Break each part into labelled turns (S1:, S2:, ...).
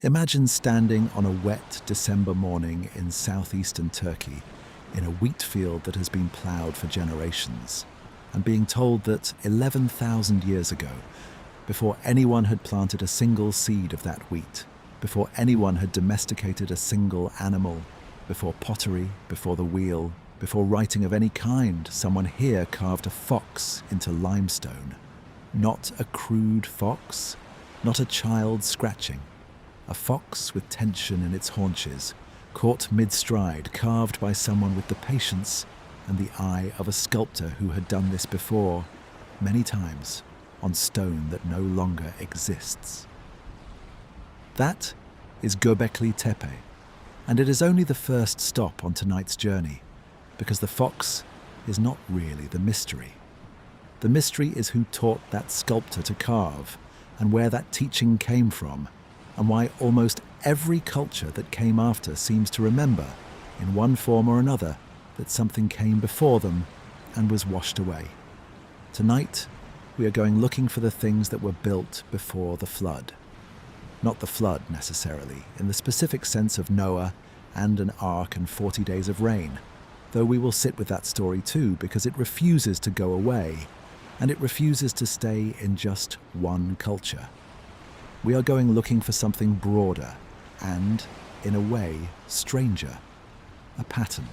S1: Imagine standing on a wet December morning in southeastern Turkey, in a wheat field that has been ploughed for generations, and being told that 11,000 years ago, before anyone had planted a single seed of that wheat, before anyone had domesticated a single animal, before pottery, before the wheel, before writing of any kind, someone here carved a fox into limestone. Not a crude fox, not a child scratching. A fox with tension in its haunches, caught mid-stride, carved by someone with the patience and the eye of a sculptor who had done this before, many times, on stone that no longer exists. That is Göbekli Tepe, and it is only the first stop on tonight's journey, because the fox is not really the mystery. The mystery is who taught that sculptor to carve, and where that teaching came from, and why almost every culture that came after seems to remember, in one form or another, that something came before them and was washed away. Tonight, we are going looking for the things that were built before the flood. Not the flood, necessarily, in the specific sense of Noah and an ark and 40 days of rain, though we will sit with that story too, because it refuses to go away, and it refuses to stay in just one culture. We are going looking for something broader and, in a way, stranger. A pattern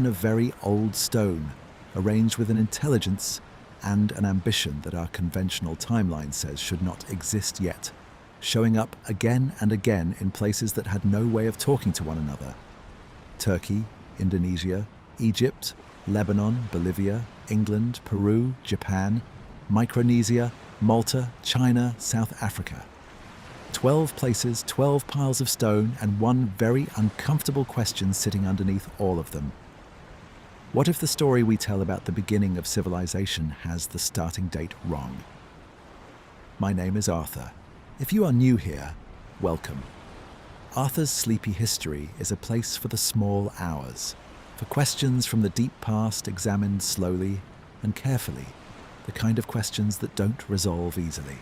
S1: of very old stone, arranged with an intelligence and an ambition that our conventional timeline says should not exist yet, showing up again and again in places that had no way of talking to one another. Turkey, Indonesia, Egypt, Lebanon, Bolivia, England, Peru, Japan, Micronesia, Malta, China, South Africa. 12 places, 12 piles of stone, and one very uncomfortable question sitting underneath all of them. What if the story we tell about the beginning of civilization has the starting date wrong? My name is Arthur. If you are new here, welcome. Arthur's Sleepy History is a place for the small hours, for questions from the deep past examined slowly and carefully, the kind of questions that don't resolve easily.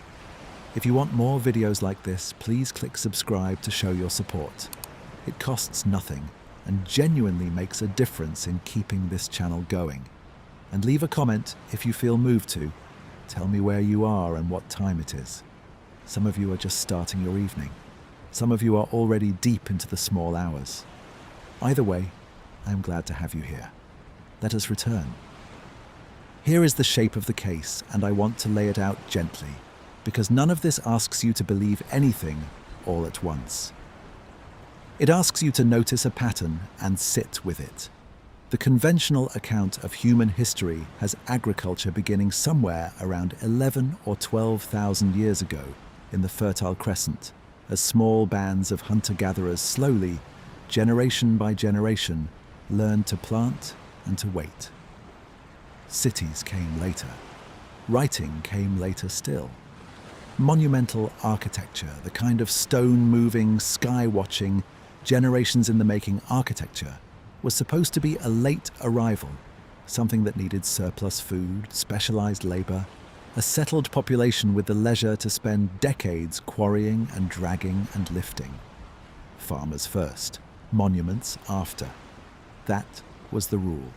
S1: If you want more videos like this, please click subscribe to show your support. It costs nothing and genuinely makes a difference in keeping this channel going. And leave a comment if you feel moved to. Tell me where you are and what time it is. Some of you are just starting your evening. Some of you are already deep into the small hours. Either way, I am glad to have you here. Let us return. Here is the shape of the case, and I want to lay it out gently, because none of this asks you to believe anything all at once. It asks you to notice a pattern and sit with it. The conventional account of human history has agriculture beginning somewhere around 11 or 12,000 years ago in the Fertile Crescent, as small bands of hunter-gatherers slowly, generation by generation, learned to plant and to wait. Cities came later. Writing came later still. Monumental architecture, the kind of stone-moving, sky-watching, generations-in-the-making architecture, was supposed to be a late arrival, something that needed surplus food, specialized labor, a settled population with the leisure to spend decades quarrying and dragging and lifting. Farmers first, monuments after. That was the rule.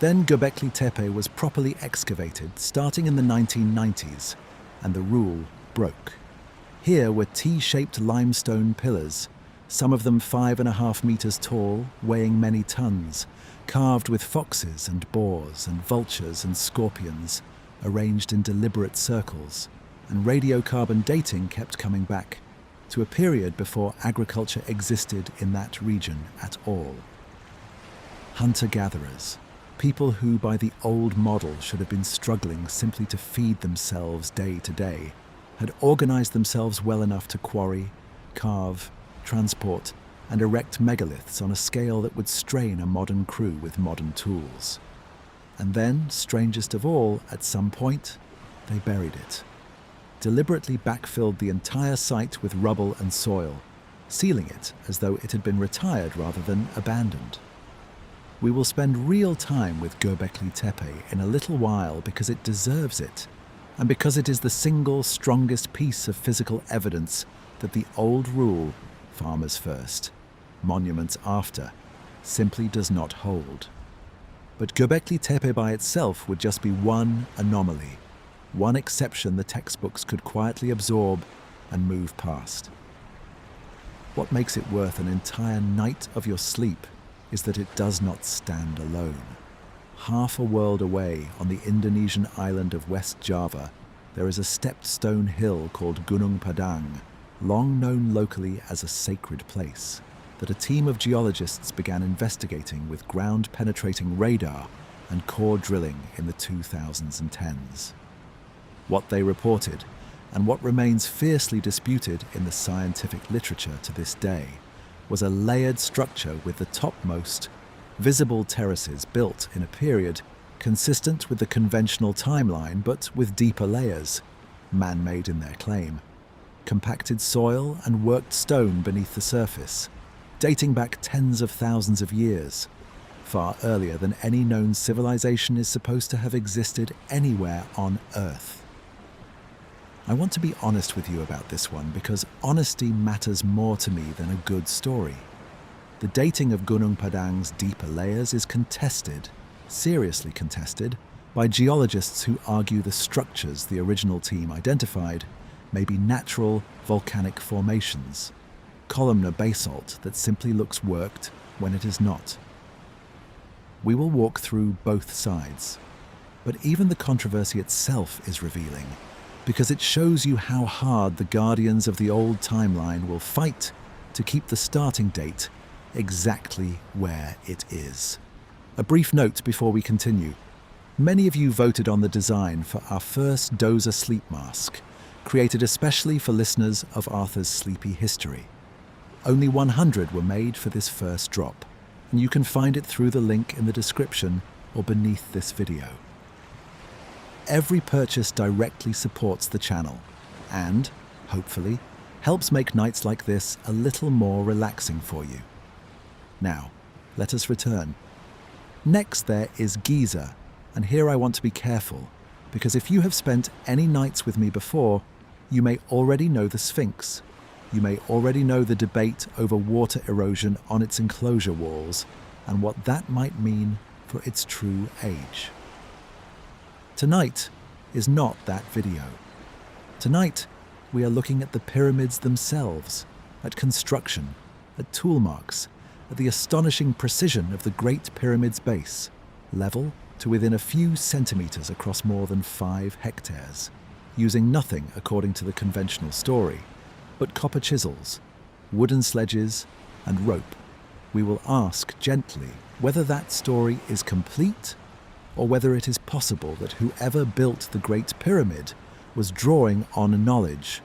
S1: Then Göbekli Tepe was properly excavated, starting in the 1990s, and the rule broke. Here were T-shaped limestone pillars, some of them 5.5 meters tall, weighing many tons, carved with foxes and boars and vultures and scorpions, arranged in deliberate circles, and radiocarbon dating kept coming back to a period before agriculture existed in that region at all. Hunter-gatherers, people who by the old model should have been struggling simply to feed themselves day to day, had organized themselves well enough to quarry, carve, transport, and erect megaliths on a scale that would strain a modern crew with modern tools. And then, strangest of all, at some point, they buried it. Deliberately backfilled the entire site with rubble and soil, sealing it as though it had been retired rather than abandoned. We will spend real time with Göbekli Tepe in a little while because it deserves it, and because it is the single strongest piece of physical evidence that the old rule, farmers first, monuments after, simply does not hold. But Göbekli Tepe by itself would just be one anomaly, one exception the textbooks could quietly absorb and move past. What makes it worth an entire night of your sleep is that it does not stand alone. Half a world away on the Indonesian island of West Java, there is a stepped stone hill called Gunung Padang, long known locally as a sacred place, that a team of geologists began investigating with ground-penetrating radar and core drilling in the 2010s. What they reported, and what remains fiercely disputed in the scientific literature to this day, was a layered structure with the topmost, visible terraces built in a period consistent with the conventional timeline but with deeper layers, man-made in their claim, compacted soil and worked stone beneath the surface, dating back tens of thousands of years, far earlier than any known civilization is supposed to have existed anywhere on Earth. I want to be honest with you about this one because honesty matters more to me than a good story. The dating of Gunung Padang's deeper layers is contested, seriously contested, by geologists who argue the structures the original team identified may be natural volcanic formations, columnar basalt that simply looks worked when it is not. We will walk through both sides, but even the controversy itself is revealing, because it shows you how hard the guardians of the old timeline will fight to keep the starting date exactly where it is. A brief note before we continue. Many of you voted on the design for our first dozer sleep mask, created especially for listeners of Arthur's sleepy history. Only 100 were made for this first drop, and you can find it through the link in the description or beneath this video. Every purchase directly supports the channel and, hopefully, helps make nights like this a little more relaxing for you. Now, let us return. Next there is Giza, and here I want to be careful, because if you have spent any nights with me before, you may already know the Sphinx. You may already know the debate over water erosion on its enclosure walls and what that might mean for its true age. Tonight is not that video. Tonight, we are looking at the pyramids themselves, at construction, at tool marks, at the astonishing precision of the Great Pyramid's base, level to within a few centimeters across more than 5 hectares, using nothing according to the conventional story, but copper chisels, wooden sledges, and rope. We will ask gently whether that story is complete or whether it is possible that whoever built the Great Pyramid was drawing on knowledge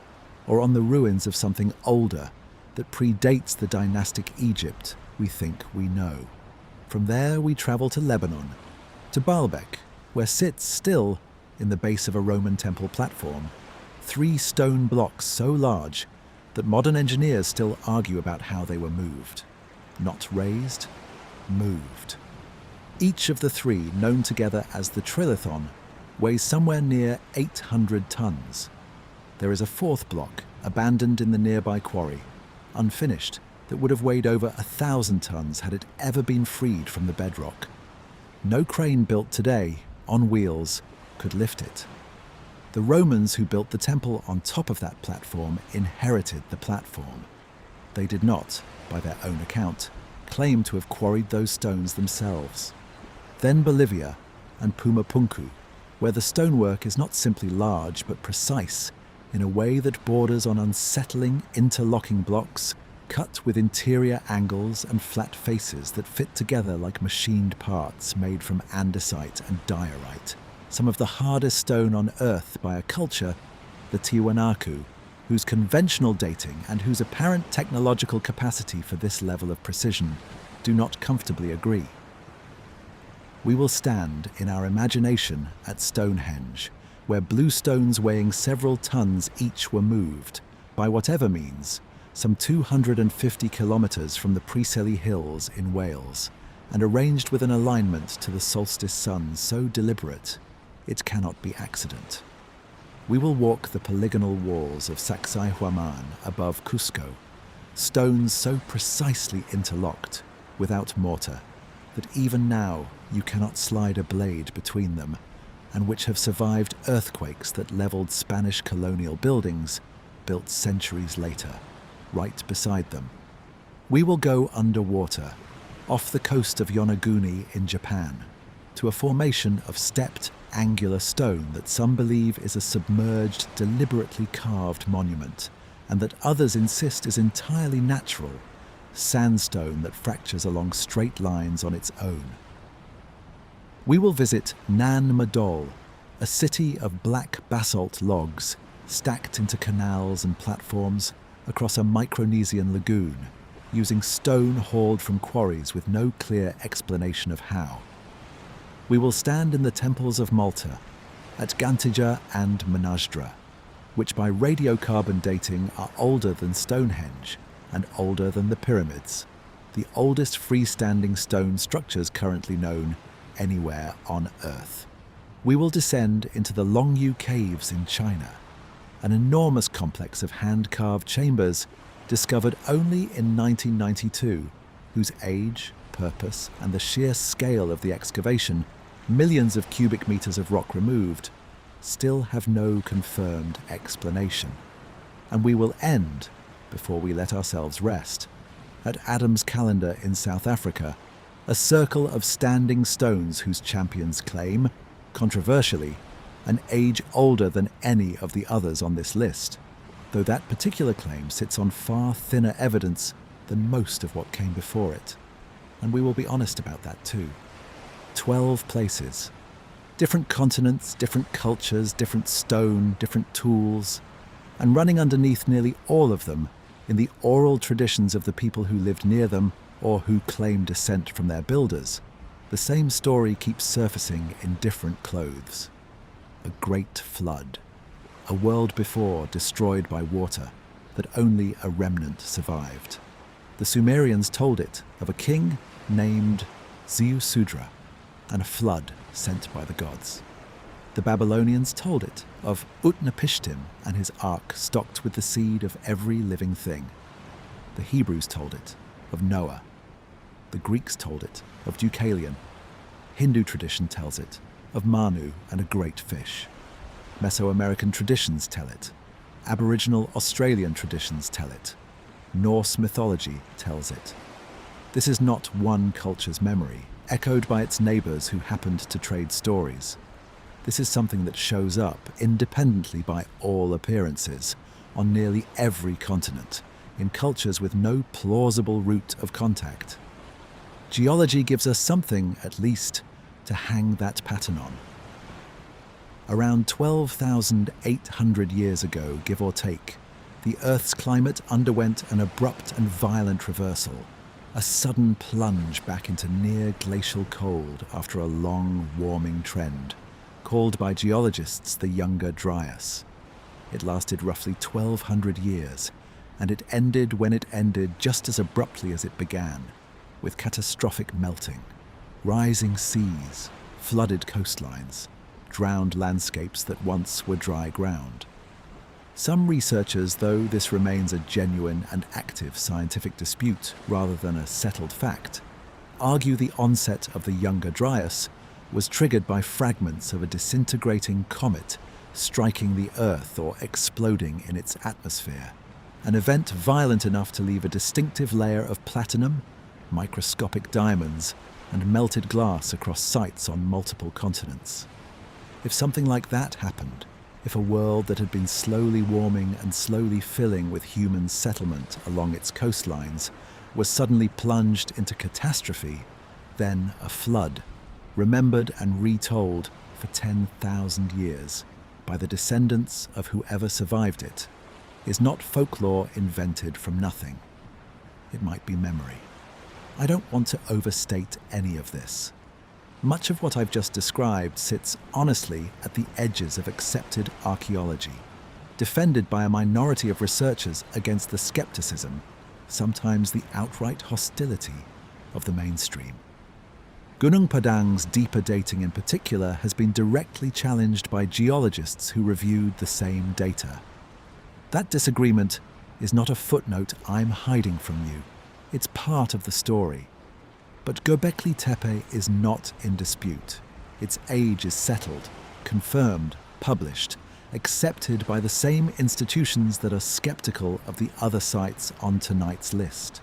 S1: or on the ruins of something older that predates the dynastic Egypt we think we know. From there we travel to Lebanon, to Baalbek, where sits still, in the base of a Roman temple platform, 3 stone blocks so large that modern engineers still argue about how they were moved. Not raised, moved. Each of the 3, known together as the Trilithon, weighs somewhere near 800 tons. There is a 4th block, abandoned in the nearby quarry, unfinished, that would have weighed over 1,000 tons had it ever been freed from the bedrock. No crane built today, on wheels, could lift it. The Romans who built the temple on top of that platform inherited the platform. They did not, by their own account, claim to have quarried those stones themselves. Then Bolivia and Puma Punku, where the stonework is not simply large but precise in a way that borders on unsettling interlocking blocks cut with interior angles and flat faces that fit together like machined parts made from andesite and diorite, some of the hardest stone on Earth by a culture, the Tiwanaku, whose conventional dating and whose apparent technological capacity for this level of precision do not comfortably agree. We will stand in our imagination at Stonehenge, where blue stones weighing several tons each were moved, by whatever means, some 250 kilometres from the Preseli Hills in Wales, and arranged with an alignment to the solstice sun so deliberate, it cannot be accident. We will walk the polygonal walls of Sacsayhuamán above Cusco, stones so precisely interlocked, without mortar, that even now you cannot slide a blade between them, and which have survived earthquakes that leveled Spanish colonial buildings built centuries later, right beside them. We will go underwater, off the coast of Yonaguni in Japan, to a formation of stepped, angular stone that some believe is a submerged, deliberately carved monument, and that others insist is entirely natural, sandstone that fractures along straight lines on its own. We will visit Nan Madol, a city of black basalt logs stacked into canals and platforms across a Micronesian lagoon, using stone hauled from quarries with no clear explanation of how. We will stand in the temples of Malta, at Gantija and Menajdra, which by radiocarbon dating are older than Stonehenge and older than the pyramids, the oldest freestanding stone structures currently known anywhere on Earth. We will descend into the Longyou Caves in China, an enormous complex of hand-carved chambers discovered only in 1992, whose age, purpose, and the sheer scale of the excavation, millions of cubic meters of rock removed, still have no confirmed explanation. And we will end, before we let ourselves rest, at Adam's Calendar in South Africa, a circle of standing stones whose champions claim, controversially, an age older than any of the others on this list, though that particular claim sits on far thinner evidence than most of what came before it. And we will be honest about that too. 12 places. Different continents, different cultures, different stone, different tools, and running underneath nearly all of them, in the oral traditions of the people who lived near them or who claim descent from their builders, the same story keeps surfacing in different clothes. A great flood. A world before destroyed by water, that only a remnant survived. The Sumerians told it of a king named Ziusudra, and a flood sent by the gods. The Babylonians told it of Utnapishtim and his ark stocked with the seed of every living thing. The Hebrews told it of Noah. The Greeks told it of Deucalion. Hindu tradition tells it of Manu and a great fish. Mesoamerican traditions tell it. Aboriginal Australian traditions tell it. Norse mythology tells it. This is not one culture's memory, echoed by its neighbours who happened to trade stories. This is something that shows up, independently by all appearances, on nearly every continent, in cultures with no plausible route of contact. Geology gives us something, at least, to hang that pattern on. Around 12,800 years ago, give or take, the Earth's climate underwent an abrupt and violent reversal, a sudden plunge back into near glacial cold after a long warming trend, called by geologists the Younger Dryas. It lasted roughly 1,200 years, and it ended when it ended just as abruptly as it began, with catastrophic melting, rising seas, flooded coastlines, drowned landscapes that once were dry ground. Some researchers, though this remains a genuine and active scientific dispute rather than a settled fact, argue the onset of the Younger Dryas was triggered by fragments of a disintegrating comet striking the Earth or exploding in its atmosphere, an event violent enough to leave a distinctive layer of platinum, microscopic diamonds, and melted glass across sites on multiple continents. If something like that happened, if a world that had been slowly warming and slowly filling with human settlement along its coastlines was suddenly plunged into catastrophe, then a flood, remembered and retold for 10,000 years by the descendants of whoever survived it, is not folklore invented from nothing. It might be memory. I don't want to overstate any of this. Much of what I've just described sits honestly at the edges of accepted archaeology, defended by a minority of researchers against the skepticism, sometimes the outright hostility, of the mainstream. Gunung Padang's deeper dating in particular has been directly challenged by geologists who reviewed the same data. That disagreement is not a footnote I'm hiding from you. It's part of the story. But Göbekli Tepe is not in dispute. Its age is settled, confirmed, published, accepted by the same institutions that are skeptical of the other sites on tonight's list.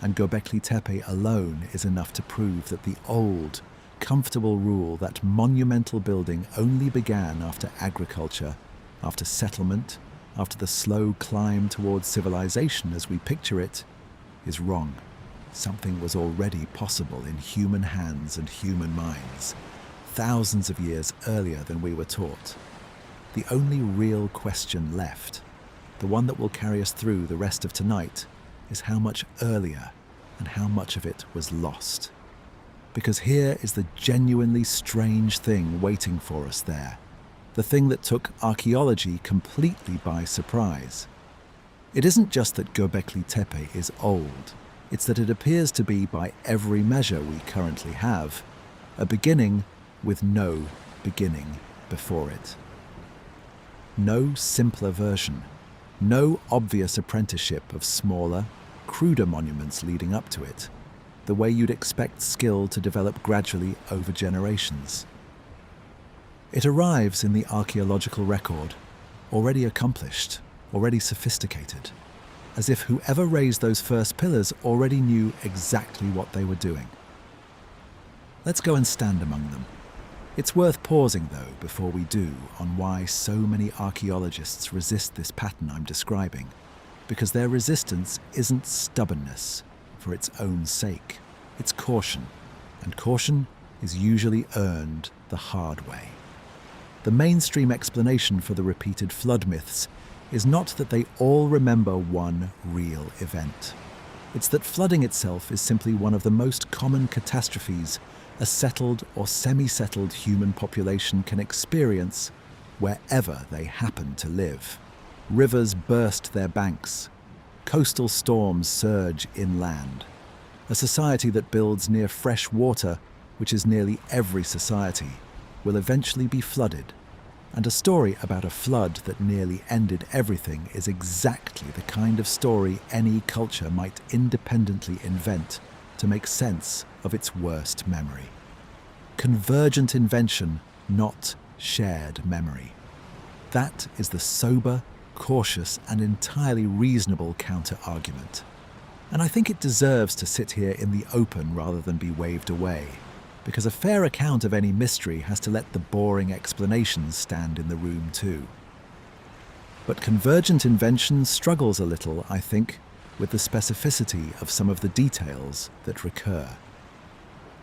S1: And Göbekli Tepe alone is enough to prove that the old, comfortable rule that monumental building only began after agriculture, after settlement, after the slow climb towards civilization as we picture it, is wrong. Something was already possible in human hands and human minds, thousands of years earlier than we were taught. The only real question left, the one that will carry us through the rest of tonight, is how much earlier and how much of it was lost. Because here is the genuinely strange thing waiting for us there, the thing that took archaeology completely by surprise. It isn't just that Göbekli Tepe is old, it's that it appears to be, by every measure we currently have, a beginning with no beginning before it. No simpler version, no obvious apprenticeship of smaller, cruder monuments leading up to it, the way you'd expect skill to develop gradually over generations. It arrives in the archaeological record, already accomplished, already sophisticated, as if whoever raised those first pillars already knew exactly what they were doing. Let's go and stand among them. It's worth pausing, though, before we do, on why so many archaeologists resist this pattern I'm describing, because their resistance isn't stubbornness for its own sake. It's caution, and caution is usually earned the hard way. The mainstream explanation for the repeated flood myths is not that they all remember one real event. It's that flooding itself is simply one of the most common catastrophes a settled or semi-settled human population can experience wherever they happen to live. Rivers burst their banks. Coastal storms surge inland. A society that builds near fresh water, which is nearly every society, will eventually be flooded. And a story about a flood that nearly ended everything is exactly the kind of story any culture might independently invent to make sense of its worst memory. Convergent invention, not shared memory. That is the sober, cautious, and entirely reasonable counter-argument. And I think it deserves to sit here in the open rather than be waved away, because a fair account of any mystery has to let the boring explanations stand in the room too. But convergent invention struggles a little, I think, with the specificity of some of the details that recur.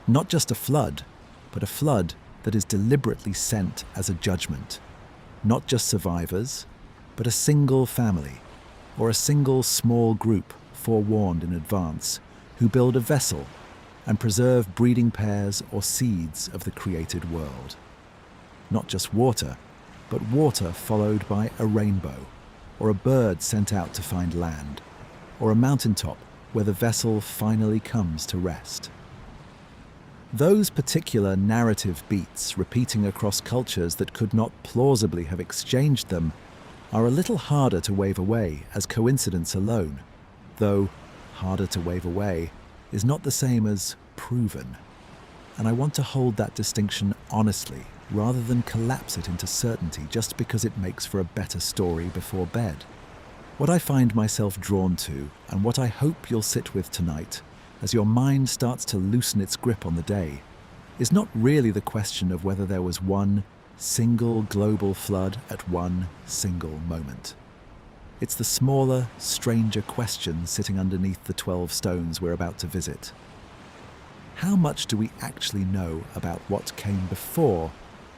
S1: Not just a flood, but a flood that is deliberately sent as a judgment. Not just survivors, but a single family, or a single small group forewarned in advance, who build a vessel and preserve breeding pairs or seeds of the created world. Not just water, but water followed by a rainbow, or a bird sent out to find land, or a mountaintop where the vessel finally comes to rest. Those particular narrative beats repeating across cultures that could not plausibly have exchanged them are a little harder to wave away as coincidence alone, though harder to wave away is not the same as proven. And I want to hold that distinction honestly, rather than collapse it into certainty just because it makes for a better story before bed. What I find myself drawn to, and what I hope you'll sit with tonight, as your mind starts to loosen its grip on the day, is not really the question of whether there was one single global flood at one single moment. It's the smaller, stranger question sitting underneath the 12 stones we're about to visit. How much do we actually know about what came before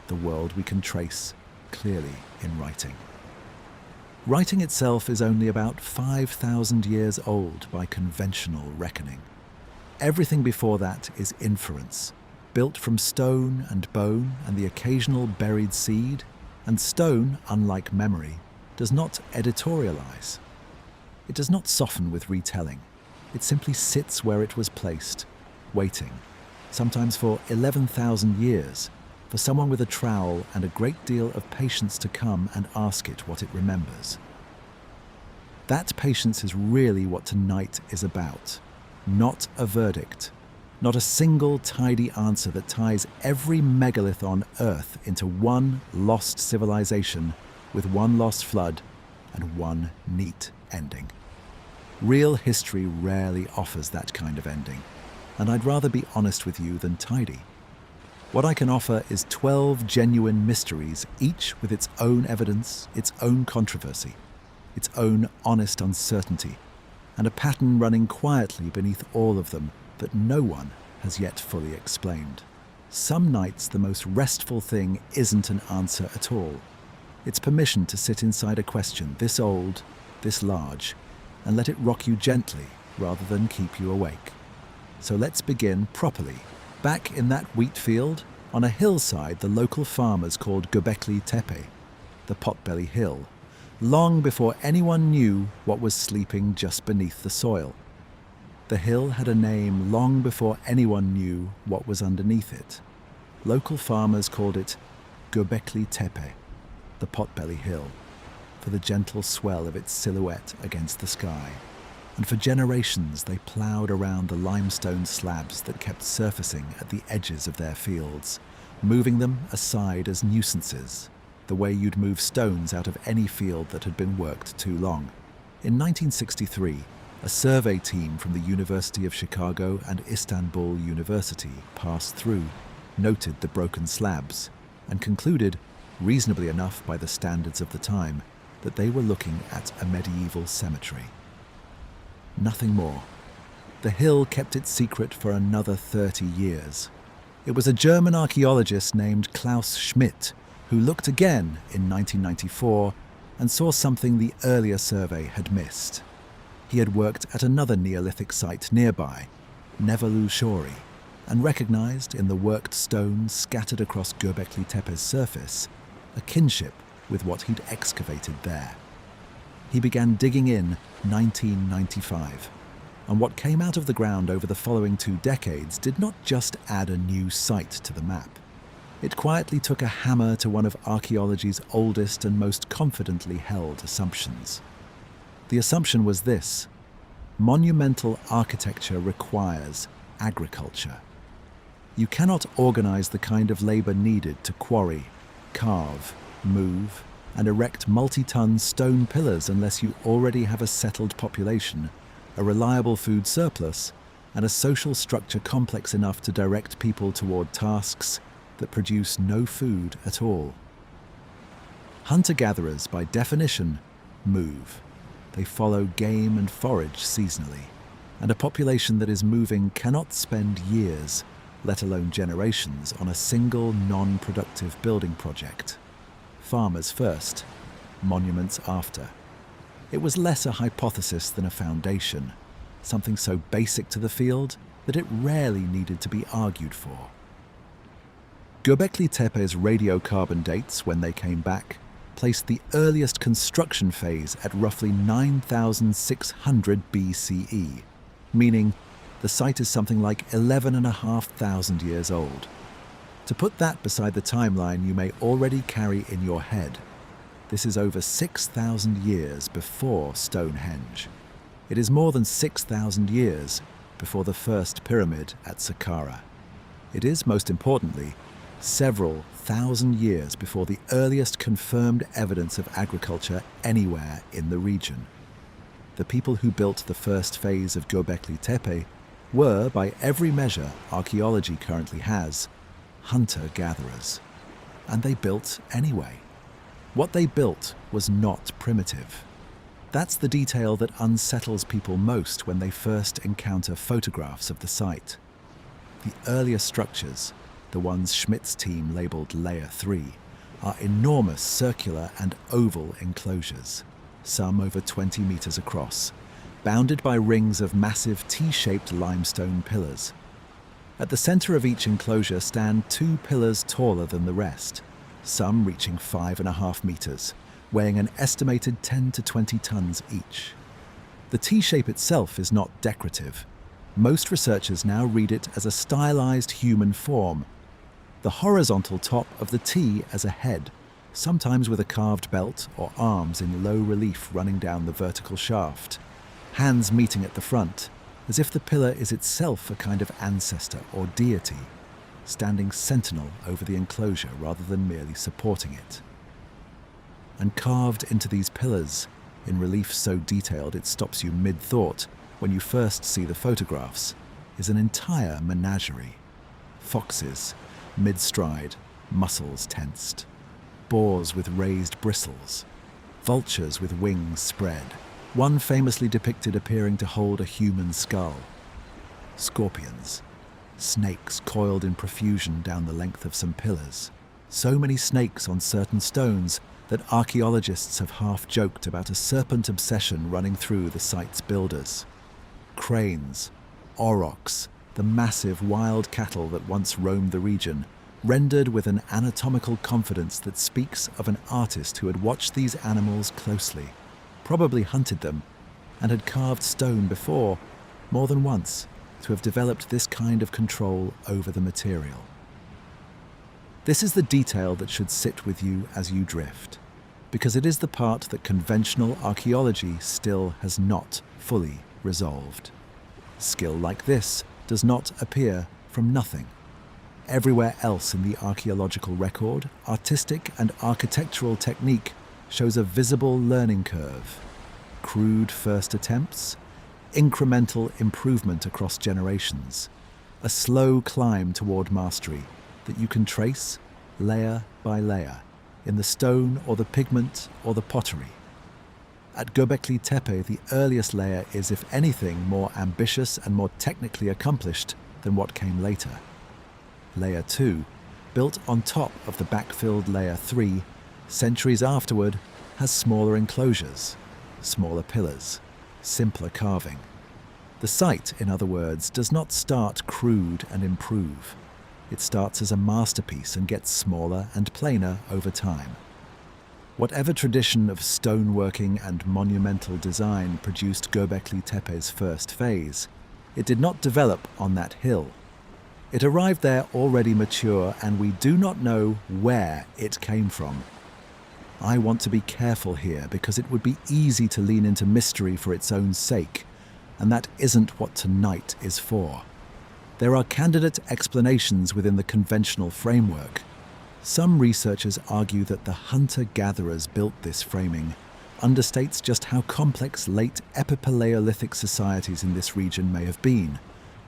S1: the world we can trace clearly in writing? Writing itself is only about 5,000 years old by conventional reckoning. Everything before that is inference, built from stone and bone and the occasional buried seed, and stone, unlike memory, does not editorialize. It does not soften with retelling. It simply sits where it was placed, waiting. sometimes for 11,000 years, for someone with a trowel and a great deal of patience to come and ask it what it remembers. That patience is really what tonight is about. Not a verdict. Not a single tidy answer that ties every megalith on Earth into one lost civilization with one lost flood and one neat ending. Real history rarely offers that kind of ending, and I'd rather be honest with you than tidy. What I can offer is 12 genuine mysteries, each with its own evidence, its own controversy, its own honest uncertainty, and a pattern running quietly beneath all of them that no one has yet fully explained. Some nights the most restful thing isn't an answer at all. It's permission to sit inside a question this old, this large, and let it rock you gently rather than keep you awake. So let's begin properly. Back in that wheat field, on a hillside the local farmers called Göbekli Tepe, the Potbelly Hill, long before anyone knew what was sleeping just beneath the soil. The hill had a name long before anyone knew what was underneath it. Local farmers called it Göbekli Tepe, the Potbelly Hill, for the gentle swell of its silhouette against the sky. And for generations they ploughed around the limestone slabs that kept surfacing at the edges of their fields, moving them aside as nuisances, the way you'd move stones out of any field that had been worked too long. In 1963, a survey team from the University of Chicago and Istanbul University passed through, noted the broken slabs, and concluded, reasonably enough by the standards of the time, that they were looking at a medieval cemetery. Nothing more. The hill kept its secret for another 30 years. It was a German archaeologist named Klaus Schmidt who looked again in 1994 and saw something the earlier survey had missed. He had worked at another Neolithic site nearby, Nevalu, and recognized in the worked stones scattered across Göbekli Tepe's surface a kinship with what he'd excavated there. He began digging in 1995, and what came out of the ground over the following 2 decades did not just add a new site to the map. It quietly took a hammer to one of archaeology's oldest and most confidently held assumptions. The assumption was this: monumental architecture requires agriculture. You cannot organize the kind of labor needed to quarry, carve, move, and erect multi-ton stone pillars unless you already have a settled population, a reliable food surplus, and a social structure complex enough to direct people toward tasks that produce no food at all. Hunter-gatherers, by definition, move. They follow game and forage seasonally, and a population that is moving cannot spend years, let alone generations, on a single non-productive building project. Farmers first, monuments after. It was less a hypothesis than a foundation, something so basic to the field that it rarely needed to be argued for. Göbekli Tepe's radiocarbon dates, when they came back, placed the earliest construction phase at roughly 9,600 BCE, meaning the site is something like 11,500 years old. To put that beside the timeline you may already carry in your head, this is over 6,000 years before Stonehenge. It is more than 6,000 years before the first pyramid at Saqqara. It is, most importantly, several thousand years before the earliest confirmed evidence of agriculture anywhere in the region. The people who built the first phase of Göbekli Tepe were, by every measure archaeology currently has, hunter-gatherers. And they built anyway. What they built was not primitive. That's the detail that unsettles people most when they first encounter photographs of the site. The earlier structures, the ones Schmidt's team labelled Layer 3, are enormous circular and oval enclosures, some over 20 metres across, bounded by rings of massive T-shaped limestone pillars. At the centre of each enclosure stand 2 pillars taller than the rest, some reaching 5.5 metres, weighing an estimated 10 to 20 tonnes each. The T-shape itself is not decorative. Most researchers now read it as a stylized human form, the horizontal top of the T as a head, sometimes with a carved belt or arms in low relief running down the vertical shaft, hands meeting at the front, as if the pillar is itself a kind of ancestor or deity, standing sentinel over the enclosure rather than merely supporting it. And carved into these pillars, in relief so detailed it stops you mid-thought when you first see the photographs, is an entire menagerie. Foxes, mid-stride, muscles tensed. Boars with raised bristles. Vultures with wings spread, one famously depicted appearing to hold a human skull. Scorpions. Snakes coiled in profusion down the length of some pillars. So many snakes on certain stones that archaeologists have half-joked about a serpent obsession running through the site's builders. Cranes, aurochs, the massive wild cattle that once roamed the region, rendered with an anatomical confidence that speaks of an artist who had watched these animals closely, probably hunted them, and had carved stone before, more than once, to have developed this kind of control over the material. This is the detail that should sit with you as you drift, because it is the part that conventional archaeology still has not fully resolved. Skill like this does not appear from nothing. Everywhere else in the archaeological record, artistic and architectural technique shows a visible learning curve. Crude first attempts, incremental improvement across generations, a slow climb toward mastery that you can trace layer by layer in the stone or the pigment or the pottery. At Göbekli Tepe, the earliest layer is, if anything, more ambitious and more technically accomplished than what came later. Layer 2, built on top of the backfilled Layer 3, centuries afterward, has smaller enclosures, smaller pillars, simpler carving. The site, in other words, does not start crude and improve. It starts as a masterpiece and gets smaller and plainer over time. Whatever tradition of stoneworking and monumental design produced Göbekli Tepe's first phase, it did not develop on that hill. It arrived there already mature, and we do not know where it came from. I want to be careful here because it would be easy to lean into mystery for its own sake, and that isn't what tonight is for. There are candidate explanations within the conventional framework. Some researchers argue that the hunter-gatherers built this framing understates just how complex late Epipaleolithic societies in this region may have been,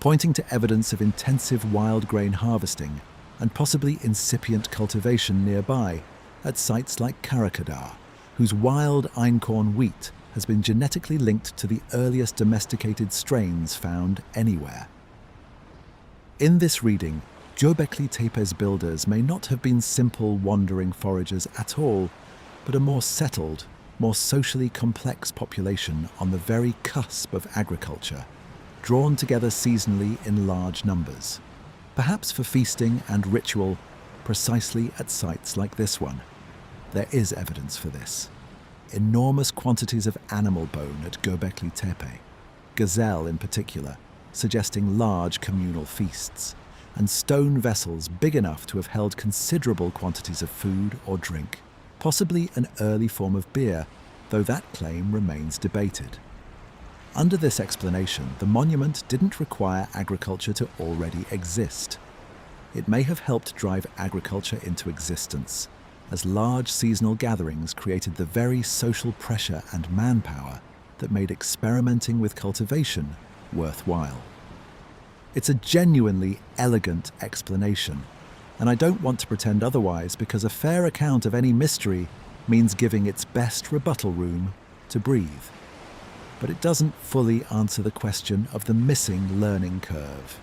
S1: pointing to evidence of intensive wild grain harvesting and possibly incipient cultivation nearby at sites like Karakadar, whose wild einkorn wheat has been genetically linked to the earliest domesticated strains found anywhere. In this reading, Göbekli Tepe's builders may not have been simple wandering foragers at all, but a more settled, more socially complex population on the very cusp of agriculture, drawn together seasonally in large numbers, perhaps for feasting and ritual, precisely at sites like this one. There is evidence for this. Enormous quantities of animal bone at Göbekli Tepe, gazelle in particular, suggesting large communal feasts, and stone vessels big enough to have held considerable quantities of food or drink, possibly an early form of beer, though that claim remains debated. Under this explanation, the monument didn't require agriculture to already exist. It may have helped drive agriculture into existence, as large seasonal gatherings created the very social pressure and manpower that made experimenting with cultivation worthwhile. It's a genuinely elegant explanation, and I don't want to pretend otherwise because a fair account of any mystery means giving its best rebuttal room to breathe. But it doesn't fully answer the question of the missing learning curve.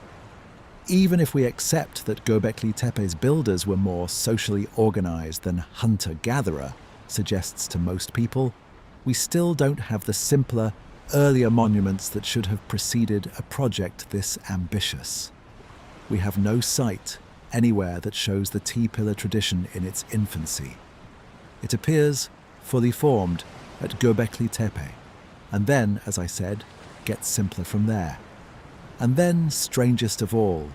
S1: Even if we accept that Göbekli Tepe's builders were more socially organized than hunter-gatherer suggests to most people, we still don't have the simpler, earlier monuments that should have preceded a project this ambitious. We have no site anywhere that shows the T-pillar tradition in its infancy. It appears fully formed at Göbekli Tepe, and then, as I said, gets simpler from there. And then, strangest of all,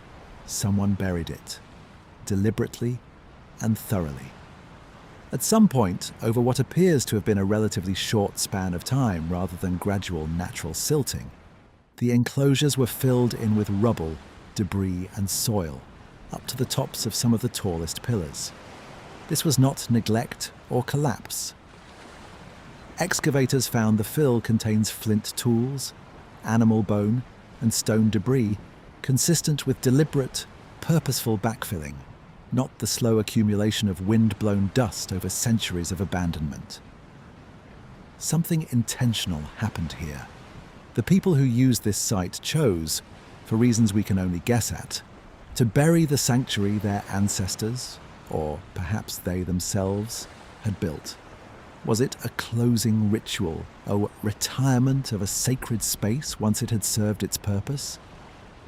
S1: someone buried it, deliberately and thoroughly. At some point, over what appears to have been a relatively short span of time rather than gradual natural silting, the enclosures were filled in with rubble, debris and soil, up to the tops of some of the tallest pillars. This was not neglect or collapse. Excavators found the fill contains flint tools, animal bone, and stone debris, consistent with deliberate, purposeful backfilling, not the slow accumulation of wind-blown dust over centuries of abandonment. Something intentional happened here. The people who used this site chose, for reasons we can only guess at, to bury the sanctuary their ancestors, or perhaps they themselves, had built. Was it a closing ritual, a retirement of a sacred space once it had served its purpose?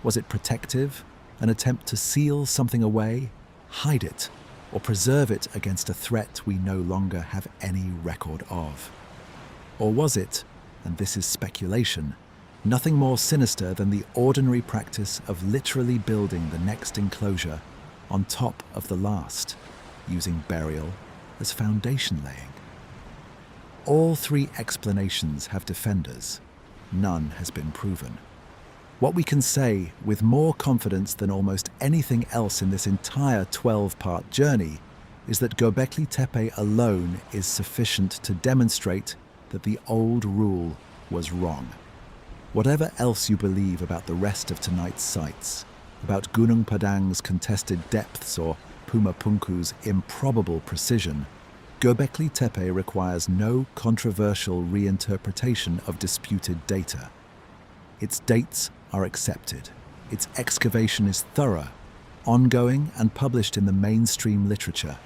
S1: Was it protective, an attempt to seal something away, hide it, or preserve it against a threat we no longer have any record of? Or was it, and this is speculation, nothing more sinister than the ordinary practice of literally building the next enclosure on top of the last, using burial as foundation laying? All three explanations have defenders. None has been proven. What we can say with more confidence than almost anything else in this entire 12-part journey is that Göbekli Tepe alone is sufficient to demonstrate that the old rule was wrong. Whatever else you believe about the rest of tonight's sites, about Gunung Padang's contested depths or Puma Punku's improbable precision, Göbekli Tepe requires no controversial reinterpretation of disputed data. Its dates are accepted. Its excavation is thorough, ongoing and published in the mainstream literature,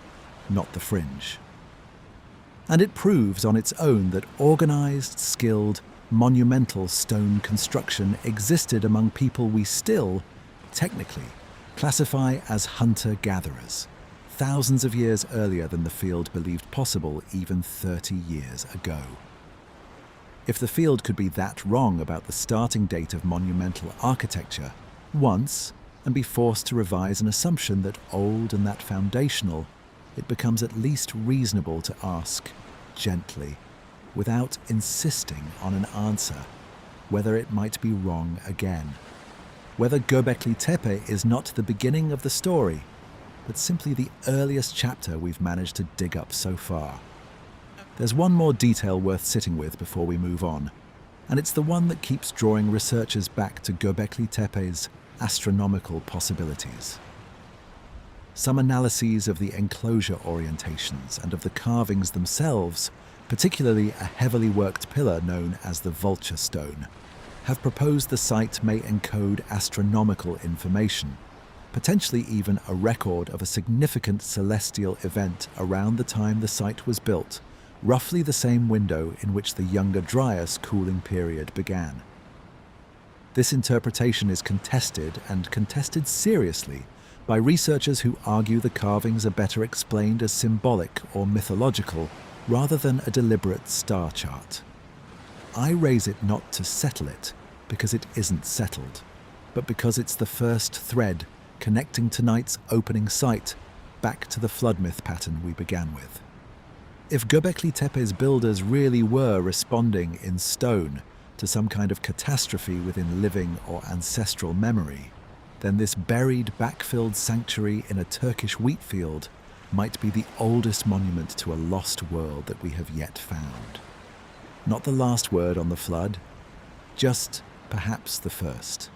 S1: not the fringe. And it proves on its own that organized, skilled, monumental stone construction existed among people we still, technically, classify as hunter-gatherers, thousands of years earlier than the field believed possible even 30 years ago. If the field could be that wrong about the starting date of monumental architecture once and be forced to revise an assumption that old and that foundational, it becomes at least reasonable to ask, gently, without insisting on an answer, whether it might be wrong again. Whether Göbekli Tepe is not the beginning of the story, but simply the earliest chapter we've managed to dig up so far. There's one more detail worth sitting with before we move on, and it's the one that keeps drawing researchers back to Göbekli Tepe's astronomical possibilities. Some analyses of the enclosure orientations and of the carvings themselves, particularly a heavily worked pillar known as the vulture stone, have proposed the site may encode astronomical information, potentially even a record of a significant celestial event around the time the site was built, roughly the same window in which the Younger Dryas cooling period began. This interpretation is contested, and contested seriously, by researchers who argue the carvings are better explained as symbolic or mythological rather than a deliberate star chart. I raise it not to settle it, because it isn't settled, but because it's the first thread connecting tonight's opening site back to the flood myth pattern we began with. If Göbekli Tepe's builders really were responding in stone to some kind of catastrophe within living or ancestral memory, then this buried, backfilled sanctuary in a Turkish wheat field might be the oldest monument to a lost world that we have yet found. Not the last word on the flood, just perhaps the first.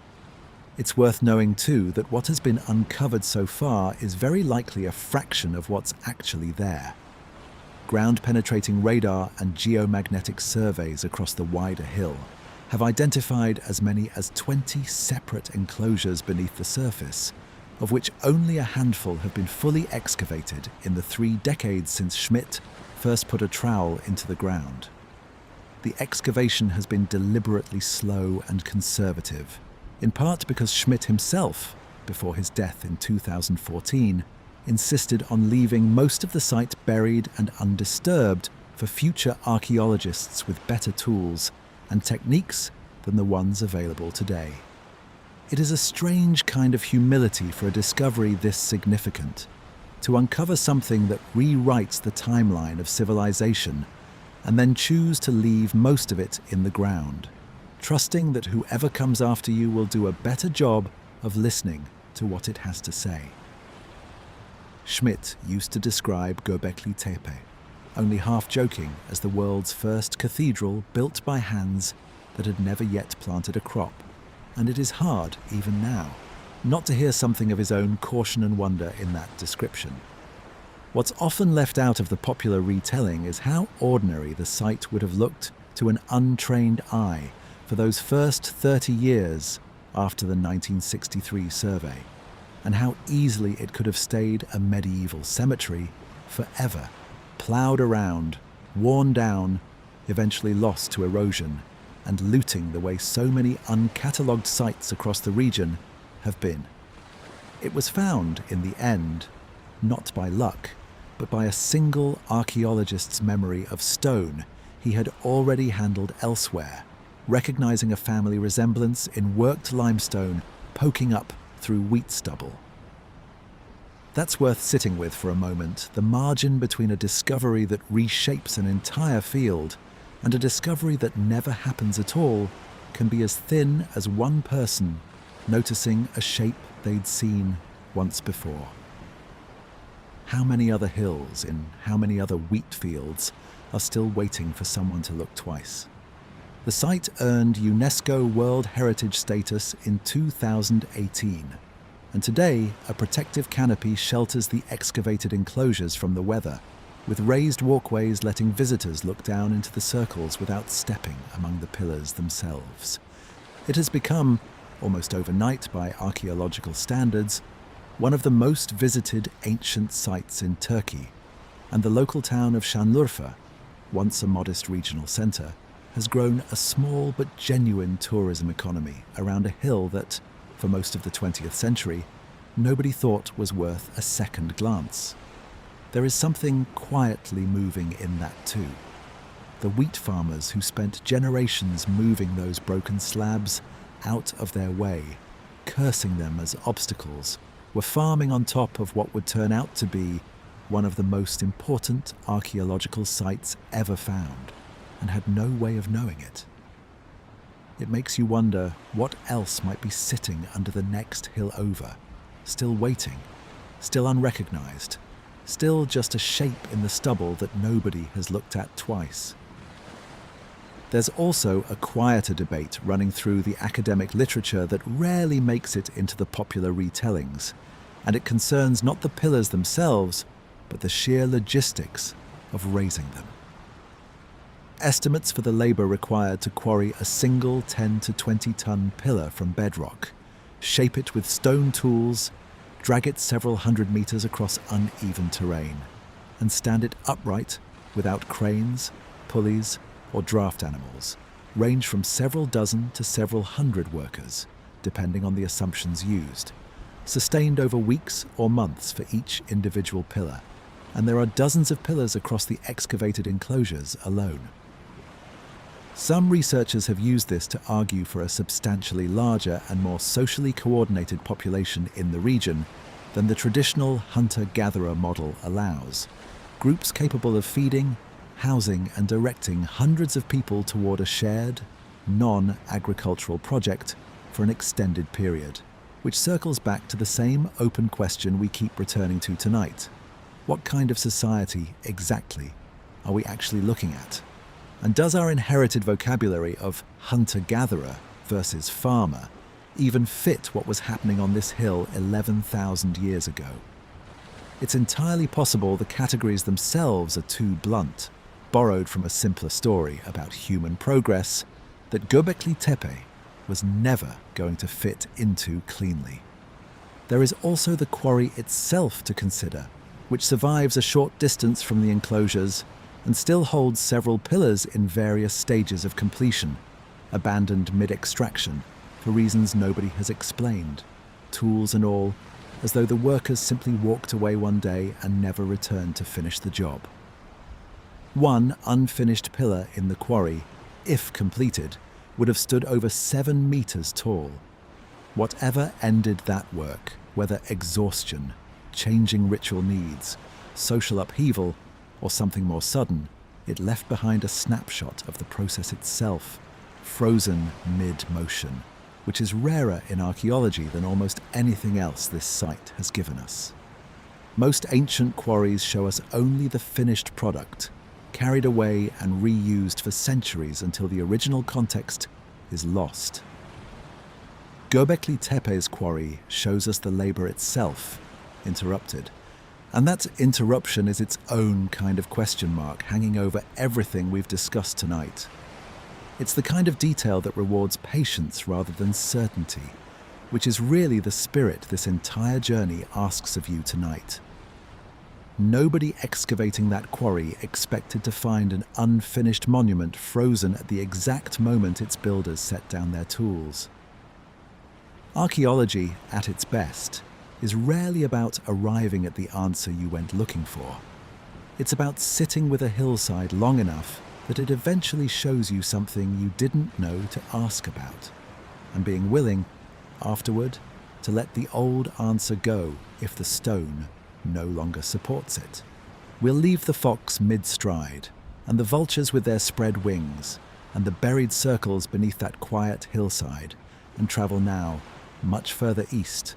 S1: It's worth knowing too that what has been uncovered so far is very likely a fraction of what's actually there. Ground-penetrating radar and geomagnetic surveys across the wider hill have identified as many as 20 separate enclosures beneath the surface, of which only a handful have been fully excavated in the 3 decades since Schmidt first put a trowel into the ground. The excavation has been deliberately slow and conservative, in part because Schmidt himself, before his death in 2014, insisted on leaving most of the site buried and undisturbed for future archaeologists with better tools and techniques than the ones available today. It is a strange kind of humility for a discovery this significant, to uncover something that rewrites the timeline of civilization and then choose to leave most of it in the ground, trusting that whoever comes after you will do a better job of listening to what it has to say. Schmidt used to describe Göbekli Tepe, only half joking, as the world's first cathedral built by hands that had never yet planted a crop, and it is hard, even now, not to hear something of his own caution and wonder in that description. What's often left out of the popular retelling is how ordinary the site would have looked to an untrained eye for those first 30 years after the 1963 survey, and how easily it could have stayed a medieval cemetery forever, ploughed around, worn down, eventually lost to erosion, and looting the way so many uncatalogued sites across the region have been. It was found, in the end, not by luck, but by a single archaeologist's memory of stone he had already handled elsewhere, recognizing a family resemblance in worked limestone poking up through wheat stubble. That's worth sitting with for a moment. The margin between a discovery that reshapes an entire field and a discovery that never happens at all can be as thin as one person noticing a shape they'd seen once before. How many other hills in how many other wheat fields are still waiting for someone to look twice? The site earned UNESCO World Heritage status in 2018, and today a protective canopy shelters the excavated enclosures from the weather, with raised walkways letting visitors look down into the circles without stepping among the pillars themselves. It has become, almost overnight by archaeological standards, one of the most visited ancient sites in Turkey, and the local town of Şanlıurfa, once a modest regional centre, has grown a small but genuine tourism economy around a hill that, for most of the 20th century, nobody thought was worth a second glance. There is something quietly moving in that too. The wheat farmers who spent generations moving those broken slabs out of their way, cursing them as obstacles, were farming on top of what would turn out to be one of the most important archaeological sites ever found, and had no way of knowing it. It makes you wonder what else might be sitting under the next hill over, still waiting, still unrecognized, still just a shape in the stubble that nobody has looked at twice. There's also a quieter debate running through the academic literature that rarely makes it into the popular retellings, and it concerns not the pillars themselves, but the sheer logistics of raising them. Estimates for the labour required to quarry a single 10 to 20 ton pillar from bedrock, shape it with stone tools, drag it several hundred metres across uneven terrain, and stand it upright without cranes, pulleys, or draft animals, range from several dozen to several hundred workers, depending on the assumptions used, sustained over weeks or months for each individual pillar, and there are dozens of pillars across the excavated enclosures alone. Some researchers have used this to argue for a substantially larger and more socially coordinated population in the region than the traditional hunter-gatherer model allows, groups capable of feeding, housing and directing hundreds of people toward a shared, non-agricultural project for an extended period, which circles back to the same open question we keep returning to tonight. What kind of society, exactly, are we actually looking at? And does our inherited vocabulary of hunter-gatherer versus farmer even fit what was happening on this hill 11,000 years ago? It's entirely possible the categories themselves are too blunt, borrowed from a simpler story about human progress that Göbekli Tepe was never going to fit into cleanly. There is also the quarry itself to consider, which survives a short distance from the enclosures and still holds several pillars in various stages of completion, abandoned mid-extraction for reasons nobody has explained, tools and all, as though the workers simply walked away one day and never returned to finish the job. One unfinished pillar in the quarry, if completed, would have stood over 7 meters tall. Whatever ended that work, whether exhaustion, changing ritual needs, social upheaval, or something more sudden, it left behind a snapshot of the process itself, frozen mid-motion, which is rarer in archaeology than almost anything else this site has given us. Most ancient quarries show us only the finished product, carried away and reused for centuries until the original context is lost. Göbekli Tepe's quarry shows us the labor itself, interrupted. And that interruption is its own kind of question mark hanging over everything we've discussed tonight. It's the kind of detail that rewards patience rather than certainty, which is really the spirit this entire journey asks of you tonight. Nobody excavating that quarry expected to find an unfinished monument frozen at the exact moment its builders set down their tools. Archaeology, at its best, is rarely about arriving at the answer you went looking for. It's about sitting with a hillside long enough that it eventually shows you something you didn't know to ask about, and being willing, afterward, to let the old answer go if the stone no longer supports it. We'll leave the fox mid-stride, and the vultures with their spread wings, and the buried circles beneath that quiet hillside, and travel now, much further east,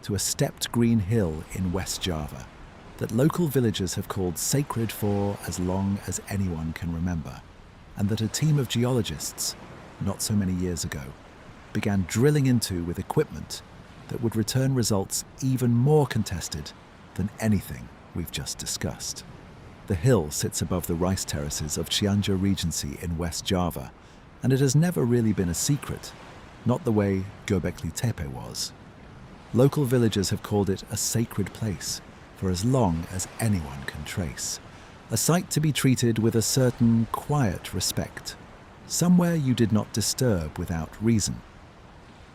S1: to a stepped green hill in West Java that local villagers have called sacred for as long as anyone can remember, and that a team of geologists, not so many years ago, began drilling into with equipment that would return results even more contested than anything we've just discussed. The hill sits above the rice terraces of Cianja Regency in West Java, and it has never really been a secret, not the way Göbekli Tepe was. Local villagers have called it a sacred place for as long as anyone can trace, a site to be treated with a certain quiet respect, somewhere you did not disturb without reason.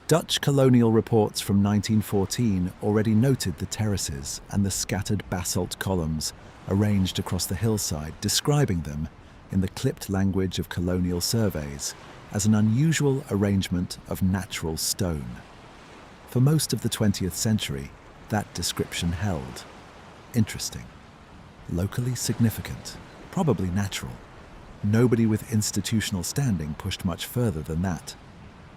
S1: Dutch colonial reports from 1914 already noted the terraces and the scattered basalt columns arranged across the hillside, describing them, in the clipped language of colonial surveys, as an unusual arrangement of natural stone. For most of the 20th century, that description held. Interesting. Locally significant. Probably natural. Nobody with institutional standing pushed much further than that.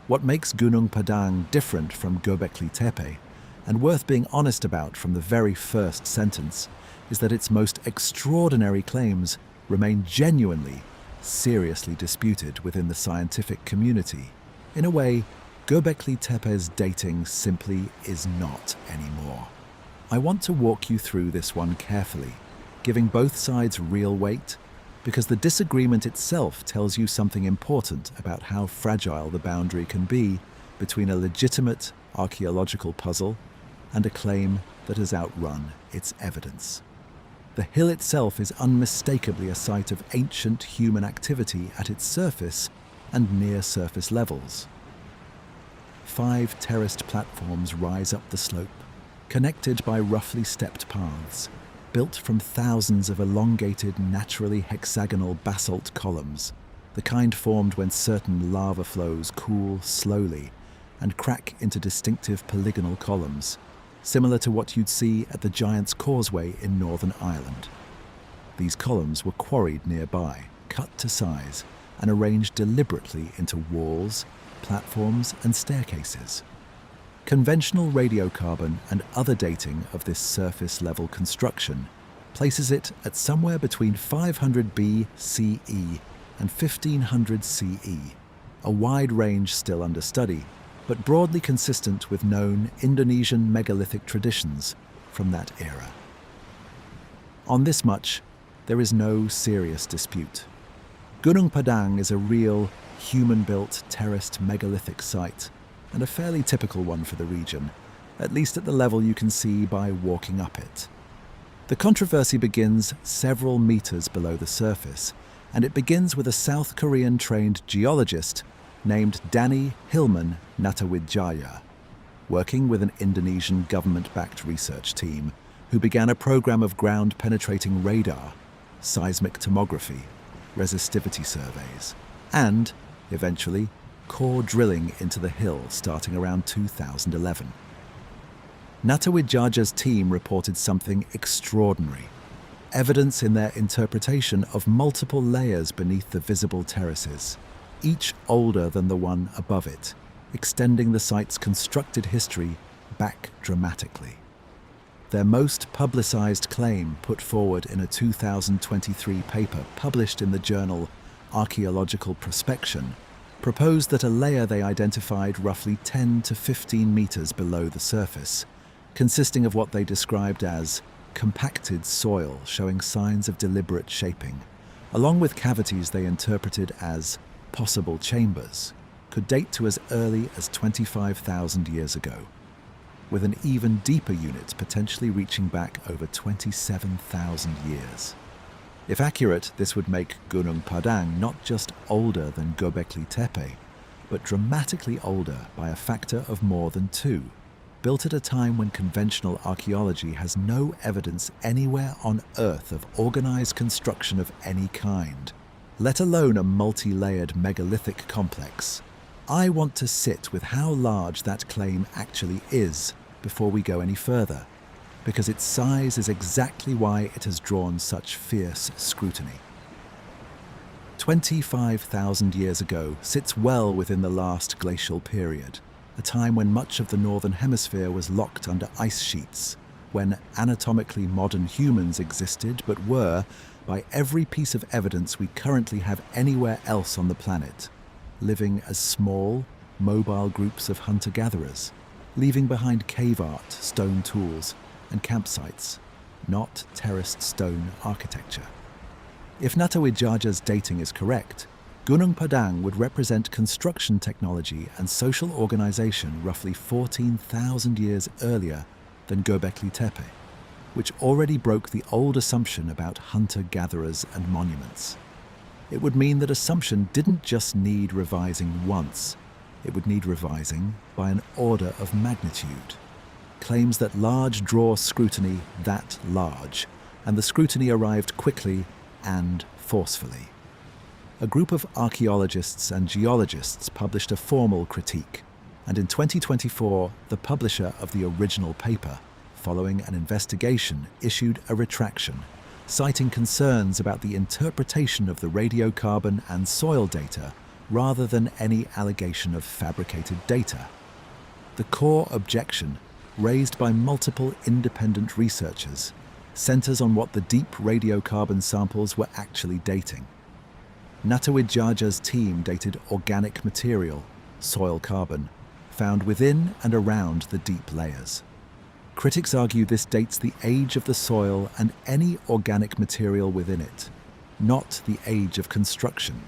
S1: What makes Gunung Padang different from Göbekli Tepe, and worth being honest about from the very first sentence, is that its most extraordinary claims remain genuinely, seriously disputed within the scientific community. In a way, Göbekli Tepe's dating simply is not anymore. I want to walk you through this one carefully, giving both sides real weight, because the disagreement itself tells you something important about how fragile the boundary can be between a legitimate archaeological puzzle and a claim that has outrun its evidence. The hill itself is unmistakably a site of ancient human activity at its surface and near surface levels. 5 terraced platforms rise up the slope, connected by roughly stepped paths, built from thousands of elongated, naturally hexagonal basalt columns, the kind formed when certain lava flows cool slowly and crack into distinctive polygonal columns, similar to what you'd see at the Giant's Causeway in Northern Ireland. These columns were quarried nearby, cut to size, and arranged deliberately into walls, platforms, and staircases. Conventional radiocarbon and other dating of this surface-level construction places it at somewhere between 500 BCE and 1500 CE, a wide range still under study, but broadly consistent with known Indonesian megalithic traditions from that era. On this much, there is no serious dispute. Gunung Padang is a real, human-built, terraced megalithic site, and a fairly typical one for the region, at least at the level you can see by walking up it. The controversy begins several meters below the surface, and it begins with a South Korean-trained geologist named Danny Hilman Natawijaya, working with an Indonesian government-backed research team who began a program of ground-penetrating radar, seismic tomography, resistivity surveys, and, eventually, core drilling into the hill starting around 2011. Natawidjaja's team reported something extraordinary. Evidence in their interpretation of multiple layers beneath the visible terraces, each older than the one above it, extending the site's constructed history back dramatically. Their most publicized claim, put forward in a 2023 paper published in the journal Archaeological Prospection, proposed that a layer they identified roughly 10 to 15 meters below the surface, consisting of what they described as compacted soil showing signs of deliberate shaping, along with cavities they interpreted as possible chambers, could date to as early as 25,000 years ago, with an even deeper unit potentially reaching back over 27,000 years. If accurate, this would make Gunung Padang not just older than Göbekli Tepe, but dramatically older by a factor of more than 2, built at a time when conventional archaeology has no evidence anywhere on Earth of organized construction of any kind, let alone a multi-layered megalithic complex. I want to sit with how large that claim actually is before we go any further, because its size is exactly why it has drawn such fierce scrutiny. 25,000 years ago sits well within the last glacial period, a time when much of the northern hemisphere was locked under ice sheets, when anatomically modern humans existed but were, by every piece of evidence we currently have anywhere else on the planet, living as small, mobile groups of hunter-gatherers, leaving behind cave art, stone tools, and campsites, not terraced stone architecture. If Natawidjaja's dating is correct, Gunung Padang would represent construction technology and social organization roughly 14,000 years earlier than Göbekli Tepe, which already broke the old assumption about hunter-gatherers and monuments. It would mean that assumption didn't just need revising once, it would need revising by an order of magnitude. Claims that large draw scrutiny that large, and the scrutiny arrived quickly and forcefully. A group of archaeologists and geologists published a formal critique, and in 2024, the publisher of the original paper, following an investigation, issued a retraction, citing concerns about the interpretation of the radiocarbon and soil data rather than any allegation of fabricated data. The core objection, raised by multiple independent researchers, centers on what the deep radiocarbon samples were actually dating. Natawidjaja's team dated organic material, soil carbon, found within and around the deep layers. Critics argue this dates the age of the soil and any organic material within it, not the age of construction.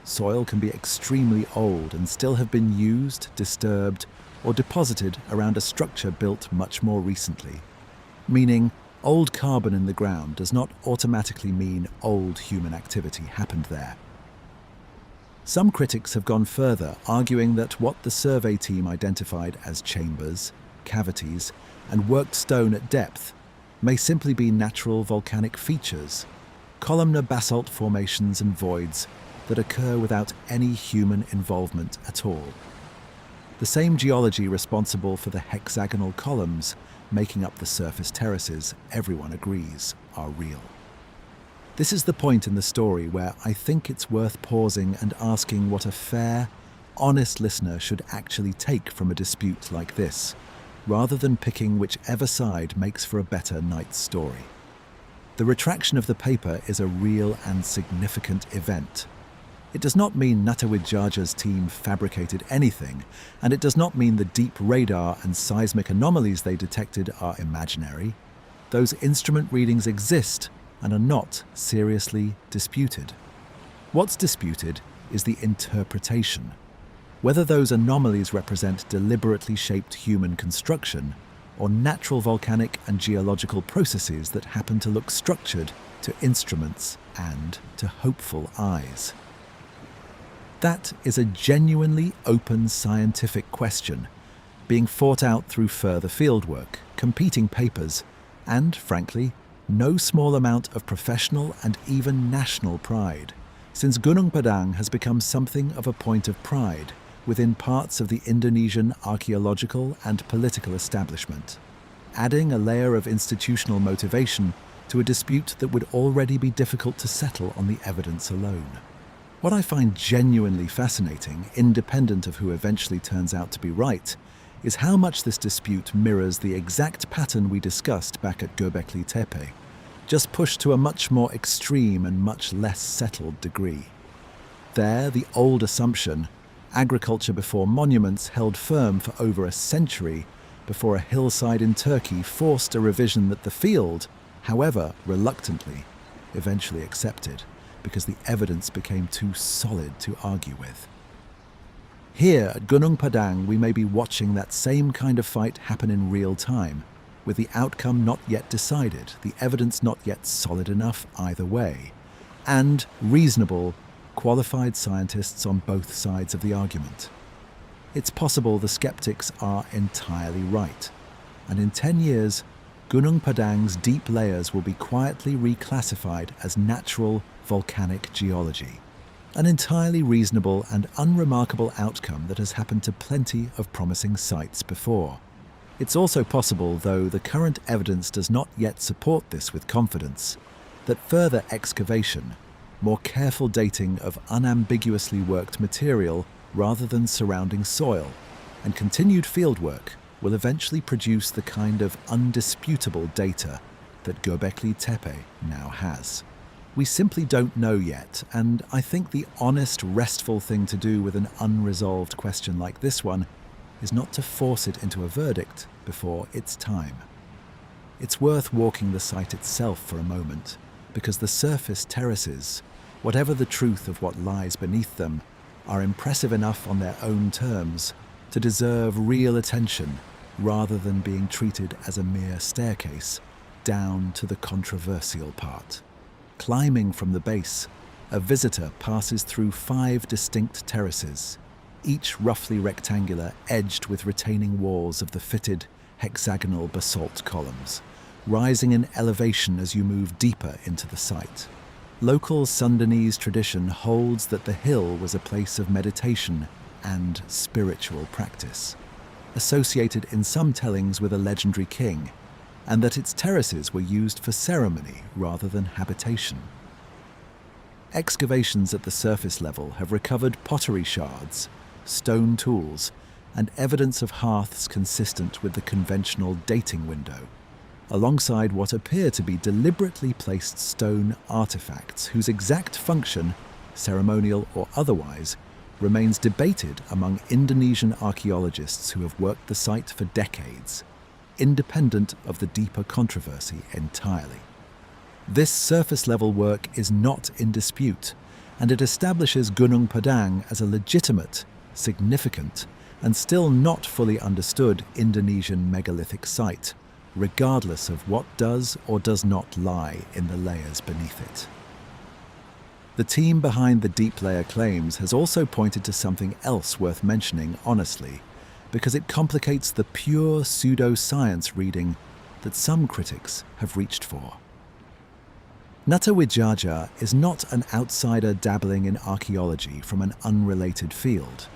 S1: Soil can be extremely old and still have been used, disturbed, or deposited around a structure built much more recently, meaning old carbon in the ground does not automatically mean old human activity happened there. Some critics have gone further, arguing that what the survey team identified as chambers, cavities, and worked stone at depth may simply be natural volcanic features, columnar basalt formations and voids that occur without any human involvement at all. The same geology responsible for the hexagonal columns making up the surface terraces, everyone agrees, are real. This is the point in the story where I think it's worth pausing and asking what a fair, honest listener should actually take from a dispute like this, rather than picking whichever side makes for a better night's story. The retraction of the paper is a real and significant event. It does not mean Natawidjaja's team fabricated anything, and it does not mean the deep radar and seismic anomalies they detected are imaginary. Those instrument readings exist and are not seriously disputed. What's disputed is the interpretation. Whether those anomalies represent deliberately shaped human construction or natural volcanic and geological processes that happen to look structured to instruments and to hopeful eyes. That is a genuinely open scientific question, being fought out through further fieldwork, competing papers, and, frankly, no small amount of professional and even national pride, since Gunung Padang has become something of a point of pride within parts of the Indonesian archaeological and political establishment, adding a layer of institutional motivation to a dispute that would already be difficult to settle on the evidence alone. What I find genuinely fascinating, independent of who eventually turns out to be right, is how much this dispute mirrors the exact pattern we discussed back at Göbekli Tepe, just pushed to a much more extreme and much less settled degree. There, the old assumption, agriculture before monuments, held firm for over a century before a hillside in Turkey forced a revision that the field, however reluctantly, eventually accepted because the evidence became too solid to argue with. Here at Gunung Padang, we may be watching that same kind of fight happen in real time, with the outcome not yet decided, the evidence not yet solid enough either way, and reasonable, qualified scientists on both sides of the argument. It's possible the skeptics are entirely right, and in 10 years, Gunung Padang's deep layers will be quietly reclassified as natural volcanic geology, an entirely reasonable and unremarkable outcome that has happened to plenty of promising sites before. It's also possible, though the current evidence does not yet support this with confidence, that further excavation, more careful dating of unambiguously worked material rather than surrounding soil, and continued fieldwork will eventually produce the kind of undisputable data that Göbekli Tepe now has. We simply don't know yet, and I think the honest, restful thing to do with an unresolved question like this one is not to force it into a verdict before it's time. It's worth walking the site itself for a moment, because the surface terraces, whatever the truth of what lies beneath them, are impressive enough on their own terms to deserve real attention rather than being treated as a mere staircase down to the controversial part. Climbing from the base, a visitor passes through 5 distinct terraces, each roughly rectangular, edged with retaining walls of the fitted, hexagonal basalt columns, rising in elevation as you move deeper into the site. Local Sundanese tradition holds that the hill was a place of meditation and spiritual practice, associated in some tellings with a legendary king, and that its terraces were used for ceremony rather than habitation. Excavations at the surface level have recovered pottery shards, stone tools, and evidence of hearths consistent with the conventional dating window, alongside what appear to be deliberately placed stone artifacts whose exact function, ceremonial or otherwise, remains debated among Indonesian archaeologists who have worked the site for decades, independent of the deeper controversy entirely. This surface-level work is not in dispute, and it establishes Gunung Padang as a legitimate, significant, and still not fully understood Indonesian megalithic site, regardless of what does or does not lie in the layers beneath it. The team behind the deep layer claims has also pointed to something else worth mentioning honestly, because it complicates the pure pseudo-science reading that some critics have reached for. Natawijaja is not an outsider dabbling in archaeology from an unrelated field.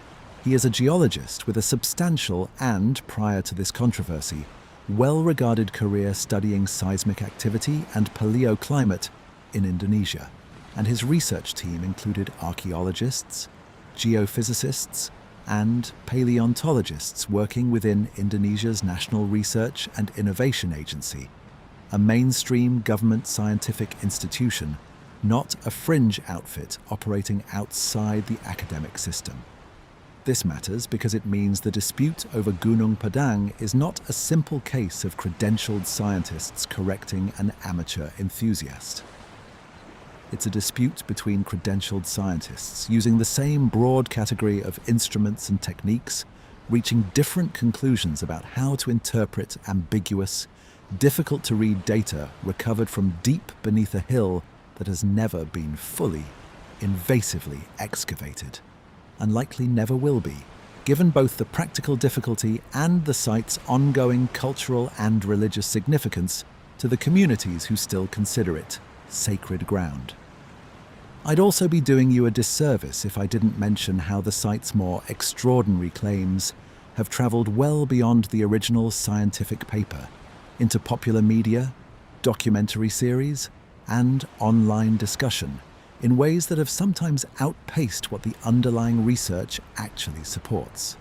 S1: He is a geologist with a substantial and, prior to this controversy, well-regarded career studying seismic activity and paleoclimate in Indonesia, and his research team included archaeologists, geophysicists, and paleontologists working within Indonesia's National Research and Innovation Agency, a mainstream government scientific institution, not a fringe outfit operating outside the academic system. This matters because it means the dispute over Gunung Padang is not a simple case of credentialed scientists correcting an amateur enthusiast. It's a dispute between credentialed scientists using the same broad category of instruments and techniques, reaching different conclusions about how to interpret ambiguous, difficult-to-read data recovered from deep beneath a hill that has never been fully, invasively excavated, and likely never will be, given both the practical difficulty and the site's ongoing cultural and religious significance to the communities who still consider it sacred ground. I'd also be doing you a disservice if I didn't mention how the site's more extraordinary claims have travelled well beyond the original scientific paper into popular media, documentary series, and online discussion in ways that have sometimes outpaced what the underlying research actually supports.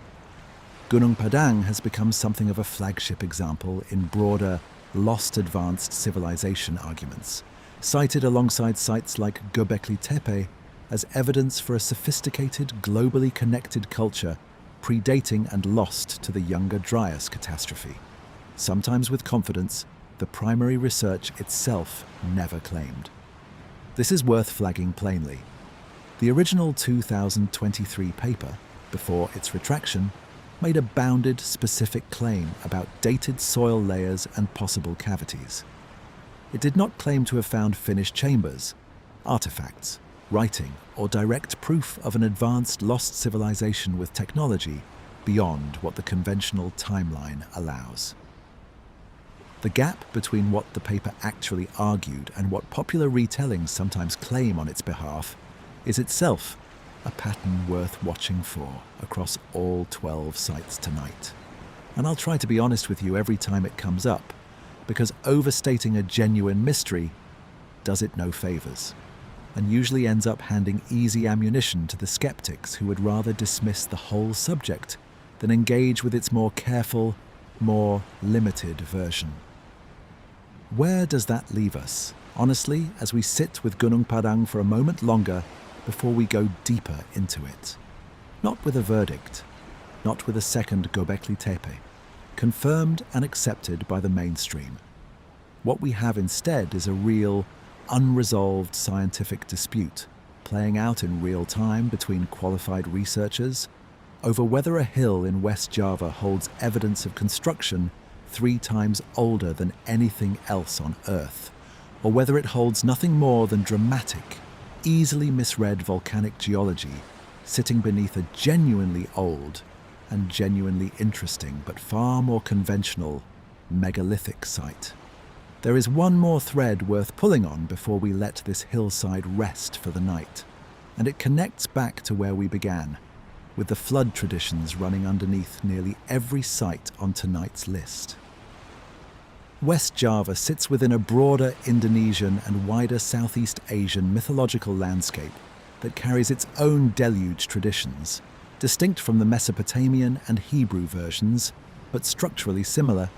S1: Gunung Padang has become something of a flagship example in broader, lost advanced civilization arguments, cited alongside sites like Göbekli Tepe as evidence for a sophisticated, globally connected culture predating and lost to the Younger Dryas catastrophe. Sometimes with confidence, the primary research itself never claimed. This is worth flagging plainly. The original 2023 paper, before its retraction, made a bounded, specific claim about dated soil layers and possible cavities. It did not claim to have found finished chambers, artifacts, writing, or direct proof of an advanced lost civilization with technology beyond what the conventional timeline allows. The gap between what the paper actually argued and what popular retellings sometimes claim on its behalf is itself a pattern worth watching for across all 12 sites tonight. And I'll try to be honest with you every time it comes up, because overstating a genuine mystery does it no favours, and usually ends up handing easy ammunition to the skeptics who would rather dismiss the whole subject than engage with its more careful, more limited version. Where does that leave us, honestly, as we sit with Gunung Padang for a moment longer before we go deeper into it? Not with a verdict, not with a second Göbekli Tepe, confirmed and accepted by the mainstream. What we have instead is a real, unresolved scientific dispute playing out in real time between qualified researchers over whether a hill in West Java holds evidence of construction 3 times older than anything else on Earth, or whether it holds nothing more than dramatic, easily misread volcanic geology sitting beneath a genuinely old and genuinely interesting but far more conventional megalithic site. There is one more thread worth pulling on before we let this hillside rest for the night, and it connects back to where we began, with the flood traditions running underneath nearly every site on tonight's list. West Java sits within a broader Indonesian and wider Southeast Asian mythological landscape that carries its own deluge traditions, distinct from the Mesopotamian and Hebrew versions, but structurally similar.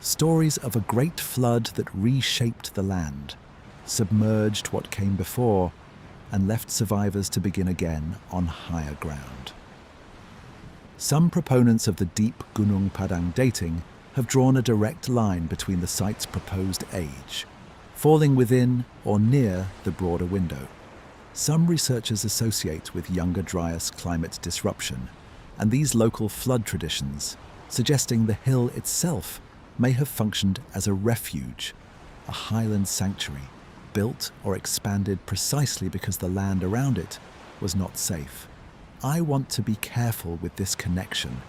S1: Stories of a great flood that reshaped the land, submerged what came before, and left survivors to begin again on higher ground. Some proponents of the deep Gunung Padang dating have drawn a direct line between the site's proposed age, falling within or near the broader window. Some researchers associate with Younger Dryas climate disruption and these local flood traditions, suggesting the hill itself may have functioned as a refuge, a highland sanctuary, built or expanded precisely because the land around it was not safe. I want to be careful with this connection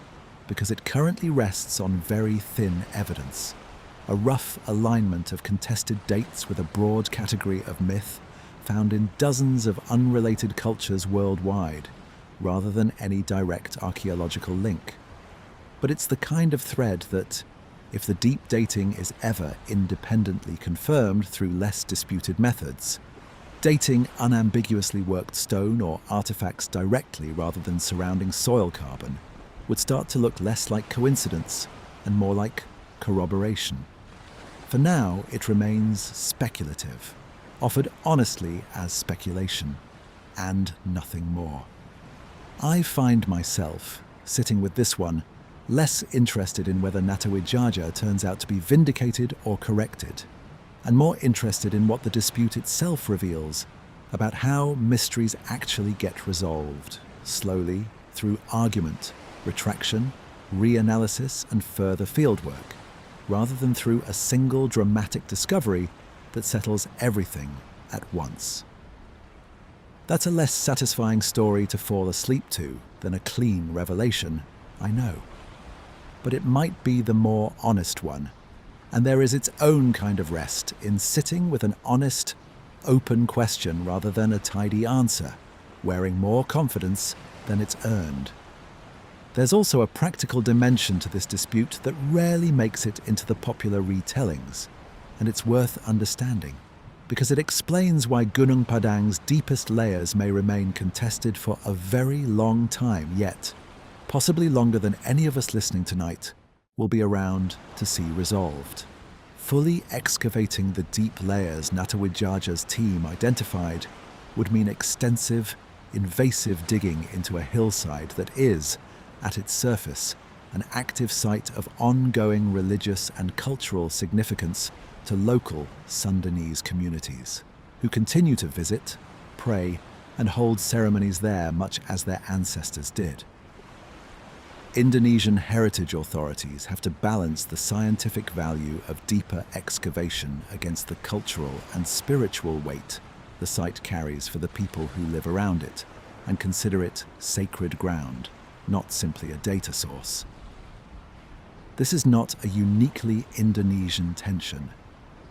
S1: because it currently rests on very thin evidence, a rough alignment of contested dates with a broad category of myth found in dozens of unrelated cultures worldwide, rather than any direct archaeological link. But it's the kind of thread that, if the deep dating is ever independently confirmed through less disputed methods, dating unambiguously worked stone or artifacts directly rather than surrounding soil carbon, would start to look less like coincidence and more like corroboration. For now, it remains speculative, offered honestly as speculation, and nothing more. I find myself, sitting with this one, less interested in whether Natawijaja turns out to be vindicated or corrected, and more interested in what the dispute itself reveals about how mysteries actually get resolved, slowly, through argument, retraction, reanalysis, and further fieldwork, rather than through a single dramatic discovery that settles everything at once. That's a less satisfying story to fall asleep to than a clean revelation, I know. But it might be the more honest one, and there is its own kind of rest in sitting with an honest, open question rather than a tidy answer, wearing more confidence than it's earned. There's also a practical dimension to this dispute that rarely makes it into the popular retellings, and it's worth understanding, because it explains why Gunung Padang's deepest layers may remain contested for a very long time yet, possibly longer than any of us listening tonight will be around to see resolved. Fully excavating the deep layers Natawidjaja's team identified would mean extensive, invasive digging into a hillside that is, at its surface, an active site of ongoing religious and cultural significance to local Sundanese communities, who continue to visit, pray, and hold ceremonies there much as their ancestors did. Indonesian heritage authorities have to balance the scientific value of deeper excavation against the cultural and spiritual weight the site carries for the people who live around it, and consider it sacred ground, not simply a data source. This is not a uniquely Indonesian tension.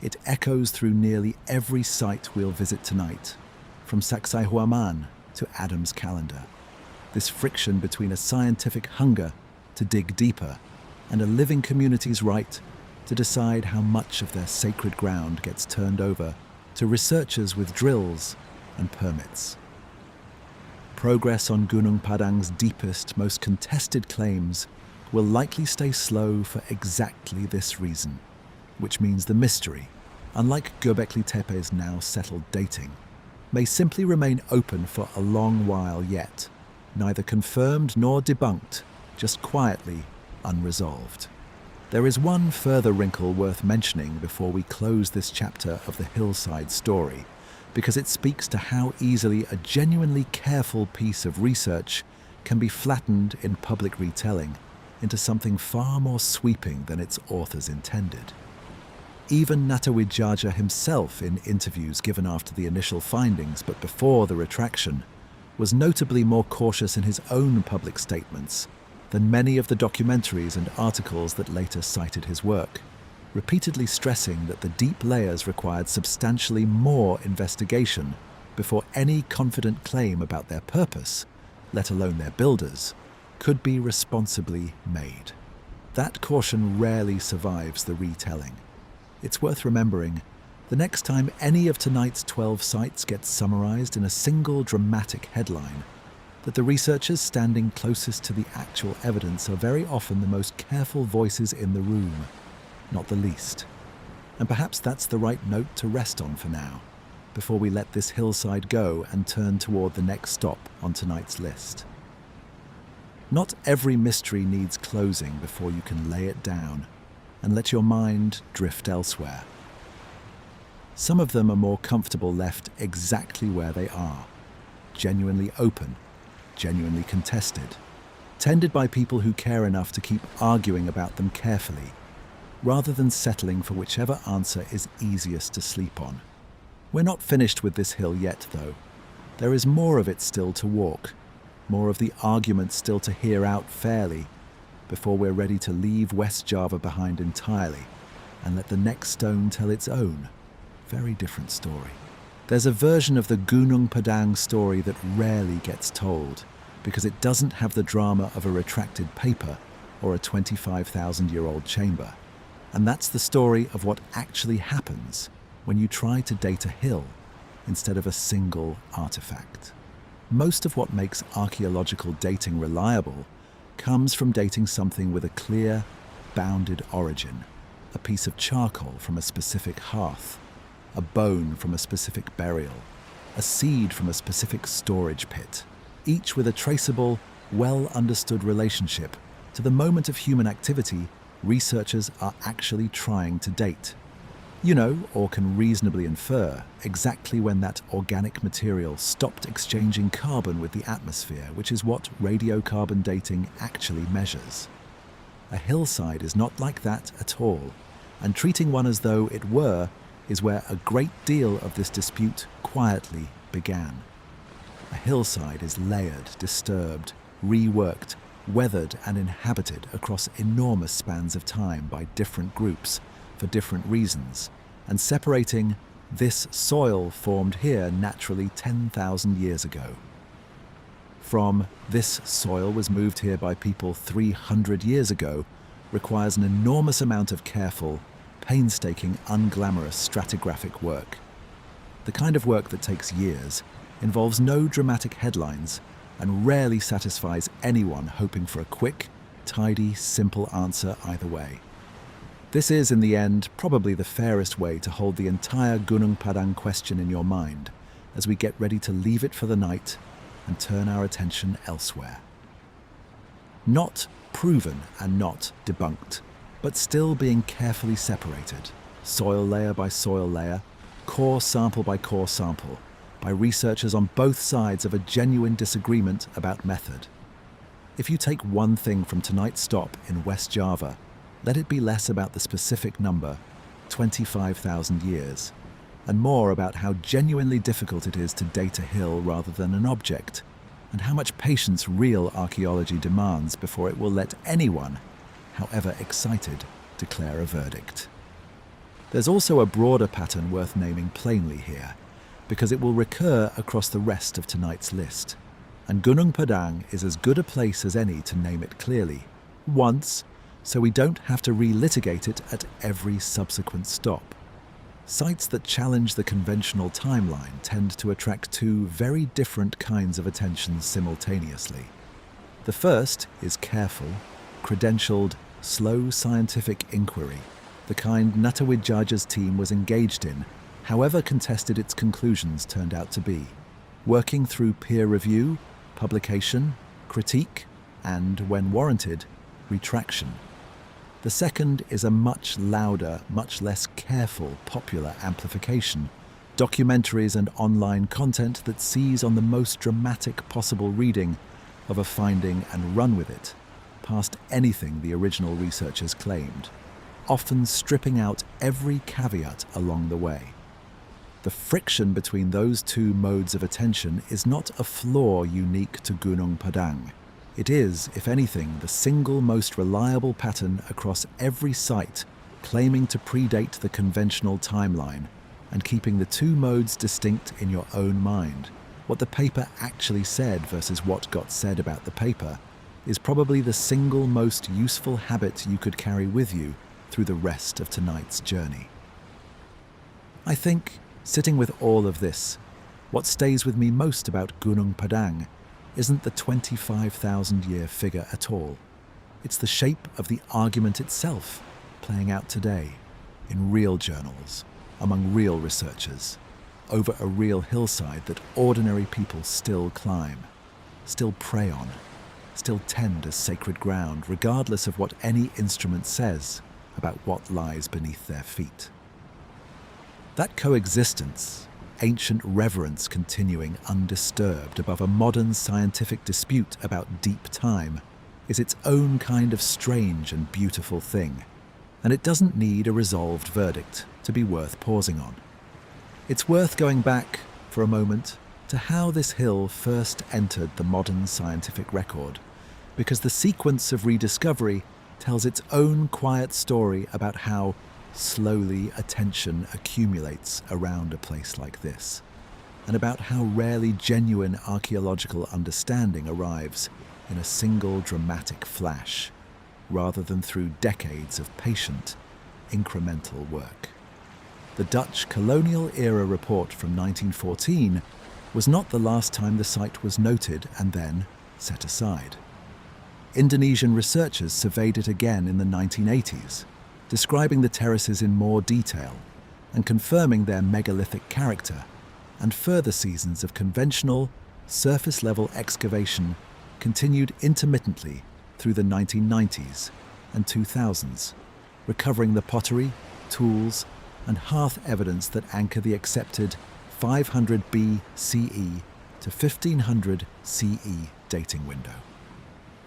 S1: It echoes through nearly every site we'll visit tonight, from Sacsayhuamán to Adam's calendar. This friction between a scientific hunger to dig deeper and a living community's right to decide how much of their sacred ground gets turned over to researchers with drills and permits. Progress on Gunung Padang's deepest, most contested claims will likely stay slow for exactly this reason, which means the mystery, unlike Göbekli Tepe's now settled dating, may simply remain open for a long while yet, neither confirmed nor debunked, just quietly unresolved. There is one further wrinkle worth mentioning before we close this chapter of the hillside story, because it speaks to how easily a genuinely careful piece of research can be flattened in public retelling into something far more sweeping than its authors intended. Even Natawidjaja himself, in interviews given after the initial findings but before the retraction, was notably more cautious in his own public statements than many of the documentaries and articles that later cited his work, repeatedly stressing that the deep layers required substantially more investigation before any confident claim about their purpose, let alone their builders, could be responsibly made. That caution rarely survives the retelling. It's worth remembering, the next time any of tonight's 12 sites gets summarized in a single dramatic headline, that the researchers standing closest to the actual evidence are very often the most careful voices in the room, not the least. And perhaps that's the right note to rest on for now, before we let this hillside go and turn toward the next stop on tonight's list. Not every mystery needs closing before you can lay it down and let your mind drift elsewhere. Some of them are more comfortable left exactly where they are, genuinely open, genuinely contested, tended by people who care enough to keep arguing about them carefully, rather than settling for whichever answer is easiest to sleep on. We're not finished with this hill yet, though. There is more of it still to walk, more of the argument still to hear out fairly, before we're ready to leave West Java behind entirely and let the next stone tell its own, very different story. There's a version of the Gunung Padang story that rarely gets told because it doesn't have the drama of a retracted paper or a 25,000-year-old chamber. And that's the story of what actually happens when you try to date a hill instead of a single artifact. Most of what makes archaeological dating reliable comes from dating something with a clear, bounded origin, a piece of charcoal from a specific hearth, a bone from a specific burial, a seed from a specific storage pit, each with a traceable, well-understood relationship to the moment of human activity researchers are actually trying to date. You know, or can reasonably infer, exactly when that organic material stopped exchanging carbon with the atmosphere, which is what radiocarbon dating actually measures. A hillside is not like that at all, and treating one as though it were is where a great deal of this dispute quietly began. A hillside is layered, disturbed, reworked, weathered and inhabited across enormous spans of time by different groups for different reasons, and separating This soil formed here naturally 10,000 years ago. From "this soil was moved here by people 300 years ago" requires an enormous amount of careful, painstaking, unglamorous stratigraphic work. The kind of work that takes years, involves no dramatic headlines, and rarely satisfies anyone hoping for a quick, tidy, simple answer either way. This is, in the end, probably the fairest way to hold the entire Gunung Padang question in your mind as we get ready to leave it for the night and turn our attention elsewhere. Not proven and not debunked, but still being carefully separated, soil layer by soil layer, core sample by core sample, by researchers on both sides of a genuine disagreement about method. If you take one thing from tonight's stop in West Java, let it be less about the specific number, 25,000 years, and more about how genuinely difficult it is to date a hill rather than an object, and how much patience real archaeology demands before it will let anyone, however excited, declare a verdict. There's also a broader pattern worth naming plainly here, because it will recur across the rest of tonight's list. And Gunung Padang is as good a place as any to name it clearly, once, so we don't have to relitigate it at every subsequent stop. Sites that challenge the conventional timeline tend to attract two very different kinds of attention simultaneously. The first is careful, credentialed, slow scientific inquiry, the kind Natawidjaja's team was engaged in, however contested its conclusions turned out to be, working through peer review, publication, critique, and, when warranted, retraction. The second is a much louder, much less careful popular amplification, documentaries and online content that seize on the most dramatic possible reading of a finding and run with it, past anything the original researchers claimed, often stripping out every caveat along the way. The friction between those two modes of attention is not a flaw unique to Gunung Padang. It is, if anything, the single most reliable pattern across every site, claiming to predate the conventional timeline and keeping the two modes distinct in your own mind. What the paper actually said versus what got said about the paper is probably the single most useful habit you could carry with you through the rest of tonight's journey. I think, sitting with all of this, what stays with me most about Gunung Padang isn't the 25,000-year figure at all. It's the shape of the argument itself, playing out today, in real journals, among real researchers, over a real hillside that ordinary people still climb, still prey on, still tend as sacred ground, regardless of what any instrument says about what lies beneath their feet. That coexistence, ancient reverence continuing undisturbed above a modern scientific dispute about deep time, is its own kind of strange and beautiful thing, and it doesn't need a resolved verdict to be worth pausing on. It's worth going back, for a moment, to how this hill first entered the modern scientific record, because the sequence of rediscovery tells its own quiet story about how slowly attention accumulates around a place like this, and about how rarely genuine archaeological understanding arrives in a single dramatic flash, rather than through decades of patient, incremental work. The Dutch colonial-era report from 1914 was not the last time the site was noted and then set aside. Indonesian researchers surveyed it again in the 1980s, describing the terraces in more detail and confirming their megalithic character, and further seasons of conventional, surface-level excavation continued intermittently through the 1990s and 2000s, recovering the pottery, tools, and hearth evidence that anchor the accepted 500 BCE to 1500 CE dating window.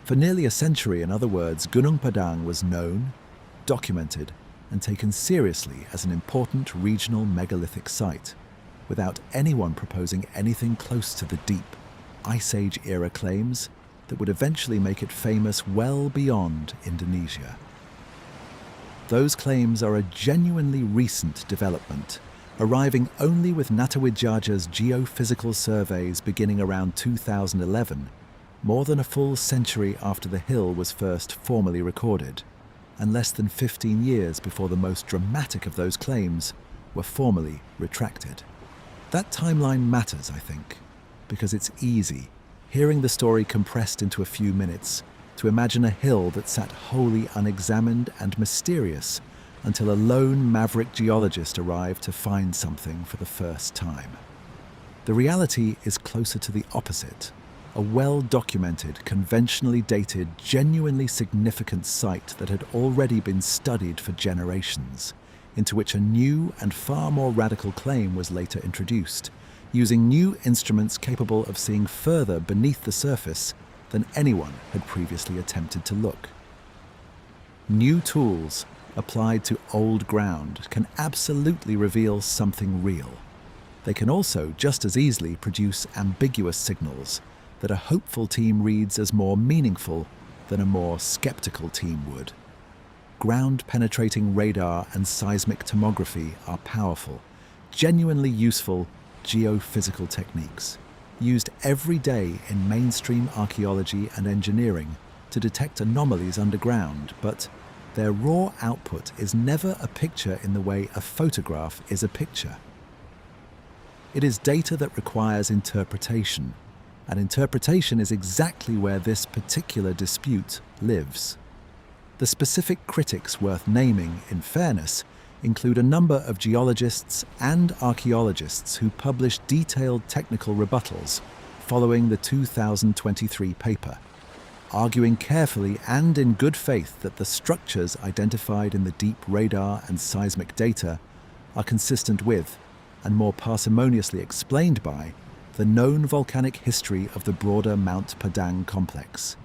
S1: For nearly a century, in other words, Gunung Padang was known, documented, and taken seriously as an important regional megalithic site, without anyone proposing anything close to the deep, Ice Age-era claims that would eventually make it famous well beyond Indonesia. Those claims are a genuinely recent development, arriving only with Natawidjaja's geophysical surveys beginning around 2011, more than a full century after the hill was first formally recorded, and less than 15 years before the most dramatic of those claims were formally retracted. That timeline matters, I think, because it's easy, hearing the story compressed into a few minutes, to imagine a hill that sat wholly unexamined and mysterious until a lone maverick geologist arrived to find something for the first time. The reality is closer to the opposite. A well-documented, conventionally dated, genuinely significant site that had already been studied for generations, into which a new and far more radical claim was later introduced, using new instruments capable of seeing further beneath the surface than anyone had previously attempted to look. New tools applied to old ground can absolutely reveal something real. They can also just as easily produce ambiguous signals that a hopeful team reads as more meaningful than a more skeptical team would. Ground-penetrating radar and seismic tomography are powerful, genuinely useful geophysical techniques, used every day in mainstream archaeology and engineering to detect anomalies underground, but their raw output is never a picture in the way a photograph is a picture. It is data that requires interpretation, and interpretation is exactly where this particular dispute lives. The specific critics worth naming, in fairness, include a number of geologists and archaeologists who published detailed technical rebuttals following the 2023 paper, arguing carefully and in good faith that the structures identified in the deep radar and seismic data are consistent with, and more parsimoniously explained by, the known volcanic history of the broader Mount Padang complex,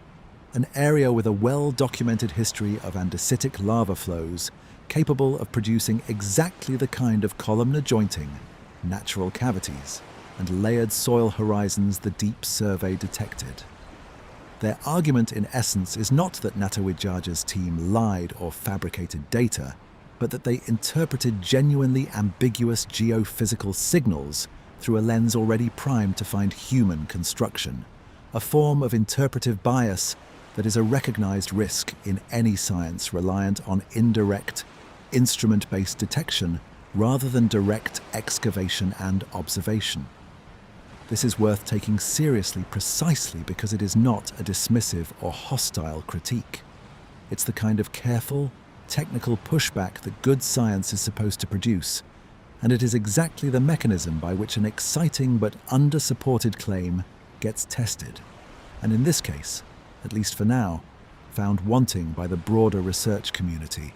S1: an area with a well-documented history of andesitic lava flows capable of producing exactly the kind of columnar jointing, natural cavities, and layered soil horizons the deep survey detected. Their argument in essence is not that Natawidjaja's team lied or fabricated data, but that they interpreted genuinely ambiguous geophysical signals through a lens already primed to find human construction, a form of interpretive bias that is a recognized risk in any science reliant on indirect, instrument-based detection rather than direct excavation and observation. This is worth taking seriously precisely because it is not a dismissive or hostile critique. It's the kind of careful, technical pushback that good science is supposed to produce, and it is exactly the mechanism by which an exciting but under-supported claim gets tested, and in this case, at least for now, found wanting by the broader research community,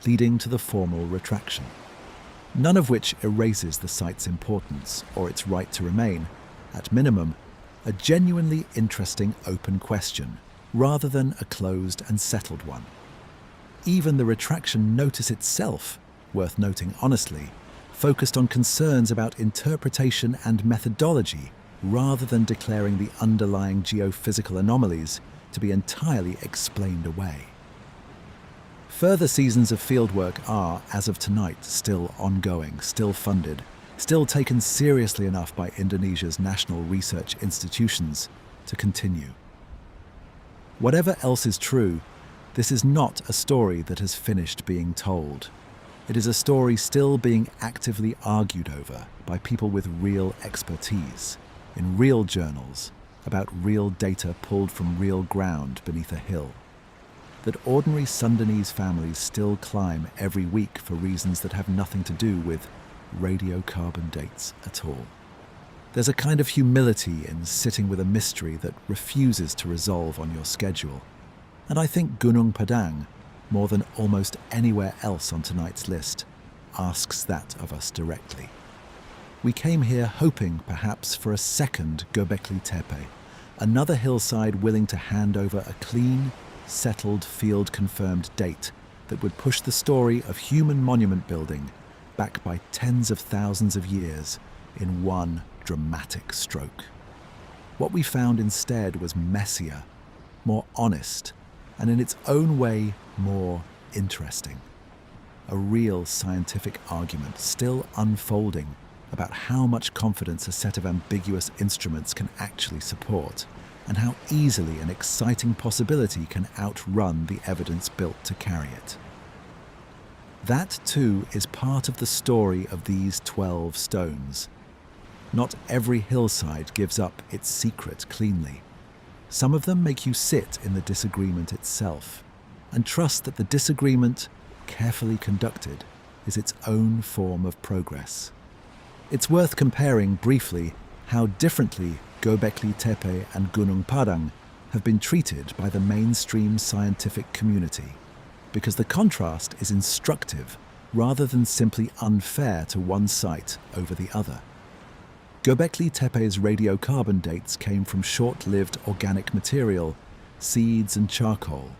S1: leading to the formal retraction. None of which erases the site's importance or its right to remain, at minimum, a genuinely interesting open question, rather than a closed and settled one. Even the retraction notice itself, worth noting honestly, focused on concerns about interpretation and methodology rather than declaring the underlying geophysical anomalies to be entirely explained away. Further seasons of fieldwork are, as of tonight, still ongoing, still funded, still taken seriously enough by Indonesia's national research institutions to continue. Whatever else is true, this is not a story that has finished being told. It is a story still being actively argued over by people with real expertise, in real journals, about real data pulled from real ground beneath a hill. That ordinary Sundanese families still climb every week for reasons that have nothing to do with radiocarbon dates at all. There's a kind of humility in sitting with a mystery that refuses to resolve on your schedule, and I think Gunung Padang, more than almost anywhere else on tonight's list, asks that of us directly. We came here hoping, perhaps, for a second Göbekli Tepe, another hillside willing to hand over a clean, settled, field-confirmed date that would push the story of human monument building back by tens of thousands of years in one dramatic stroke. What we found instead was messier, more honest, and in its own way more interesting. a real scientific argument still unfolding about how much confidence a set of ambiguous instruments can actually support, and how easily an exciting possibility can outrun the evidence built to carry it. That, too, is part of the story of these 12 stones. Not every hillside gives up its secret cleanly. Some of them make you sit in the disagreement itself, and trust that the disagreement, carefully conducted, is its own form of progress. It's worth comparing briefly how differently Göbekli Tepe and Gunung Padang have been treated by the mainstream scientific community, because the contrast is instructive rather than simply unfair to one site over the other. Göbekli Tepe's radiocarbon dates came from short-lived organic material, seeds and charcoal,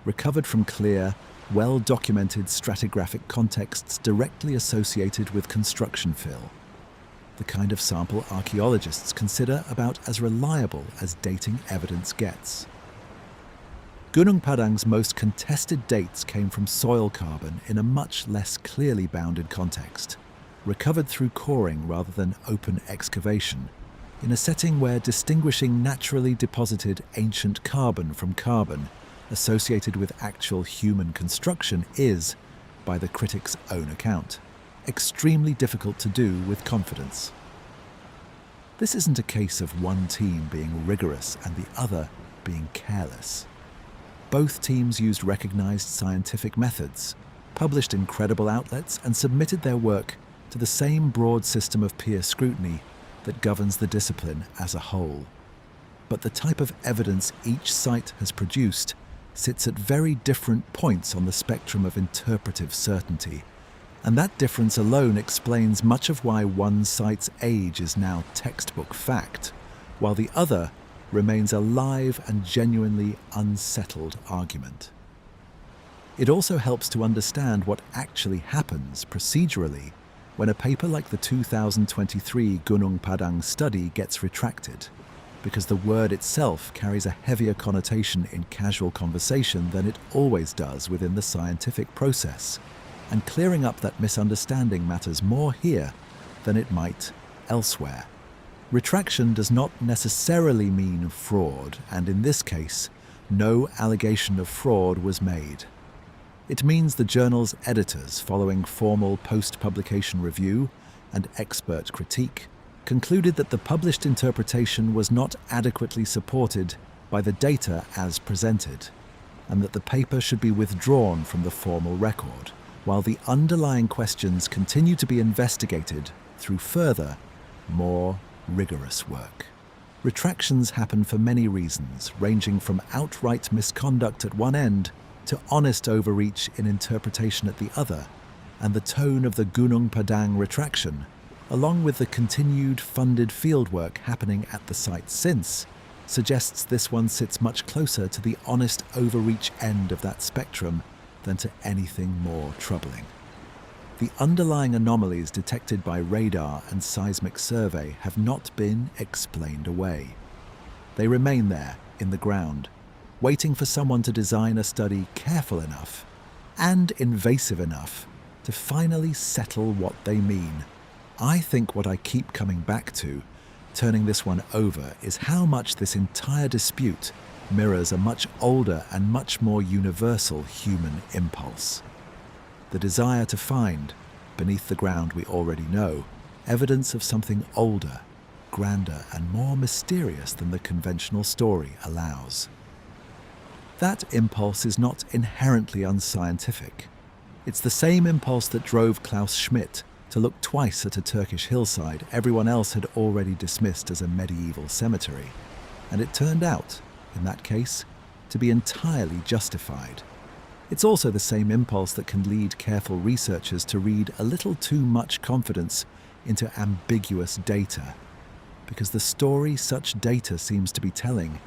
S1: recovered from clear, well-documented stratigraphic contexts directly associated with construction fill, the kind of sample archaeologists consider about as reliable as dating evidence gets. Gunung Padang's most contested dates came from soil carbon in a much less clearly bounded context, recovered through coring rather than open excavation, in a setting where distinguishing naturally deposited ancient carbon from carbon associated with actual human construction is, by the critic's own account, extremely difficult to do with confidence. This isn't a case of one team being rigorous and the other being careless. Both teams used recognized scientific methods, published in credible outlets, and submitted their work to the same broad system of peer scrutiny that governs the discipline as a whole. But the type of evidence each site has produced sits at very different points on the spectrum of interpretive certainty, and that difference alone explains much of why one site's age is now textbook fact, while the other remains a live and genuinely unsettled argument. It also helps to understand what actually happens procedurally when a paper like the 2023 Gunung Padang study gets retracted, because the word itself carries a heavier connotation in casual conversation than it always does within the scientific process, and clearing up that misunderstanding matters more here than it might elsewhere. Retraction does not necessarily mean fraud, and in this case, no allegation of fraud was made. It means the journal's editors, following formal post-publication review and expert critique, concluded that the published interpretation was not adequately supported by the data as presented, and that the paper should be withdrawn from the formal record, while the underlying questions continue to be investigated through further, more rigorous work. Retractions happen for many reasons, ranging from outright misconduct at one end to honest overreach in interpretation at the other, and the tone of the Gunung Padang retraction, along with the continued funded fieldwork happening at the site since, suggests this one sits much closer to the honest overreach end of that spectrum than to anything more troubling. The underlying anomalies detected by radar and seismic survey have not been explained away. They remain there, in the ground, waiting for someone to design a study careful enough and invasive enough to finally settle what they mean. I think what I keep coming back to, turning this one over, is how much this entire dispute mirrors a much older and much more universal human impulse. The desire to find, beneath the ground we already know, evidence of something older, grander, and more mysterious than the conventional story allows. That impulse is not inherently unscientific. It's the same impulse that drove Klaus Schmidt to look twice at a Turkish hillside everyone else had already dismissed as a medieval cemetery, and it turned out, in that case, to be entirely justified. It's also the same impulse that can lead careful researchers to read a little too much confidence into ambiguous data, because the story such data seems to be telling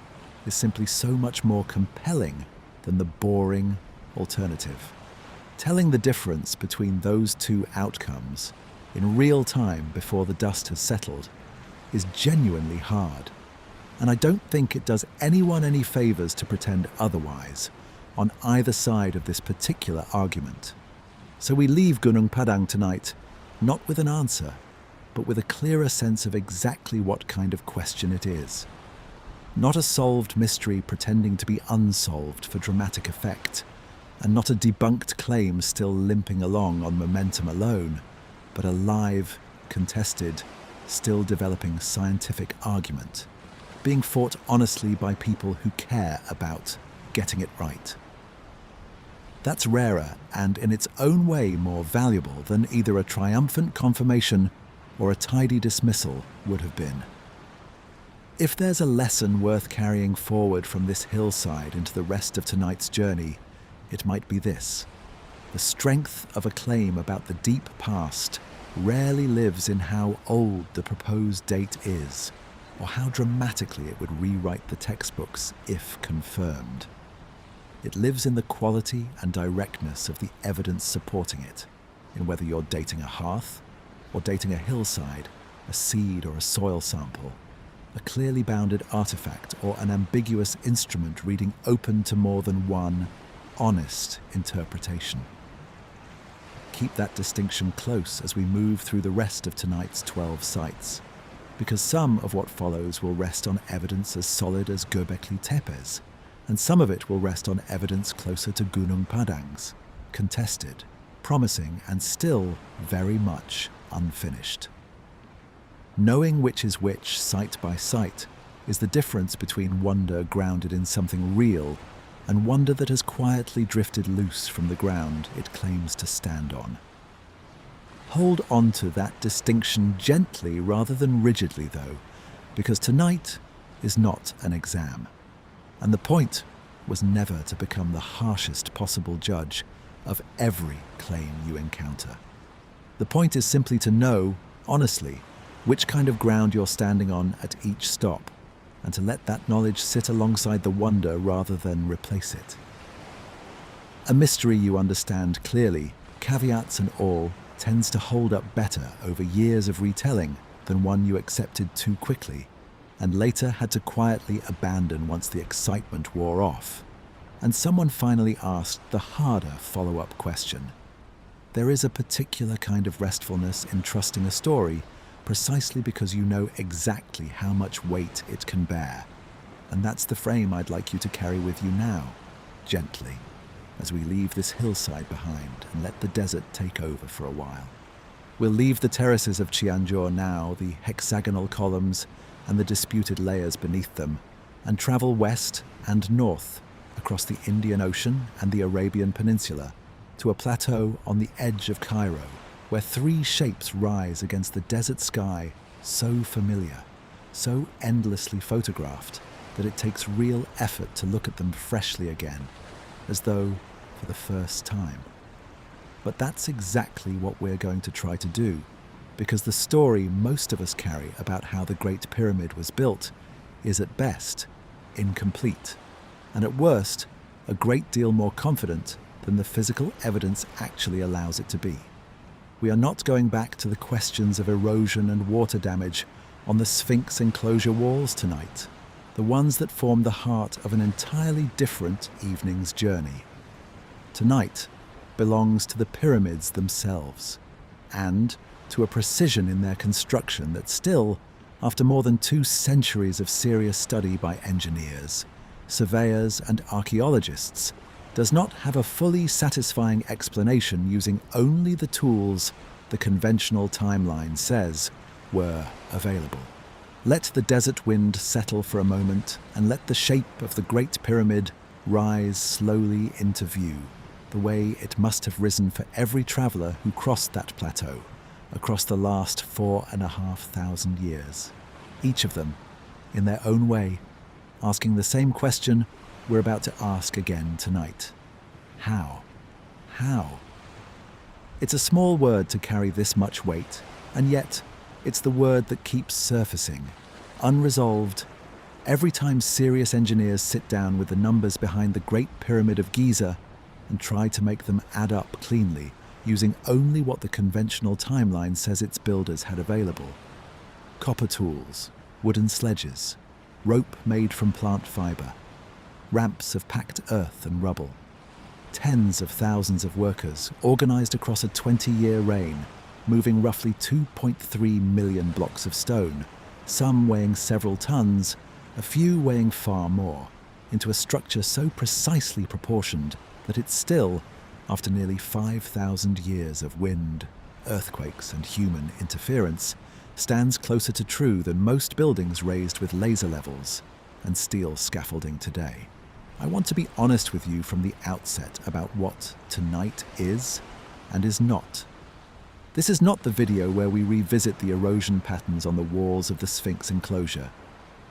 S1: is simply so much more compelling than the boring alternative. Telling the difference between those two outcomes in real time before the dust has settled is genuinely hard, and I don't think it does anyone any favors to pretend otherwise on either side of this particular argument. So we leave Gunung Padang tonight, not with an answer, but with a clearer sense of exactly what kind of question it is. Not a solved mystery pretending to be unsolved for dramatic effect, and not a debunked claim still limping along on momentum alone, but a live, contested, still developing scientific argument, being fought honestly by people who care about getting it right. That's rarer and in its own way more valuable than either a triumphant confirmation or a tidy dismissal would have been. If there's a lesson worth carrying forward from this hillside into the rest of tonight's journey, it might be this. The strength of a claim about the deep past rarely lives in how old the proposed date is, or how dramatically it would rewrite the textbooks if confirmed. It lives in the quality and directness of the evidence supporting it, in whether you're dating a hearth, or dating a hillside, a seed or a soil sample, a clearly bounded artifact or an ambiguous instrument reading open to more than one honest interpretation. Keep that distinction close as we move through the rest of tonight's 12 sites, because some of what follows will rest on evidence as solid as Göbekli Tepe's, and some of it will rest on evidence closer to Gunung Padang's, contested, promising, and still very much unfinished. Knowing which is which site by site is the difference between wonder grounded in something real and wonder that has quietly drifted loose from the ground it claims to stand on. Hold on to that distinction gently rather than rigidly, though, because tonight is not an exam, and the point was never to become the harshest possible judge of every claim you encounter. The point is simply to know, honestly, which kind of ground you're standing on at each stop, and to let that knowledge sit alongside the wonder rather than replace it. A mystery you understand clearly, caveats and all, tends to hold up better over years of retelling than one you accepted too quickly, and later had to quietly abandon once the excitement wore off, and someone finally asked the harder follow-up question. There is a particular kind of restfulness in trusting a story precisely because you know exactly how much weight it can bear. And that's the frame I'd like you to carry with you now, gently, as we leave this hillside behind and let the desert take over for a while. We'll leave the terraces of Cianjur now, the hexagonal columns and the disputed layers beneath them, and travel west and north across the Indian Ocean and the Arabian Peninsula to a plateau on the edge of Cairo, where three shapes rise against the desert sky so familiar, so endlessly photographed, that it takes real effort to look at them freshly again, as though for the first time. But that's exactly what we're going to try to do, because the story most of us carry about how the Great Pyramid was built is at best incomplete, and at worst a great deal more confident than the physical evidence actually allows it to be. We are not going back to the questions of erosion and water damage on the Sphinx enclosure walls tonight, the ones that form the heart of an entirely different evening's journey. Tonight belongs to the pyramids themselves, and to a precision in their construction that still, after more than 2 centuries of serious study by engineers, surveyors and archaeologists, does not have a fully satisfying explanation using only the tools the conventional timeline says were available. Let the desert wind settle for a moment and let the shape of the Great Pyramid rise slowly into view, the way it must have risen for every traveller who crossed that plateau across the last 4,500 years, each of them, in their own way, asking the same question we're about to ask again tonight. How? How? It's a small word to carry this much weight, and yet it's the word that keeps surfacing, unresolved, every time serious engineers sit down with the numbers behind the Great Pyramid of Giza and try to make them add up cleanly, using only what the conventional timeline says its builders had available. Copper tools, wooden sledges, rope made from plant fibre, ramps of packed earth and rubble. tens of thousands of workers organized across a 20-year reign, moving roughly 2.3 million blocks of stone, some weighing several tons, a few weighing far more, into a structure so precisely proportioned that it still, after nearly 5,000 years of wind, earthquakes and human interference, stands closer to true than most buildings raised with laser levels and steel scaffolding today. I want to be honest with you from the outset about what tonight is and is not. This is not the video where we revisit the erosion patterns on the walls of the Sphinx enclosure,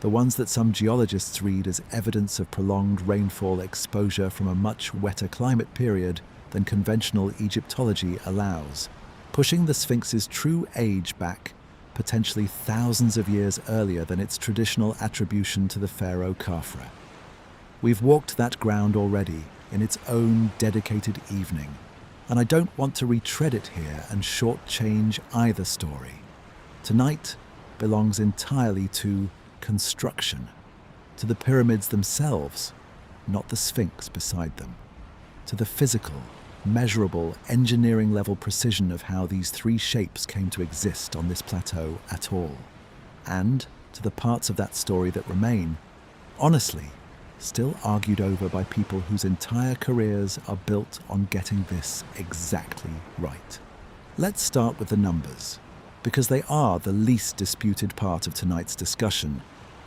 S1: the ones that some geologists read as evidence of prolonged rainfall exposure from a much wetter climate period than conventional Egyptology allows, pushing the Sphinx's true age back potentially thousands of years earlier than its traditional attribution to the pharaoh Khafre. We've walked that ground already in its own dedicated evening, and I don't want to retread it here and shortchange either story. Tonight belongs entirely to construction, to the pyramids themselves, not the Sphinx beside them, to the physical, measurable, engineering-level precision of how these three shapes came to exist on this plateau at all, and to the parts of that story that remain, honestly, still argued over by people whose entire careers are built on getting this exactly right. Let's start with the numbers, because they are the least disputed part of tonight's discussion,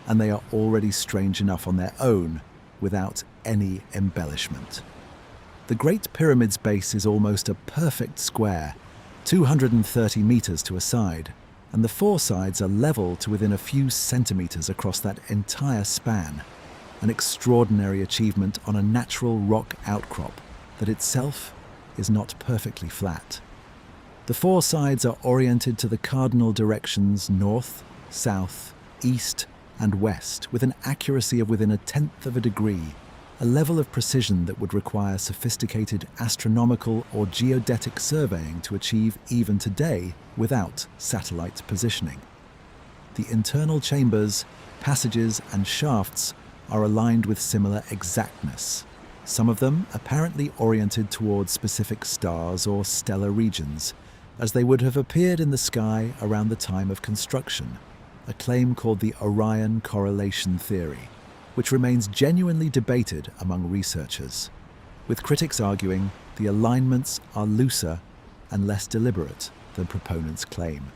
S1: and they are already strange enough on their own without any embellishment. The Great Pyramid's base is almost a perfect square, 230 meters to a side, and the four sides are level to within a few centimeters across that entire span, an extraordinary achievement on a natural rock outcrop that itself is not perfectly flat. The four sides are oriented to the cardinal directions north, south, east, and west with an accuracy of within 1/10 of a degree, a level of precision that would require sophisticated astronomical or geodetic surveying to achieve even today without satellite positioning. The internal chambers, passages, and shafts are aligned with similar exactness, some of them apparently oriented towards specific stars or stellar regions, as they would have appeared in the sky around the time of construction, a claim called the Orion correlation theory, which remains genuinely debated among researchers, with critics arguing the alignments are looser and less deliberate than proponents claim,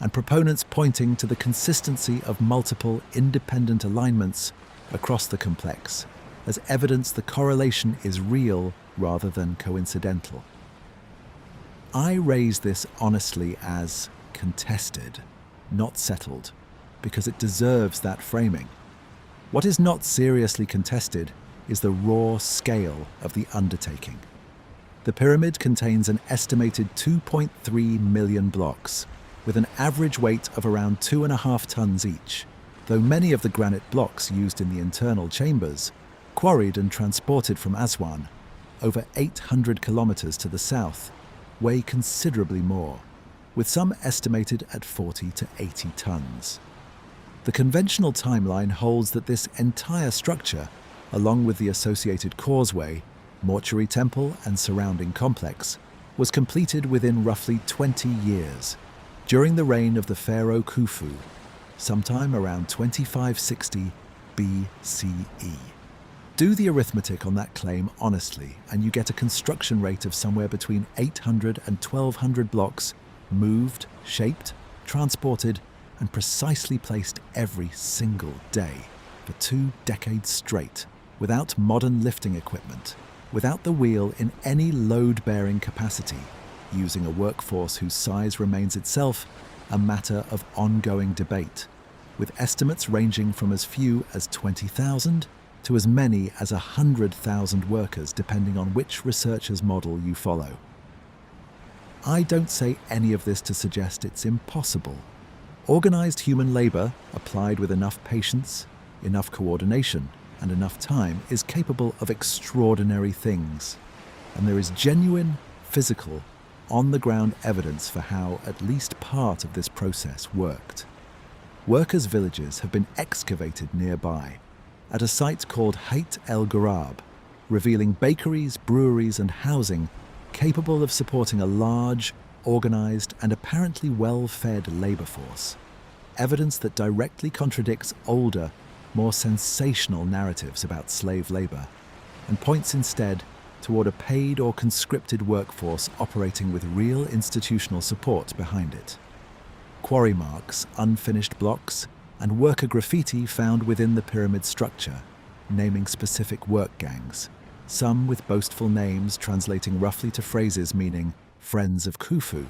S1: and proponents pointing to the consistency of multiple independent alignments across the complex as evidence the correlation is real rather than coincidental. I raise this honestly as contested, not settled, because it deserves that framing. What is not seriously contested is the raw scale of the undertaking. The pyramid contains an estimated 2.3 million blocks, with an average weight of around 2.5 tons each, though many of the granite blocks used in the internal chambers, quarried and transported from Aswan, over 800 kilometers to the south, weigh considerably more, with some estimated at 40 to 80 tons. The conventional timeline holds that this entire structure, along with the associated causeway, mortuary temple, and surrounding complex, was completed within roughly 20 years, during the reign of the pharaoh Khufu, sometime around 2560 BCE. Do the arithmetic on that claim honestly, and you get a construction rate of somewhere between 800 and 1200 blocks moved, shaped, transported, and precisely placed every single day for 2 decades straight, without modern lifting equipment, without the wheel in any load-bearing capacity, using a workforce whose size remains itself a matter of ongoing debate, with estimates ranging from as few as 20,000 to as many as 100,000 workers depending on which researcher's model you follow. I don't say any of this to suggest it's impossible. Organized human labor, applied with enough patience, enough coordination, and enough time, is capable of extraordinary things, and there is genuine, physical, on-the-ground evidence for how at least part of this process worked. Workers' villages have been excavated nearby, at a site called Hayt el Ghurab, revealing bakeries, breweries, and housing capable of supporting a large, organized, and apparently well-fed labor force. Evidence that directly contradicts older, more sensational narratives about slave labor, and points instead toward a paid or conscripted workforce operating with real institutional support behind it. Quarry marks, unfinished blocks, and worker graffiti found within the pyramid structure, naming specific work gangs, some with boastful names translating roughly to phrases meaning "friends of Khufu,"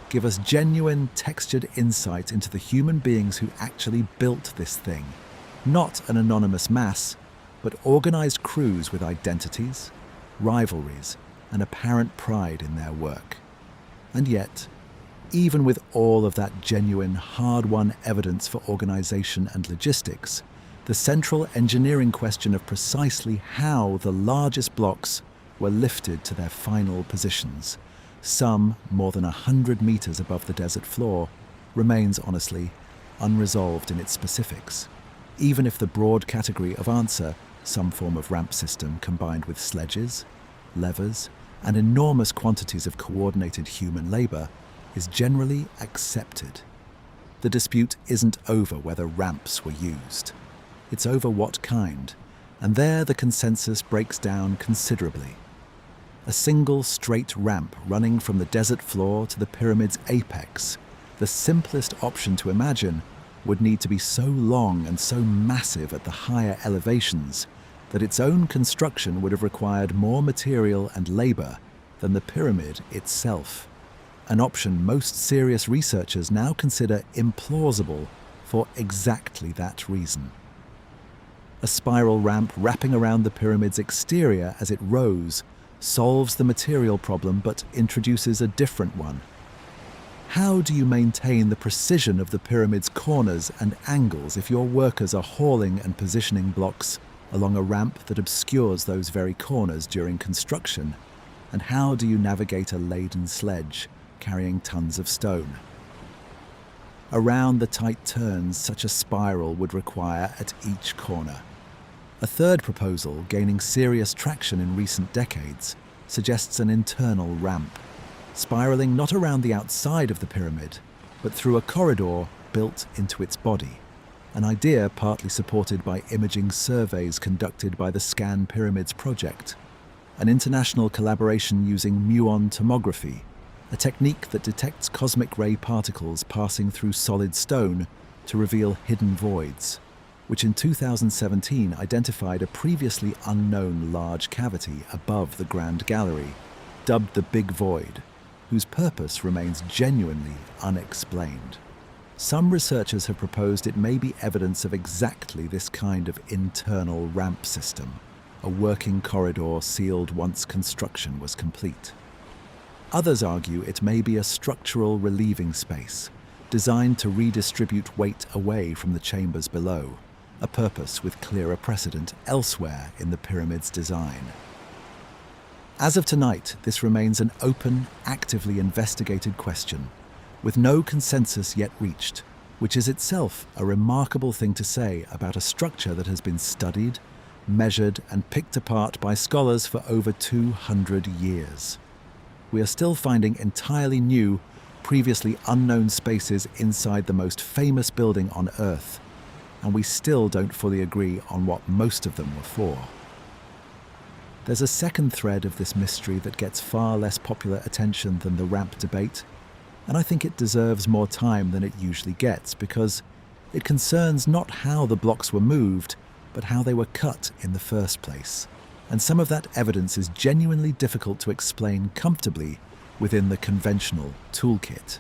S1: give us genuine, textured insight into the human beings who actually built this thing. Not an anonymous mass, but organized crews with identities, rivalries, and apparent pride in their work. And yet, even with all of that genuine, hard-won evidence for organization and logistics, the central engineering question of precisely how the largest blocks were lifted to their final positions, some more than 100 meters above the desert floor, remains honestly unresolved in its specifics, even if the broad category of answer, some form of ramp system combined with sledges, levers, and enormous quantities of coordinated human labor, is generally accepted. The dispute isn't over whether ramps were used. It's over what kind, and there the consensus breaks down considerably. A single straight ramp running from the desert floor to the pyramid's apex, the simplest option to imagine, would need to be so long and so massive at the higher elevations that its own construction would have required more material and labor than the pyramid itself, an option most serious researchers now consider implausible for exactly that reason. A spiral ramp wrapping around the pyramid's exterior as it rose solves the material problem but introduces a different one. How do you maintain the precision of the pyramid's corners and angles if your workers are hauling and positioning blocks along a ramp that obscures those very corners during construction? And how do you navigate a laden sledge carrying tons of stone? Around the tight turns such a spiral would require at each corner. A third proposal, gaining serious traction in recent decades, suggests an internal ramp, spiraling not around the outside of the pyramid, but through a corridor built into its body, an idea partly supported by imaging surveys conducted by the Scan Pyramids project, an international collaboration using muon tomography, a technique that detects cosmic ray particles passing through solid stone to reveal hidden voids, which in 2017 identified a previously unknown large cavity above the Grand Gallery, dubbed the Big Void, whose purpose remains genuinely unexplained. Some researchers have proposed it may be evidence of exactly this kind of internal ramp system, a working corridor sealed once construction was complete. Others argue it may be a structural relieving space, designed to redistribute weight away from the chambers below, a purpose with clearer precedent elsewhere in the pyramid's design. As of tonight, this remains an open, actively investigated question, with no consensus yet reached, which is itself a remarkable thing to say about a structure that has been studied, measured, and picked apart by scholars for over 200 years. We are still finding entirely new, previously unknown spaces inside the most famous building on Earth, and we still don't fully agree on what most of them were for. There's a second thread of this mystery that gets far less popular attention than the ramp debate, and I think it deserves more time than it usually gets because it concerns not how the blocks were moved, but how they were cut in the first place. And some of that evidence is genuinely difficult to explain comfortably within the conventional toolkit.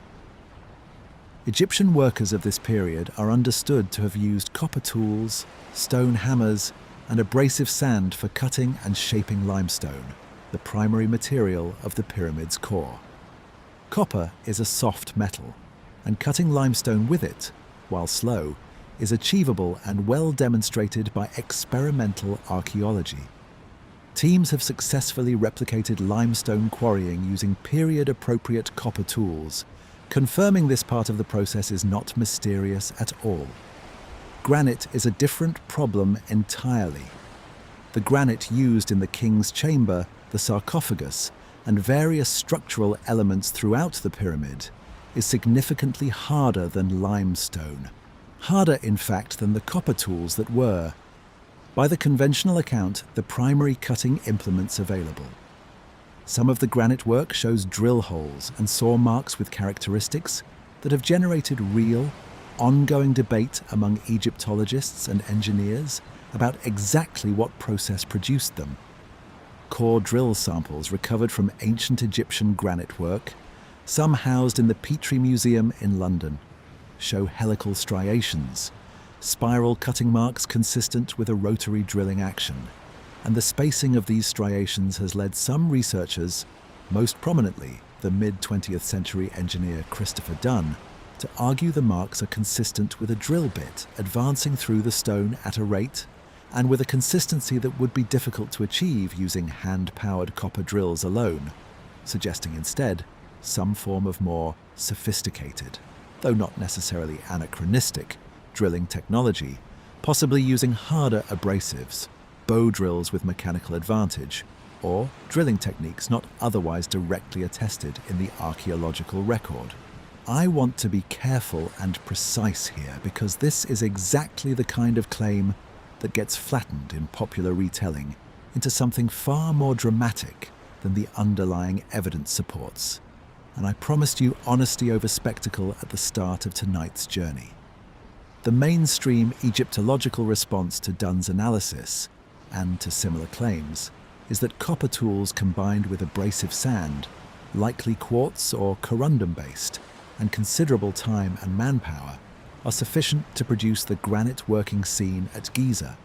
S1: Egyptian workers of this period are understood to have used copper tools, stone hammers, and abrasive sand for cutting and shaping limestone, the primary material of the pyramid's core. Copper is a soft metal, and cutting limestone with it, while slow, is achievable and well demonstrated by experimental archaeology. Teams have successfully replicated limestone quarrying using period-appropriate copper tools, confirming this part of the process is not mysterious at all. Granite is a different problem entirely. The granite used in the king's chamber, the sarcophagus, and various structural elements throughout the pyramid is significantly harder than limestone. Harder, in fact, than the copper tools that were, by the conventional account, the primary cutting implements available. Some of the granite work shows drill holes and saw marks with characteristics that have generated real, ongoing debate among Egyptologists and engineers about exactly what process produced them. Core drill samples recovered from ancient Egyptian granite work, some housed in the Petrie Museum in London, show helical striations, spiral cutting marks consistent with a rotary drilling action, and the spacing of these striations has led some researchers, most prominently the mid-20th century engineer Christopher Dunn, to argue the marks are consistent with a drill bit advancing through the stone at a rate and with a consistency that would be difficult to achieve using hand-powered copper drills alone, suggesting instead some form of more sophisticated, though not necessarily anachronistic, drilling technology, possibly using harder abrasives, bow drills with mechanical advantage, or drilling techniques not otherwise directly attested in the archaeological record. I want to be careful and precise here because this is exactly the kind of claim that gets flattened in popular retelling into something far more dramatic than the underlying evidence supports. And I promised you honesty over spectacle at the start of tonight's journey. The mainstream Egyptological response to Dunn's analysis, and to similar claims, is that copper tools combined with abrasive sand, likely quartz or corundum-based, and considerable time and manpower, are sufficient to produce the granite working scene at Giza,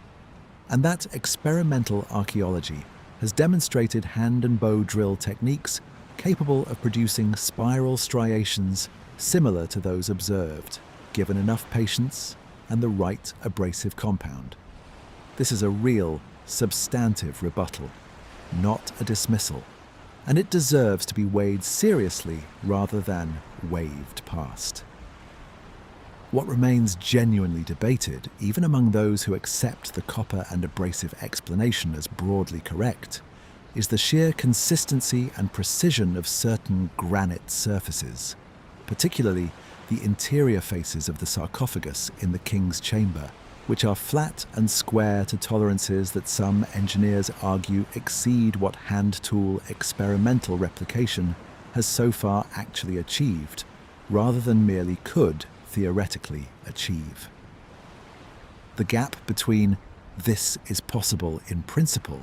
S1: and that experimental archaeology has demonstrated hand and bow drill techniques capable of producing spiral striations similar to those observed, given enough patience and the right abrasive compound. This is a real, substantive rebuttal, not a dismissal, and it deserves to be weighed seriously rather than waved past. What remains genuinely debated, even among those who accept the copper and abrasive explanation as broadly correct, is the sheer consistency and precision of certain granite surfaces, particularly the interior faces of the sarcophagus in the king's chamber, which are flat and square to tolerances that some engineers argue exceed what hand-tool experimental replication has so far actually achieved, rather than merely could theoretically achieve. The gap between "this is possible in principle"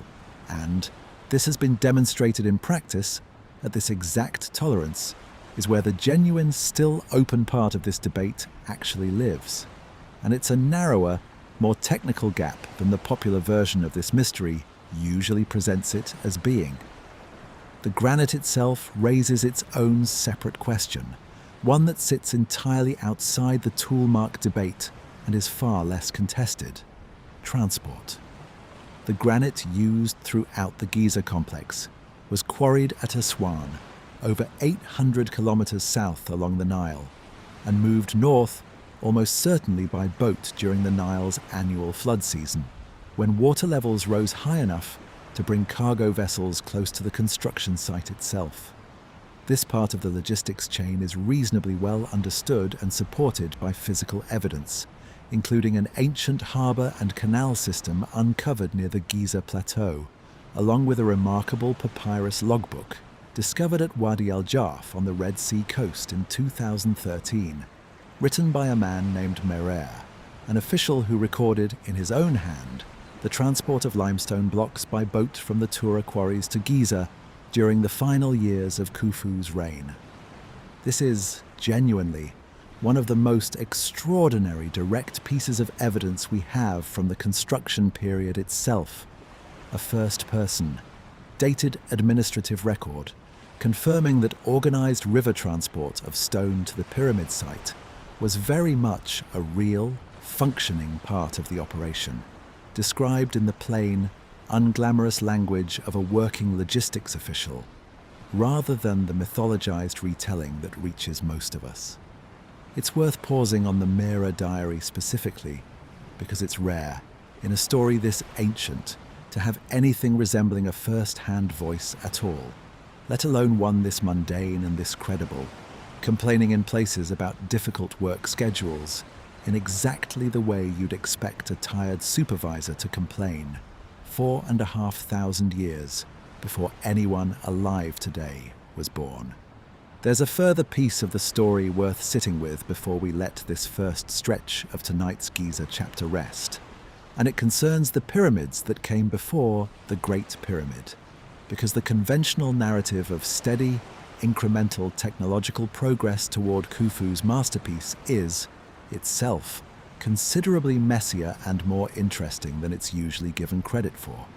S1: and "this has been demonstrated in practice" at this exact tolerance is where the genuine, still open part of this debate actually lives. And it's a narrower, more technical gap than the popular version of this mystery usually presents it as being. The granite itself raises its own separate question, one that sits entirely outside the toolmark debate and is far less contested: transport. The granite used throughout the Giza complex was quarried at Aswan, over 800 kilometers south along the Nile, and moved north almost certainly by boat during the Nile's annual flood season, when water levels rose high enough to bring cargo vessels close to the construction site itself. This part of the logistics chain is reasonably well understood and supported by physical evidence, including an ancient harbour and canal system uncovered near the Giza Plateau, along with a remarkable papyrus logbook discovered at Wadi al-Jarf on the Red Sea coast in 2013, written by a man named Merer, an official who recorded in his own hand the transport of limestone blocks by boat from the Tura quarries to Giza during the final years of Khufu's reign. This is, genuinely, one of the most extraordinary direct pieces of evidence we have from the construction period itself. A first-person, dated administrative record confirming that organized river transport of stone to the pyramid site was very much a real, functioning part of the operation, described in the plain, unglamorous language of a working logistics official, rather than the mythologized retelling that reaches most of us. It's worth pausing on the Merer diary specifically, because it's rare, in a story this ancient, to have anything resembling a first-hand voice at all, let alone one this mundane and this credible, complaining in places about difficult work schedules in exactly the way you'd expect a tired supervisor to complain 4,500 years before anyone alive today was born. There's a further piece of the story worth sitting with before we let this first stretch of tonight's Giza chapter rest, and it concerns the pyramids that came before the Great Pyramid, because the conventional narrative of steady, incremental technological progress toward Khufu's masterpiece is, itself, considerably messier and more interesting than it's usually given credit for.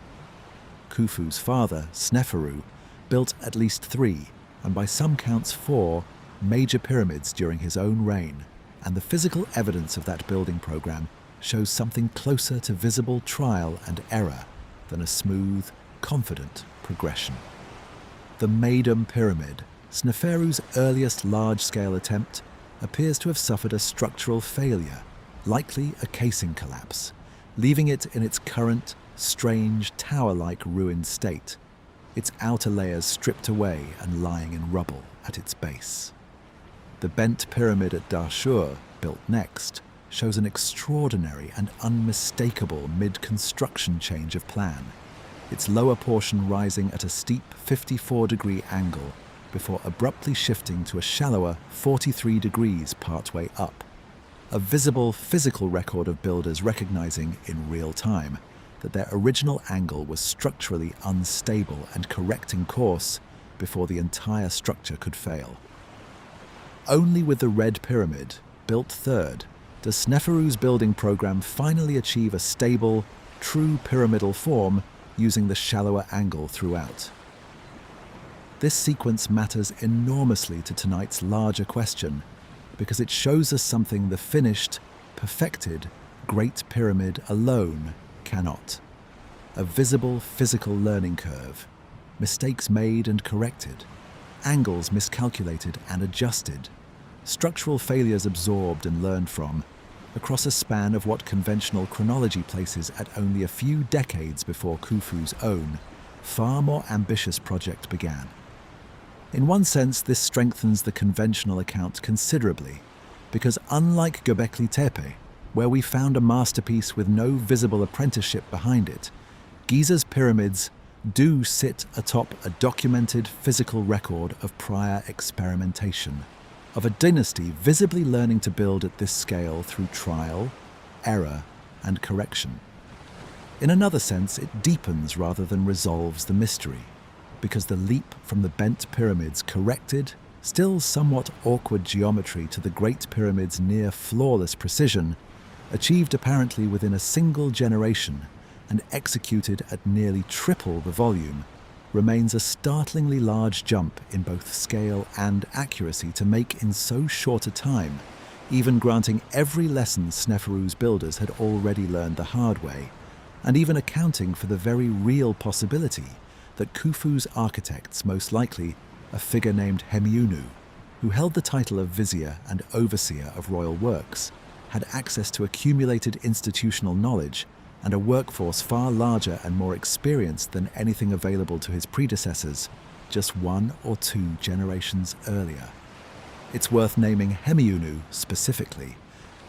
S1: Khufu's father, Sneferu, built at least 3, and by some counts 4, major pyramids during his own reign, and the physical evidence of that building program shows something closer to visible trial and error than a smooth, confident progression. The Maidum Pyramid, Sneferu's earliest large-scale attempt, appears to have suffered a structural failure, likely a casing collapse, leaving it in its current, strange, tower-like ruined state, its outer layers stripped away and lying in rubble at its base. The bent pyramid at Dashur, built next, shows an extraordinary and unmistakable mid-construction change of plan, its lower portion rising at a steep 54-degree angle before abruptly shifting to a shallower 43 degrees partway up, a visible physical record of builders recognizing in real time that their original angle was structurally unstable and correcting course before the entire structure could fail. Only with the Red Pyramid, built third, does Sneferu's building program finally achieve a stable, true pyramidal form using the shallower angle throughout. This sequence matters enormously to tonight's larger question because it shows us something the finished, perfected Great Pyramid alone cannot. A visible physical learning curve, mistakes made and corrected, angles miscalculated and adjusted, structural failures absorbed and learned from, across a span of what conventional chronology places at only a few decades before Khufu's own, far more ambitious project began. In one sense, this strengthens the conventional account considerably, because unlike Göbekli Tepe, where we found a masterpiece with no visible apprenticeship behind it, Giza's pyramids do sit atop a documented physical record of prior experimentation, of a dynasty visibly learning to build at this scale through trial, error, and correction. In another sense, it deepens rather than resolves the mystery, because the leap from the bent pyramid's corrected, still somewhat awkward geometry to the Great Pyramid's near flawless precision, achieved apparently within a single generation and executed at nearly triple the volume, remains a startlingly large jump in both scale and accuracy to make in so short a time, even granting every lesson Sneferu's builders had already learned the hard way, and even accounting for the very real possibility that Khufu's architects, most likely a figure named Hemiunu, who held the title of vizier and overseer of royal works, had access to accumulated institutional knowledge and a workforce far larger and more experienced than anything available to his predecessors just 1 or 2 generations earlier. It's worth naming Hemiunu specifically,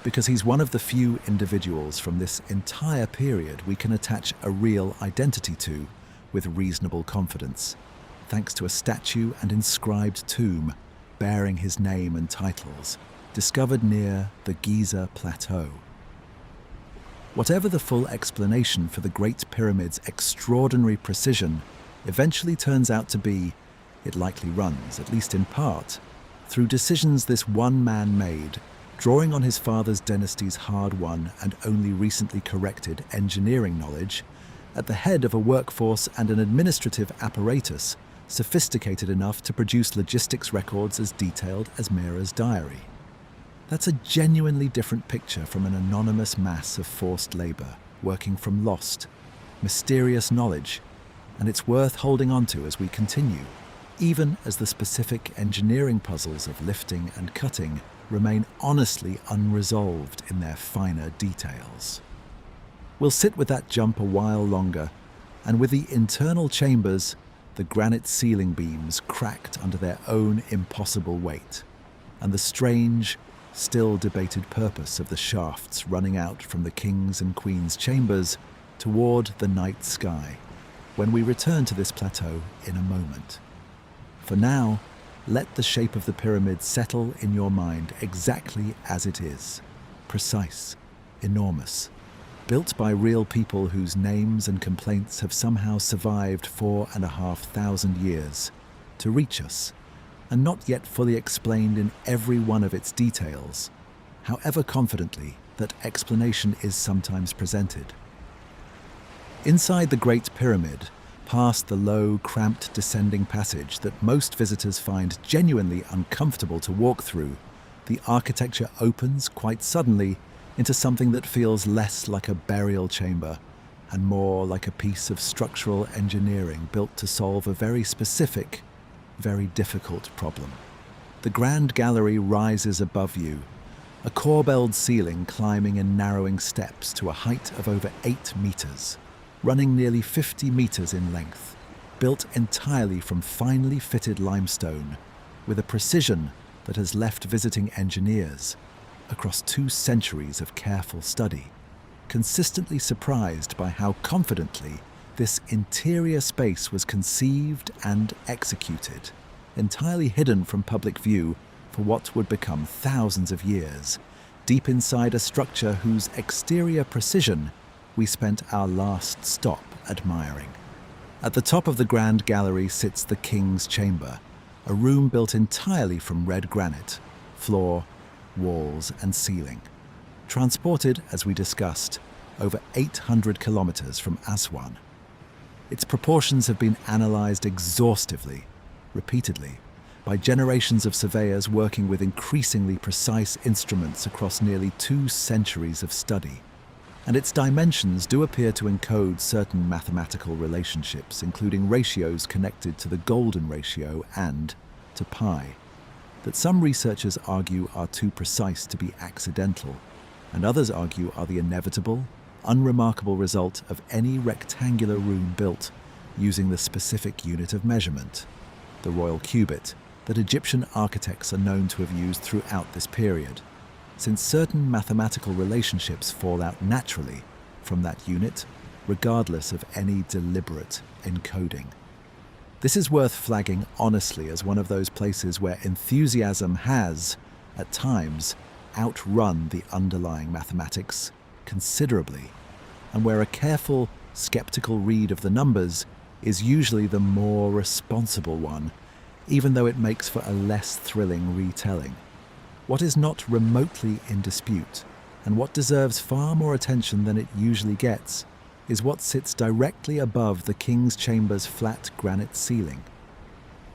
S1: because he's one of the few individuals from this entire period we can attach a real identity to with reasonable confidence, thanks to a statue and inscribed tomb bearing his name and titles, discovered near the Giza Plateau. Whatever the full explanation for the Great Pyramid's extraordinary precision eventually turns out to be, it likely runs, at least in part, through decisions this one man made, drawing on his father's dynasty's hard-won and only recently corrected engineering knowledge, at the head of a workforce and an administrative apparatus sophisticated enough to produce logistics records as detailed as Mira's diary. That's a genuinely different picture from an anonymous mass of forced labor, working from lost, mysterious knowledge, and it's worth holding on to as we continue, even as the specific engineering puzzles of lifting and cutting remain honestly unresolved in their finer details. We'll sit with that jump a while longer, And with the internal chambers, the granite ceiling beams cracked under their own impossible weight, and the strange, still debated purpose of the shafts running out from the king's and queen's chambers toward the night sky, when we return to this plateau in a moment. For now, let the shape of the pyramid settle in your mind exactly as it is, precise, enormous, built by real people whose names and complaints have somehow survived 4,500 years to reach us, and not yet fully explained in every one of its details, however confidently that explanation is sometimes presented. Inside the Great Pyramid, past the low, cramped descending passage that most visitors find genuinely uncomfortable to walk through, the architecture opens quite suddenly into something that feels less like a burial chamber and more like a piece of structural engineering built to solve a very specific, very difficult problem. The Grand Gallery rises above you, a corbelled ceiling climbing in narrowing steps to a height of over 8 meters, running nearly 50 meters in length, built entirely from finely fitted limestone, with a precision that has left visiting engineers, across 2 centuries of careful study, consistently surprised by how confidently this interior space was conceived and executed, entirely hidden from public view for what would become thousands of years, deep inside a structure whose exterior precision we spent our last stop admiring. At the top of the Grand Gallery sits the King's Chamber, a room built entirely from red granite, floor, walls and ceiling, transported, as we discussed, over 800 kilometers from Aswan. Its proportions have been analyzed exhaustively, repeatedly, by generations of surveyors working with increasingly precise instruments across nearly 2 centuries of study. And its dimensions do appear to encode certain mathematical relationships, including ratios connected to the golden ratio and to pi, that some researchers argue are too precise to be accidental, and others argue are the inevitable, unremarkable result of any rectangular room built using the specific unit of measurement, the royal cubit, that Egyptian architects are known to have used throughout this period, since certain mathematical relationships fall out naturally from that unit, regardless of any deliberate encoding. This is worth flagging honestly as one of those places where enthusiasm has, at times, outrun the underlying mathematics considerably, and where a careful, skeptical read of the numbers is usually the more responsible one, even though it makes for a less thrilling retelling. What is not remotely in dispute, and what deserves far more attention than it usually gets, is what sits directly above the King's Chamber's flat granite ceiling.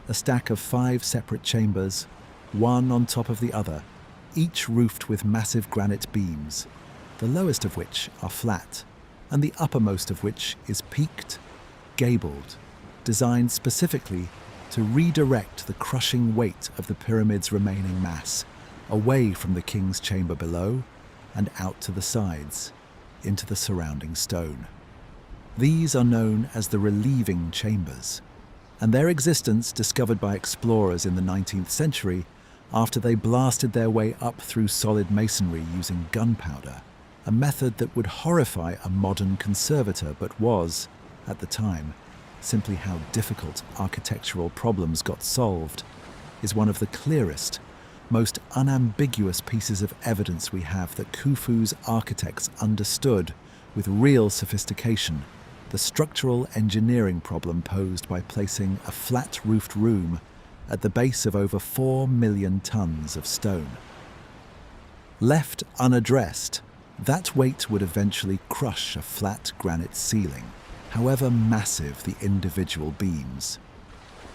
S1: A stack of 5 separate chambers, one on top of the other, each roofed with massive granite beams, the lowest of which are flat, and the uppermost of which is peaked, gabled, designed specifically to redirect the crushing weight of the pyramid's remaining mass away from the King's Chamber below and out to the sides, into the surrounding stone. These are known as the relieving chambers, and their existence discovered by explorers in the 19th century after they blasted their way up through solid masonry using gunpowder, a method that would horrify a modern conservator but was, at the time, simply how difficult architectural problems got solved, is one of the clearest, most unambiguous pieces of evidence we have that Khufu's architects understood, with real sophistication, the structural engineering problem posed by placing a flat-roofed room at the base of over 4 million tons of stone. Left unaddressed, that weight would eventually crush a flat granite ceiling, however massive the individual beams.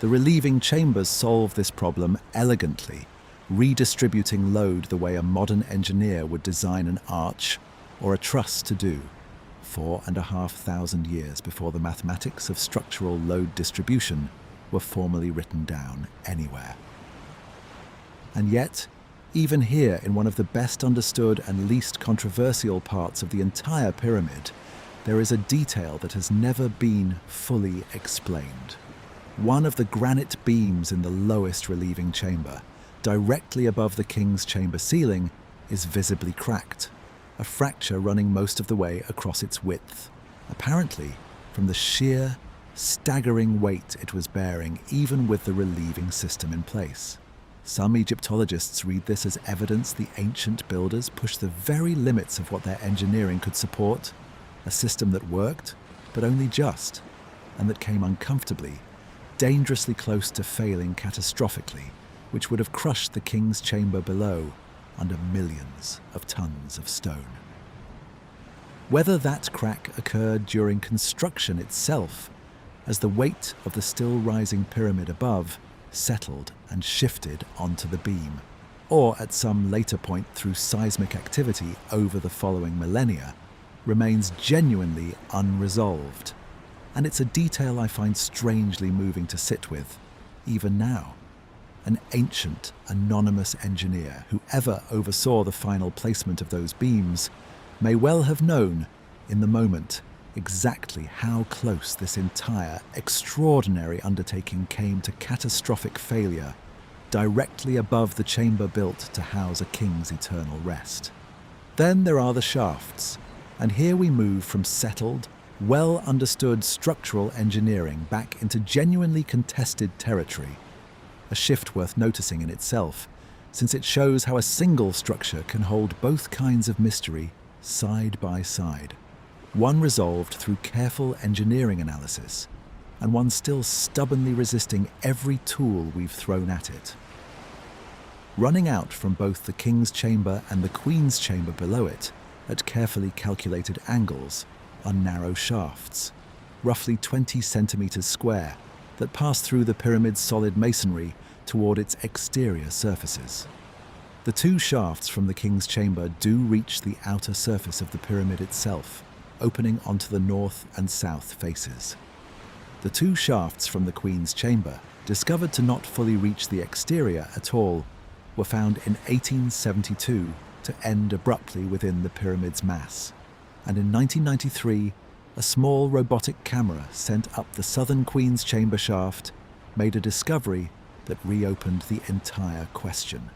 S1: The relieving chambers solve this problem elegantly, redistributing load the way a modern engineer would design an arch or a truss to do, 4,500 years before the mathematics of structural load distribution were formally written down anywhere. And yet, even here in one of the best understood and least controversial parts of the entire pyramid, there is a detail that has never been fully explained. One of the granite beams in the lowest relieving chamber, directly above the king's chamber ceiling, is visibly cracked, a fracture running most of the way across its width, apparently from the sheer, staggering weight it was bearing even with the relieving system in place. Some Egyptologists read this as evidence the ancient builders pushed the very limits of what their engineering could support, a system that worked, but only just, and that came uncomfortably, dangerously close to failing catastrophically, which would have crushed the king's chamber below under millions of tons of stone. Whether that crack occurred during construction itself, as the weight of the still rising pyramid above settled and shifted onto the beam, or at some later point through seismic activity over the following millennia, remains genuinely unresolved. And it's a detail I find strangely moving to sit with, even now. An ancient, anonymous engineer who ever oversaw the final placement of those beams may well have known, in the moment, exactly how close this entire, extraordinary undertaking came to catastrophic failure, directly above the chamber built to house a king's eternal rest. Then there are the shafts, and here we move from settled, well-understood structural engineering back into genuinely contested territory, a shift worth noticing in itself, since it shows how a single structure can hold both kinds of mystery side by side, one resolved through careful engineering analysis, and one still stubbornly resisting every tool we've thrown at it. Running out from both the king's chamber and the queen's chamber below it, at carefully calculated angles, are narrow shafts, roughly 20 centimeters square, that pass through the pyramid's solid masonry toward its exterior surfaces. The two shafts from the king's chamber do reach the outer surface of the pyramid itself, opening onto the north and south faces. The two shafts from the queen's chamber, discovered to not fully reach the exterior at all, were found in 1872 to end abruptly within the pyramid's mass, and in 1993, a small robotic camera sent up the southern queen's chamber shaft made a discovery that reopened the entire question.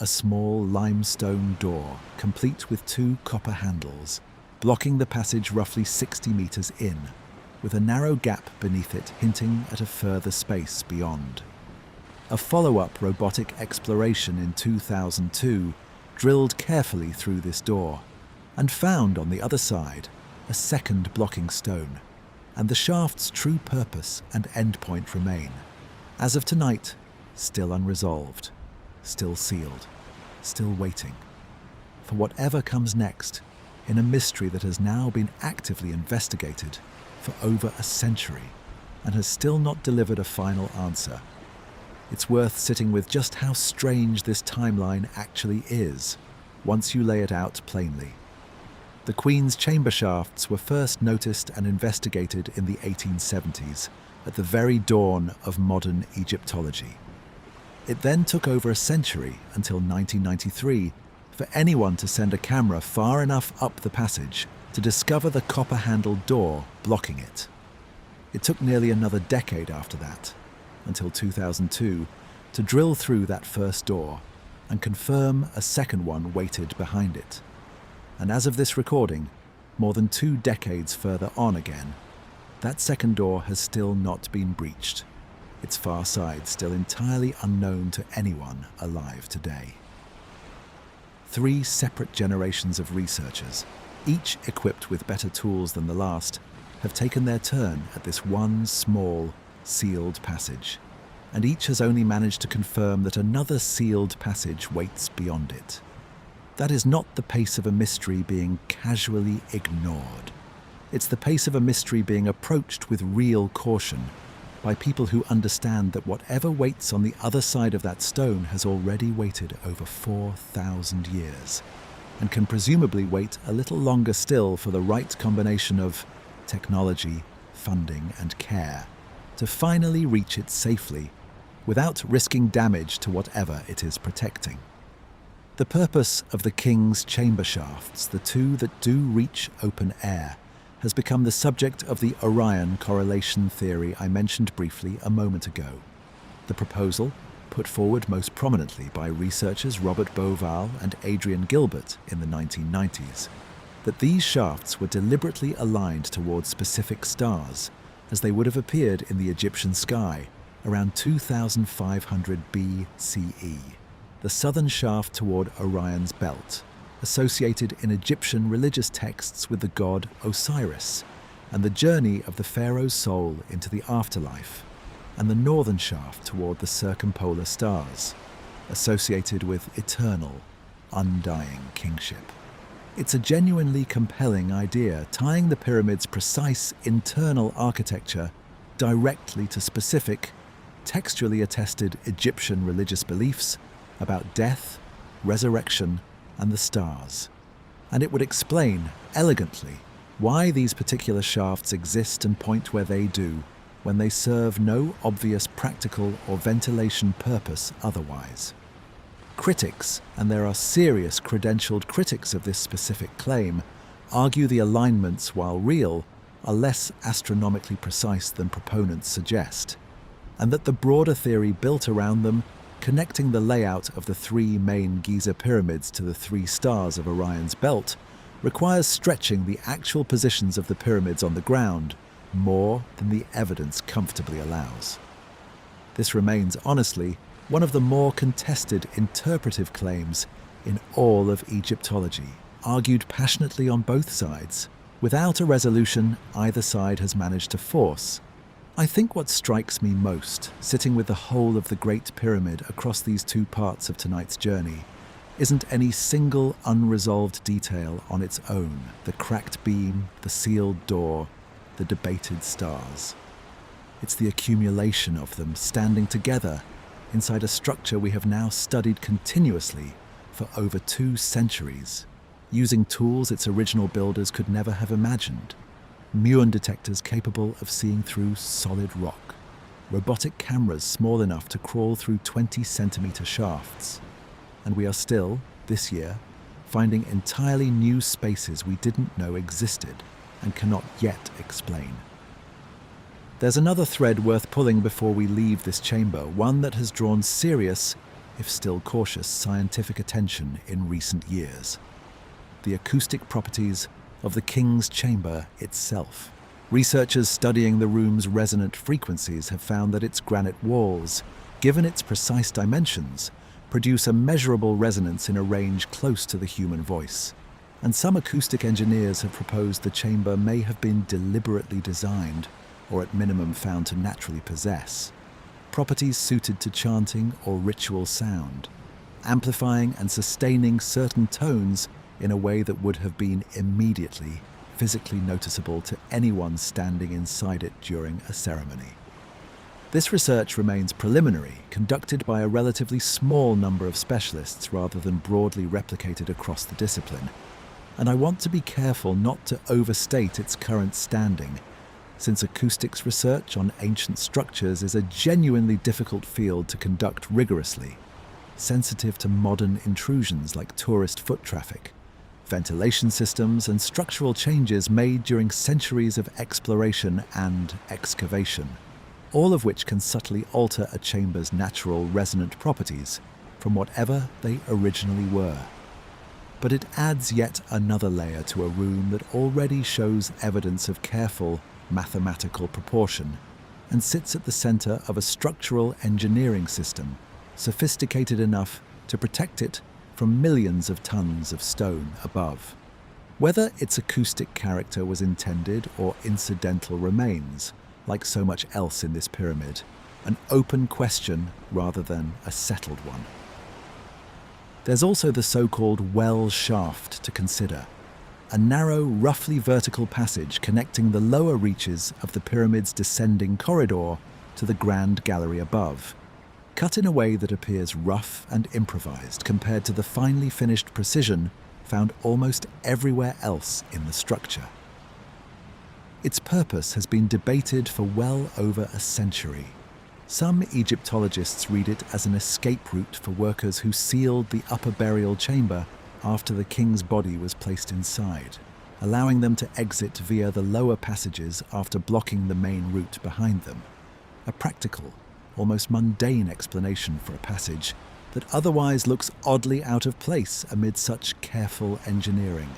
S1: A small limestone door, complete with two copper handles, blocking the passage roughly 60 meters in, with a narrow gap beneath it hinting at a further space beyond. A follow-up robotic exploration in 2002 drilled carefully through this door and found on the other side a second blocking stone, and the shaft's true purpose and endpoint remain, as of tonight, still unresolved, still sealed, still waiting for whatever comes next in a mystery that has now been actively investigated for over a century and has still not delivered a final answer. It's worth sitting with just how strange this timeline actually is, once you lay it out plainly. The Queen's chamber shafts were first noticed and investigated in the 1870s, at the very dawn of modern Egyptology. It then took over a century, until 1993, for anyone to send a camera far enough up the passage to discover the copper-handled door blocking it. It took nearly another decade after that, until 2002, to drill through that first door and confirm a second one waited behind it. And as of this recording, more than 2 decades further on again, that second door has still not been breached, its far side still entirely unknown to anyone alive today. 3 separate generations of researchers, each equipped with better tools than the last, have taken their turn at this one small, sealed passage, and each has only managed to confirm that another sealed passage waits beyond it. That is not the pace of a mystery being casually ignored. It's the pace of a mystery being approached with real caution by people who understand that whatever waits on the other side of that stone has already waited over 4,000 years, and can presumably wait a little longer still for the right combination of technology, funding, and care to finally reach it safely without risking damage to whatever it is protecting. The purpose of the king's chamber shafts, the two that do reach open air, has become the subject of the Orion correlation theory I mentioned briefly a moment ago. The proposal, put forward most prominently by researchers Robert Bauval and Adrian Gilbert in the 1990s, that these shafts were deliberately aligned towards specific stars, as they would have appeared in the Egyptian sky around 2500 BCE. The southern shaft toward Orion's belt, associated in Egyptian religious texts with the god Osiris, and the journey of the pharaoh's soul into the afterlife, and the northern shaft toward the circumpolar stars, associated with eternal, undying kingship. It's a genuinely compelling idea, tying the pyramid's precise internal architecture directly to specific, textually attested Egyptian religious beliefs about death, resurrection, and the stars. And it would explain, elegantly, why these particular shafts exist and point where they do, when they serve no obvious practical or ventilation purpose otherwise. Critics, and there are serious credentialed critics of this specific claim, argue the alignments, while real, are less astronomically precise than proponents suggest, and that the broader theory built around them, connecting the layout of the three main Giza pyramids to the three stars of Orion's belt, requires stretching the actual positions of the pyramids on the ground more than the evidence comfortably allows. This remains, honestly, one of the more contested interpretive claims in all of Egyptology, argued passionately on both sides, without a resolution either side has managed to force. I think what strikes me most, sitting with the whole of the Great Pyramid across these two parts of tonight's journey, isn't any single unresolved detail on its own: the cracked beam, the sealed door, the debated stars. It's the accumulation of them standing together inside a structure we have now studied continuously for over 2 centuries, using tools its original builders could never have imagined. Muon detectors capable of seeing through solid rock, robotic cameras small enough to crawl through 20-centimeter shafts. And we are still, this year, finding entirely new spaces we didn't know existed and cannot yet explain. There's another thread worth pulling before we leave this chamber, one that has drawn serious, if still cautious, scientific attention in recent years: the acoustic properties of the King's Chamber itself. Researchers studying the room's resonant frequencies have found that its granite walls, given its precise dimensions, produce a measurable resonance in a range close to the human voice. And some acoustic engineers have proposed the chamber may have been deliberately designed, or at minimum found to naturally possess, properties suited to chanting or ritual sound, amplifying and sustaining certain tones in a way that would have been immediately physically noticeable to anyone standing inside it during a ceremony. This research remains preliminary, conducted by a relatively small number of specialists rather than broadly replicated across the discipline, and I want to be careful not to overstate its current standing, since acoustics research on ancient structures is a genuinely difficult field to conduct rigorously, sensitive to modern intrusions like tourist foot traffic, ventilation systems, and structural changes made during centuries of exploration and excavation, all of which can subtly alter a chamber's natural resonant properties from whatever they originally were. But it adds yet another layer to a room that already shows evidence of careful mathematical proportion and sits at the center of a structural engineering system sophisticated enough to protect it from millions of tons of stone above. Whether its acoustic character was intended or incidental remains, like so much else in this pyramid, an open question rather than a settled one. There's also the so-called well shaft to consider, a narrow, roughly vertical passage connecting the lower reaches of the pyramid's descending corridor to the grand gallery above, cut in a way that appears rough and improvised compared to the finely finished precision found almost everywhere else in the structure. Its purpose has been debated for well over a century, Some Egyptologists read it as an escape route for workers who sealed the upper burial chamber after the king's body was placed inside, allowing them to exit via the lower passages after blocking the main route behind them. A practical, almost mundane explanation for a passage that otherwise looks oddly out of place amid such careful engineering.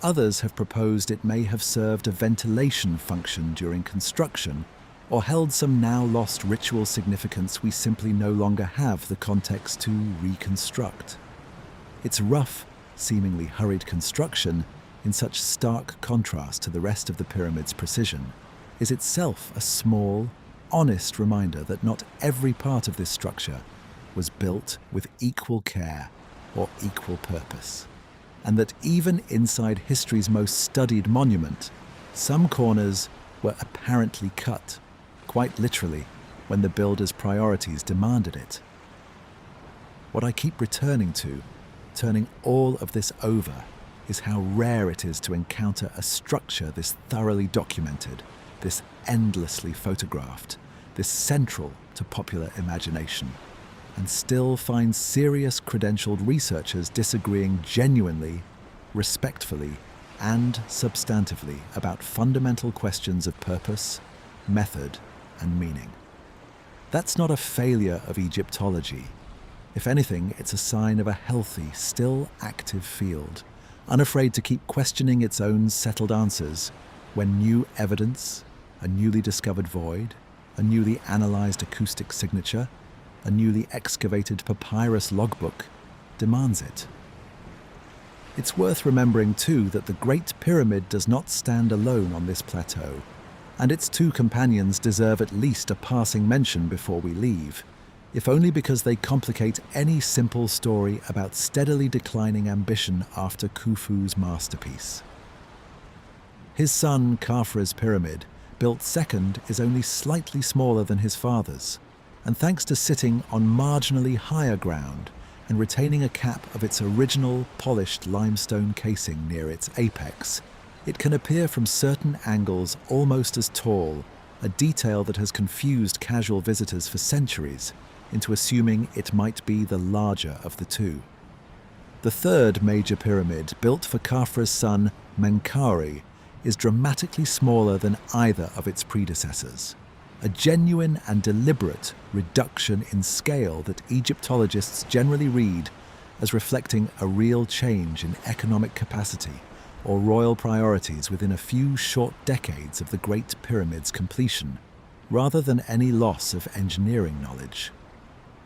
S1: Others have proposed it may have served a ventilation function during construction, or held some now lost ritual significance we simply no longer have the context to reconstruct. Its rough, seemingly hurried construction, in such stark contrast to the rest of the pyramid's precision, is itself a small, honest reminder that not every part of this structure was built with equal care or equal purpose, and that even inside history's most studied monument, some corners were apparently cut, quite literally, when the builder's priorities demanded it. What I keep returning to, turning all of this over, is how rare it is to encounter a structure this thoroughly documented, this endlessly photographed, this central to popular imagination, and still find serious credentialed researchers disagreeing genuinely, respectfully, and substantively about fundamental questions of purpose, method, and meaning. That's not a failure of Egyptology. If anything, it's a sign of a healthy, still active field, unafraid to keep questioning its own settled answers when new evidence, a newly discovered void, a newly analysed acoustic signature, a newly excavated papyrus logbook demands it. It's worth remembering, too, that the Great Pyramid does not stand alone on this plateau, and its two companions deserve at least a passing mention before we leave, if only because they complicate any simple story about steadily declining ambition after Khufu's masterpiece. His son Khafra's pyramid, built second, is only slightly smaller than his father's, and thanks to sitting on marginally higher ground and retaining a cap of its original polished limestone casing near its apex, it can appear from certain angles almost as tall, a detail that has confused casual visitors for centuries into assuming it might be the larger of the two. The third major pyramid, built for Khafra's son Menkaure, is dramatically smaller than either of its predecessors, a genuine and deliberate reduction in scale that Egyptologists generally read as reflecting a real change in economic capacity or royal priorities within a few short decades of the Great Pyramid's completion, rather than any loss of engineering knowledge.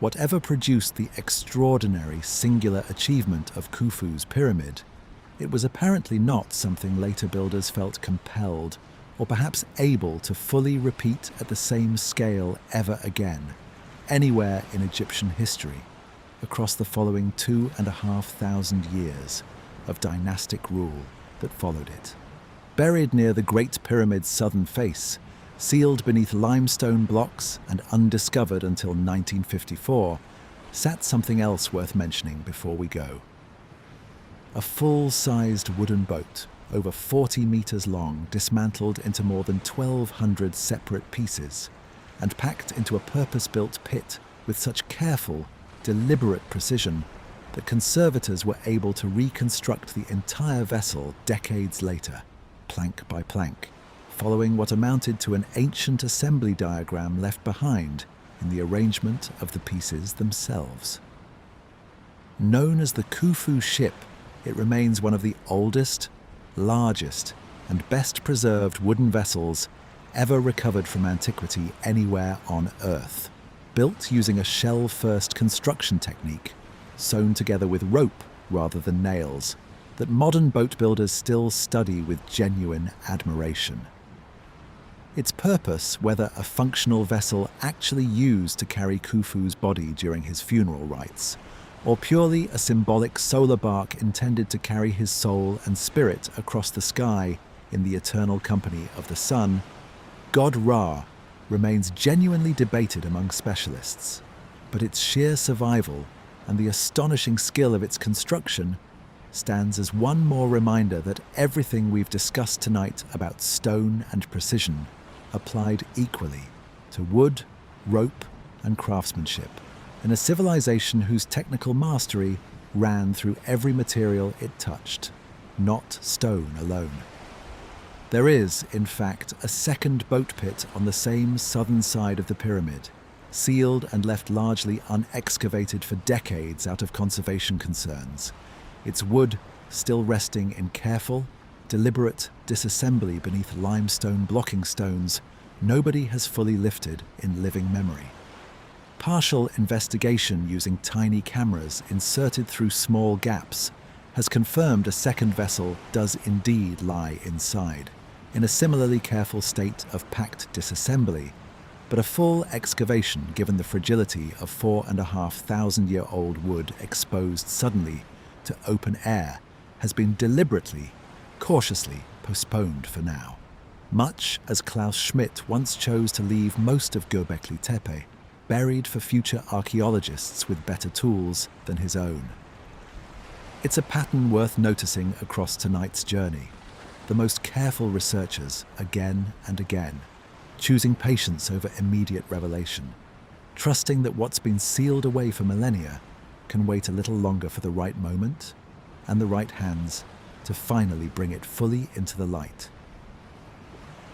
S1: Whatever produced the extraordinary singular achievement of Khufu's pyramid, it was apparently not something later builders felt compelled or perhaps able to fully repeat at the same scale ever again, anywhere in Egyptian history, across the following 2,500 years of dynastic rule that followed it. Buried near the Great Pyramid's southern face, sealed beneath limestone blocks and undiscovered until 1954, sat something else worth mentioning before we go. A full-sized wooden boat, over 40 meters long, dismantled into more than 1,200 separate pieces and packed into a purpose-built pit with such careful, deliberate precision that conservators were able to reconstruct the entire vessel decades later, plank by plank, following what amounted to an ancient assembly diagram left behind in the arrangement of the pieces themselves. Known as the Khufu ship, it remains one of the oldest, largest, and best preserved wooden vessels ever recovered from antiquity anywhere on Earth, built using a shell-first construction technique, sewn together with rope rather than nails, that modern boat builders still study with genuine admiration. Its purpose, whether a functional vessel actually used to carry Khufu's body during his funeral rites, or purely a symbolic solar bark intended to carry his soul and spirit across the sky in the eternal company of the sun, God Ra remains genuinely debated among specialists, but its sheer survival and the astonishing skill of its construction stands as one more reminder that everything we've discussed tonight about stone and precision applied equally to wood, rope, and craftsmanship, in a civilization whose technical mastery ran through every material it touched, not stone alone. There is, in fact, a second boat pit on the same southern side of the pyramid, sealed and left largely unexcavated for decades out of conservation concerns, its wood still resting in careful, deliberate disassembly beneath limestone blocking stones nobody has fully lifted in living memory. Partial investigation using tiny cameras inserted through small gaps has confirmed a second vessel does indeed lie inside, in a similarly careful state of packed disassembly, but a full excavation, given the fragility of 4,500-year-old wood exposed suddenly to open air, has been deliberately, cautiously postponed for now, much as Klaus Schmidt once chose to leave most of Göbekli Tepe buried for future archaeologists with better tools than his own. It's a pattern worth noticing across tonight's journey. The most careful researchers, again and again, choosing patience over immediate revelation, trusting that what's been sealed away for millennia can wait a little longer for the right moment and the right hands to finally bring it fully into the light.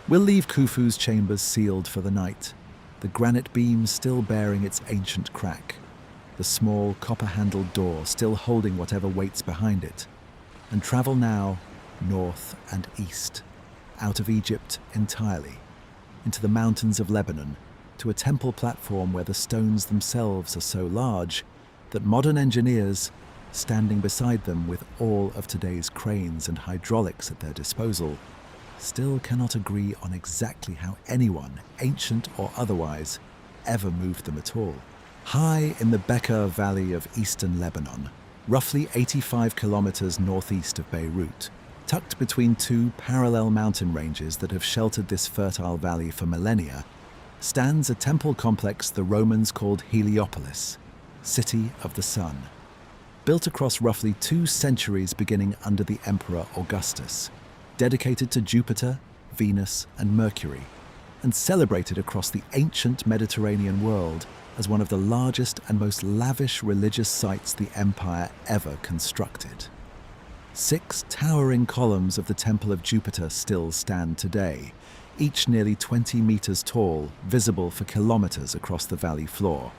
S1: We'll leave Khufu's chambers sealed for the night, the granite beam still bearing its ancient crack, the small copper-handled door still holding whatever waits behind it, and travel now north and east, out of Egypt entirely, into the mountains of Lebanon, to a temple platform where the stones themselves are so large that modern engineers, standing beside them with all of today's cranes and hydraulics at their disposal, still cannot agree on exactly how anyone, ancient or otherwise, ever moved them at all. High in the Bekaa Valley of eastern Lebanon, roughly 85 kilometers northeast of Beirut, tucked between two parallel mountain ranges that have sheltered this fertile valley for millennia, stands a temple complex the Romans called Heliopolis, City of the Sun, built across roughly 2 centuries beginning under the Emperor Augustus, dedicated to Jupiter, Venus, and Mercury, and celebrated across the ancient Mediterranean world as one of the largest and most lavish religious sites the empire ever constructed. 6 towering columns of the Temple of Jupiter still stand today, each nearly 20 meters tall, visible for kilometers across the valley floor.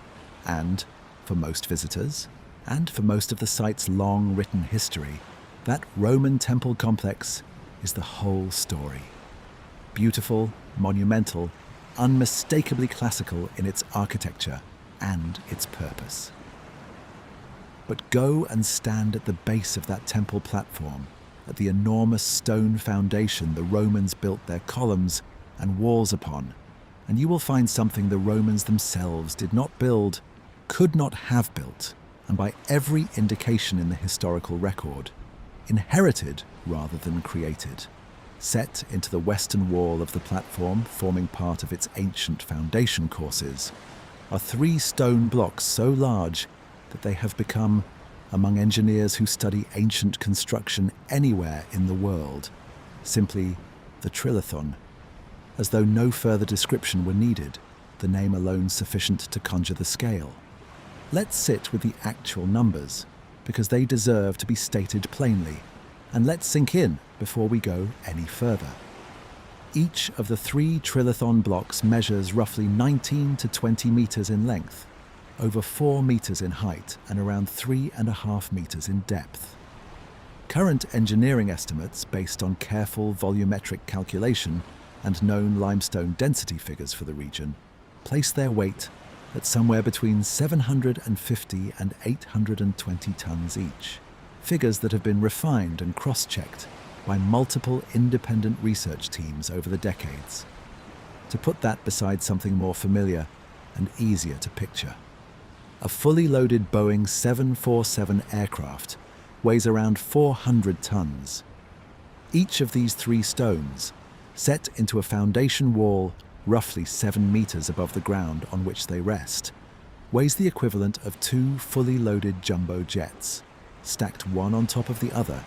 S1: And, for most visitors, and for most of the site's long written history, that Roman temple complex is the whole story. Beautiful, monumental, unmistakably classical in its architecture and its purpose. But go and stand at the base of that temple platform, at the enormous stone foundation the Romans built their columns and walls upon, and you will find something the Romans themselves did not build, could not have built, and by every indication in the historical record, inherited rather than created. Set into the western wall of the platform, forming part of its ancient foundation courses, are 3 stone blocks so large that they have become, among engineers who study ancient construction anywhere in the world, simply the Trilithon, as though no further description were needed, the name alone sufficient to conjure the scale. Let's sit with the actual numbers, because they deserve to be stated plainly, and let's sink in before we go any further. Each of the 3 Trilithon blocks measures roughly 19 to 20 meters in length, over 4 meters in height, and around 3.5 meters in depth. Current engineering estimates, based on careful volumetric calculation and known limestone density figures for the region, place their weight at somewhere between 750 and 820 tons each, figures that have been refined and cross-checked by multiple independent research teams over the decades. To put that beside something more familiar and easier to picture, a fully loaded Boeing 747 aircraft weighs around 400 tons. Each of these 3 stones, set into a foundation wall roughly 7 meters above the ground on which they rest, weighs the equivalent of 2 fully loaded jumbo jets, stacked one on top of the other,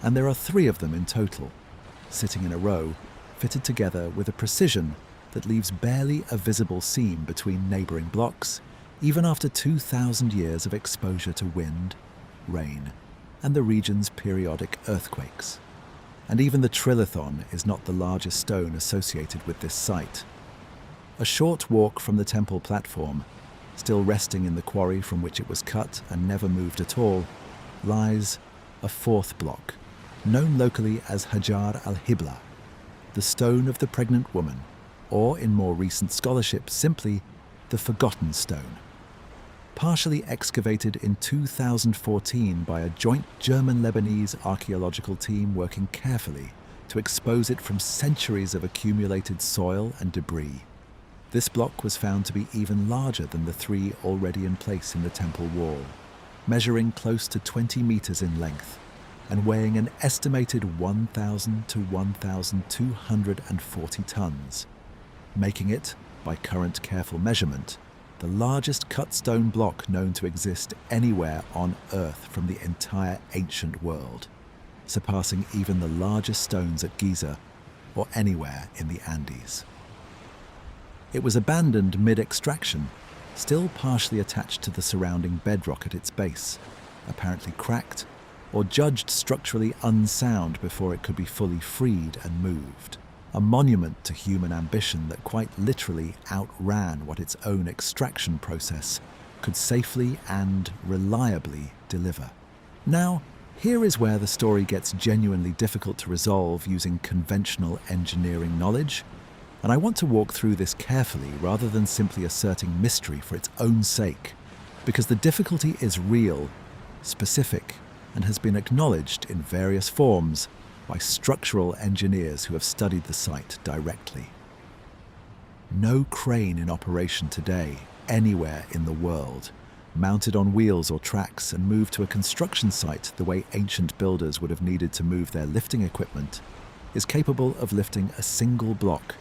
S1: and there are 3 of them in total, sitting in a row, fitted together with a precision that leaves barely a visible seam between neighbouring blocks, even after 2,000 years of exposure to wind, rain, and the region's periodic earthquakes. And even the Trilithon is not the largest stone associated with this site. A short walk from the temple platform, still resting in the quarry from which it was cut and never moved at all, lies a fourth block, known locally as Hajar al-Hibla, the stone of the pregnant woman, or in more recent scholarship simply the Forgotten Stone. Partially excavated in 2014 by a joint German-Lebanese archaeological team working carefully to expose it from centuries of accumulated soil and debris. This block was found to be even larger than the three already in place in the temple wall, measuring close to 20 meters in length and weighing an estimated 1,000 to 1,240 tons, making it, by current careful measurement, the largest cut stone block known to exist anywhere on Earth from the entire ancient world, surpassing even the largest stones at Giza or anywhere in the Andes. It was abandoned mid-extraction, still partially attached to the surrounding bedrock at its base, apparently cracked or judged structurally unsound before it could be fully freed and moved. A monument to human ambition that quite literally outran what its own extraction process could safely and reliably deliver. Now, here is where the story gets genuinely difficult to resolve using conventional engineering knowledge, and I want to walk through this carefully rather than simply asserting mystery for its own sake, because the difficulty is real, specific, and has been acknowledged in various forms by structural engineers who have studied the site directly. No crane in operation today, anywhere in the world, mounted on wheels or tracks and moved to a construction site the way ancient builders would have needed to move their lifting equipment, is capable of lifting a single block,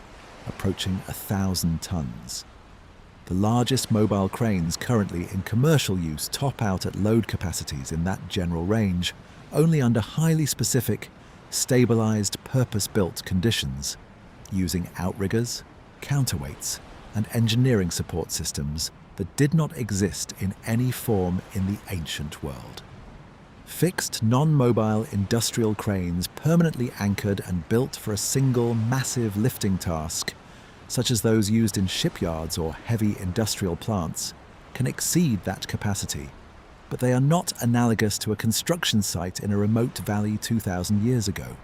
S1: approaching 1,000 tons. The largest mobile cranes currently in commercial use top out at load capacities in that general range only under highly specific, stabilized, purpose-built conditions, using outriggers, counterweights, and engineering support systems that did not exist in any form in the ancient world. Fixed, non-mobile industrial cranes permanently anchored and built for a single massive lifting task, such as those used in shipyards or heavy industrial plants, can exceed that capacity, but they are not analogous to a construction site in a remote valley 2,000 years ago,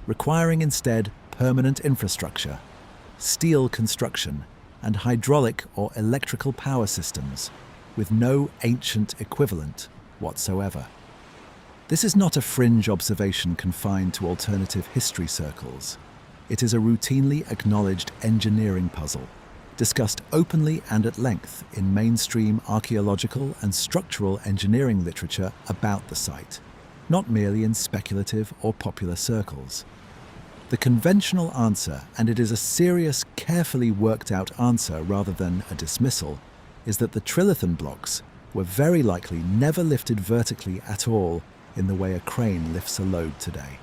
S1: requiring instead permanent infrastructure, steel construction, and hydraulic or electrical power systems, with no ancient equivalent whatsoever. This is not a fringe observation confined to alternative history circles. It is a routinely acknowledged engineering puzzle, discussed openly and at length in mainstream archaeological and structural engineering literature about the site, not merely in speculative or popular circles. The conventional answer, and it is a serious, carefully worked out answer rather than a dismissal, is that the Trilithon blocks were very likely never lifted vertically at all in the way a crane lifts a load today.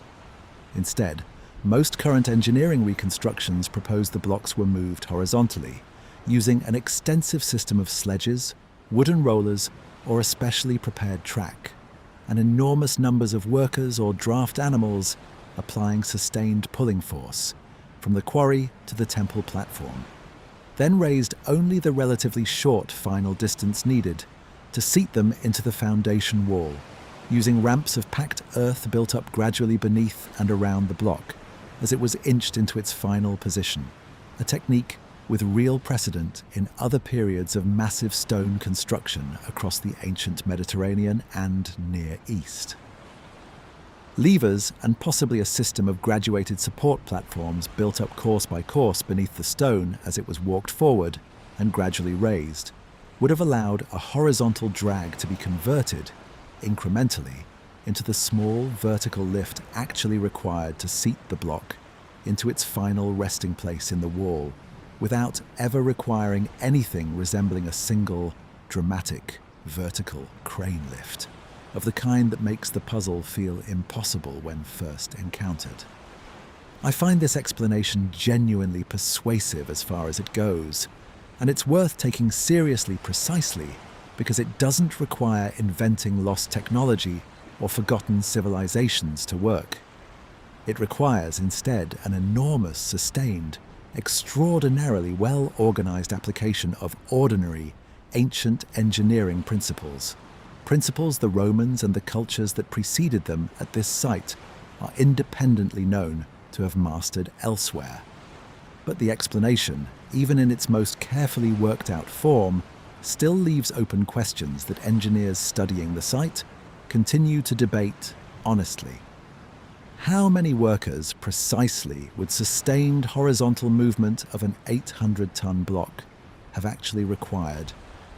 S1: Instead, most current engineering reconstructions propose the blocks were moved horizontally, using an extensive system of sledges, wooden rollers, or a specially prepared track, and enormous numbers of workers or draft animals applying sustained pulling force from the quarry to the temple platform, then raised only the relatively short final distance needed to seat them into the foundation wall, using ramps of packed earth built up gradually beneath and around the block as it was inched into its final position, a technique with real precedent in other periods of massive stone construction across the ancient Mediterranean and Near East. Levers and possibly a system of graduated support platforms built up course by course beneath the stone as it was walked forward and gradually raised would have allowed a horizontal drag to be converted, incrementally, into the small vertical lift actually required to seat the block into its final resting place in the wall, without ever requiring anything resembling a single, dramatic, vertical crane lift, of the kind that makes the puzzle feel impossible when first encountered. I find this explanation genuinely persuasive as far as it goes, and it's worth taking seriously precisely because it doesn't require inventing lost technology or forgotten civilizations to work. It requires instead an enormous, sustained, extraordinarily well-organized application of ordinary, ancient engineering principles. Principles the Romans and the cultures that preceded them at this site are independently known to have mastered elsewhere. But the explanation, even in its most carefully worked out form, still leaves open questions that engineers studying the site continue to debate honestly. How many workers precisely would sustained horizontal movement of an 800-ton block have actually required?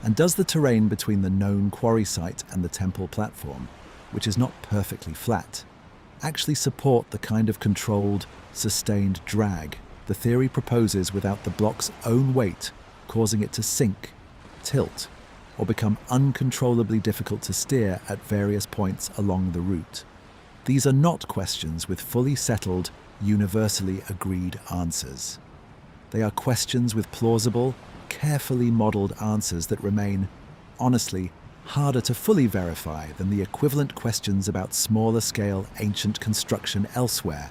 S1: And does the terrain between the known quarry site and the temple platform, which is not perfectly flat, actually support the kind of controlled, sustained drag the theory proposes without the block's own weight causing it to sink, tilt, or become uncontrollably difficult to steer at various points along the route? These are not questions with fully settled, universally agreed answers. They are questions with plausible, carefully modelled answers that remain, honestly, harder to fully verify than the equivalent questions about smaller-scale ancient construction elsewhere,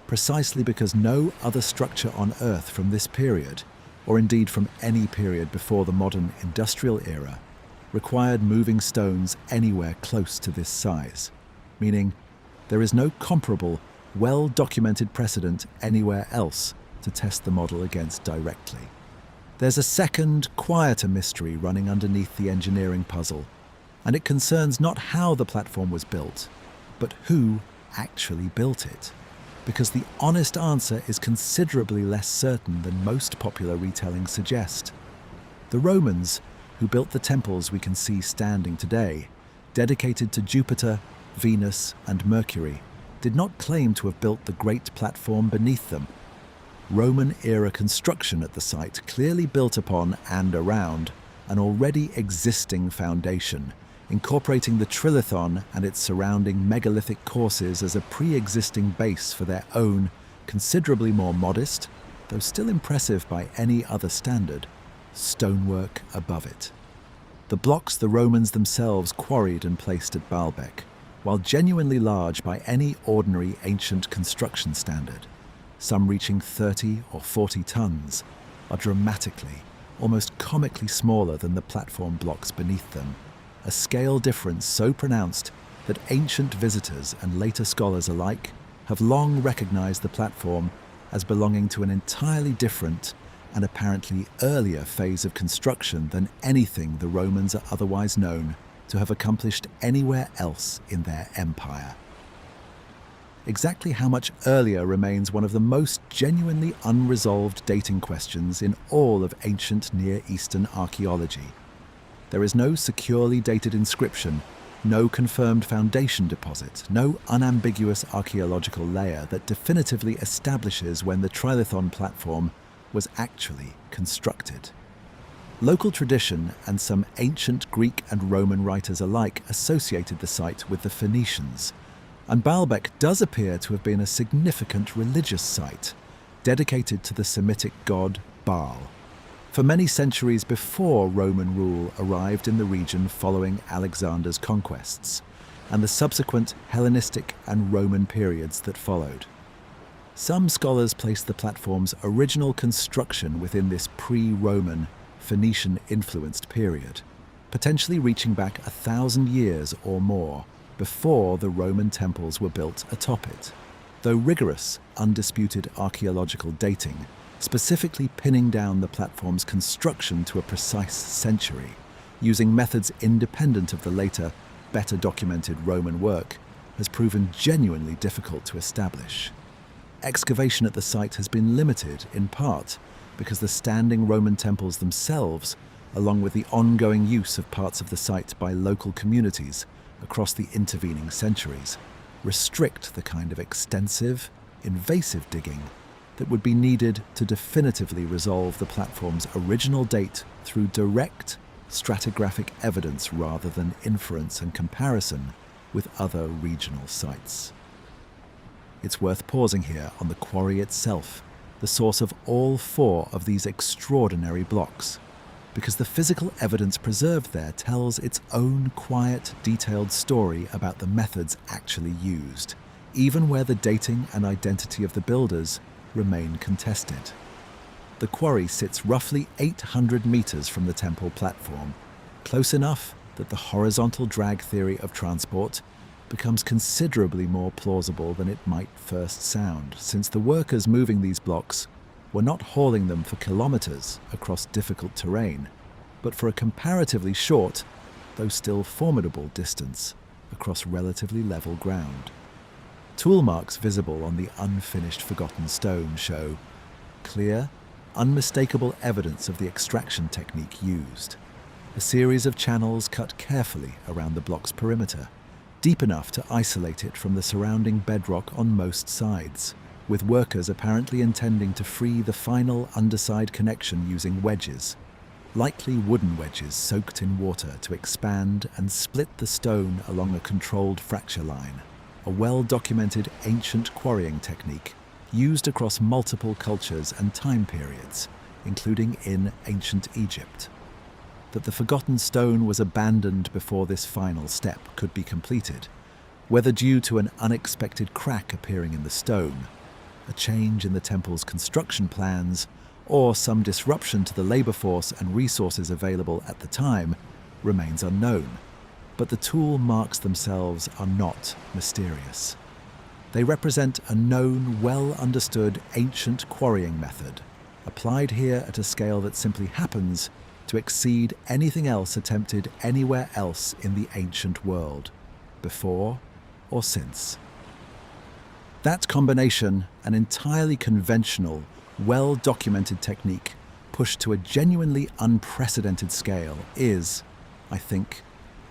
S1: precisely because no other structure on Earth from this period, or indeed from any period before the modern industrial era, required moving stones anywhere close to this size, meaning there is no comparable, well-documented precedent anywhere else to test the model against directly. There's a second, quieter mystery running underneath the engineering puzzle, and it concerns not how the platform was built, but who actually built it. Because the honest answer is considerably less certain than most popular retellings suggest. The Romans, who built the temples we can see standing today, dedicated to Jupiter, Venus, and Mercury, did not claim to have built the great platform beneath them. Roman-era construction at the site clearly built upon and around an already existing foundation, incorporating the Trilithon and its surrounding megalithic courses as a pre-existing base for their own, considerably more modest, though still impressive by any other standard, stonework above it. The blocks the Romans themselves quarried and placed at Baalbek, while genuinely large by any ordinary ancient construction standard, some reaching 30 or 40 tons, are dramatically, almost comically smaller than the platform blocks beneath them, a scale difference so pronounced that ancient visitors and later scholars alike have long recognized the platform as belonging to an entirely different and apparently earlier phase of construction than anything the Romans are otherwise known to have accomplished anywhere else in their empire. Exactly how much earlier remains one of the most genuinely unresolved dating questions in all of ancient Near Eastern archaeology. There is no securely dated inscription, no confirmed foundation deposit, no unambiguous archaeological layer that definitively establishes when the Trilithon platform was actually constructed. Local tradition and some ancient Greek and Roman writers alike associated the site with the Phoenicians, and Baalbek does appear to have been a significant religious site, dedicated to the Semitic god Baal, for many centuries before Roman rule arrived in the region following Alexander's conquests, and the subsequent Hellenistic and Roman periods that followed. Some scholars place the platform's original construction within this pre-Roman, Phoenician-influenced period, potentially reaching back 1,000 years or more before the Roman temples were built atop it, though rigorous, undisputed archaeological dating, specifically pinning down the platform's construction to a precise century, using methods independent of the later, better documented Roman work, has proven genuinely difficult to establish. Excavation at the site has been limited, in part, because the standing Roman temples themselves, along with the ongoing use of parts of the site by local communities across the intervening centuries, restrict the kind of extensive, invasive digging that would be needed to definitively resolve the platform's original date through direct, stratigraphic evidence rather than inference and comparison with other regional sites. It's worth pausing here on the quarry itself, the source of all 4 of these extraordinary blocks, because the physical evidence preserved there tells its own quiet, detailed story about the methods actually used, even where the dating and identity of the builders remain contested. The quarry sits roughly 800 meters from the temple platform, close enough that the horizontal drag theory of transport becomes considerably more plausible than it might first sound, since the workers moving these blocks were not hauling them for kilometers across difficult terrain, but for a comparatively short, though still formidable distance across relatively level ground. Tool marks visible on the unfinished forgotten stone show clear, unmistakable evidence of the extraction technique used. A series of channels cut carefully around the block's perimeter, deep enough to isolate it from the surrounding bedrock on most sides, with workers apparently intending to free the final underside connection using wedges, likely wooden wedges soaked in water to expand and split the stone along a controlled fracture line, a well-documented ancient quarrying technique used across multiple cultures and time periods, including in ancient Egypt. That the forgotten stone was abandoned before this final step could be completed, whether due to an unexpected crack appearing in the stone, a change in the temple's construction plans, or some disruption to the labor force and resources available at the time, remains unknown. But the tool marks themselves are not mysterious. They represent a known, well-understood ancient quarrying method, applied here at a scale that simply happens to exceed anything else attempted anywhere else in the ancient world, before or since. That combination, an entirely conventional, well-documented technique pushed to a genuinely unprecedented scale, is, I think,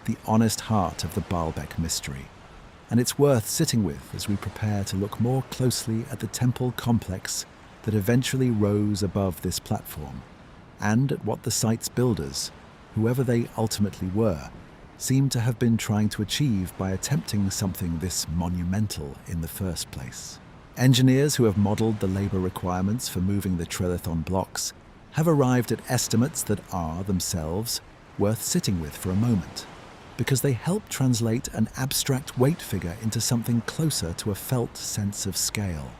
S1: the honest heart of the Baalbek mystery. And it's worth sitting with as we prepare to look more closely at the temple complex that eventually rose above this platform, and at what the site's builders, whoever they ultimately were, seem to have been trying to achieve by attempting something this monumental in the first place. Engineers who have modelled the labour requirements for moving the Trilithon blocks have arrived at estimates that are, themselves, worth sitting with for a moment, because they help translate an abstract weight figure into something closer to a felt sense of scale.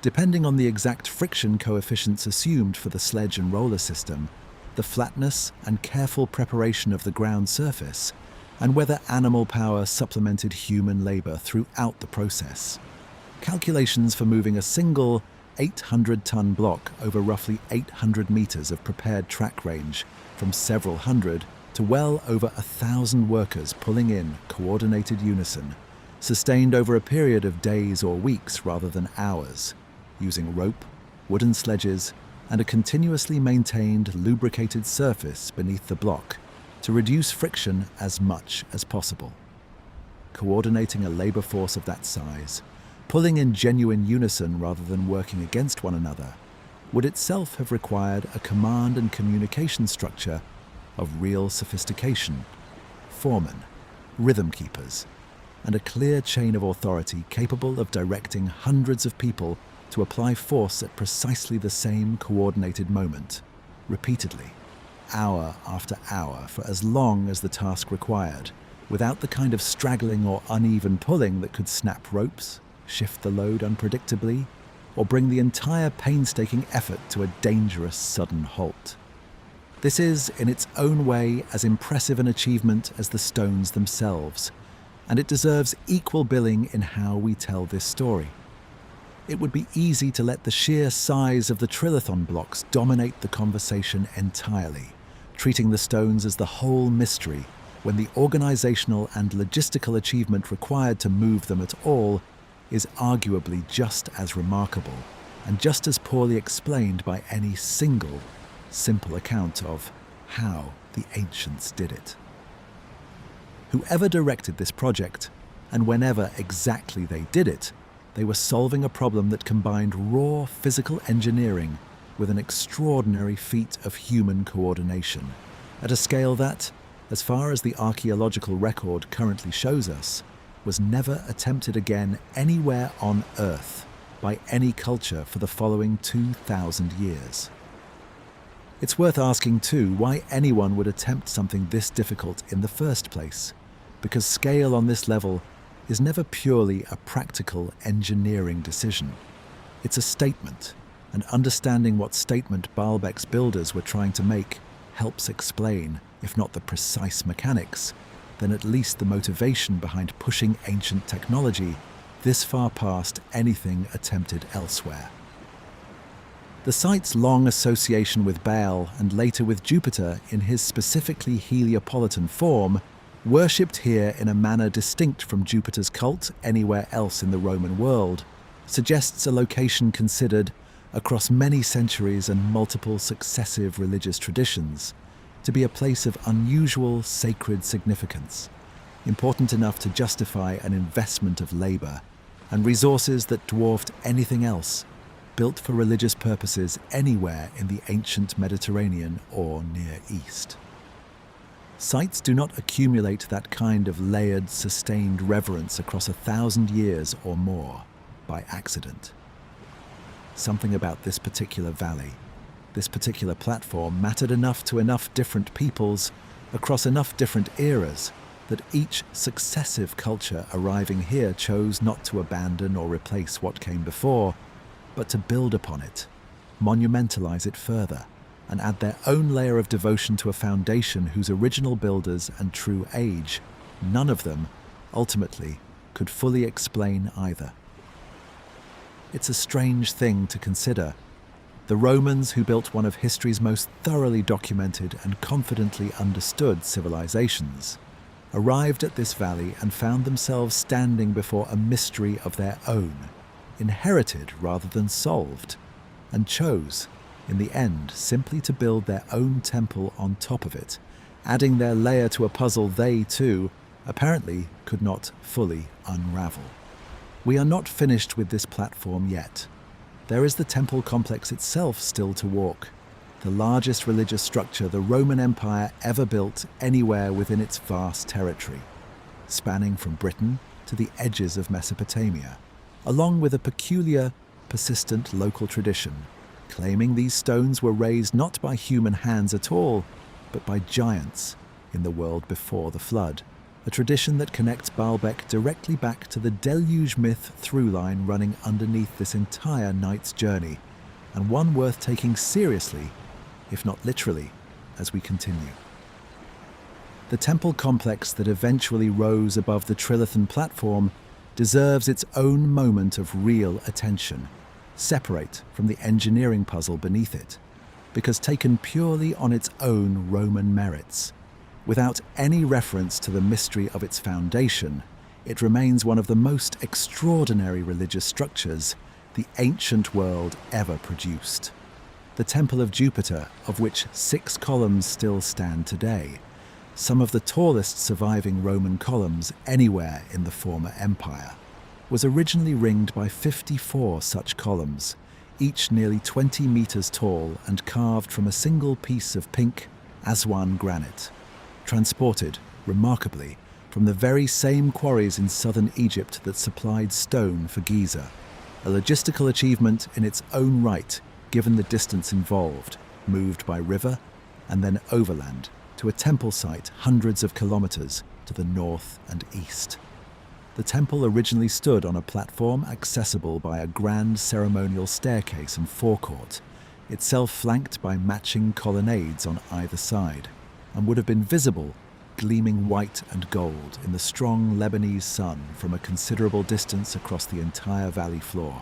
S1: Depending on the exact friction coefficients assumed for the sledge and roller system, the flatness and careful preparation of the ground surface, and whether animal power supplemented human labour throughout the process, calculations for moving a single 800-ton block over roughly 800 metres of prepared track range from several hundred to well over 1,000 workers pulling in coordinated unison, sustained over a period of days or weeks rather than hours, using rope, wooden sledges, and a continuously maintained lubricated surface beneath the block to reduce friction as much as possible. Coordinating a labour force of that size, pulling in genuine unison rather than working against one another, would itself have required a command and communication structure of real sophistication, foremen, rhythm keepers, and a clear chain of authority capable of directing hundreds of people to apply force at precisely the same coordinated moment, repeatedly, hour after hour, for as long as the task required, without the kind of straggling or uneven pulling that could snap ropes, shift the load unpredictably, or bring the entire painstaking effort to a dangerous sudden halt. This is, in its own way, as impressive an achievement as the stones themselves, and it deserves equal billing in how we tell this story. It would be easy to let the sheer size of the Trilithon blocks dominate the conversation entirely, treating the stones as the whole mystery, when the organizational and logistical achievement required to move them at all is arguably just as remarkable and just as poorly explained by any single, simple account of how the ancients did it. Whoever directed this project, and whenever exactly they did it, they were solving a problem that combined raw physical engineering with an extraordinary feat of human coordination, at a scale that, as far as the archaeological record currently shows us, was never attempted again anywhere on Earth by any culture for the following 2,000 years. It's worth asking too why anyone would attempt something this difficult in the first place, because scale on this level is never purely a practical engineering decision. It's a statement, and understanding what statement Baalbek's builders were trying to make helps explain, if not the precise mechanics, then at least the motivation behind pushing ancient technology this far past anything attempted elsewhere. The site's long association with Baal and later with Jupiter in his specifically Heliopolitan form, worshipped here in a manner distinct from Jupiter's cult anywhere else in the Roman world, suggests a location considered, across many centuries and multiple successive religious traditions, to be a place of unusual sacred significance, important enough to justify an investment of labor and resources that dwarfed anything else built for religious purposes anywhere in the ancient Mediterranean or Near East. Sites do not accumulate that kind of layered, sustained reverence across 1,000 years or more by accident. Something about this particular valley, this particular platform, mattered enough to enough different peoples across enough different eras that each successive culture arriving here chose not to abandon or replace what came before, but to build upon it, monumentalize it further, and add their own layer of devotion to a foundation whose original builders and true age, none of them, ultimately, could fully explain either. It's a strange thing to consider. The Romans, who built one of history's most thoroughly documented and confidently understood civilizations, arrived at this valley and found themselves standing before a mystery of their own, inherited rather than solved, and chose, in the end, simply to build their own temple on top of it, adding their layer to a puzzle they, too, apparently could not fully unravel. We are not finished with this platform yet. There is the temple complex itself still to walk, the largest religious structure the Roman Empire ever built anywhere within its vast territory, spanning from Britain to the edges of Mesopotamia, along with a peculiar, persistent local tradition, claiming these stones were raised not by human hands at all, but by giants in the world before the flood, a tradition that connects Baalbek directly back to the deluge myth through-line running underneath this entire night's journey, and one worth taking seriously, if not literally, as we continue. The temple complex that eventually rose above the Trilithon platform deserves its own moment of real attention, separate from the engineering puzzle beneath it, because taken purely on its own Roman merits, without any reference to the mystery of its foundation, it remains one of the most extraordinary religious structures the ancient world ever produced. The Temple of Jupiter, of which 6 columns still stand today, some of the tallest surviving Roman columns anywhere in the former empire, was originally ringed by 54 such columns, each nearly 20 meters tall and carved from a single piece of pink Aswan granite, transported, remarkably, from the very same quarries in southern Egypt that supplied stone for Giza, a logistical achievement in its own right given the distance involved, moved by river and then overland to a temple site hundreds of kilometers to the north and east. The temple originally stood on a platform accessible by a grand ceremonial staircase and forecourt, itself flanked by matching colonnades on either side, and would have been visible, gleaming white and gold in the strong Lebanese sun from a considerable distance across the entire valley floor.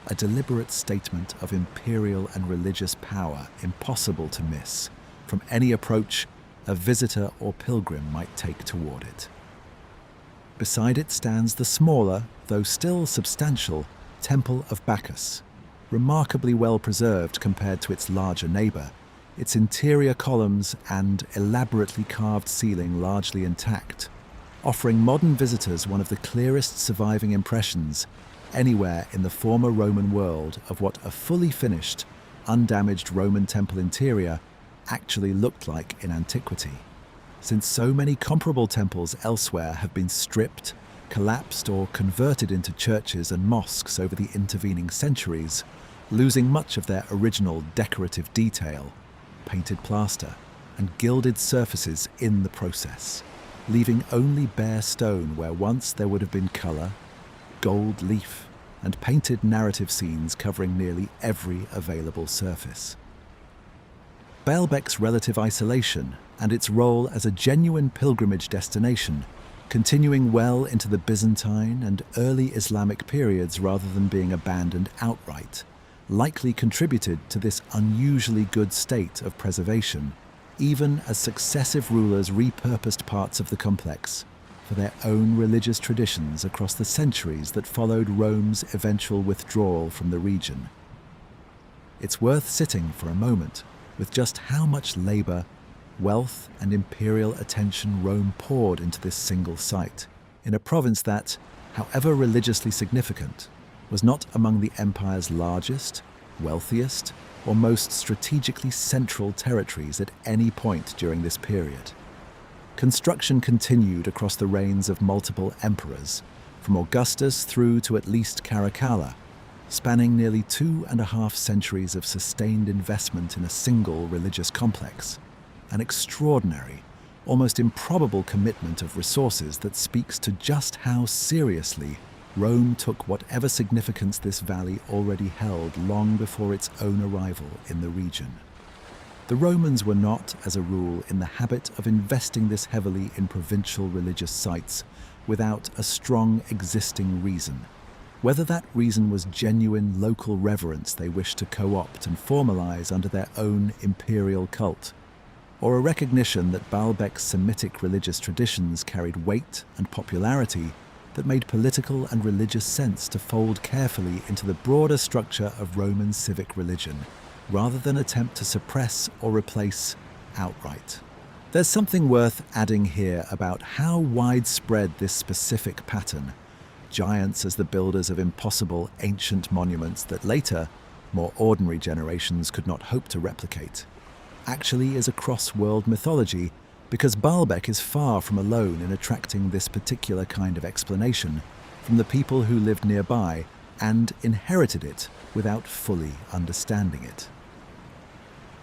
S1: A deliberate statement of imperial and religious power impossible to miss from any approach a visitor or pilgrim might take toward it. Beside it stands the smaller, though still substantial, Temple of Bacchus, remarkably well preserved compared to its larger neighbour, its interior columns and elaborately carved ceiling largely intact, offering modern visitors one of the clearest surviving impressions anywhere in the former Roman world of what a fully finished, undamaged Roman temple interior actually looked like in antiquity, since so many comparable temples elsewhere have been stripped, collapsed or converted into churches and mosques over the intervening centuries, losing much of their original decorative detail, painted plaster, and gilded surfaces in the process, leaving only bare stone where once there would have been colour, gold leaf, and painted narrative scenes covering nearly every available surface. Baalbek's relative isolation and its role as a genuine pilgrimage destination, continuing well into the Byzantine and early Islamic periods rather than being abandoned outright, likely contributed to this unusually good state of preservation, even as successive rulers repurposed parts of the complex for their own religious traditions across the centuries that followed Rome's eventual withdrawal from the region. It's worth sitting for a moment with just how much labour, wealth and imperial attention Rome poured into this single site, in a province that, however religiously significant, was not among the empire's largest, wealthiest, or most strategically central territories at any point during this period. Construction continued across the reigns of multiple emperors, from Augustus through to at least Caracalla, spanning nearly 2.5 centuries of sustained investment in a single religious complex, an extraordinary, almost improbable commitment of resources that speaks to just how seriously Rome took whatever significance this valley already held long before its own arrival in the region. The Romans were not, as a rule, in the habit of investing this heavily in provincial religious sites without a strong existing reason. Whether that reason was genuine local reverence they wished to co-opt and formalize under their own imperial cult, or a recognition that Baalbek's Semitic religious traditions carried weight and popularity that made political and religious sense to fold carefully into the broader structure of Roman civic religion, rather than attempt to suppress or replace outright. There's something worth adding here about how widespread this specific pattern, giants as the builders of impossible ancient monuments that later, more ordinary generations could not hope to replicate, actually is across world mythology, because Baalbek is far from alone in attracting this particular kind of explanation from the people who lived nearby and inherited it without fully understanding it.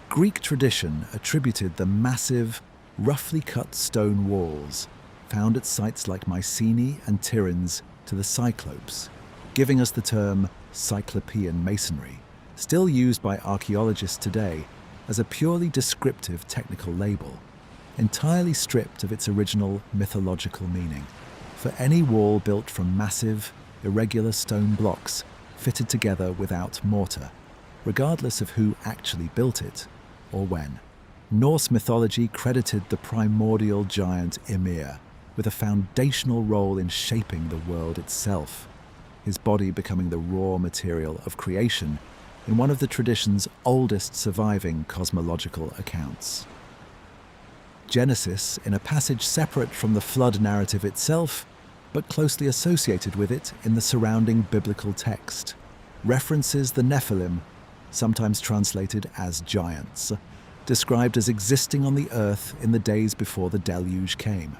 S1: Greek tradition attributed the massive, roughly cut stone walls found at sites like Mycenae and Tiryns to the Cyclopes, giving us the term Cyclopean masonry, still used by archaeologists today as a purely descriptive technical label, entirely stripped of its original mythological meaning, for any wall built from massive, irregular stone blocks fitted together without mortar, regardless of who actually built it or when. Norse mythology credited the primordial giant Ymir with a foundational role in shaping the world itself, his body becoming the raw material of creation in one of the tradition's oldest surviving cosmological accounts. Genesis, in a passage separate from the flood narrative itself, but closely associated with it in the surrounding biblical text, references the Nephilim, sometimes translated as giants, described as existing on the earth in the days before the deluge came.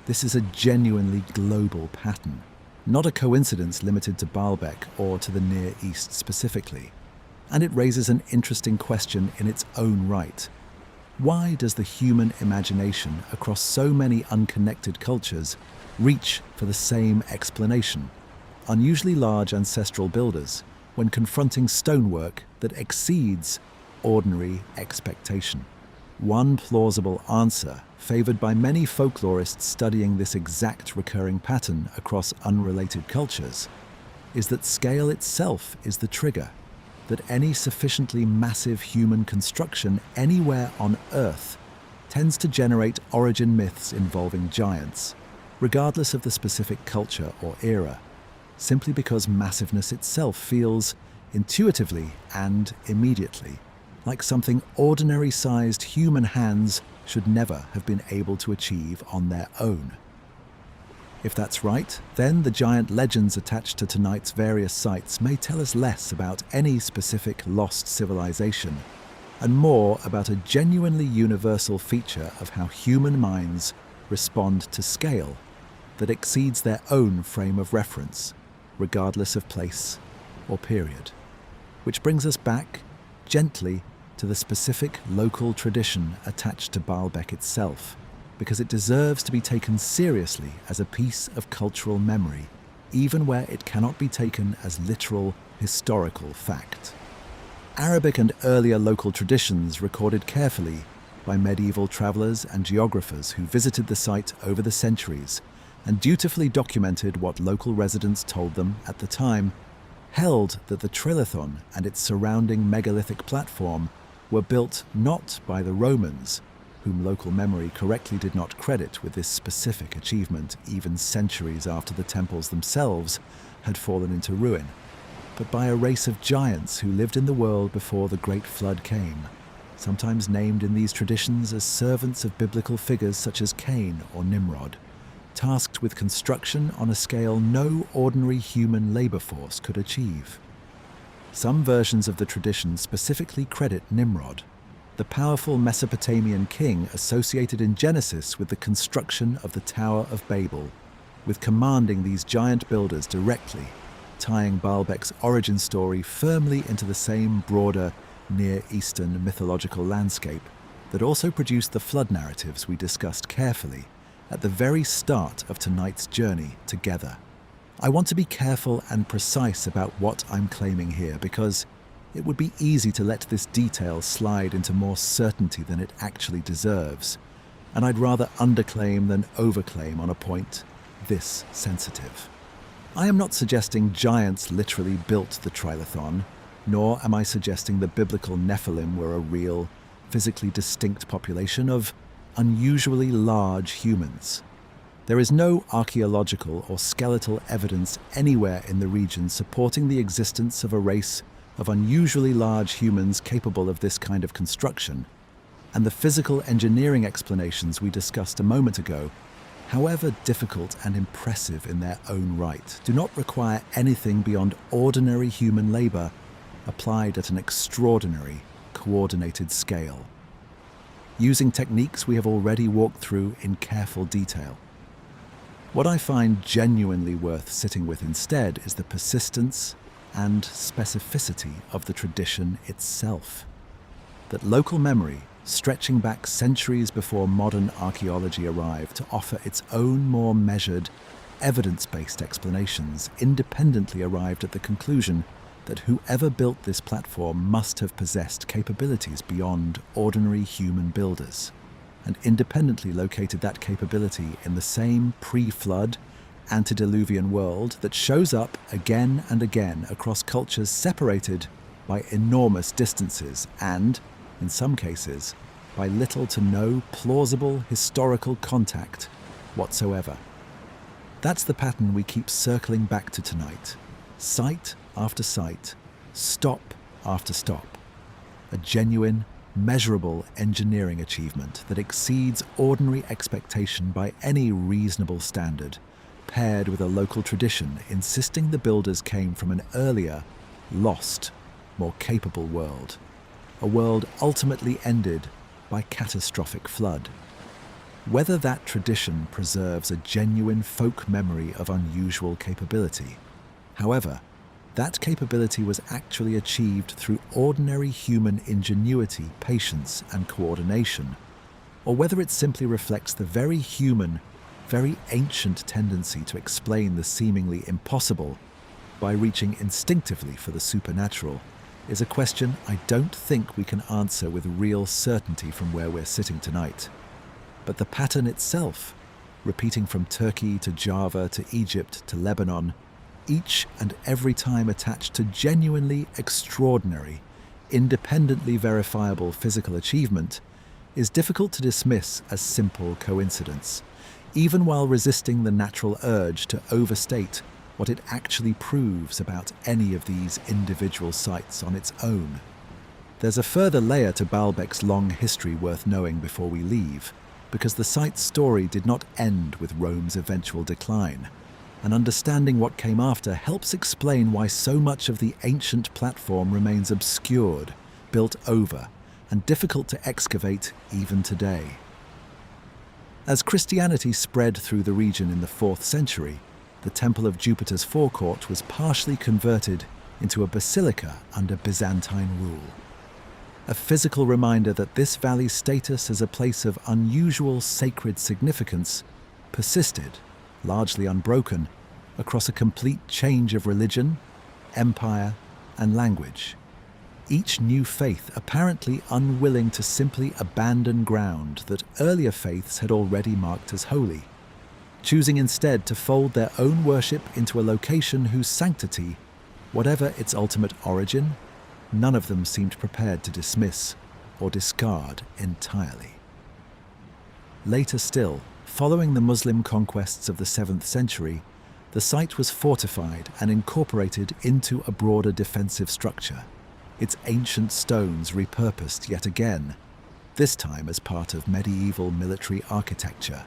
S1: This is a genuinely global pattern, not a coincidence limited to Baalbek or to the Near East specifically, and it raises an interesting question in its own right. Why does the human imagination across so many unconnected cultures reach for the same explanation, unusually large ancestral builders, when confronting stonework that exceeds ordinary expectation? One plausible answer, favoured by many folklorists studying this exact recurring pattern across unrelated cultures, is that scale itself is the trigger, that any sufficiently massive human construction anywhere on Earth tends to generate origin myths involving giants, regardless of the specific culture or era, simply because massiveness itself feels, intuitively and immediately, like something ordinary-sized human hands should never have been able to achieve on their own. If that's right, then the giant legends attached to tonight's various sites may tell us less about any specific lost civilization, and more about a genuinely universal feature of how human minds respond to scale, that exceeds their own frame of reference, regardless of place or period. Which brings us back, gently, to the specific local tradition attached to Baalbek itself, because it deserves to be taken seriously as a piece of cultural memory, even where it cannot be taken as literal historical fact. Arabic and earlier local traditions recorded carefully by medieval travelers and geographers who visited the site over the centuries and dutifully documented what local residents told them at the time, held that the Trilithon and its surrounding megalithic platform were built not by the Romans, whom local memory correctly did not credit with this specific achievement even centuries after the temples themselves had fallen into ruin, but by a race of giants who lived in the world before the Great Flood came, sometimes named in these traditions as servants of biblical figures such as Cain or Nimrod, tasked with construction on a scale no ordinary human labor force could achieve. Some versions of the tradition specifically credit Nimrod, the powerful Mesopotamian king associated in Genesis with the construction of the Tower of Babel, with commanding these giant builders directly, tying Baalbek's origin story firmly into the same broader Near Eastern mythological landscape that also produced the flood narratives we discussed carefully at the very start of tonight's journey together. I want to be careful and precise about what I'm claiming here because it would be easy to let this detail slide into more certainty than it actually deserves, and I'd rather underclaim than overclaim on a point this sensitive. I am not suggesting giants literally built the Trilithon, nor am I suggesting the biblical Nephilim were a real, physically distinct population of unusually large humans. There is no archaeological or skeletal evidence anywhere in the region supporting the existence of a race of unusually large humans capable of this kind of construction, and the physical engineering explanations we discussed a moment ago, however difficult and impressive in their own right, do not require anything beyond ordinary human labor applied at an extraordinary, coordinated scale, using techniques we have already walked through in careful detail. What I find genuinely worth sitting with instead is the persistence and specificity of the tradition itself. That local memory, stretching back centuries before modern archaeology arrived to offer its own more measured, evidence-based explanations, independently arrived at the conclusion that whoever built this platform must have possessed capabilities beyond ordinary human builders, and independently located that capability in the same pre-flood, antediluvian world that shows up again and again across cultures separated by enormous distances and, in some cases, by little to no plausible historical contact whatsoever. That's the pattern we keep circling back to tonight, site after site, stop after stop. A genuine, measurable engineering achievement that exceeds ordinary expectation by any reasonable standard, paired with a local tradition insisting the builders came from an earlier, lost, more capable world. A world ultimately ended by catastrophic flood. Whether that tradition preserves a genuine folk memory of unusual capability, however, that capability was actually achieved through ordinary human ingenuity, patience, and coordination, or whether it simply reflects the very human, very ancient tendency to explain the seemingly impossible by reaching instinctively for the supernatural, is a question I don't think we can answer with real certainty from where we're sitting tonight. But the pattern itself, repeating from Turkey to Java to Egypt to Lebanon, each and every time attached to genuinely extraordinary, independently verifiable physical achievement, is difficult to dismiss as simple coincidence, even while resisting the natural urge to overstate what it actually proves about any of these individual sites on its own. There's a further layer to Baalbek's long history worth knowing before we leave, because the site's story did not end with Rome's eventual decline, and understanding what came after helps explain why so much of the ancient platform remains obscured, built over, and difficult to excavate even today. As Christianity spread through the region in the 4th century, the Temple of Jupiter's forecourt was partially converted into a basilica under Byzantine rule. A physical reminder that this valley's status as a place of unusual sacred significance persisted, largely unbroken, across a complete change of religion, empire, and language. Each new faith apparently unwilling to simply abandon ground that earlier faiths had already marked as holy, choosing instead to fold their own worship into a location whose sanctity, whatever its ultimate origin, none of them seemed prepared to dismiss or discard entirely. Later still, following the Muslim conquests of the 7th century, the site was fortified and incorporated into a broader defensive structure, its ancient stones repurposed yet again, this time as part of medieval military architecture.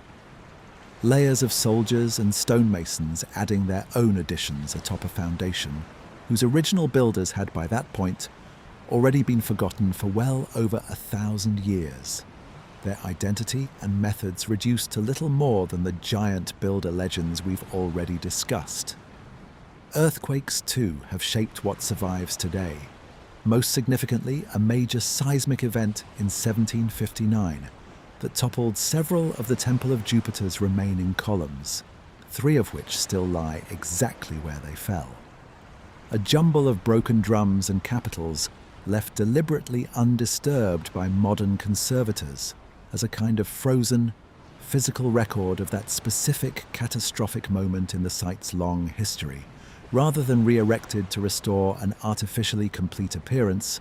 S1: Layers of soldiers and stonemasons adding their own additions atop a foundation whose original builders had by that point already been forgotten for well over 1,000 years, their identity and methods reduced to little more than the giant builder legends we've already discussed. Earthquakes, too, have shaped what survives today. Most significantly, a major seismic event in 1759 that toppled several of the Temple of Jupiter's remaining columns, 3 of which still lie exactly where they fell. A jumble of broken drums and capitals left deliberately undisturbed by modern conservators as a kind of frozen, physical record of that specific catastrophic moment in the site's long history. Rather than re-erected to restore an artificially complete appearance,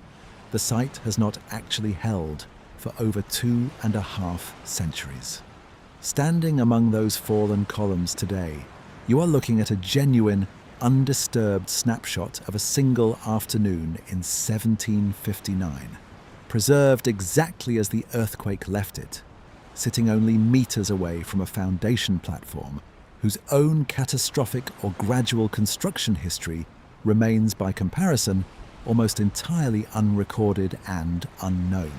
S1: the site has not actually held for over 2.5 centuries. Standing among those fallen columns today, you are looking at a genuine, undisturbed snapshot of a single afternoon in 1759, preserved exactly as the earthquake left it, sitting only meters away from a foundation platform whose own catastrophic or gradual construction history remains, by comparison, almost entirely unrecorded and unknown.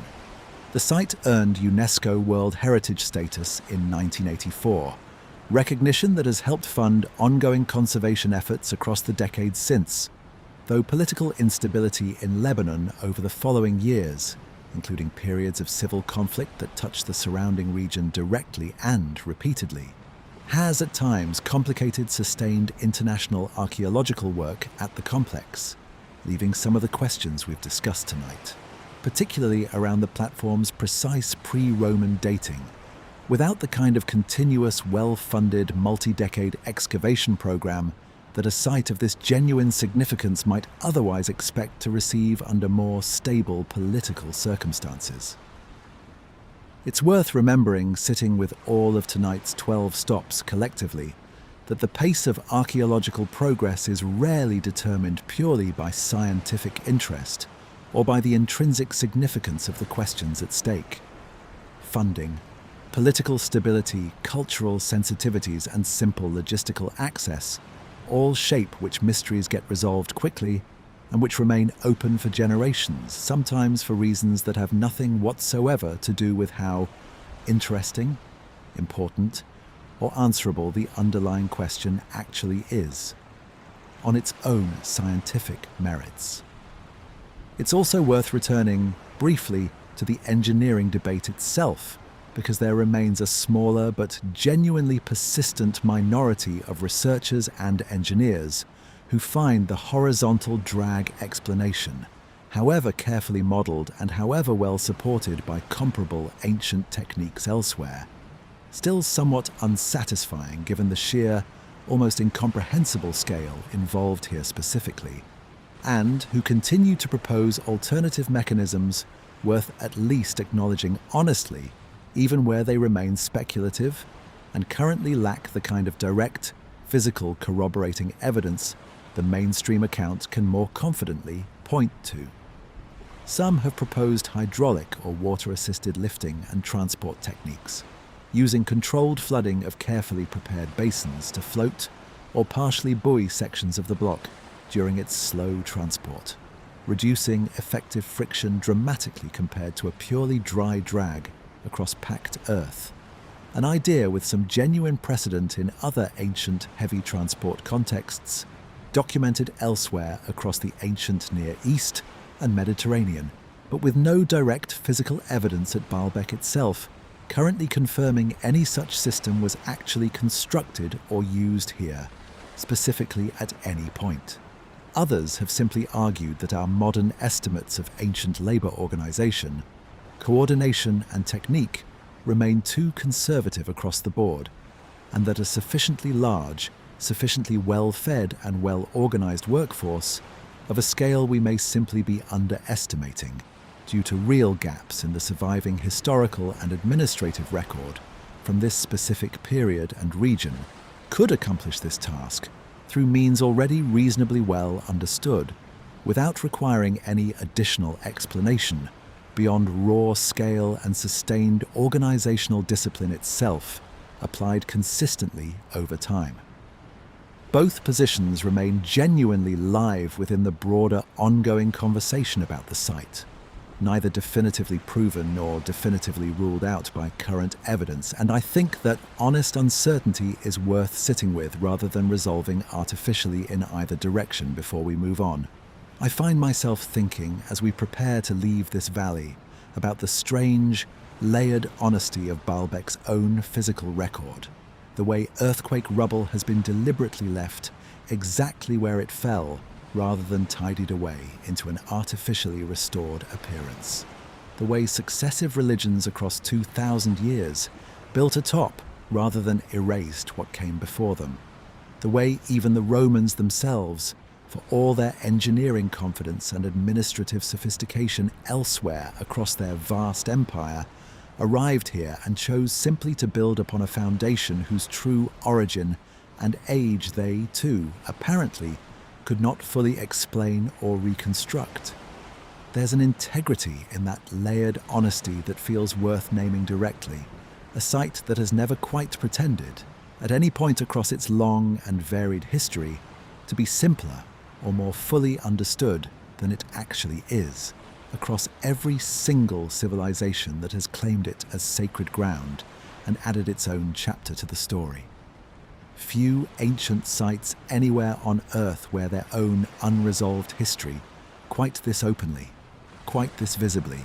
S1: The site earned UNESCO World Heritage status in 1984, recognition that has helped fund ongoing conservation efforts across the decades since, though political instability in Lebanon over the following years, including periods of civil conflict that touched the surrounding region directly and repeatedly, has at times complicated sustained international archaeological work at the complex, leaving some of the questions we've discussed tonight, particularly around the platform's precise pre-Roman dating, without the kind of continuous, well-funded, multi-decade excavation program that a site of this genuine significance might otherwise expect to receive under more stable political circumstances. It's worth remembering, sitting with all of tonight's 12 stops collectively, that the pace of archaeological progress is rarely determined purely by scientific interest or by the intrinsic significance of the questions at stake. Funding, political stability, cultural sensitivities, and simple logistical access all shape which mysteries get resolved quickly and which remain open for generations, sometimes for reasons that have nothing whatsoever to do with how interesting, important, or answerable the underlying question actually is, on its own scientific merits. It's also worth returning briefly to the engineering debate itself, because there remains a smaller but genuinely persistent minority of researchers and engineers who find the horizontal drag explanation, however carefully modelled and however well supported by comparable ancient techniques elsewhere, still somewhat unsatisfying given the sheer, almost incomprehensible scale involved here specifically, and who continue to propose alternative mechanisms worth at least acknowledging honestly, even where they remain speculative and currently lack the kind of direct, physical corroborating evidence the mainstream account can more confidently point to. Some have proposed hydraulic or water-assisted lifting and transport techniques, using controlled flooding of carefully prepared basins to float or partially buoy sections of the block during its slow transport, reducing effective friction dramatically compared to a purely dry drag across packed earth. an idea with some genuine precedent in other ancient heavy transport contexts, documented elsewhere across the ancient Near East and Mediterranean, but with no direct physical evidence at Baalbek itself, currently confirming any such system was actually constructed or used here, specifically at any point. Others have simply argued that our modern estimates of ancient labour organisation, coordination and technique remain too conservative across the board, and that a sufficiently large, sufficiently well-fed and well-organised workforce, of a scale we may simply be underestimating, due to real gaps in the surviving historical and administrative record from this specific period and region, could accomplish this task through means already reasonably well understood, without requiring any additional explanation beyond raw scale and sustained organizational discipline itself, applied consistently over time. Both positions remain genuinely live within the broader ongoing conversation about the site, neither definitively proven nor definitively ruled out by current evidence, and I think that honest uncertainty is worth sitting with rather than resolving artificially in either direction before we move on. I find myself thinking, as we prepare to leave this valley, about the strange, layered honesty of Baalbek's own physical record, the way earthquake rubble has been deliberately left exactly where it fell rather than tidied away into an artificially restored appearance, the way successive religions across 2,000 years built atop rather than erased what came before them, the way even the Romans themselves, for all their engineering confidence and administrative sophistication elsewhere across their vast empire, arrived here and chose simply to build upon a foundation whose true origin and age they, too, apparently, could not fully explain or reconstruct. There's an integrity in that layered honesty that feels worth naming directly, a site that has never quite pretended, at any point across its long and varied history, to be simpler or more fully understood than it actually is, across every single civilization that has claimed it as sacred ground and added its own chapter to the story. Few ancient sites anywhere on Earth wear their own unresolved history quite this openly, quite this visibly,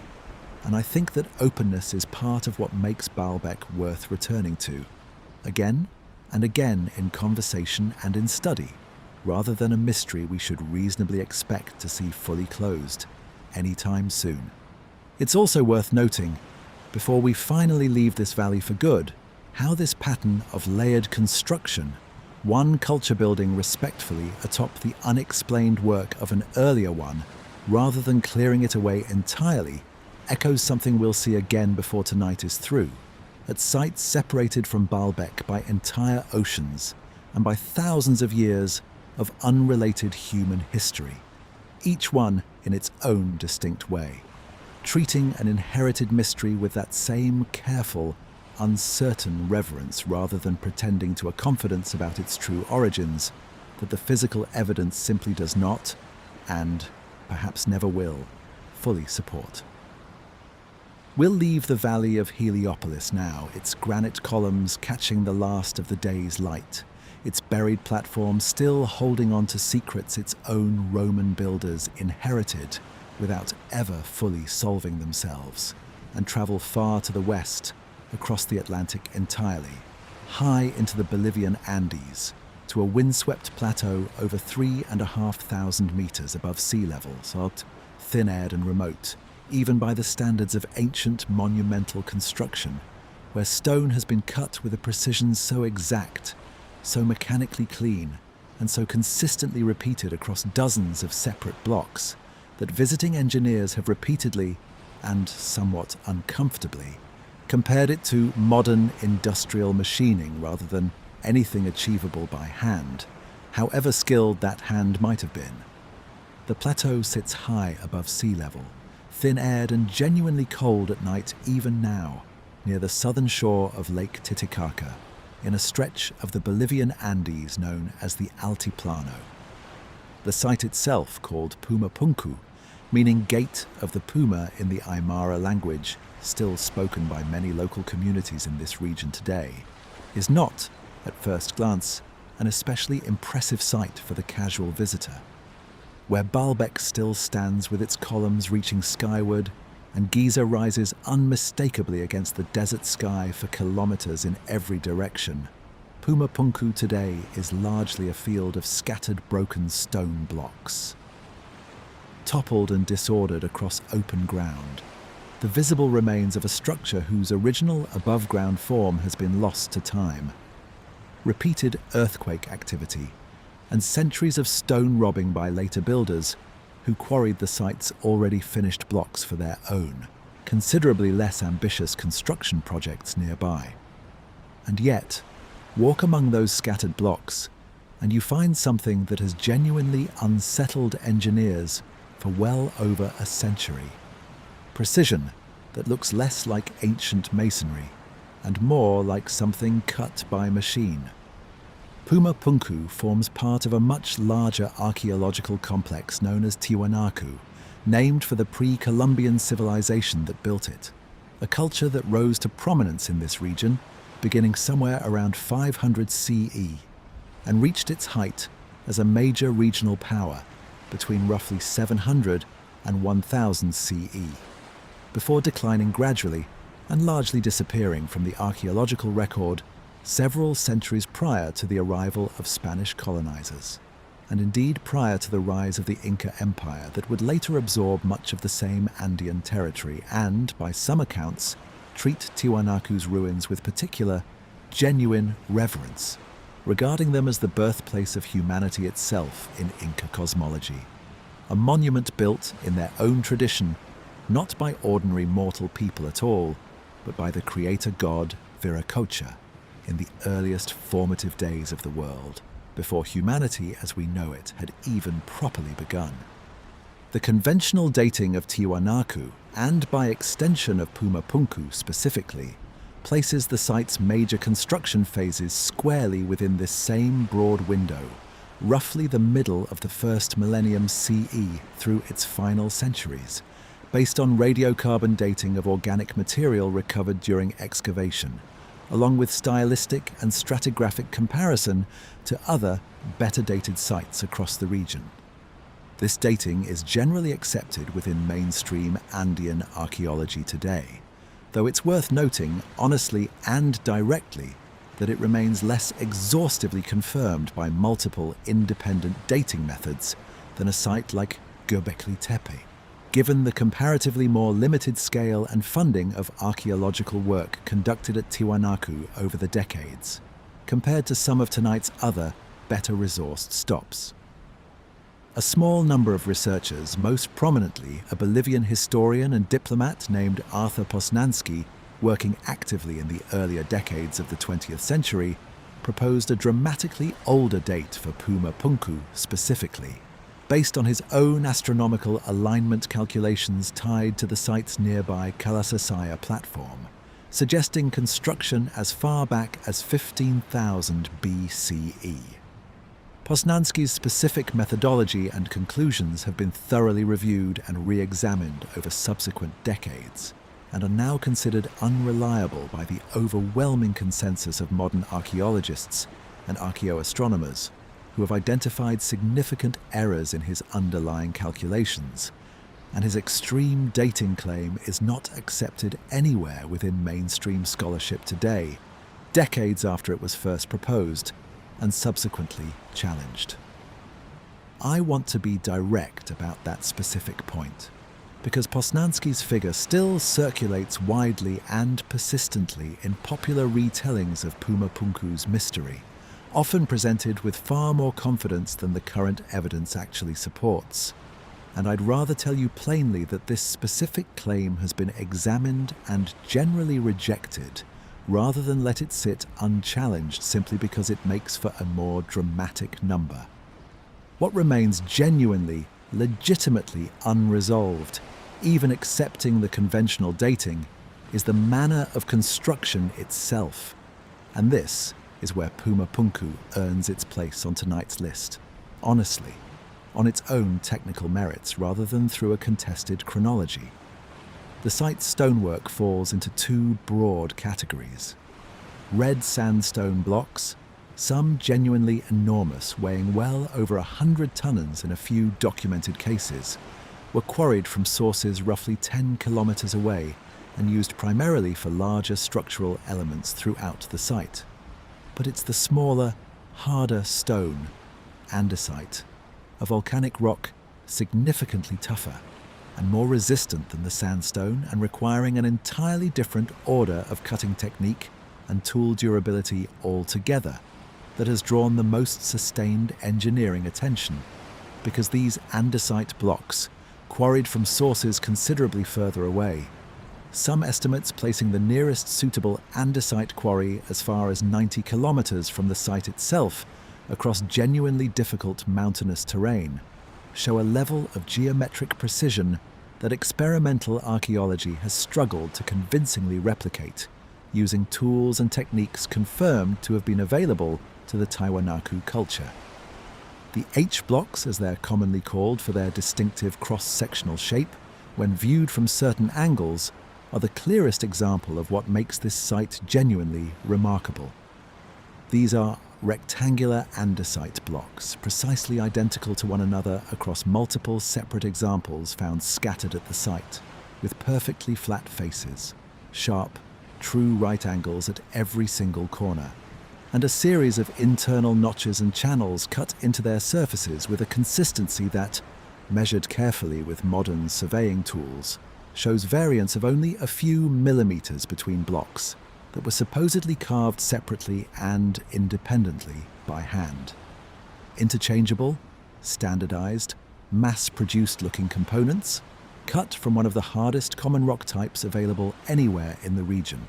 S1: and I think that openness is part of what makes Baalbek worth returning to, again and again in conversation and in study, rather than a mystery we should reasonably expect to see fully closed anytime soon. It's also worth noting, before we finally leave this valley for good, how this pattern of layered construction, one culture building respectfully atop the unexplained work of an earlier one, rather than clearing it away entirely, echoes something we'll see again before tonight is through, at sites separated from Baalbek by entire oceans and by thousands of years of unrelated human history, each one in its own distinct way, treating an inherited mystery with that same careful, uncertain reverence rather than pretending to a confidence about its true origins that the physical evidence simply does not, and perhaps never will, fully support. We'll leave the valley of Heliopolis now, its granite columns catching the last of the day's light, its buried platform still holding on to secrets its own Roman builders inherited without ever fully solving themselves, and travel far to the west, across the Atlantic entirely, high into the Bolivian Andes, to a windswept plateau over 3,500 meters above sea level, so thin-aired and remote, even by the standards of ancient monumental construction, where stone has been cut with a precision so exact, so mechanically clean, and so consistently repeated across dozens of separate blocks, that visiting engineers have repeatedly, and somewhat uncomfortably, compared it to modern industrial machining rather than anything achievable by hand, however skilled that hand might have been. The plateau sits high above sea level, thin-aired and genuinely cold at night even now, near the southern shore of Lake Titicaca, in a stretch of the Bolivian Andes known as the Altiplano. The site itself, called Puma Punku, meaning Gate of the Puma in the Aymara language, still spoken by many local communities in this region today, is not, at first glance, an especially impressive sight for the casual visitor. Where Baalbek still stands with its columns reaching skyward, and Giza rises unmistakably against the desert sky for kilometers in every direction, Puma Punku today is largely a field of scattered broken stone blocks. Toppled and disordered across open ground, the visible remains of a structure whose original above-ground form has been lost to time. Repeated earthquake activity and centuries of stone robbing by later builders who quarried the site's already finished blocks for their own, considerably less ambitious construction projects nearby. And yet, walk among those scattered blocks, and you find something that has genuinely unsettled engineers for well over a century. Precision that looks less like ancient masonry and more like something cut by machine. Puma Punku forms part of a much larger archaeological complex known as Tiwanaku, named for the pre-Columbian civilization that built it, a culture that rose to prominence in this region beginning somewhere around 500 CE and reached its height as a major regional power between roughly 700 and 1000 CE, before declining gradually and largely disappearing from the archaeological record several centuries prior to the arrival of Spanish colonizers, and indeed prior to the rise of the Inca Empire that would later absorb much of the same Andean territory and, by some accounts, treat Tiwanaku's ruins with particular, genuine reverence, regarding them as the birthplace of humanity itself in Inca cosmology, a monument built in their own tradition, not by ordinary mortal people at all, but by the creator god Viracocha, in the earliest formative days of the world, before humanity as we know it had even properly begun. The conventional dating of Tiwanaku, and by extension of Puma Punku specifically, places the site's major construction phases squarely within this same broad window, roughly the middle of the first millennium CE through its final centuries, based on radiocarbon dating of organic material recovered during excavation, along with stylistic and stratigraphic comparison to other, better dated sites across the region. This dating is generally accepted within mainstream Andean archaeology today, though it's worth noting, honestly and directly, that it remains less exhaustively confirmed by multiple independent dating methods than a site like Göbekli Tepe, given the comparatively more limited scale and funding of archaeological work conducted at Tiwanaku over the decades, compared to some of tonight's other, better-resourced stops. A small number of researchers, most prominently a Bolivian historian and diplomat named Arthur Posnansky, working actively in the earlier decades of the 20th century, proposed a dramatically older date for Puma Punku specifically, based on his own astronomical alignment calculations tied to the site's nearby Kalasasaya platform, suggesting construction as far back as 15,000 BCE. Posnansky's specific methodology and conclusions have been thoroughly reviewed and re-examined over subsequent decades, and are now considered unreliable by the overwhelming consensus of modern archaeologists and archaeoastronomers, who have identified significant errors in his underlying calculations, and his extreme dating claim is not accepted anywhere within mainstream scholarship today, decades after it was first proposed and subsequently challenged. I want to be direct about that specific point, because Posnansky's figure still circulates widely and persistently in popular retellings of Puma Punku's mystery, often presented with far more confidence than the current evidence actually supports. And I'd rather tell you plainly that this specific claim has been examined and generally rejected, rather than let it sit unchallenged simply because it makes for a more dramatic number. What remains genuinely, legitimately unresolved, even accepting the conventional dating, is the manner of construction itself. And this is where Puma Punku earns its place on tonight's list. Honestly, on its own technical merits rather than through a contested chronology. The site's stonework falls into two broad categories. Red sandstone blocks, some genuinely enormous, weighing well over 100 tons in a few documented cases, were quarried from sources roughly 10 kilometers away and used primarily for larger structural elements throughout the site. But it's the smaller, harder stone, andesite, a volcanic rock significantly tougher and more resistant than the sandstone and requiring an entirely different order of cutting technique and tool durability altogether, that has drawn the most sustained engineering attention, because these andesite blocks, quarried from sources considerably further away, some estimates placing the nearest suitable andesite quarry as far as 90 kilometers from the site itself across genuinely difficult mountainous terrain, show a level of geometric precision that experimental archaeology has struggled to convincingly replicate, using tools and techniques confirmed to have been available to the Tiwanaku culture. The H-blocks, as they're commonly called for their distinctive cross-sectional shape, when viewed from certain angles, are the clearest example of what makes this site genuinely remarkable. These are rectangular andesite blocks, precisely identical to one another across multiple separate examples found scattered at the site, with perfectly flat faces, sharp, true right angles at every single corner, and a series of internal notches and channels cut into their surfaces with a consistency that, measured carefully with modern surveying tools, shows variance of only a few millimeters between blocks that were supposedly carved separately and independently by hand. Interchangeable, standardized, mass-produced looking components, cut from one of the hardest common rock types available anywhere in the region,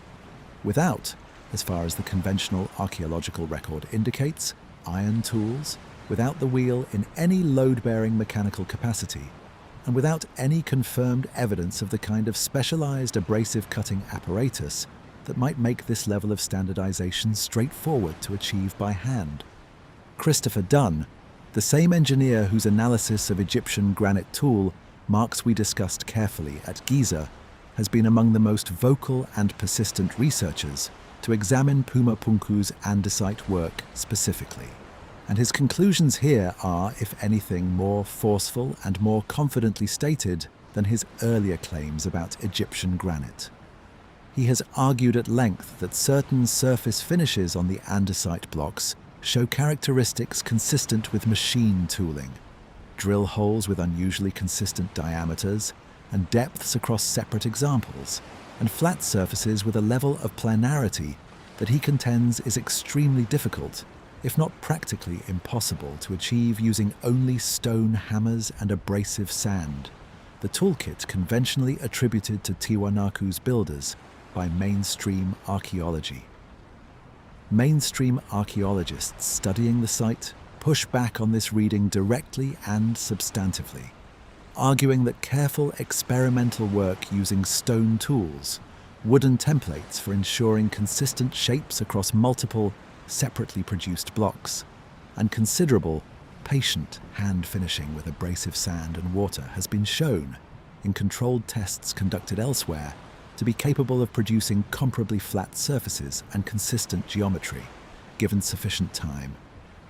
S1: without, as far as the conventional archaeological record indicates, iron tools, without the wheel in any load-bearing mechanical capacity, and without any confirmed evidence of the kind of specialized abrasive cutting apparatus that might make this level of standardization straightforward to achieve by hand. Christopher Dunn, the same engineer whose analysis of Egyptian granite tool marks we discussed carefully at Giza, has been among the most vocal and persistent researchers to examine Puma Punku's andesite work specifically. And his conclusions here are, if anything, more forceful and more confidently stated than his earlier claims about Egyptian granite. He has argued at length that certain surface finishes on the andesite blocks show characteristics consistent with machine tooling, drill holes with unusually consistent diameters and depths across separate examples, and flat surfaces with a level of planarity that he contends is extremely difficult, if not practically impossible, to achieve using only stone hammers and abrasive sand, the toolkit conventionally attributed to Tiwanaku's builders by mainstream archaeology. Mainstream archaeologists studying the site push back on this reading directly and substantively, arguing that careful experimental work using stone tools, wooden templates for ensuring consistent shapes across multiple, separately produced blocks, and considerable, patient hand finishing with abrasive sand and water has been shown, in controlled tests conducted elsewhere, to be capable of producing comparably flat surfaces and consistent geometry, given sufficient time,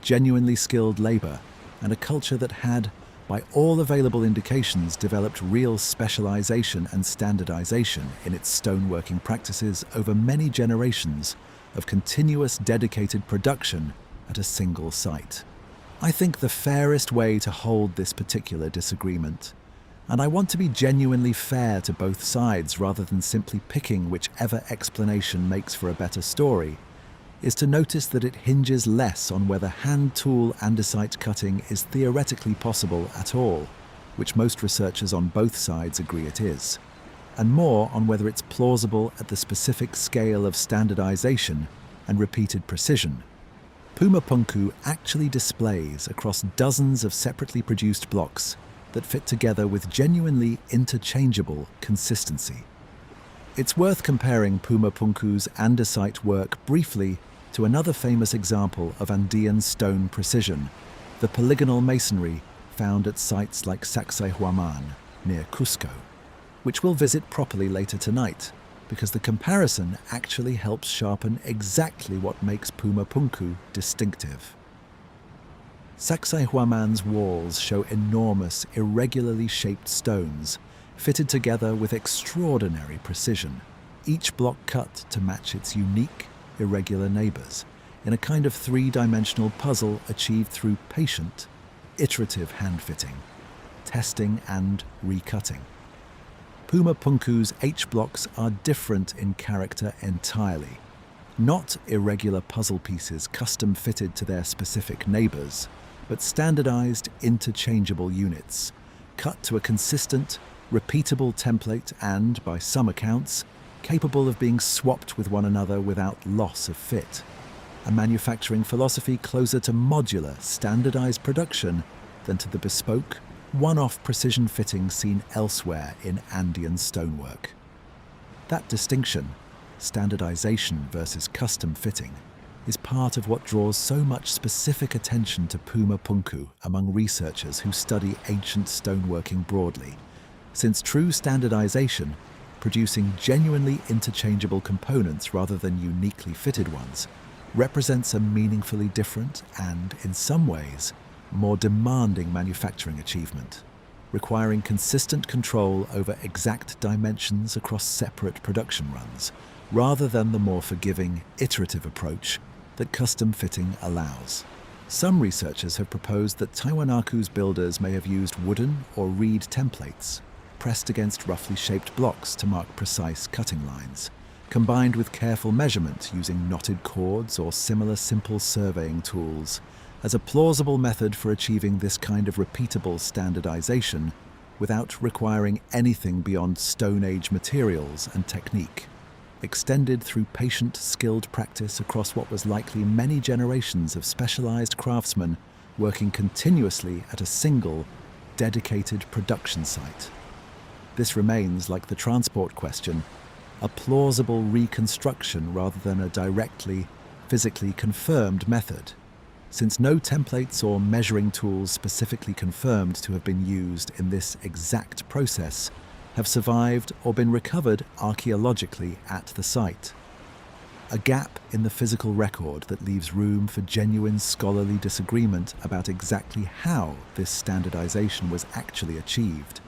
S1: genuinely skilled labor, and a culture that had, by all available indications, developed real specialization and standardization in its stoneworking practices over many generations of continuous dedicated production at a single site. I think the fairest way to hold this particular disagreement, and I want to be genuinely fair to both sides rather than simply picking whichever explanation makes for a better story, is to notice that it hinges less on whether hand-tool andesite cutting is theoretically possible at all, which most researchers on both sides agree it is, and more on whether it's plausible at the specific scale of standardization and repeated precision. Puma Punku actually displays across dozens of separately produced blocks that fit together with genuinely interchangeable consistency. It's worth comparing Puma Punku's andesite work briefly to another famous example of Andean stone precision, the polygonal masonry found at sites like Sacsayhuamán, near Cusco, which we'll visit properly later tonight, because the comparison actually helps sharpen exactly what makes Puma Punku distinctive. Sacsayhuamán's walls show enormous, irregularly shaped stones, fitted together with extraordinary precision, each block cut to match its unique, irregular neighbours, in a kind of three-dimensional puzzle achieved through patient, iterative hand-fitting, testing and recutting. Puma Punku's H-blocks are different in character entirely. Not irregular puzzle pieces custom-fitted to their specific neighbours, but standardised, interchangeable units, cut to a consistent, repeatable template and, by some accounts, capable of being swapped with one another without loss of fit. A manufacturing philosophy closer to modular, standardised production than to the bespoke, one-off precision fitting seen elsewhere in Andean stonework. That distinction, standardisation versus custom fitting, is part of what draws so much specific attention to Puma Punku among researchers who study ancient stoneworking broadly, since true standardisation, producing genuinely interchangeable components rather than uniquely fitted ones, represents a meaningfully different and, in some ways, more demanding manufacturing achievement, requiring consistent control over exact dimensions across separate production runs, rather than the more forgiving, iterative approach that custom fitting allows. Some researchers have proposed that Tiwanaku's builders may have used wooden or reed templates, pressed against roughly shaped blocks to mark precise cutting lines, combined with careful measurement using knotted cords or similar simple surveying tools, as a plausible method for achieving this kind of repeatable standardization without requiring anything beyond Stone Age materials and technique, extended through patient, skilled practice across what was likely many generations of specialized craftsmen working continuously at a single, dedicated production site. This remains, like the transport question, a plausible reconstruction rather than a directly, physically confirmed method, since no templates or measuring tools specifically confirmed to have been used in this exact process have survived or been recovered archaeologically at the site. A gap in the physical record that leaves room for genuine scholarly disagreement about exactly how this standardization was actually achieved,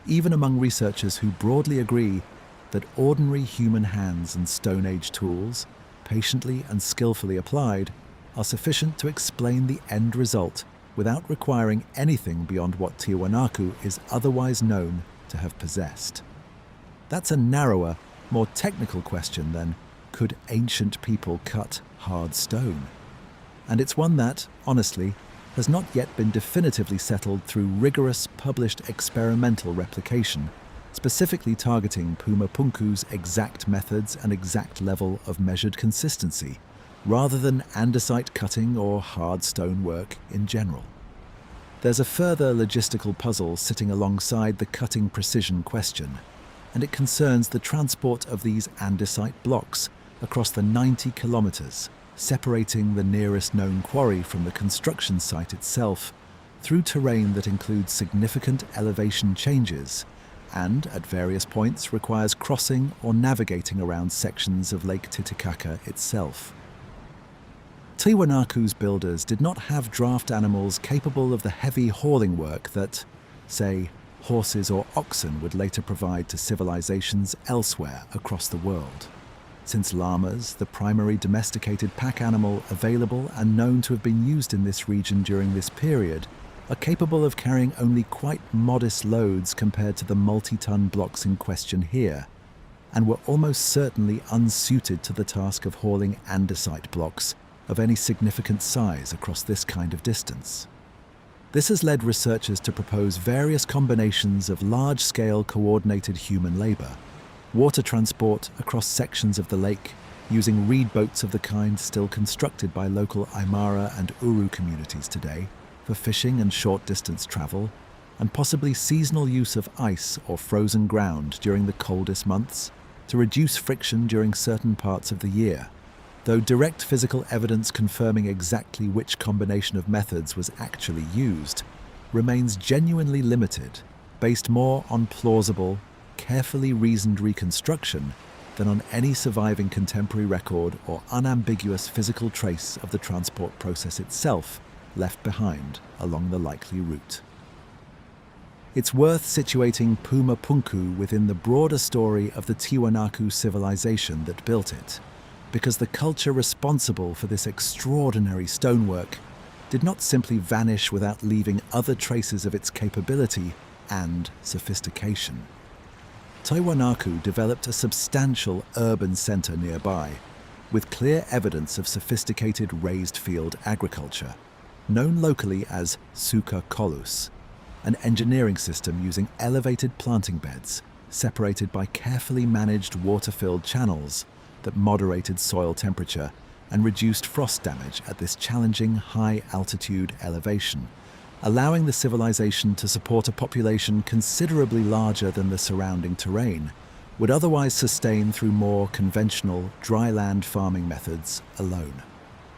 S1: even among researchers who broadly agree that ordinary human hands and Stone Age tools, patiently and skillfully applied, are sufficient to explain the end result without requiring anything beyond what Tiwanaku is otherwise known to have possessed. That's a narrower, more technical question than, could ancient people cut hard stone? And it's one that, honestly, has not yet been definitively settled through rigorous published experimental replication, specifically targeting Puma Punku's exact methods and exact level of measured consistency, rather than andesite cutting or hard stone work in general. There's a further logistical puzzle sitting alongside the cutting precision question, and it concerns the transport of these andesite blocks across the 90 kilometers, separating the nearest known quarry from the construction site itself, through terrain that includes significant elevation changes and, at various points, requires crossing or navigating around sections of Lake Titicaca itself. Tiwanaku's builders did not have draft animals capable of the heavy hauling work that, say, horses or oxen would later provide to civilizations elsewhere across the world, since llamas, the primary domesticated pack animal available and known to have been used in this region during this period, are capable of carrying only quite modest loads compared to the multi-ton blocks in question here, and were almost certainly unsuited to the task of hauling andesite blocks of any significant size across this kind of distance. This has led researchers to propose various combinations of large-scale coordinated human labour, water transport across sections of the lake using reed boats of the kind still constructed by local Aymara and Uru communities today for fishing and short-distance travel, and possibly seasonal use of ice or frozen ground during the coldest months to reduce friction during certain parts of the year, though direct physical evidence confirming exactly which combination of methods was actually used remains genuinely limited, based more on plausible, carefully reasoned reconstruction than on any surviving contemporary record or unambiguous physical trace of the transport process itself left behind along the likely route. It's worth situating Puma Punku within the broader story of the Tiwanaku civilization that built it, because the culture responsible for this extraordinary stonework did not simply vanish without leaving other traces of its capability and sophistication. Tiwanaku developed a substantial urban centre nearby, with clear evidence of sophisticated raised field agriculture, known locally as suka kolus, an engineering system using elevated planting beds separated by carefully managed water-filled channels that moderated soil temperature and reduced frost damage at this challenging high-altitude elevation, allowing the civilization to support a population considerably larger than the surrounding terrain would otherwise sustain through more conventional dry-land farming methods alone.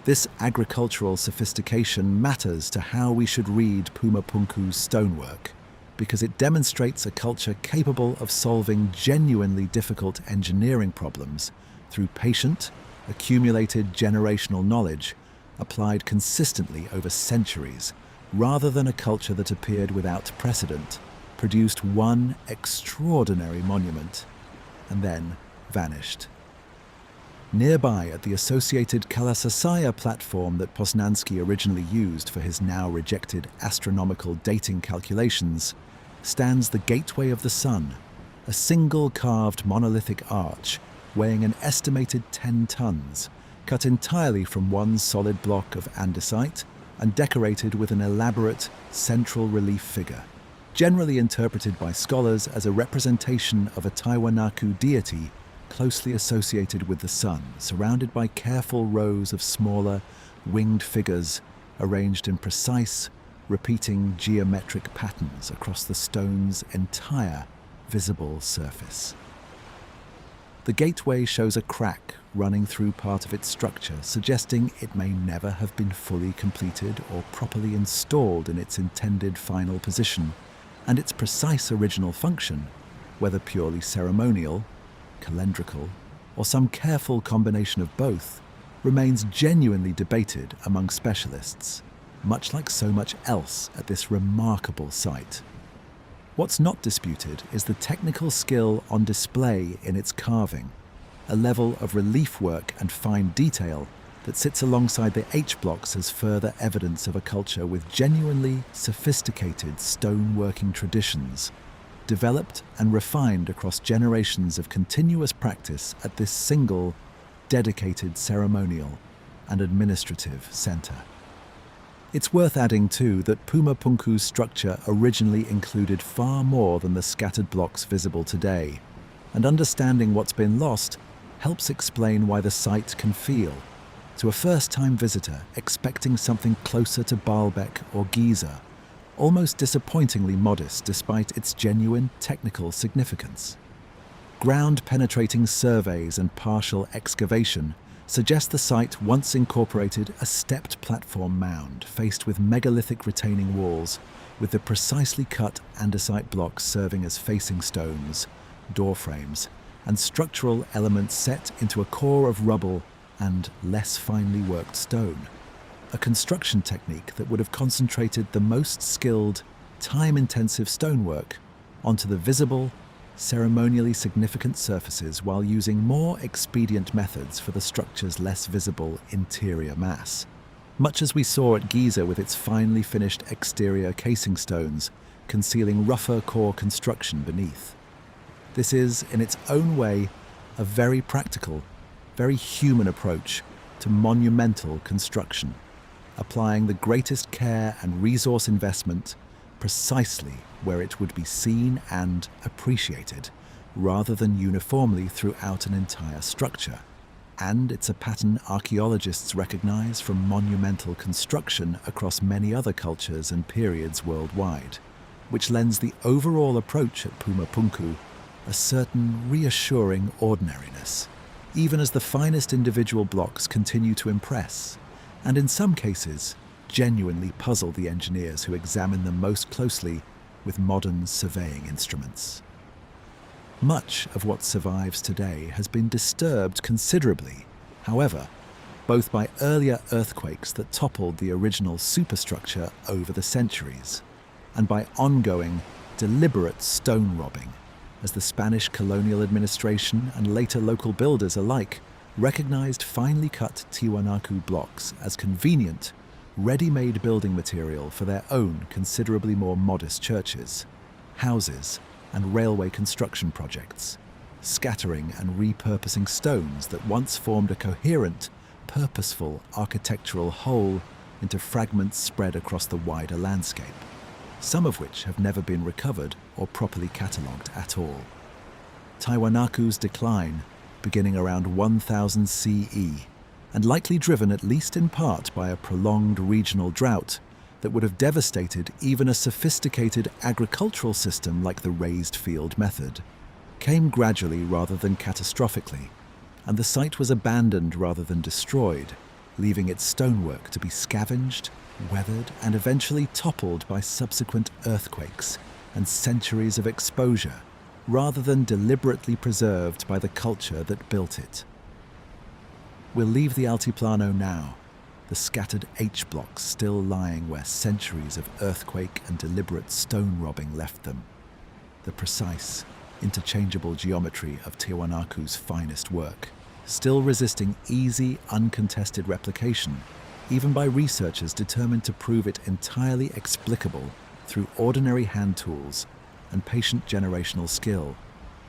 S1: This agricultural sophistication matters to how we should read Puma Punku's stonework, because it demonstrates a culture capable of solving genuinely difficult engineering problems through patient, accumulated generational knowledge applied consistently over centuries, rather than a culture that appeared without precedent, produced one extraordinary monument, and then vanished. Nearby at the associated Kalasasaya platform that Poznański originally used for his now rejected astronomical dating calculations, stands the Gateway of the Sun, a single carved monolithic arch weighing an estimated 10 tons, cut entirely from one solid block of andesite and decorated with an elaborate central relief figure, generally interpreted by scholars as a representation of a Tiwanaku deity closely associated with the sun, surrounded by careful rows of smaller, winged figures arranged in precise, repeating geometric patterns across the stone's entire visible surface. The gateway shows a crack running through part of its structure, suggesting it may never have been fully completed or properly installed in its intended final position, and its precise original function, whether purely ceremonial, calendrical, or some careful combination of both, remains genuinely debated among specialists, much like so much else at this remarkable site. What's not disputed is the technical skill on display in its carving, a level of relief work and fine detail that sits alongside the H-blocks as further evidence of a culture with genuinely sophisticated stoneworking traditions, developed and refined across generations of continuous practice at this single, dedicated ceremonial and administrative centre. It's worth adding too that Puma Punku's structure originally included far more than the scattered blocks visible today, and understanding what's been lost helps explain why the site can feel, to a first-time visitor expecting something closer to Baalbek or Giza, almost disappointingly modest despite its genuine technical significance. Ground-penetrating surveys and partial excavation suggest the site once incorporated a stepped platform mound faced with megalithic retaining walls, with the precisely cut andesite blocks serving as facing stones, door frames, and structural elements set into a core of rubble and less finely worked stone. A construction technique that would have concentrated the most skilled, time-intensive stonework onto the visible, ceremonially significant surfaces while using more expedient methods for the structure's less visible interior mass, much as we saw at Giza with its finely finished exterior casing stones concealing rougher core construction beneath. This is, in its own way, a very practical, very human approach to monumental construction, applying the greatest care and resource investment precisely where it would be seen and appreciated, rather than uniformly throughout an entire structure. And it's a pattern archaeologists recognize from monumental construction across many other cultures and periods worldwide, which lends the overall approach at Puma Punku a certain reassuring ordinariness, even as the finest individual blocks continue to impress, and in some cases, genuinely puzzle the engineers who examine them most closely with modern surveying instruments. Much of what survives today has been disturbed considerably, however, both by earlier earthquakes that toppled the original superstructure over the centuries, and by ongoing, deliberate stone robbing, as the Spanish colonial administration and later local builders alike recognized finely cut Tiwanaku blocks as convenient, ready-made building material for their own considerably more modest churches, houses, and railway construction projects, scattering and repurposing stones that once formed a coherent, purposeful architectural whole into fragments spread across the wider landscape, some of which have never been recovered or properly catalogued at all. Tiwanaku's decline, beginning around 1000 CE, and likely driven at least in part by a prolonged regional drought that would have devastated even a sophisticated agricultural system like the raised field method, came gradually rather than catastrophically, and the site was abandoned rather than destroyed, leaving its stonework to be scavenged, weathered, and eventually toppled by subsequent earthquakes and centuries of exposure, rather than deliberately preserved by the culture that built it. We'll leave the Altiplano now, the scattered H-blocks still lying where centuries of earthquake and deliberate stone robbing left them. The precise, interchangeable geometry of Tiwanaku's finest work, still resisting easy, uncontested replication, even by researchers determined to prove it entirely explicable through ordinary hand tools and patient generational skill,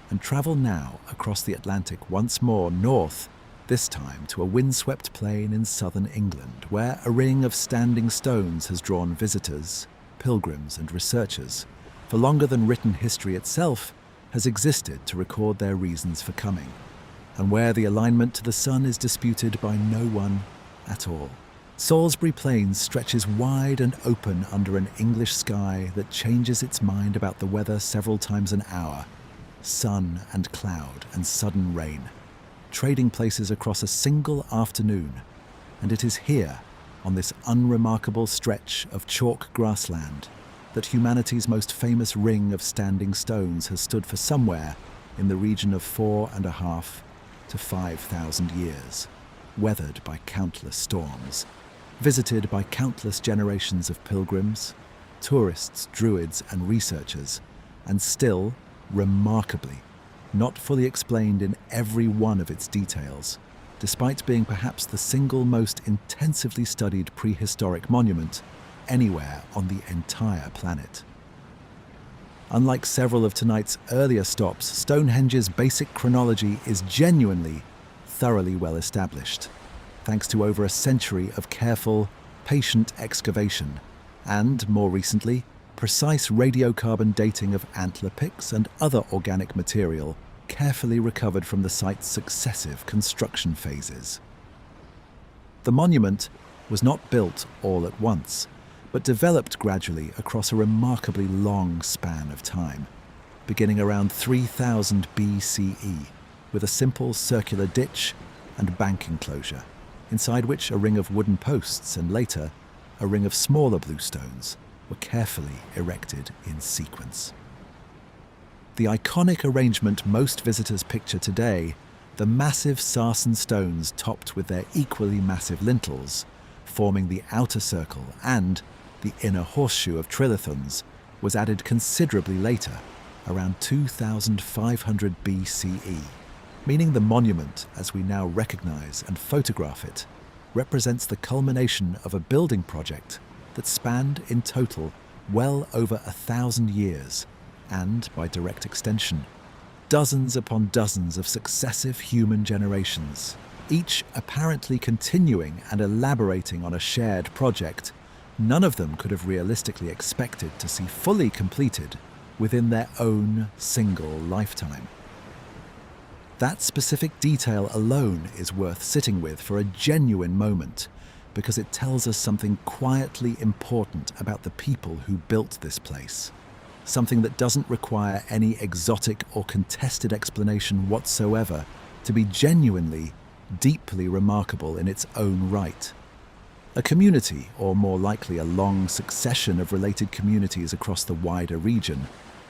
S1: and travel now across the Atlantic once more north, this time to a windswept plain in southern England, where a ring of standing stones has drawn visitors, pilgrims, and researchers, for longer than written history itself has existed to record their reasons for coming, and where the alignment to the sun is disputed by no one at all. Salisbury Plains stretches wide and open under an English sky that changes its mind about the weather several times an hour, sun and cloud and sudden rain, trading places across a single afternoon, and it is here, on this unremarkable stretch of chalk grassland, that humanity's most famous ring of standing stones has stood for somewhere in the region of 4,500 to 5,000 years, weathered by countless storms, visited by countless generations of pilgrims, tourists, druids, and researchers, and still, remarkably, not fully explained in every one of its details, despite being perhaps the single most intensively studied prehistoric monument anywhere on the entire planet. Unlike several of tonight's earlier stops, Stonehenge's basic chronology is genuinely, thoroughly well established, thanks to over a century of careful, patient excavation and, more recently, precise radiocarbon dating of antler picks and other organic material carefully recovered from the site's successive construction phases. The monument was not built all at once, but developed gradually across a remarkably long span of time, beginning around 3000 BCE with a simple circular ditch and bank enclosure, inside which a ring of wooden posts and later a ring of smaller bluestones were carefully erected in sequence. The iconic arrangement most visitors picture today, the massive sarsen stones topped with their equally massive lintels, forming the outer circle and the inner horseshoe of Trilithons, was added considerably later, around 2500 BCE, meaning the monument, as we now recognize and photograph it, represents the culmination of a building project that spanned in total well over 1,000 years and, by direct extension, dozens upon dozens of successive human generations, each apparently continuing and elaborating on a shared project none of them could have realistically expected to see fully completed within their own single lifetime. That specific detail alone is worth sitting with for a genuine moment, because it tells us something quietly important about the people who built this place, something that doesn't require any exotic or contested explanation whatsoever to be genuinely, deeply remarkable in its own right. A community, or more likely a long succession of related communities across the wider region,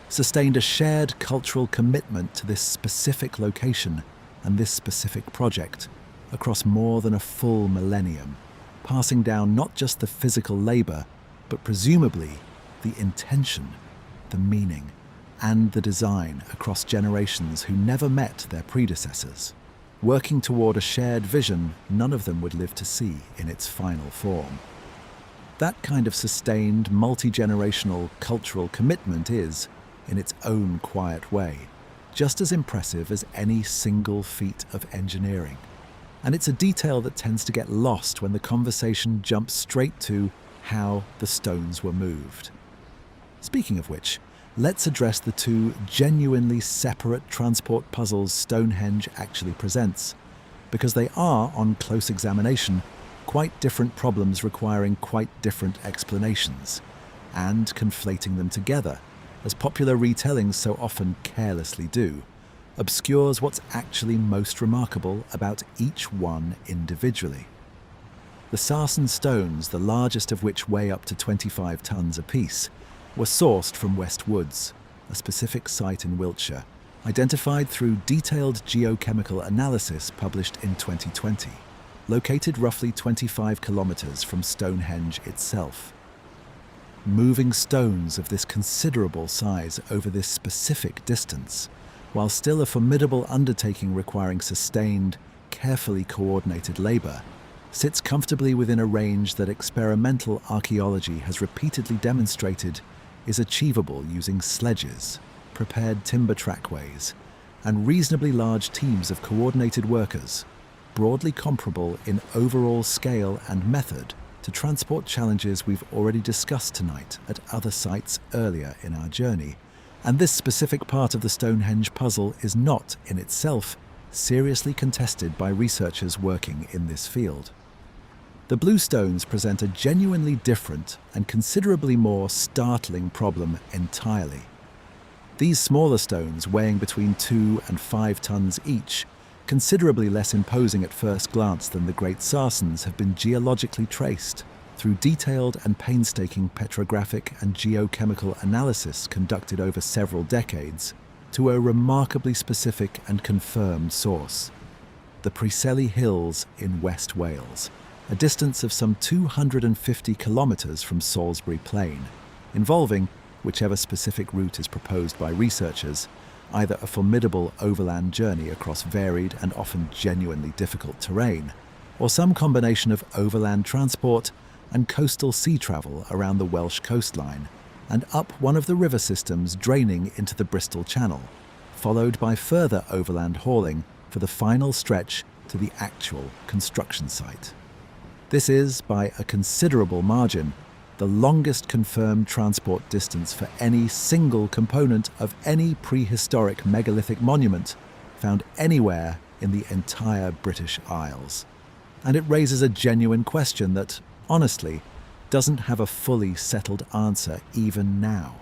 S1: sustained a shared cultural commitment to this specific location and this specific project across more than a full millennium, passing down not just the physical labor, but presumably the intention, the meaning, and the design across generations who never met their predecessors, working toward a shared vision none of them would live to see in its final form. That kind of sustained, multi-generational cultural commitment is, in its own quiet way, just as impressive as any single feat of engineering. And it's a detail that tends to get lost when the conversation jumps straight to how the stones were moved. Speaking of which, let's address the two genuinely separate transport puzzles Stonehenge actually presents, because they are, on close examination, quite different problems requiring quite different explanations, and conflating them together, as popular retellings so often carelessly do, obscures what's actually most remarkable about each one individually. The sarsen stones, the largest of which weigh up to 25 tons apiece, were sourced from West Woods, a specific site in Wiltshire, identified through detailed geochemical analysis published in 2020, located roughly 25 kilometers from Stonehenge itself. Moving stones of this considerable size over this specific distance, while still a formidable undertaking requiring sustained, carefully coordinated labor, sits comfortably within a range that experimental archaeology has repeatedly demonstrated is achievable using sledges, prepared timber trackways, and reasonably large teams of coordinated workers, broadly comparable in overall scale and method to transport challenges we've already discussed tonight at other sites earlier in our journey. And this specific part of the Stonehenge puzzle is not, in itself, seriously contested by researchers working in this field. The blue stones present a genuinely different and considerably more startling problem entirely. These smaller stones, weighing between 2 and 5 tons each, considerably less imposing at first glance than the great sarsens, have been geologically traced through detailed and painstaking petrographic and geochemical analysis conducted over several decades to a remarkably specific and confirmed source: the Preseli Hills in West Wales, a distance of some 250 kilometres from Salisbury Plain, involving, whichever specific route is proposed by researchers, either a formidable overland journey across varied and often genuinely difficult terrain, or some combination of overland transport and coastal sea travel around the Welsh coastline and up one of the river systems draining into the Bristol Channel, followed by further overland hauling for the final stretch to the actual construction site. This is, by a considerable margin, the longest confirmed transport distance for any single component of any prehistoric megalithic monument found anywhere in the entire British Isles. And it raises a genuine question that, honestly, doesn't have a fully settled answer even now.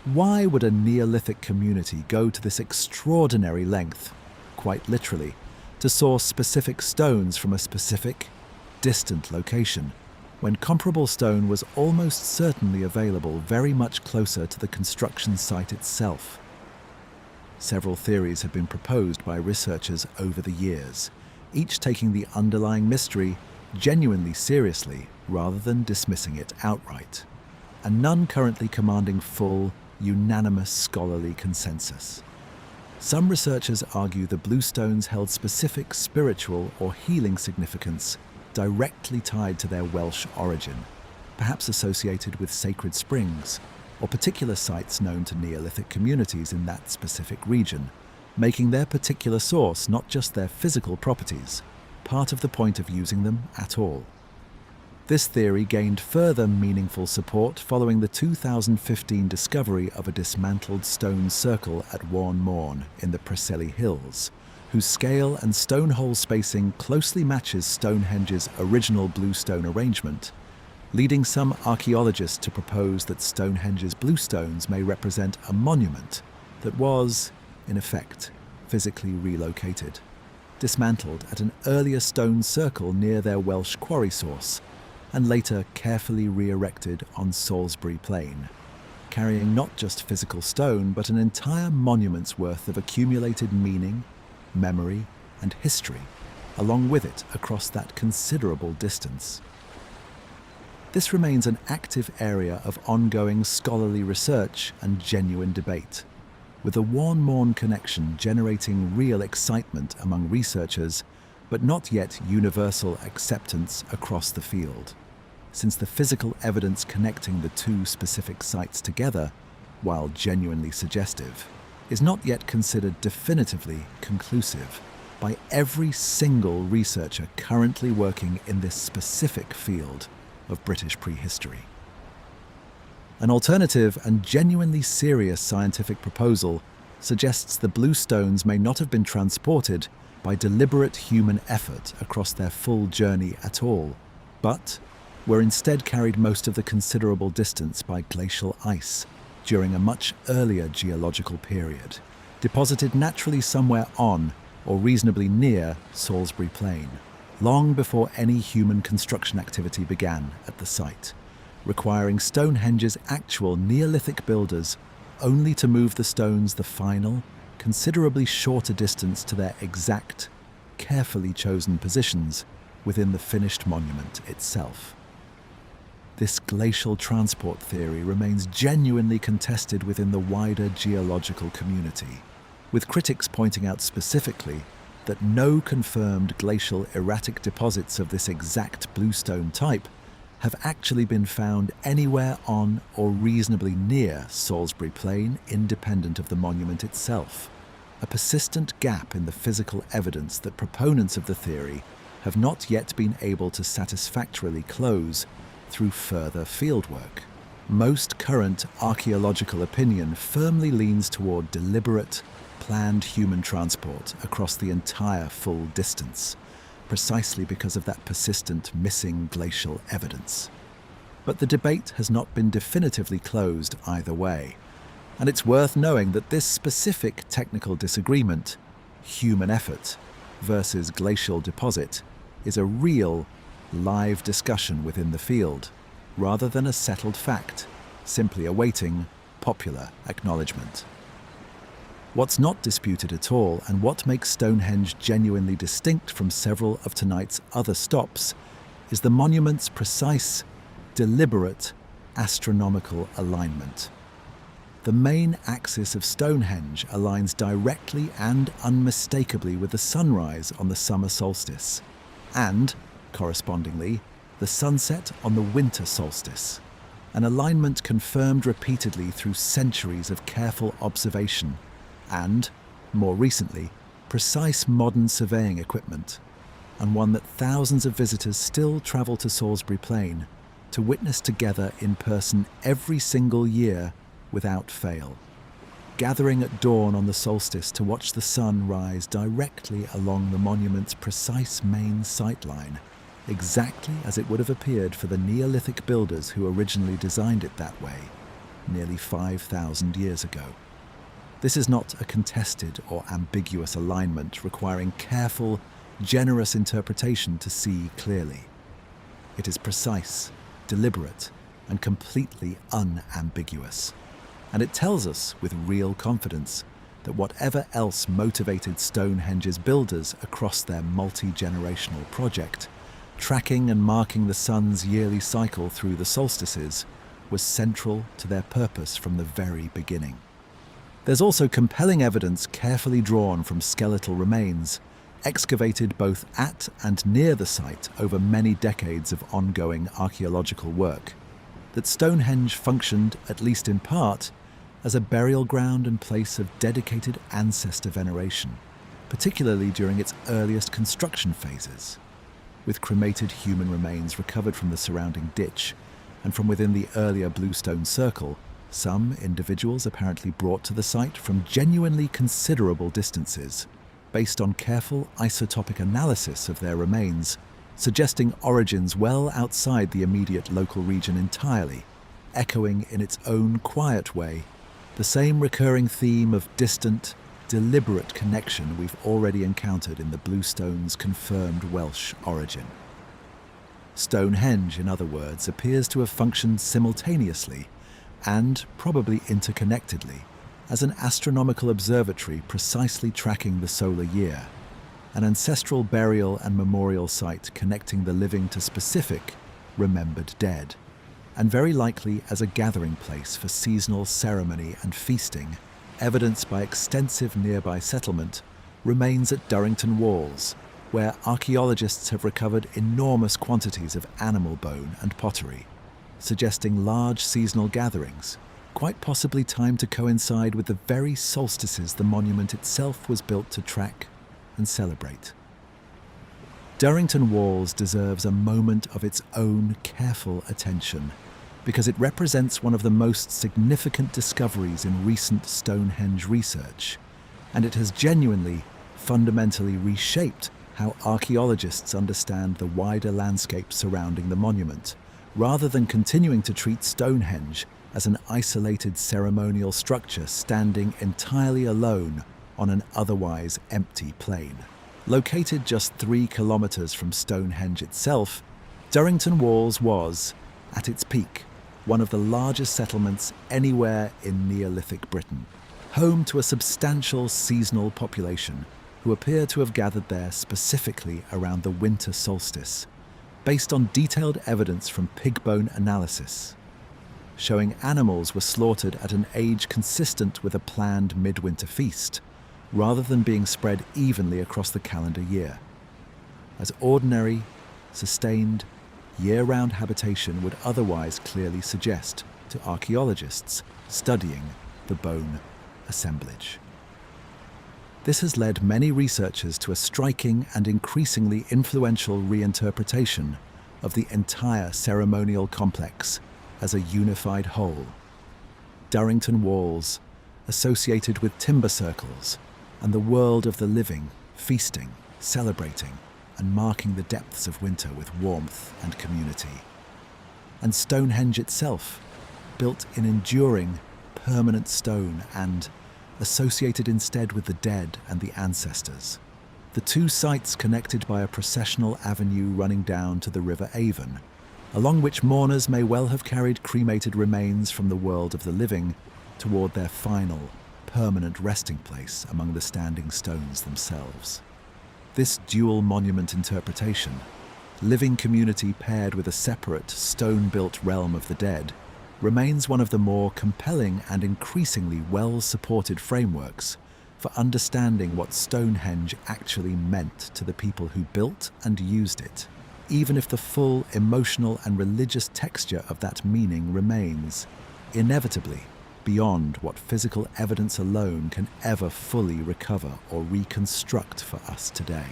S1: Why would a Neolithic community go to this extraordinary length, quite literally, to source specific stones from a specific, distant location, when comparable stone was almost certainly available very much closer to the construction site itself? Several theories have been proposed by researchers over the years, each taking the underlying mystery genuinely seriously rather than dismissing it outright, and none currently commanding full, unanimous scholarly consensus. Some researchers argue the blue stones held specific spiritual or healing significance directly tied to their Welsh origin, perhaps associated with sacred springs or particular sites known to Neolithic communities in that specific region, making their particular source, not just their physical properties, part of the point of using them at all. This theory gained further meaningful support following the 2015 discovery of a dismantled stone circle at Warn Morn in the Preseli Hills, whose scale and stone hole spacing closely matches Stonehenge's original bluestone arrangement, leading some archaeologists to propose that Stonehenge's bluestones may represent a monument that was, in effect, physically relocated. dismantled at an earlier stone circle near their Welsh quarry source, and later carefully re-erected on Salisbury Plain, carrying not just physical stone but an entire monument's worth of accumulated meaning, memory, and history, along with it across that considerable distance. This remains an active area of ongoing scholarly research and genuine debate, with the Warn connection generating real excitement among researchers, but not yet universal acceptance across the field, since the physical evidence connecting the two specific sites together, while genuinely suggestive, is not yet considered definitively conclusive by every single researcher currently working in this specific field of British prehistory. An alternative and genuinely serious scientific proposal suggests the blue stones may not have been transported by deliberate human effort across their full journey at all, but were instead carried most of the considerable distance by glacial ice during a much earlier geological period, deposited naturally somewhere on or reasonably near Salisbury Plain, long before any human construction activity began at the site, requiring Stonehenge's actual Neolithic builders only to move the stones the final, considerably shorter distance to their exact, carefully chosen positions within the finished monument itself. This glacial transport theory remains genuinely contested within the wider geological community, with critics pointing out specifically that no confirmed glacial erratic deposits of this exact bluestone type have actually been found anywhere on or reasonably near Salisbury Plain independent of the monument itself, a persistent gap in the physical evidence that proponents of the theory have not yet been able to satisfactorily close through further fieldwork. Most current archaeological opinion firmly leans toward deliberate, planned human transport across the entire full distance, precisely because of that persistent missing glacial evidence. But the debate has not been definitively closed either way, and it's worth knowing that this specific technical disagreement, human effort versus glacial deposit, is a real, live discussion within the field, rather than a settled fact, simply awaiting popular acknowledgement. What's not disputed at all, and what makes Stonehenge genuinely distinct from several of tonight's other stops, is the monument's precise, deliberate, astronomical alignment. The main axis of Stonehenge aligns directly and unmistakably with the sunrise on the summer solstice, and, correspondingly, the sunset on the winter solstice, an alignment confirmed repeatedly through centuries of careful observation and, more recently, precise modern surveying equipment, and one that thousands of visitors still travel to Salisbury Plain to witness together in person every single year without fail, gathering at dawn on the solstice to watch the sun rise directly along the monument's precise main sightline, exactly as it would have appeared for the Neolithic builders who originally designed it that way, nearly 5,000 years ago. This is not a contested or ambiguous alignment requiring careful, generous interpretation to see clearly. It is precise, deliberate, and completely unambiguous. And it tells us with real confidence that whatever else motivated Stonehenge's builders across their multi-generational project, tracking and marking the sun's yearly cycle through the solstices was central to their purpose from the very beginning. There's also compelling evidence carefully drawn from skeletal remains, excavated both at and near the site over many decades of ongoing archaeological work, that Stonehenge functioned, at least in part, as a burial ground and place of dedicated ancestor veneration, particularly during its earliest construction phases, with cremated human remains recovered from the surrounding ditch and from within the earlier bluestone circle. Some individuals apparently brought to the site from genuinely considerable distances, based on careful isotopic analysis of their remains, suggesting origins well outside the immediate local region entirely, echoing in its own quiet way the same recurring theme of distant, deliberate connection we've already encountered in the Bluestone's confirmed Welsh origin. Stonehenge, in other words, appears to have functioned simultaneously and probably interconnectedly as an astronomical observatory precisely tracking the solar year, an ancestral burial and memorial site connecting the living to specific, remembered dead, and very likely as a gathering place for seasonal ceremony and feasting, evidenced by extensive nearby settlement, remains at Durrington Walls, where archaeologists have recovered enormous quantities of animal bone and pottery, suggesting large seasonal gatherings, quite possibly timed to coincide with the very solstices the monument itself was built to track and celebrate. Durrington Walls deserves a moment of its own careful attention because it represents one of the most significant discoveries in recent Stonehenge research, and it has genuinely, fundamentally reshaped how archaeologists understand the wider landscape surrounding the monument, rather than continuing to treat Stonehenge as an isolated ceremonial structure standing entirely alone on an otherwise empty plain. Located just 3 kilometers from Stonehenge itself, Durrington Walls was, at its peak, one of the largest settlements anywhere in Neolithic Britain, home to a substantial seasonal population who appear to have gathered there specifically around the winter solstice, based on detailed evidence from pig bone analysis, showing animals were slaughtered at an age consistent with a planned midwinter feast, rather than being spread evenly across the calendar year. As ordinary, sustained, year-round habitation would otherwise clearly suggest to archaeologists studying the bone assemblage. This has led many researchers to a striking and increasingly influential reinterpretation of the entire ceremonial complex as a unified whole. Durrington Walls, associated with timber circles and the world of the living, feasting, celebrating, and marking the depths of winter with warmth and community. And Stonehenge itself, built in enduring, permanent stone and associated instead with the dead and the ancestors. The two sites connected by a processional avenue running down to the River Avon, along which mourners may well have carried cremated remains from the world of the living toward their final, permanent resting place among the standing stones themselves. This dual monument interpretation, living community paired with a separate, stone-built realm of the dead, remains one of the more compelling and increasingly well-supported frameworks for understanding what Stonehenge actually meant to the people who built and used it, even if the full emotional and religious texture of that meaning remains, inevitably, beyond what physical evidence alone can ever fully recover or reconstruct for us today.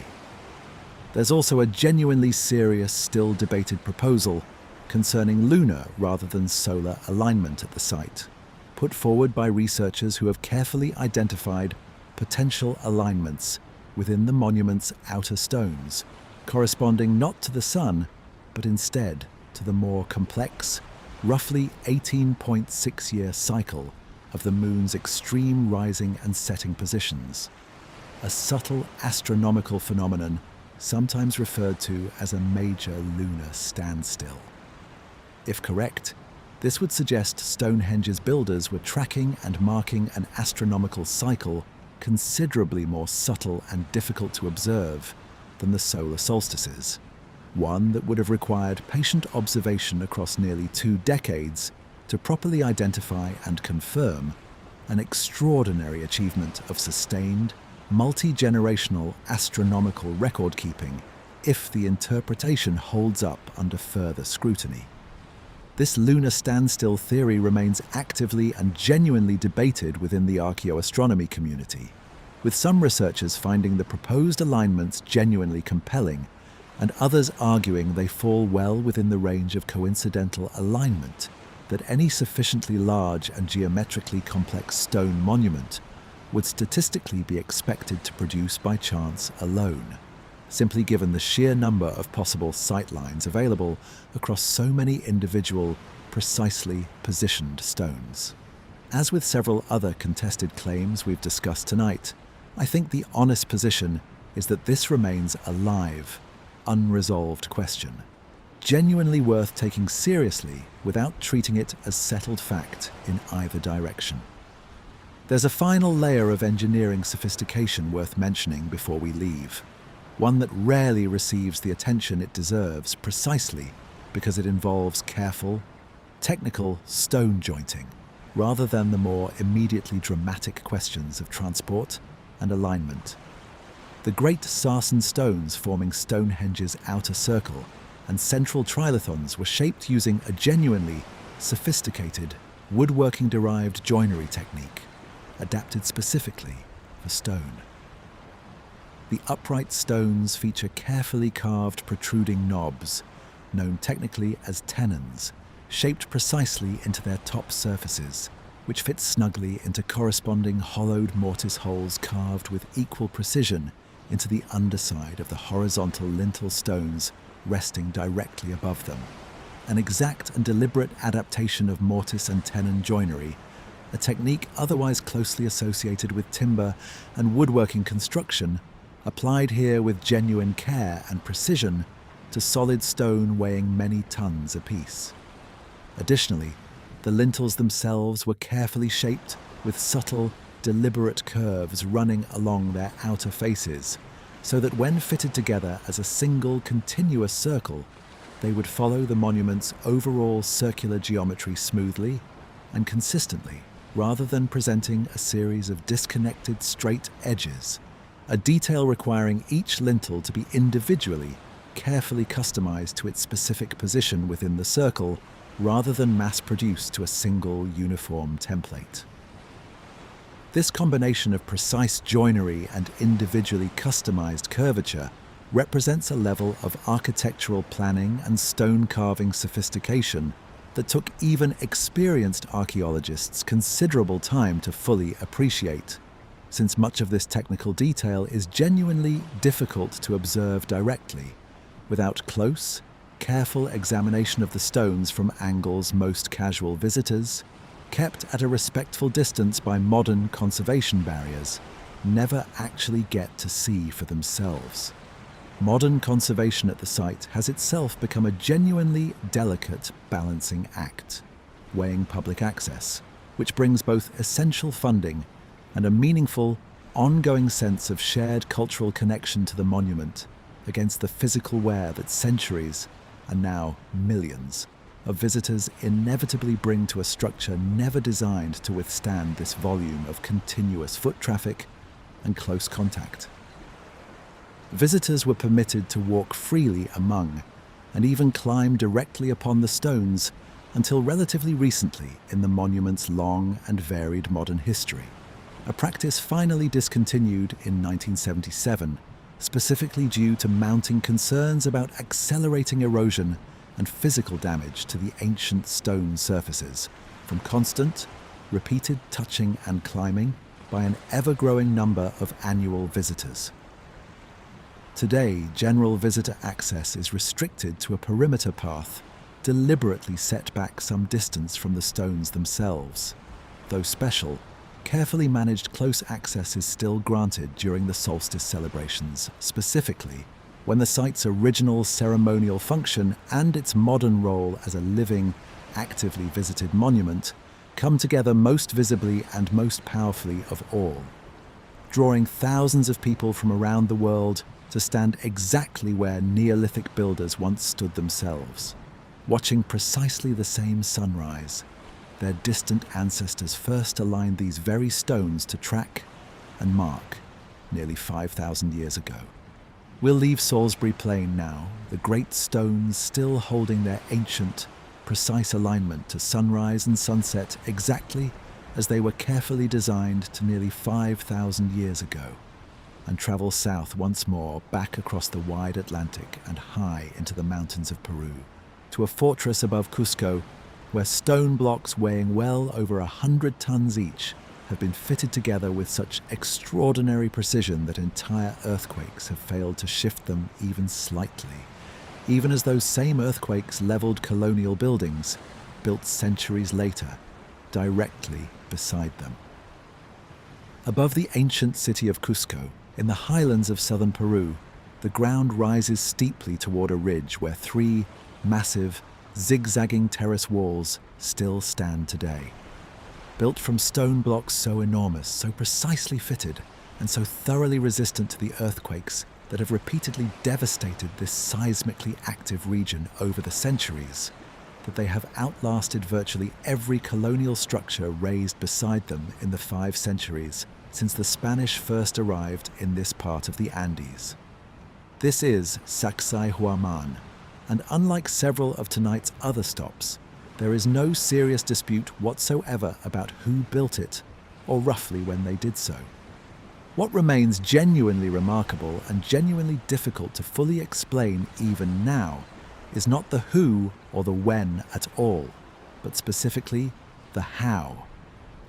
S1: There's also a genuinely serious, still debated proposal concerning lunar rather than solar alignment at the site, put forward by researchers who have carefully identified potential alignments within the monument's outer stones, corresponding not to the sun, but instead to the more complex, roughly 18.6-year cycle of the moon's extreme rising and setting positions, a subtle astronomical phenomenon sometimes referred to as a major lunar standstill. If correct, this would suggest Stonehenge's builders were tracking and marking an astronomical cycle considerably more subtle and difficult to observe than the solar solstices, one that would have required patient observation across nearly 2 decades to properly identify and confirm an extraordinary achievement of sustained, multi-generational astronomical record-keeping if the interpretation holds up under further scrutiny. This lunar standstill theory remains actively and genuinely debated within the archaeoastronomy community, with some researchers finding the proposed alignments genuinely compelling and others arguing they fall well within the range of coincidental alignment that any sufficiently large and geometrically complex stone monument would statistically be expected to produce by chance alone, simply given the sheer number of possible sightlines available across so many individual, precisely positioned stones. As with several other contested claims we've discussed tonight, I think the honest position is that this remains a live, unresolved question, genuinely worth taking seriously without treating it as settled fact in either direction. There's a final layer of engineering sophistication worth mentioning before we leave, one that rarely receives the attention it deserves precisely because it involves careful, technical stone jointing, rather than the more immediately dramatic questions of transport and alignment. The great sarsen stones forming Stonehenge's outer circle and central trilithons were shaped using a genuinely sophisticated woodworking-derived joinery technique, adapted specifically for stone. The upright stones feature carefully carved protruding knobs, known technically as tenons, shaped precisely into their top surfaces, which fit snugly into corresponding hollowed mortise holes carved with equal precision into the underside of the horizontal lintel stones resting directly above them. An exact and deliberate adaptation of mortise and tenon joinery, a technique otherwise closely associated with timber and woodworking construction, applied here with genuine care and precision to solid stone weighing many tons apiece. Additionally, the lintels themselves were carefully shaped with subtle, deliberate curves running along their outer faces, so that when fitted together as a single continuous circle, they would follow the monument's overall circular geometry smoothly and consistently, rather than presenting a series of disconnected straight edges, a detail requiring each lintel to be individually, carefully customized to its specific position within the circle, rather than mass-produced to a single uniform template. This combination of precise joinery and individually customized curvature represents a level of architectural planning and stone carving sophistication that took even experienced archaeologists considerable time to fully appreciate, since much of this technical detail is genuinely difficult to observe directly, without close, careful examination of the stones from angles most casual visitors, kept at a respectful distance by modern conservation barriers, never actually get to see for themselves. Modern conservation at the site has itself become a genuinely delicate balancing act, weighing public access, which brings both essential funding and a meaningful, ongoing sense of shared cultural connection to the monument against the physical wear that centuries, and now millions, of visitors inevitably bring to a structure never designed to withstand this volume of continuous foot traffic and close contact. Visitors were permitted to walk freely among, and even climb directly upon the stones until relatively recently in the monument's long and varied modern history, a practice finally discontinued in 1977, specifically due to mounting concerns about accelerating erosion and physical damage to the ancient stone surfaces from constant, repeated touching and climbing by an ever-growing number of annual visitors. Today, general visitor access is restricted to a perimeter path deliberately set back some distance from the stones themselves. Though special, carefully managed close access is still granted during the solstice celebrations, specifically when the site's original ceremonial function and its modern role as a living, actively visited monument come together most visibly and most powerfully of all, drawing thousands of people from around the world to stand exactly where Neolithic builders once stood themselves, watching precisely the same sunrise their distant ancestors first aligned these very stones to track and mark nearly 5,000 years ago. We'll leave Salisbury Plain now, the great stones still holding their ancient, precise alignment to sunrise and sunset exactly as they were carefully designed to nearly 5,000 years ago, and travel south once more back across the wide Atlantic and high into the mountains of Peru, to a fortress above Cusco where stone blocks weighing well over 100 tons each have been fitted together with such extraordinary precision that entire earthquakes have failed to shift them even slightly, even as those same earthquakes leveled colonial buildings built centuries later directly beside them. Above the ancient city of Cusco, in the highlands of southern Peru, the ground rises steeply toward a ridge where three massive, zigzagging terrace walls still stand today. Built from stone blocks so enormous, so precisely fitted, and so thoroughly resistant to the earthquakes that have repeatedly devastated this seismically active region over the centuries, that they have outlasted virtually every colonial structure raised beside them in the 5 centuries since the Spanish first arrived in this part of the Andes. This is Sacsayhuamán, and unlike several of tonight's other stops, there is no serious dispute whatsoever about who built it, or roughly when they did so. What remains genuinely remarkable and genuinely difficult to fully explain even now is not the who or the when at all, but specifically the how,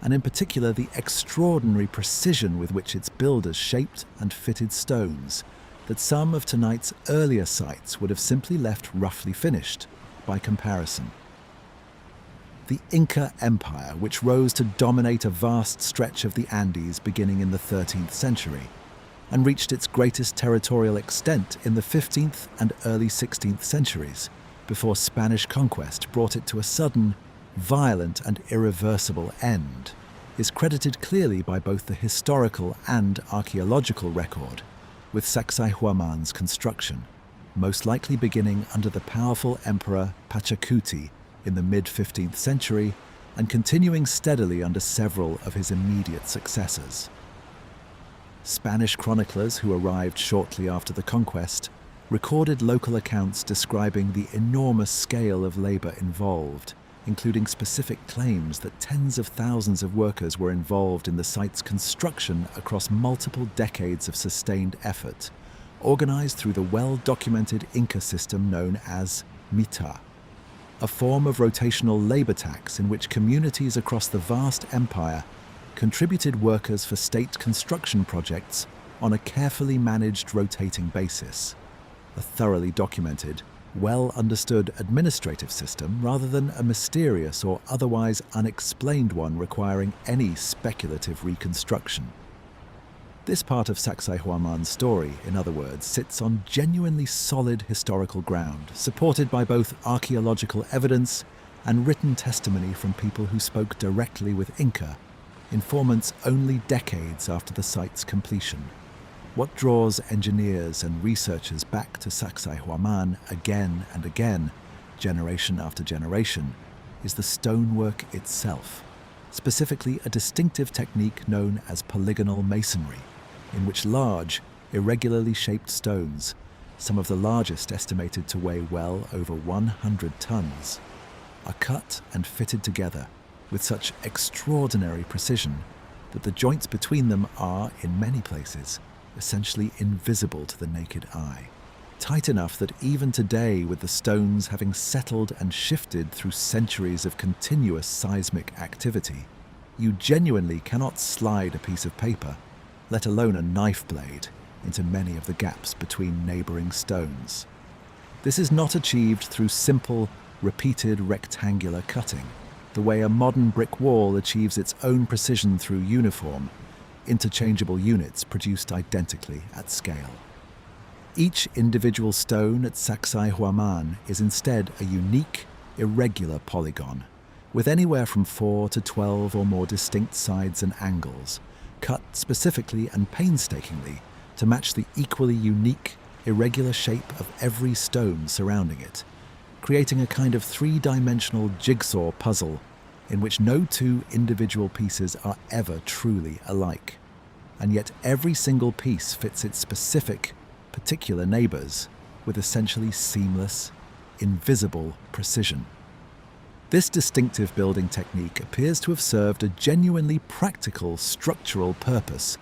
S1: and in particular the extraordinary precision with which its builders shaped and fitted stones that some of tonight's earlier sites would have simply left roughly finished by comparison. The Inca Empire, which rose to dominate a vast stretch of the Andes beginning in the 13th century, and reached its greatest territorial extent in the 15th and early 16th centuries, before Spanish conquest brought it to a sudden, violent and irreversible end, is credited clearly by both the historical and archaeological record with Sacsayhuamán's construction, most likely beginning under the powerful Emperor Pachacuti in the mid-15th century and continuing steadily under several of his immediate successors. Spanish chroniclers who arrived shortly after the conquest recorded local accounts describing the enormous scale of labor involved, including specific claims that tens of thousands of workers were involved in the site's construction across multiple decades of sustained effort, organized through the well-documented Inca system known as mita, a form of rotational labor tax in which communities across the vast empire contributed workers for state construction projects on a carefully managed rotating basis, a thoroughly documented, well-understood administrative system rather than a mysterious or otherwise unexplained one requiring any speculative reconstruction. This part of Sacsayhuamán's story, in other words, sits on genuinely solid historical ground, supported by both archaeological evidence and written testimony from people who spoke directly with Inca, informants only decades after the site's completion. What draws engineers and researchers back to Sacsayhuamán again and again, generation after generation, is the stonework itself, specifically a distinctive technique known as polygonal masonry, in which large, irregularly shaped stones, some of the largest estimated to weigh well over 100 tons, are cut and fitted together with such extraordinary precision that the joints between them are, in many places, essentially invisible to the naked eye, tight enough that even today, with the stones having settled and shifted through centuries of continuous seismic activity, you genuinely cannot slide a piece of paper, let alone a knife blade, into many of the gaps between neighboring stones. This is not achieved through simple, repeated rectangular cutting, the way a modern brick wall achieves its own precision through uniform, interchangeable units produced identically at scale. Each individual stone at Sacsayhuamán is instead a unique, irregular polygon, with anywhere from 4 to 12 or more distinct sides and angles, cut specifically and painstakingly to match the equally unique, irregular shape of every stone surrounding it, creating a kind of 3-dimensional jigsaw puzzle in which no two individual pieces are ever truly alike, and yet every single piece fits its specific, particular neighbors with essentially seamless, invisible precision. This distinctive building technique appears to have served a genuinely practical structural purpose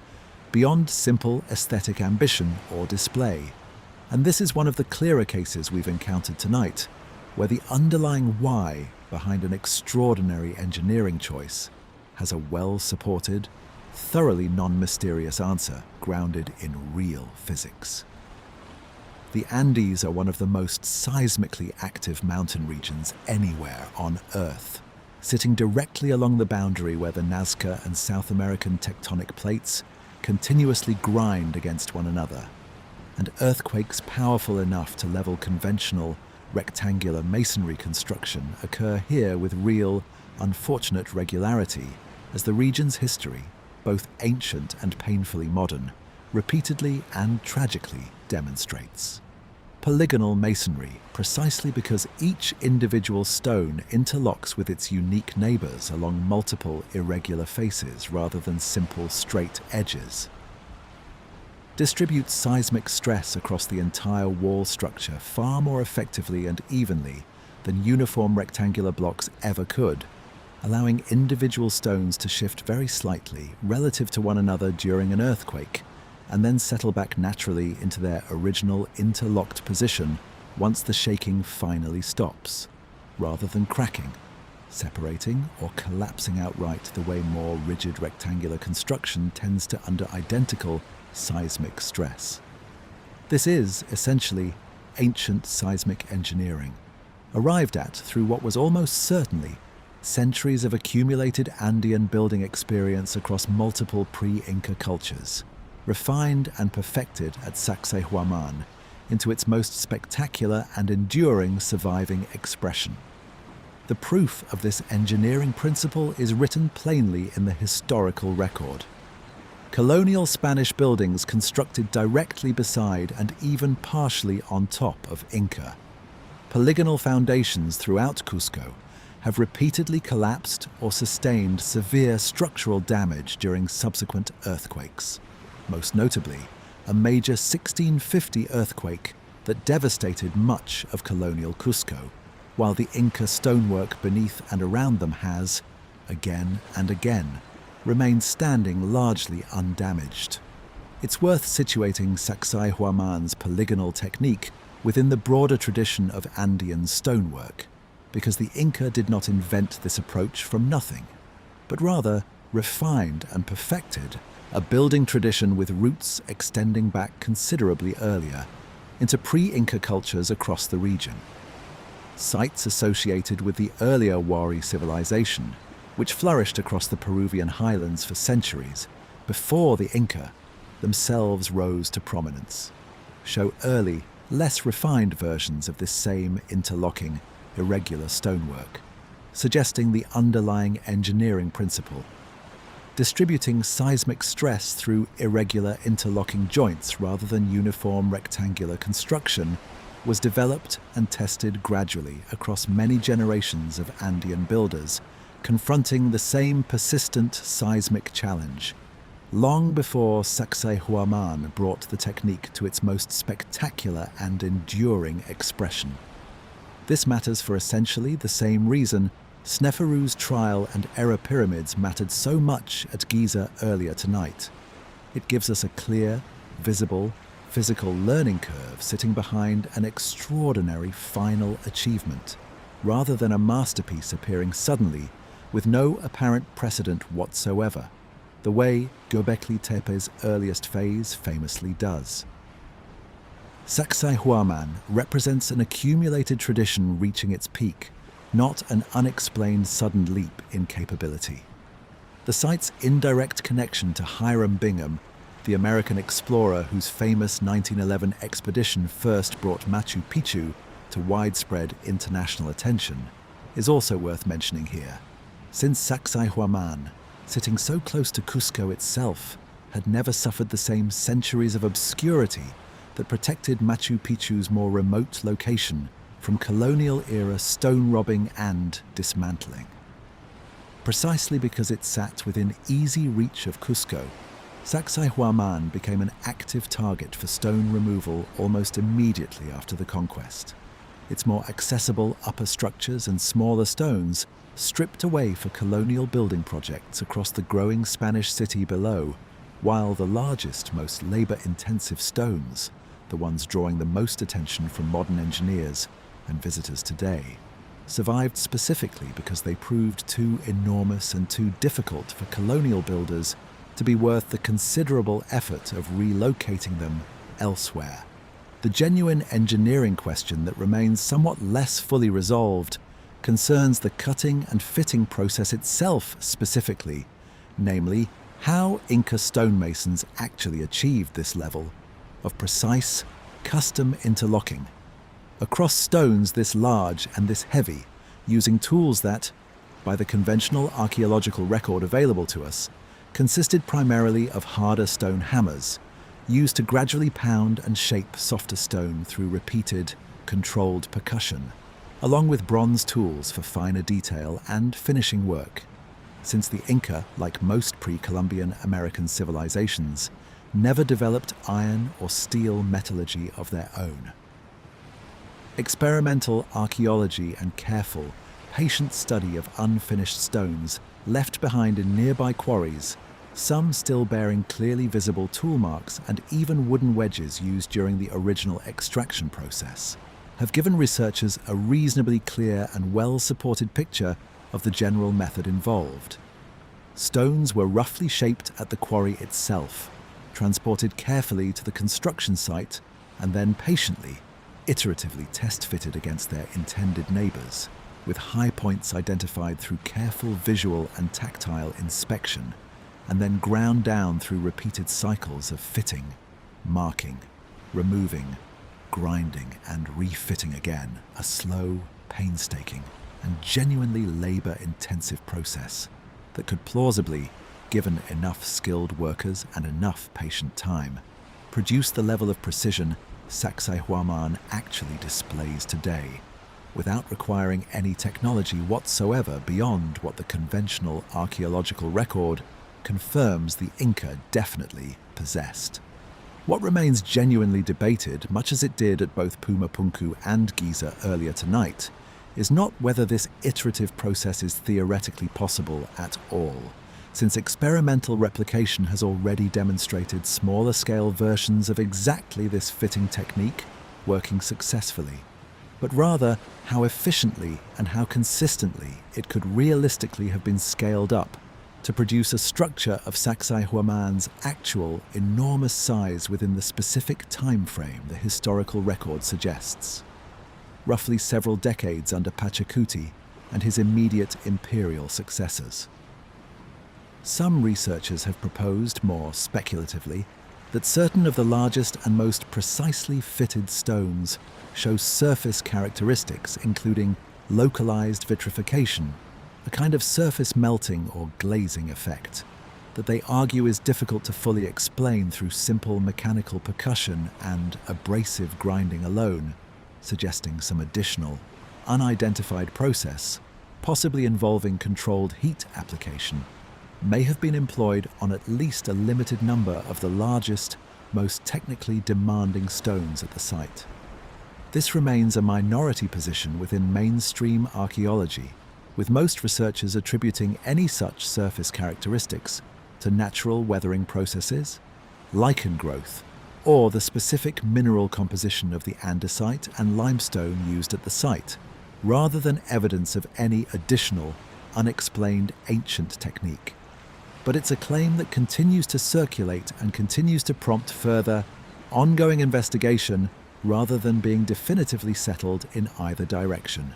S1: beyond simple aesthetic ambition or display, and this is one of the clearer cases we've encountered tonight, where the underlying why behind an extraordinary engineering choice has a well-supported, thoroughly non-mysterious answer grounded in real physics. The Andes are one of the most seismically active mountain regions anywhere on Earth, sitting directly along the boundary where the Nazca and South American tectonic plates continuously grind against one another, and earthquakes powerful enough to level conventional rectangular masonry construction occur here with real, unfortunate regularity, as the region's history, both ancient and painfully modern, repeatedly and tragically demonstrates. Polygonal masonry, precisely because each individual stone interlocks with its unique neighbours along multiple irregular faces rather than simple straight edges, distributes seismic stress across the entire wall structure far more effectively and evenly than uniform rectangular blocks ever could, allowing individual stones to shift very slightly relative to one another during an earthquake, and then settle back naturally into their original interlocked position once the shaking finally stops, rather than cracking, separating, or collapsing outright the way more rigid rectangular construction tends to under identical seismic stress. This is, essentially, ancient seismic engineering, arrived at through what was almost certainly centuries of accumulated Andean building experience across multiple pre-Inca cultures, refined and perfected at Sacsayhuamán into its most spectacular and enduring surviving expression. The proof of this engineering principle is written plainly in the historical record. Colonial Spanish buildings constructed directly beside and even partially on top of Inca. Polygonal foundations throughout Cusco have repeatedly collapsed or sustained severe structural damage during subsequent earthquakes. Most notably, a major 1650 earthquake that devastated much of colonial Cusco, while the Inca stonework beneath and around them has, again and again, remained standing largely undamaged. It's worth situating Sacsayhuamán's polygonal technique within the broader tradition of Andean stonework, because the Inca did not invent this approach from nothing, but rather refined and perfected a building tradition with roots extending back considerably earlier into pre-Inca cultures across the region. Sites associated with the earlier Wari civilization, which flourished across the Peruvian highlands for centuries before the Inca themselves rose to prominence, show early, less refined versions of this same interlocking, irregular stonework, suggesting the underlying engineering principle. Distributing seismic stress through irregular interlocking joints rather than uniform rectangular construction was developed and tested gradually across many generations of Andean builders, confronting the same persistent seismic challenge, long before Sacsayhuamán brought the technique to its most spectacular and enduring expression. This matters for essentially the same reason Sneferu's trial and error pyramids mattered so much at Giza earlier tonight. It gives us a clear, visible, physical learning curve sitting behind an extraordinary final achievement, rather than a masterpiece appearing suddenly with no apparent precedent whatsoever, the way Göbekli Tepe's earliest phase famously does. Sacsayhuamán represents an accumulated tradition reaching its peak, not an unexplained sudden leap in capability. The site's indirect connection to Hiram Bingham, the American explorer whose famous 1911 expedition first brought Machu Picchu to widespread international attention, is also worth mentioning here, since Sacsayhuamán, sitting so close to Cusco itself, had never suffered the same centuries of obscurity that protected Machu Picchu's more remote location from colonial-era stone robbing and dismantling. Precisely because it sat within easy reach of Cusco, Sacsayhuamán became an active target for stone removal almost immediately after the conquest. Its more accessible upper structures and smaller stones stripped away for colonial building projects across the growing Spanish city below, while the largest, most labor-intensive stones, the ones drawing the most attention from modern engineers and visitors today, survived specifically because they proved too enormous and too difficult for colonial builders to be worth the considerable effort of relocating them elsewhere. The genuine engineering question that remains somewhat less fully resolved concerns the cutting and fitting process itself specifically, namely, how Inca stonemasons actually achieved this level of precise, custom interlocking across stones this large and this heavy, using tools that, by the conventional archaeological record available to us, consisted primarily of harder stone hammers, used to gradually pound and shape softer stone through repeated, controlled percussion, along with bronze tools for finer detail and finishing work, since the Inca, like most pre-Columbian American civilizations, never developed iron or steel metallurgy of their own. Experimental archaeology and careful, patient study of unfinished stones left behind in nearby quarries, some still bearing clearly visible tool marks and even wooden wedges used during the original extraction process, have given researchers a reasonably clear and well-supported picture of the general method involved. Stones were roughly shaped at the quarry itself, transported carefully to the construction site, and then patiently, iteratively test-fitted against their intended neighbours, with high points identified through careful visual and tactile inspection, and then ground down through repeated cycles of fitting, marking, removing, grinding, and refitting again, a slow, painstaking, and genuinely labour-intensive process that could plausibly, given enough skilled workers and enough patient time, produce the level of precision Sacsayhuamán actually displays today, without requiring any technology whatsoever beyond what the conventional archaeological record confirms the Inca definitely possessed. What remains genuinely debated, much as it did at both Puma Punku and Giza earlier tonight, is not whether this iterative process is theoretically possible at all, since experimental replication has already demonstrated smaller-scale versions of exactly this fitting technique working successfully, but rather how efficiently and how consistently it could realistically have been scaled up to produce a structure of Sacsayhuamán's actual enormous size within the specific time frame the historical record suggests, roughly several decades under Pachacuti and his immediate imperial successors. Some researchers have proposed, more speculatively, that certain of the largest and most precisely fitted stones show surface characteristics including localized vitrification, a kind of surface melting or glazing effect, that they argue is difficult to fully explain through simple mechanical percussion and abrasive grinding alone, suggesting some additional, unidentified process, possibly involving controlled heat application, may have been employed on at least a limited number of the largest, most technically demanding stones at the site. This remains a minority position within mainstream archaeology, with most researchers attributing any such surface characteristics to natural weathering processes, lichen growth, or the specific mineral composition of the andesite and limestone used at the site, rather than evidence of any additional, unexplained ancient technique. But it's a claim that continues to circulate and continues to prompt further, ongoing investigation rather than being definitively settled in either direction.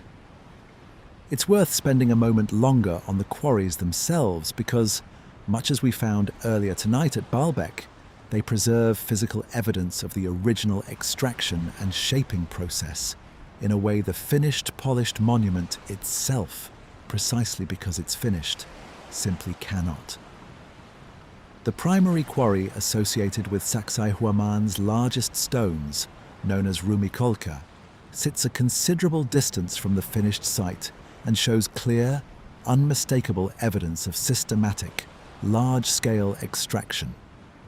S1: It's worth spending a moment longer on the quarries themselves because, much as we found earlier tonight at Baalbek, they preserve physical evidence of the original extraction and shaping process in a way the finished polished monument itself, precisely because it's finished, simply cannot. The primary quarry associated with Sacsayhuamán's largest stones, known as Rumicolca, sits a considerable distance from the finished site and shows clear, unmistakable evidence of systematic, large-scale extraction,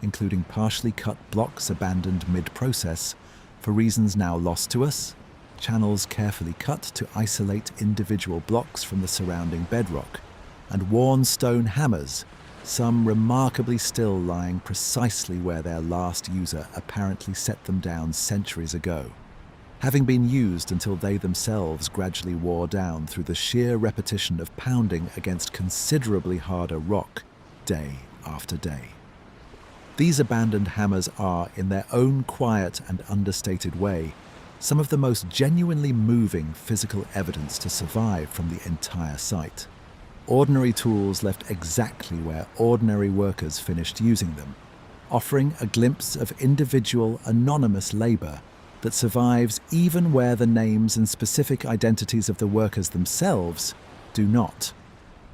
S1: including partially cut blocks abandoned mid-process for reasons now lost to us, channels carefully cut to isolate individual blocks from the surrounding bedrock, and worn stone hammers, some remarkably still lying precisely where their last user apparently set them down centuries ago, having been used until they themselves gradually wore down through the sheer repetition of pounding against considerably harder rock day after day. These abandoned hammers are, in their own quiet and understated way, some of the most genuinely moving physical evidence to survive from the entire site. Ordinary tools left exactly where ordinary workers finished using them, offering a glimpse of individual, anonymous labor that survives even where the names and specific identities of the workers themselves do not.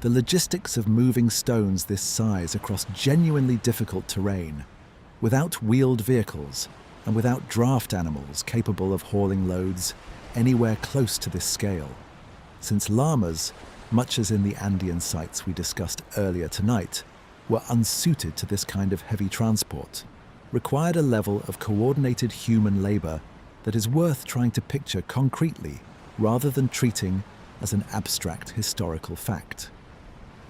S1: The logistics of moving stones this size across genuinely difficult terrain, without wheeled vehicles and without draft animals capable of hauling loads anywhere close to this scale, since llamas, much as in the Andean sites we discussed earlier tonight, were unsuited to this kind of heavy transport, required a level of coordinated human labor that is worth trying to picture concretely rather than treating as an abstract historical fact.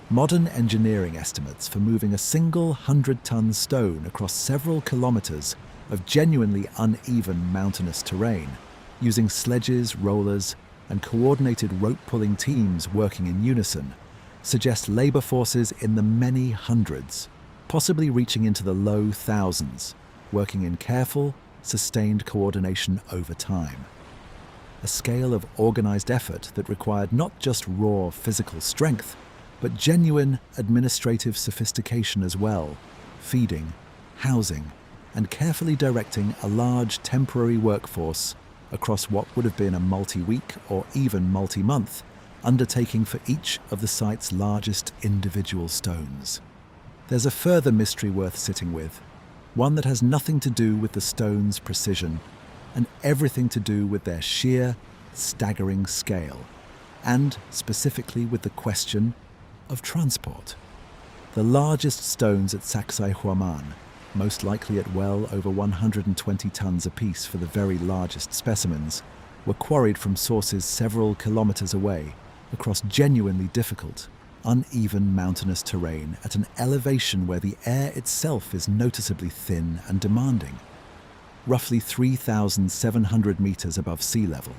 S1: Modern engineering estimates for moving a single 100-ton stone across several kilometers of genuinely uneven mountainous terrain, using sledges, rollers, and coordinated rope-pulling teams working in unison, suggest labor forces in the many hundreds, possibly reaching into the low thousands, working in careful, sustained coordination over time. A scale of organized effort that required not just raw physical strength, but genuine administrative sophistication as well, feeding, housing, and carefully directing a large temporary workforce across what would have been a multi-week or even multi-month undertaking for each of the site's largest individual stones. There's a further mystery worth sitting with, one that has nothing to do with the stone's precision and everything to do with their sheer, staggering scale, and specifically with the question of transport. The largest stones at Sacsayhuamán, most likely at well over 120 tons apiece for the very largest specimens, were quarried from sources several kilometers away across genuinely difficult, uneven mountainous terrain at an elevation where the air itself is noticeably thin and demanding, roughly 3,700 meters above sea level,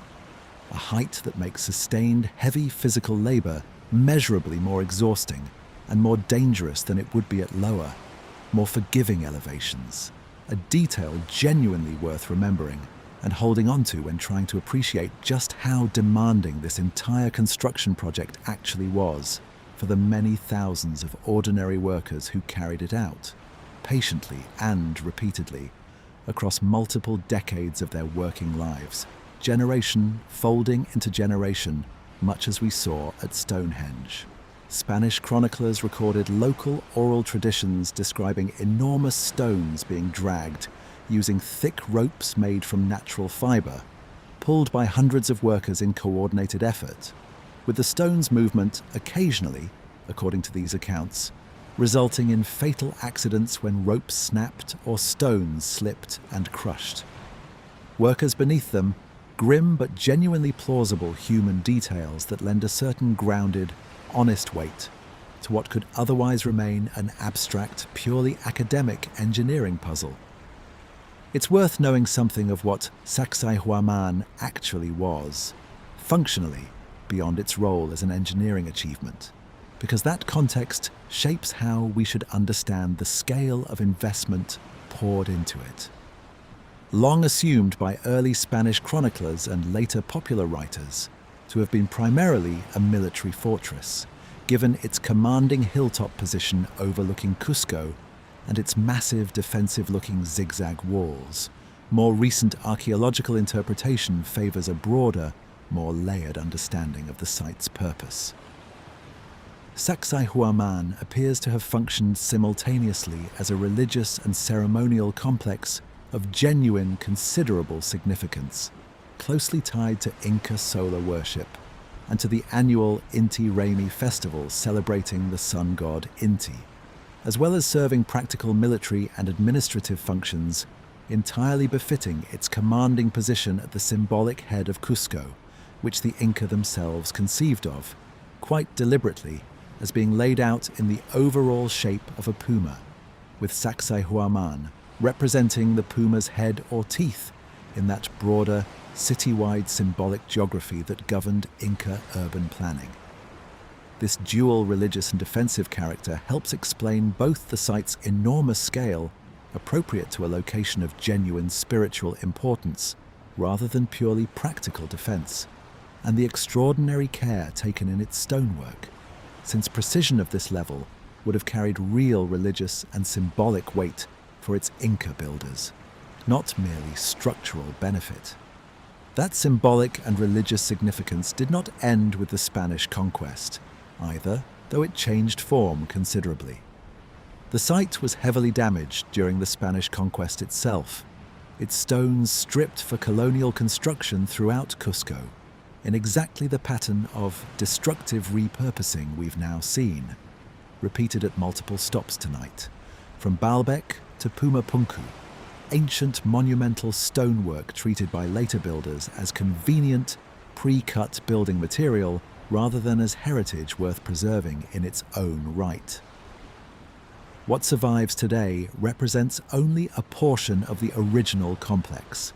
S1: a height that makes sustained heavy physical labor measurably more exhausting and more dangerous than it would be at lower, more forgiving elevations, a detail genuinely worth remembering and holding on to when trying to appreciate just how demanding this entire construction project actually was for the many thousands of ordinary workers who carried it out, patiently and repeatedly, across multiple decades of their working lives, generation folding into generation, much as we saw at Stonehenge. Spanish chroniclers recorded local oral traditions describing enormous stones being dragged using thick ropes made from natural fiber, pulled by hundreds of workers in coordinated effort, with the stone's movement occasionally, according to these accounts, resulting in fatal accidents when ropes snapped or stones slipped and crushed. Workers beneath them, grim but genuinely plausible human details that lend a certain grounded, honest weight to what could otherwise remain an abstract, purely academic engineering puzzle. It's worth knowing something of what Sacsayhuamán actually was, functionally, beyond its role as an engineering achievement, because that context shapes how we should understand the scale of investment poured into it. Long assumed by early Spanish chroniclers and later popular writers to have been primarily a military fortress, given its commanding hilltop position overlooking Cusco and its massive defensive-looking zigzag walls, more recent archaeological interpretation favors a broader, more layered understanding of the site's purpose. Sacsayhuamán appears to have functioned simultaneously as a religious and ceremonial complex of genuine, considerable significance, closely tied to Inca solar worship and to the annual Inti Raymi festival celebrating the sun god Inti, as well as serving practical military and administrative functions entirely befitting its commanding position at the symbolic head of Cusco, which the Inca themselves conceived of, quite deliberately, as being laid out in the overall shape of a puma, with Sacsayhuamán representing the puma's head or teeth in that broader, city-wide symbolic geography that governed Inca urban planning. This dual religious and defensive character helps explain both the site's enormous scale, appropriate to a location of genuine spiritual importance, rather than purely practical defense, and the extraordinary care taken in its stonework, since precision of this level would have carried real religious and symbolic weight for its Inca builders, not merely structural benefit. That symbolic and religious significance did not end with the Spanish conquest, either, though it changed form considerably. The site was heavily damaged during the Spanish conquest itself, its stones stripped for colonial construction throughout Cusco, in exactly the pattern of destructive repurposing we've now seen, repeated at multiple stops tonight, from Baalbek to Puma Punku, ancient monumental stonework treated by later builders as convenient, pre-cut building material rather than as heritage worth preserving in its own right. What survives today represents only a portion of the original complex,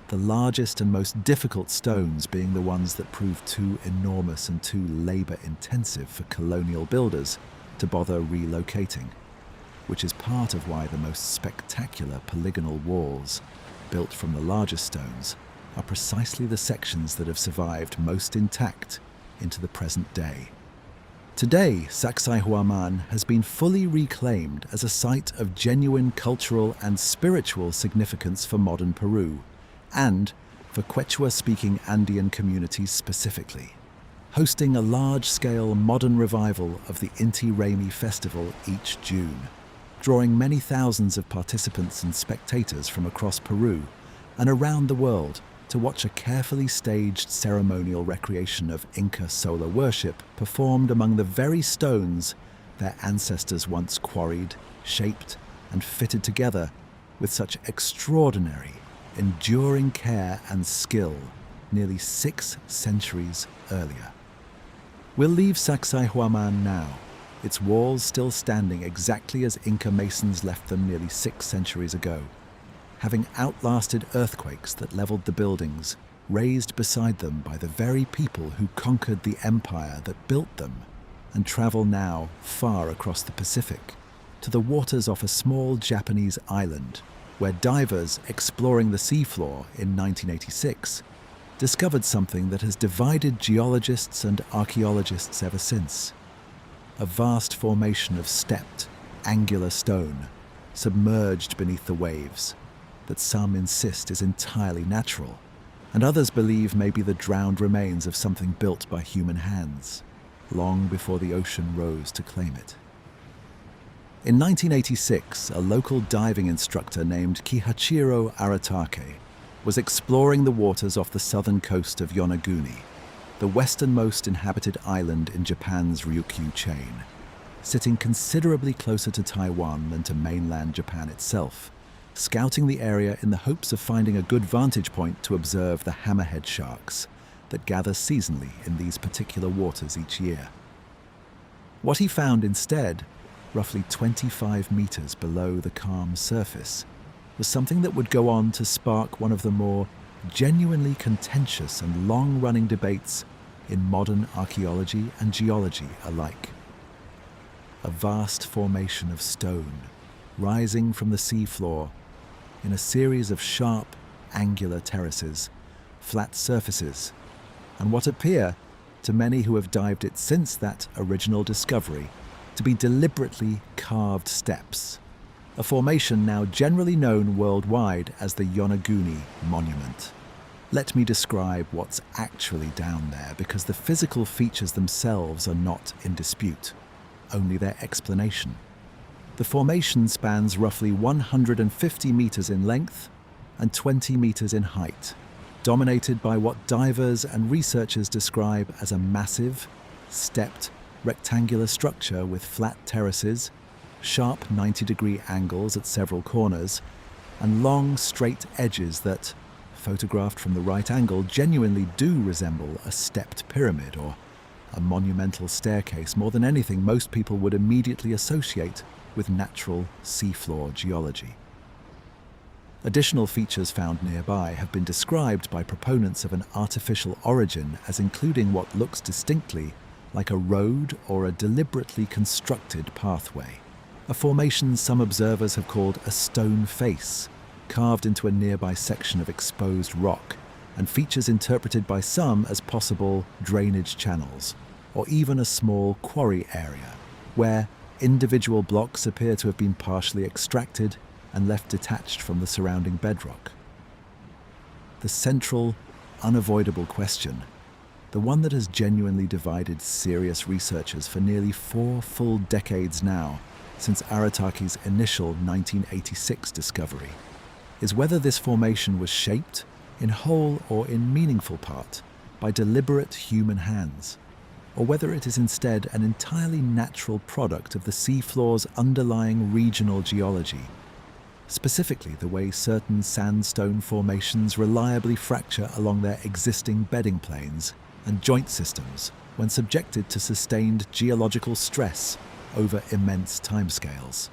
S1: the largest and most difficult stones being the ones that proved too enormous and too labor-intensive for colonial builders to bother relocating, which is part of why the most spectacular polygonal walls, built from the larger stones, are precisely the sections that have survived most intact into the present day. Today, Sacsayhuamán has been fully reclaimed as a site of genuine cultural and spiritual significance for modern Peru, and for Quechua-speaking Andean communities specifically, hosting a large-scale modern revival of the Inti Raymi festival each June, drawing many thousands of participants and spectators from across Peru and around the world to watch a carefully staged ceremonial recreation of Inca solar worship performed among the very stones their ancestors once quarried, shaped, and fitted together with such extraordinary, enduring care and skill nearly 6 centuries earlier. We'll leave Sacsayhuamán now, its walls still standing exactly as Inca masons left them nearly 6 centuries ago, having outlasted earthquakes that leveled the buildings, raised beside them by the very people who conquered the empire that built them, and travel now far across the Pacific, to the waters off a small Japanese island, where divers exploring the seafloor in 1986 discovered something that has divided geologists and archaeologists ever since. A vast formation of stepped, angular stone, submerged beneath the waves, that some insist is entirely natural, and others believe may be the drowned remains of something built by human hands, long before the ocean rose to claim it. In 1986, a local diving instructor named Kihachiro Aratake was exploring the waters off the southern coast of Yonaguni, the westernmost inhabited island in Japan's Ryukyu chain, sitting considerably closer to Taiwan than to mainland Japan itself, scouting the area in the hopes of finding a good vantage point to observe the hammerhead sharks that gather seasonally in these particular waters each year. What he found instead, roughly 25 meters below the calm surface, was something that would go on to spark one of the more genuinely contentious and long-running debates in modern archaeology and geology alike. A vast formation of stone, rising from the seafloor in a series of sharp, angular terraces, flat surfaces, and what appear, to many who have dived it since that original discovery, to be deliberately carved steps, a formation now generally known worldwide as the Yonaguni Monument. Let me describe what's actually down there, because the physical features themselves are not in dispute, only their explanation. The formation spans roughly 150 meters in length and 20 meters in height, dominated by what divers and researchers describe as a massive, stepped, rectangular structure with flat terraces, sharp 90-degree angles at several corners, and long, straight edges that, photographed from the right angle, genuinely do resemble a stepped pyramid or a monumental staircase more than anything most people would immediately associate with natural seafloor geology. Additional features found nearby have been described by proponents of an artificial origin as including what looks distinctly like a road or a deliberately constructed pathway, a formation some observers have called a stone face, carved into a nearby section of exposed rock and features interpreted by some as possible drainage channels, or even a small quarry area, where individual blocks appear to have been partially extracted and left detached from the surrounding bedrock. The central, unavoidable question, the one that has genuinely divided serious researchers for nearly 4 full decades now, since Arataki's initial 1986 discovery, is whether this formation was shaped, in whole or in meaningful part, by deliberate human hands, or whether it is instead an entirely natural product of the seafloor's underlying regional geology, specifically the way certain sandstone formations reliably fracture along their existing bedding planes and joint systems when subjected to sustained geological stress over immense timescales.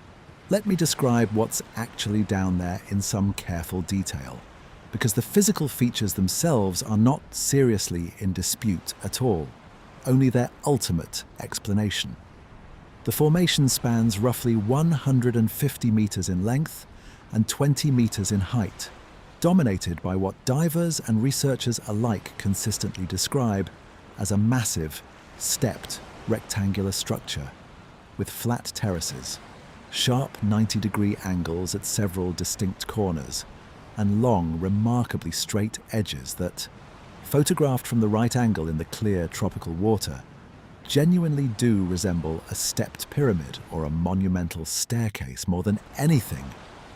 S1: Let me describe what's actually down there in some careful detail, because the physical features themselves are not seriously in dispute at all, only their ultimate explanation. The formation spans roughly 150 meters in length and 20 meters in height, dominated by what divers and researchers alike consistently describe as a massive, stepped, rectangular structure with flat terraces, sharp 90-degree angles at several distinct corners, and long, remarkably straight edges that, photographed from the right angle in the clear tropical water, genuinely do resemble a stepped pyramid or a monumental staircase more than anything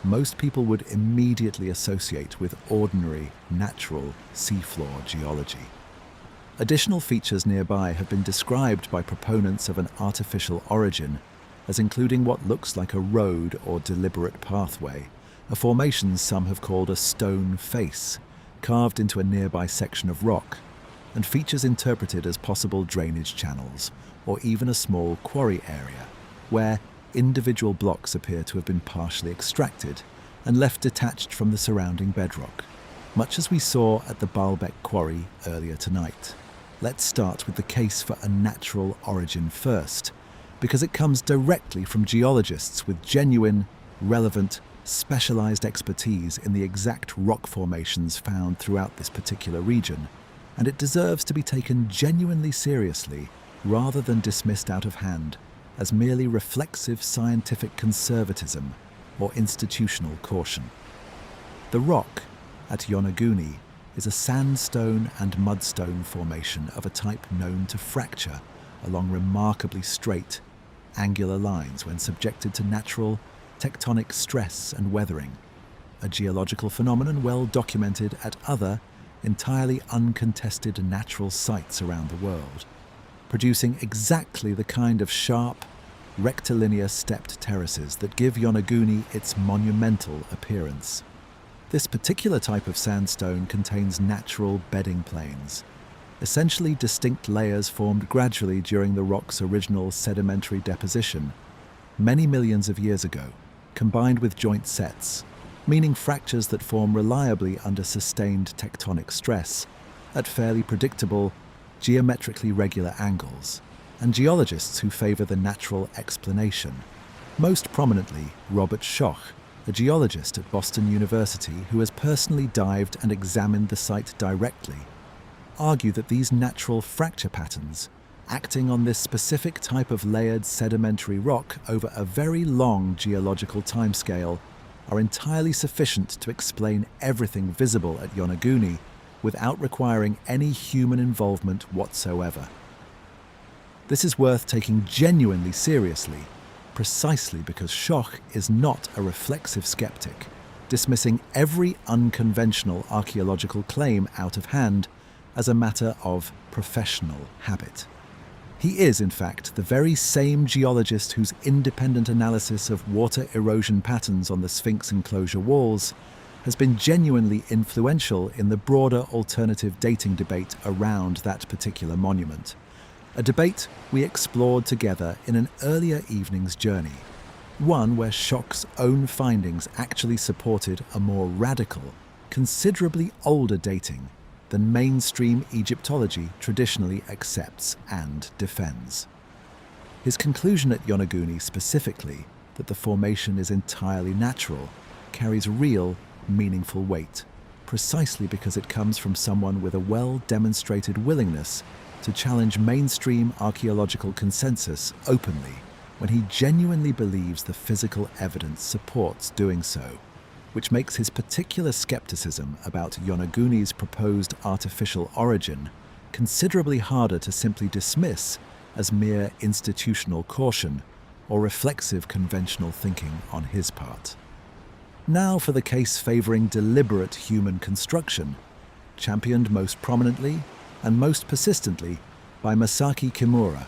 S1: most people would immediately associate with ordinary, natural seafloor geology. Additional features nearby have been described by proponents of an artificial origin as including what looks like a road or deliberate pathway, a formation some have called a stone face, carved into a nearby section of rock, and features interpreted as possible drainage channels or even a small quarry area, where individual blocks appear to have been partially extracted and left detached from the surrounding bedrock, much as we saw at the Baalbek quarry earlier tonight. Let's start with the case for a natural origin first, because it comes directly from geologists with genuine, relevant, specialized expertise in the exact rock formations found throughout this particular region, and it deserves to be taken genuinely seriously rather than dismissed out of hand as merely reflexive scientific conservatism or institutional caution. The rock at Yonaguni is a sandstone and mudstone formation of a type known to fracture along remarkably straight, angular lines when subjected to natural tectonic stress and weathering, a geological phenomenon well documented at other, entirely uncontested natural sites around the world, producing exactly the kind of sharp, rectilinear stepped terraces that give Yonaguni its monumental appearance. This particular type of sandstone contains natural bedding planes, essentially distinct layers formed gradually during the rock's original sedimentary deposition, many millions of years ago, combined with joint sets, meaning fractures that form reliably under sustained tectonic stress, at fairly predictable, geometrically regular angles, and geologists who favor the natural explanation, most prominently Robert Schoch, a geologist at Boston University who has personally dived and examined the site directly, argue that these natural fracture patterns, acting on this specific type of layered sedimentary rock over a very long geological timescale, are entirely sufficient to explain everything visible at Yonaguni without requiring any human involvement whatsoever. This is worth taking genuinely seriously, precisely because Schoch is not a reflexive skeptic, dismissing every unconventional archaeological claim out of hand as a matter of professional habit. He is, in fact, the very same geologist whose independent analysis of water erosion patterns on the Sphinx enclosure walls has been genuinely influential in the broader alternative dating debate around that particular monument, a debate we explored together in an earlier evening's journey, one where Schoch's own findings actually supported a more radical, considerably older dating than mainstream Egyptology traditionally accepts and defends. His conclusion at Yonaguni specifically, that the formation is entirely natural, carries real, meaningful weight, precisely because it comes from someone with a well-demonstrated willingness to challenge mainstream archaeological consensus openly when he genuinely believes the physical evidence supports doing so, which makes his particular skepticism about Yonaguni's proposed artificial origin considerably harder to simply dismiss as mere institutional caution or reflexive conventional thinking on his part. Now for the case favoring deliberate human construction, championed most prominently and most persistently by Masaaki Kimura,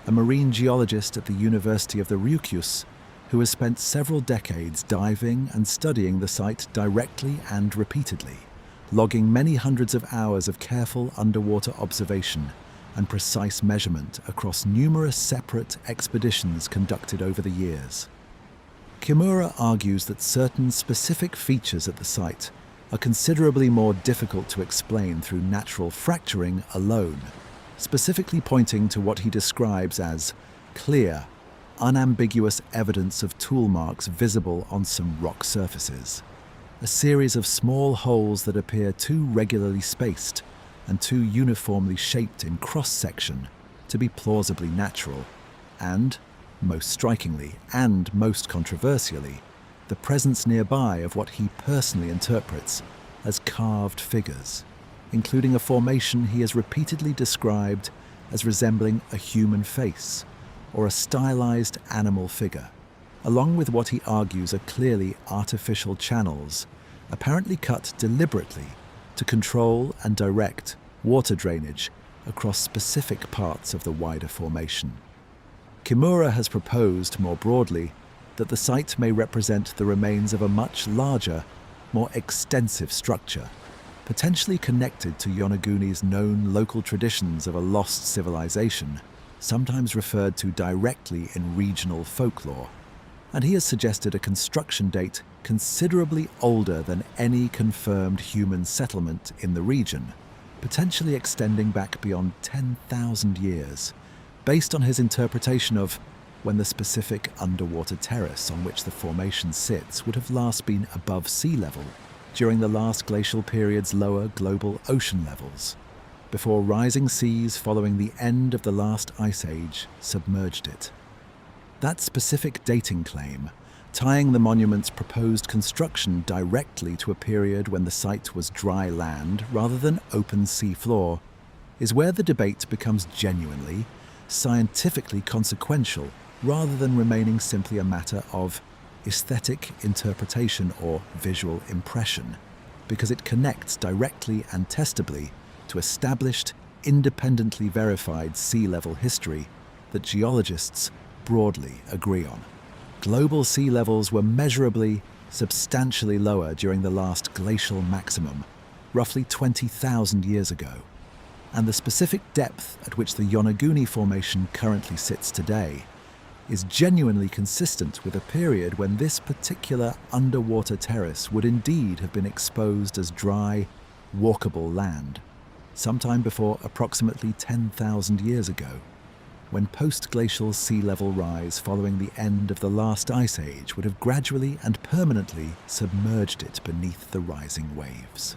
S1: a marine geologist at the University of the Ryukyus who has spent several decades diving and studying the site directly and repeatedly, logging many hundreds of hours of careful underwater observation and precise measurement across numerous separate expeditions conducted over the years. Kimura argues that certain specific features at the site are considerably more difficult to explain through natural fracturing alone, specifically pointing to what he describes as clear, unambiguous evidence of tool marks visible on some rock surfaces, a series of small holes that appear too regularly spaced and too uniformly shaped in cross-section to be plausibly natural, and, most strikingly and most controversially, the presence nearby of what he personally interprets as carved figures, including a formation he has repeatedly described as resembling a human face or a stylized animal figure, along with what he argues are clearly artificial channels, apparently cut deliberately to control and direct water drainage across specific parts of the wider formation. Kimura has proposed, more broadly, that the site may represent the remains of a much larger, more extensive structure, potentially connected to Yonaguni's known local traditions of a lost civilization, sometimes referred to directly in regional folklore, and he has suggested a construction date considerably older than any confirmed human settlement in the region, potentially extending back beyond 10,000 years, based on his interpretation of when the specific underwater terrace on which the formation sits would have last been above sea level during the last glacial period's lower global ocean levels, before rising seas following the end of the last ice age submerged it. That specific dating claim, tying the monument's proposed construction directly to a period when the site was dry land rather than open sea floor, is where the debate becomes genuinely, scientifically consequential rather than remaining simply a matter of aesthetic interpretation or visual impression, because it connects directly and testably to established, independently verified sea level history that geologists broadly agree on. Global sea levels were measurably, substantially lower during the last glacial maximum, roughly 20,000 years ago, and the specific depth at which the Yonaguni Formation currently sits today is genuinely consistent with a period when this particular underwater terrace would indeed have been exposed as dry, walkable land, sometime before approximately 10,000 years ago, when post-glacial sea level rise following the end of the last ice age would have gradually and permanently submerged it beneath the rising waves.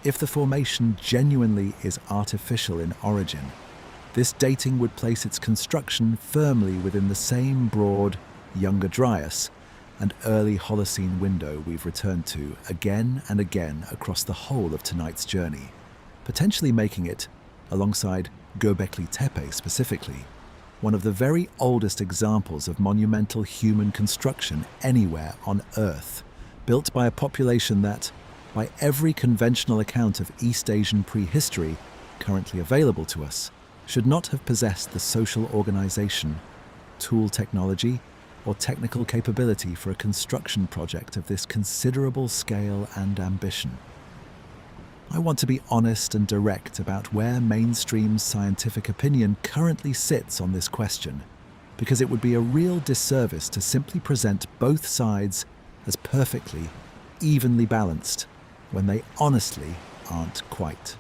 S1: If the formation genuinely is artificial in origin, this dating would place its construction firmly within the same broad Younger Dryas and early Holocene window we've returned to again and again across the whole of tonight's journey, potentially making it, alongside Göbekli Tepe specifically, one of the very oldest examples of monumental human construction anywhere on Earth, built by a population that, by every conventional account of East Asian prehistory currently available to us, should not have possessed the social organization, tool technology, or technical capability for a construction project of this considerable scale and ambition. I want to be honest and direct about where mainstream scientific opinion currently sits on this question, because it would be a real disservice to simply present both sides as perfectly, evenly balanced, when they honestly aren't quite.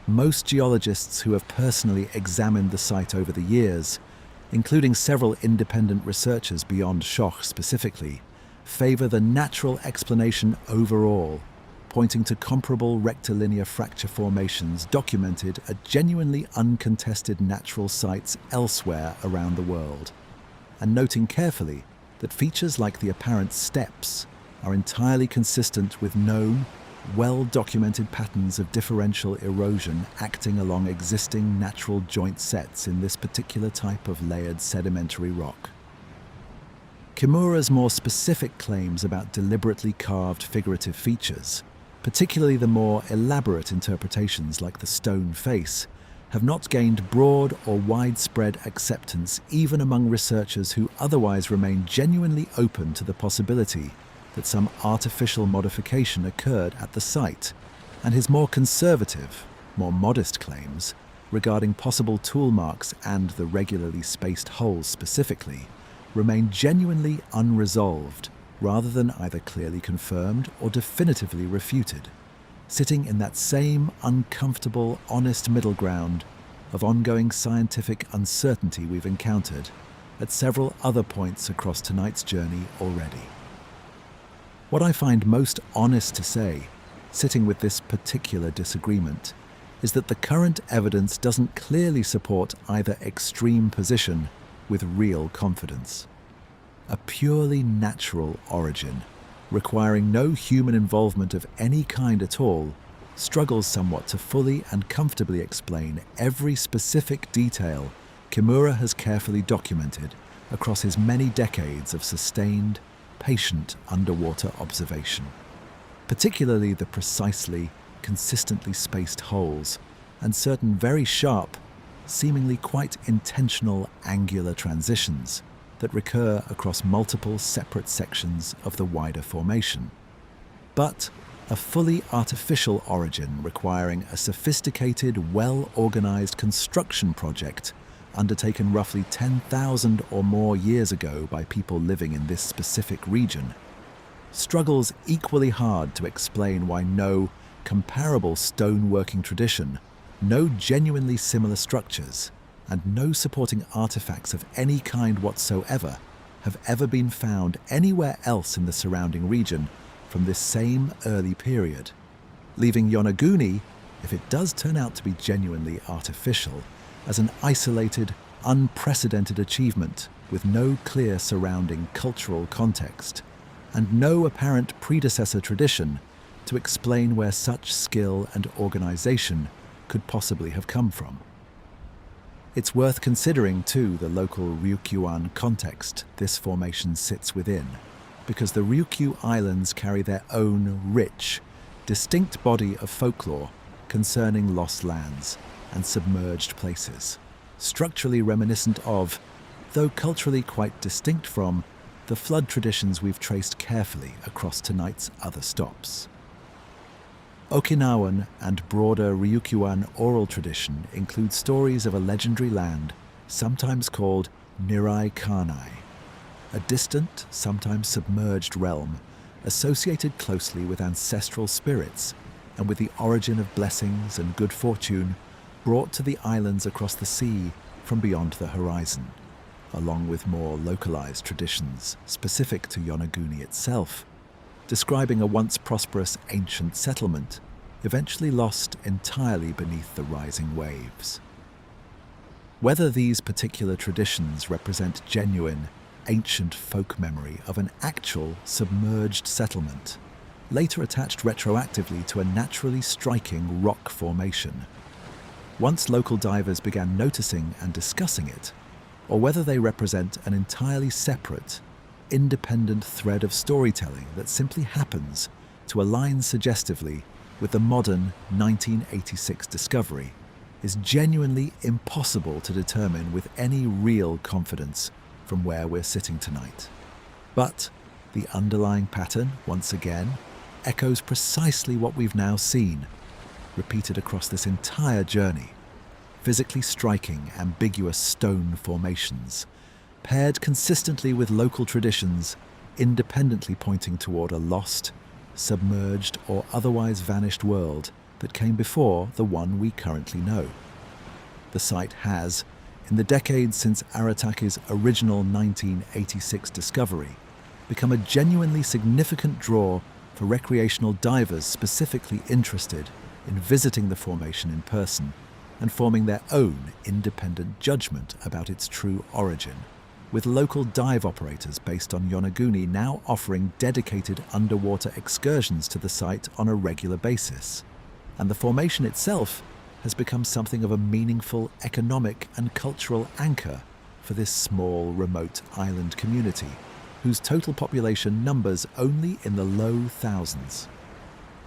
S1: Most geologists who have personally examined the site over the years, including several independent researchers beyond Schoch specifically, favor the natural explanation overall, pointing to comparable rectilinear fracture formations documented at genuinely uncontested natural sites elsewhere around the world, and noting carefully that features like the apparent steps are entirely consistent with known, well-documented patterns of differential erosion acting along existing natural joint sets in this particular type of layered sedimentary rock. Kimura's more specific claims about deliberately carved figurative features, particularly the more elaborate interpretations like the stone face, have not gained broad or widespread acceptance even among researchers who otherwise remain genuinely open to the possibility that some artificial modification occurred at the site, and his more conservative, more modest claims regarding possible tool marks and the regularly spaced holes specifically remain genuinely unresolved rather than either clearly confirmed or definitively refuted, sitting in that same uncomfortable, honest middle ground of ongoing scientific uncertainty we've encountered at several other points across tonight's journey already. What I find most honest to say, sitting with this particular disagreement, is that the current evidence doesn't clearly support either extreme position with real confidence. A purely natural origin, requiring no human involvement of any kind at all, struggles somewhat to fully and comfortably explain every specific detail Kimura has carefully documented across his many decades of sustained, patient underwater observation, particularly the precisely, consistently spaced holes and certain very sharp, seemingly quite intentional angular transitions that recur across multiple separate sections of the wider formation. But a fully artificial origin requiring a sophisticated, well-organized construction project undertaken roughly 10,000 or more years ago by people living in this specific region, struggles equally hard to explain why no comparable stoneworking tradition, no genuinely similar structures, and no supporting artifacts of any kind whatsoever have ever been found anywhere else in the surrounding region from this same early period, leaving Yonaguni, if it does turn out to be genuinely artificial, as an isolated, unprecedented achievement with no clear surrounding cultural context and no apparent predecessor tradition to explain where such skill and organization could possibly have come from. It's worth considering, too, the local Ryukyuan context this formation sits within, because the Ryukyu Islands carry their own rich, distinct body of folklore concerning lost lands and submerged places, structurally reminiscent of, though culturally quite distinct from, the flood traditions we've traced carefully across tonight's other stops. Okinawan and broader Ryukyuan oral tradition include stories of a legendary land, sometimes called Nirai Kanai, a distant, sometimes submerged realm associated closely with ancestral spirits and with the origin of blessings and good fortune brought to the islands across the sea from beyond the horizon, along with more localized traditions specific to Yonaguni itself, describing a once prosperous ancient settlement, eventually lost entirely beneath the rising waves. Whether these particular traditions represent genuine, ancient folk memory of an actual submerged settlement, later attached retroactively to a naturally striking rock formation, once local divers began noticing and discussing it, or whether they represent an entirely separate, independent thread of storytelling that simply happens to align suggestively with the modern 1986 discovery, is genuinely impossible to determine with any real confidence from where we're sitting tonight. But the underlying pattern, once again, echoes precisely what we've now seen, repeated across this entire journey. Physically striking, ambiguous stone formations, paired consistently with local traditions, independently pointing toward a lost, submerged, or otherwise vanished world that came before the one we currently know. The site has, in the decades since Aratake's original 1986 discovery, become a genuinely significant draw for recreational divers specifically interested in visiting the formation in person and forming their own independent judgment about its true origin, with local dive operators based on Yonaguni now offering dedicated underwater excursions to the site on a regular basis. And the formation itself has become something of a meaningful economic and cultural anchor for this small, remote island community, whose total population numbers only in the low thousands.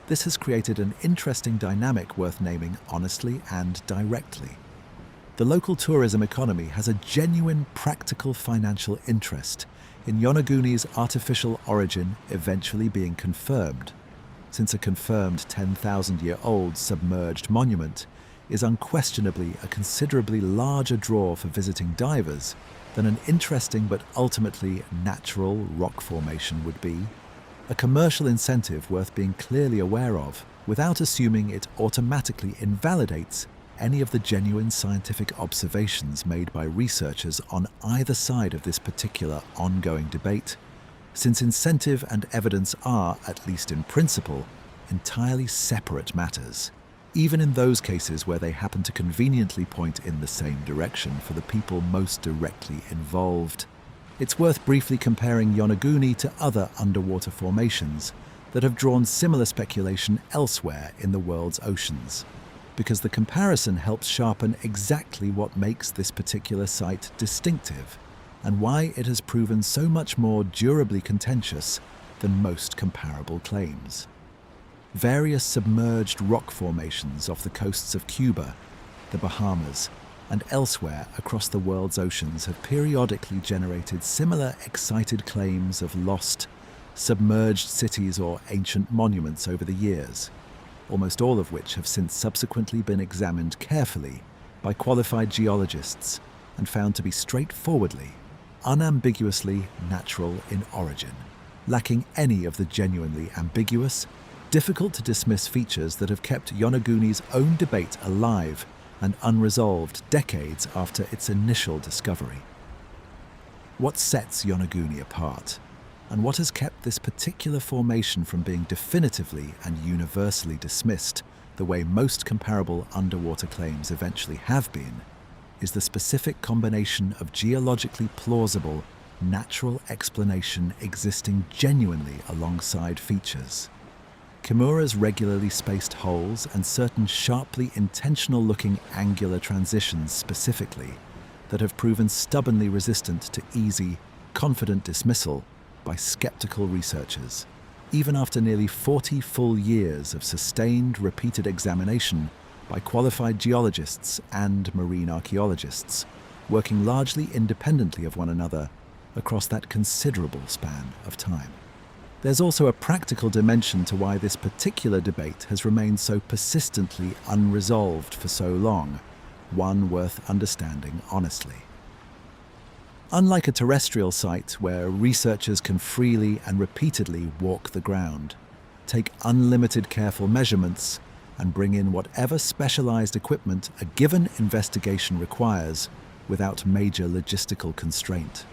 S1: This has created an interesting dynamic worth naming honestly and directly. The local tourism economy has a genuine practical financial interest in Yonaguni's artificial origin eventually being confirmed, since a confirmed 10,000-year-old submerged monument is unquestionably a considerably larger draw for visiting divers than an interesting but ultimately natural rock formation would be, a commercial incentive worth being clearly aware of without assuming it automatically invalidates any of the genuine scientific observations made by researchers on either side of this particular ongoing debate, since incentive and evidence are, at least in principle, entirely separate matters, even in those cases where they happen to conveniently point in the same direction for the people most directly involved. It's worth briefly comparing Yonaguni to other underwater formations that have drawn similar speculation elsewhere in the world's oceans, because the comparison helps sharpen exactly what makes this particular site distinctive and why it has proven so much more durably contentious than most comparable claims. Various submerged rock formations off the coasts of Cuba, the Bahamas, and elsewhere across the world's oceans have periodically generated similar excited claims of lost, submerged cities or ancient monuments over the years, almost all of which have since subsequently been examined carefully by qualified geologists and found to be straightforwardly, unambiguously natural in origin, lacking any of the genuinely ambiguous, difficult-to-dismiss features that have kept Yonaguni's own debate alive and unresolved decades after its initial discovery. What sets Yonaguni apart, and what has kept this particular formation from being definitively and universally dismissed the way most comparable underwater claims eventually have been, is the specific combination of geologically plausible, natural explanation existing genuinely alongside features. Kimura's regularly spaced holes and certain sharply intentional-looking angular transitions specifically that have proven stubbornly resistant to easy, confident dismissal by skeptical researchers, even after nearly 40 full years of sustained, repeated examination by qualified geologists and marine archaeologists, working largely independently of one another across that considerable span of time. There's also a practical dimension to why this particular debate has remained so persistently unresolved for so long, one worth understanding honestly. Unlike a terrestrial site where researchers can freely and repeatedly walk the ground, take unlimited careful measurements, and bring in whatever specialized equipment a given investigation requires without major logistical constraint.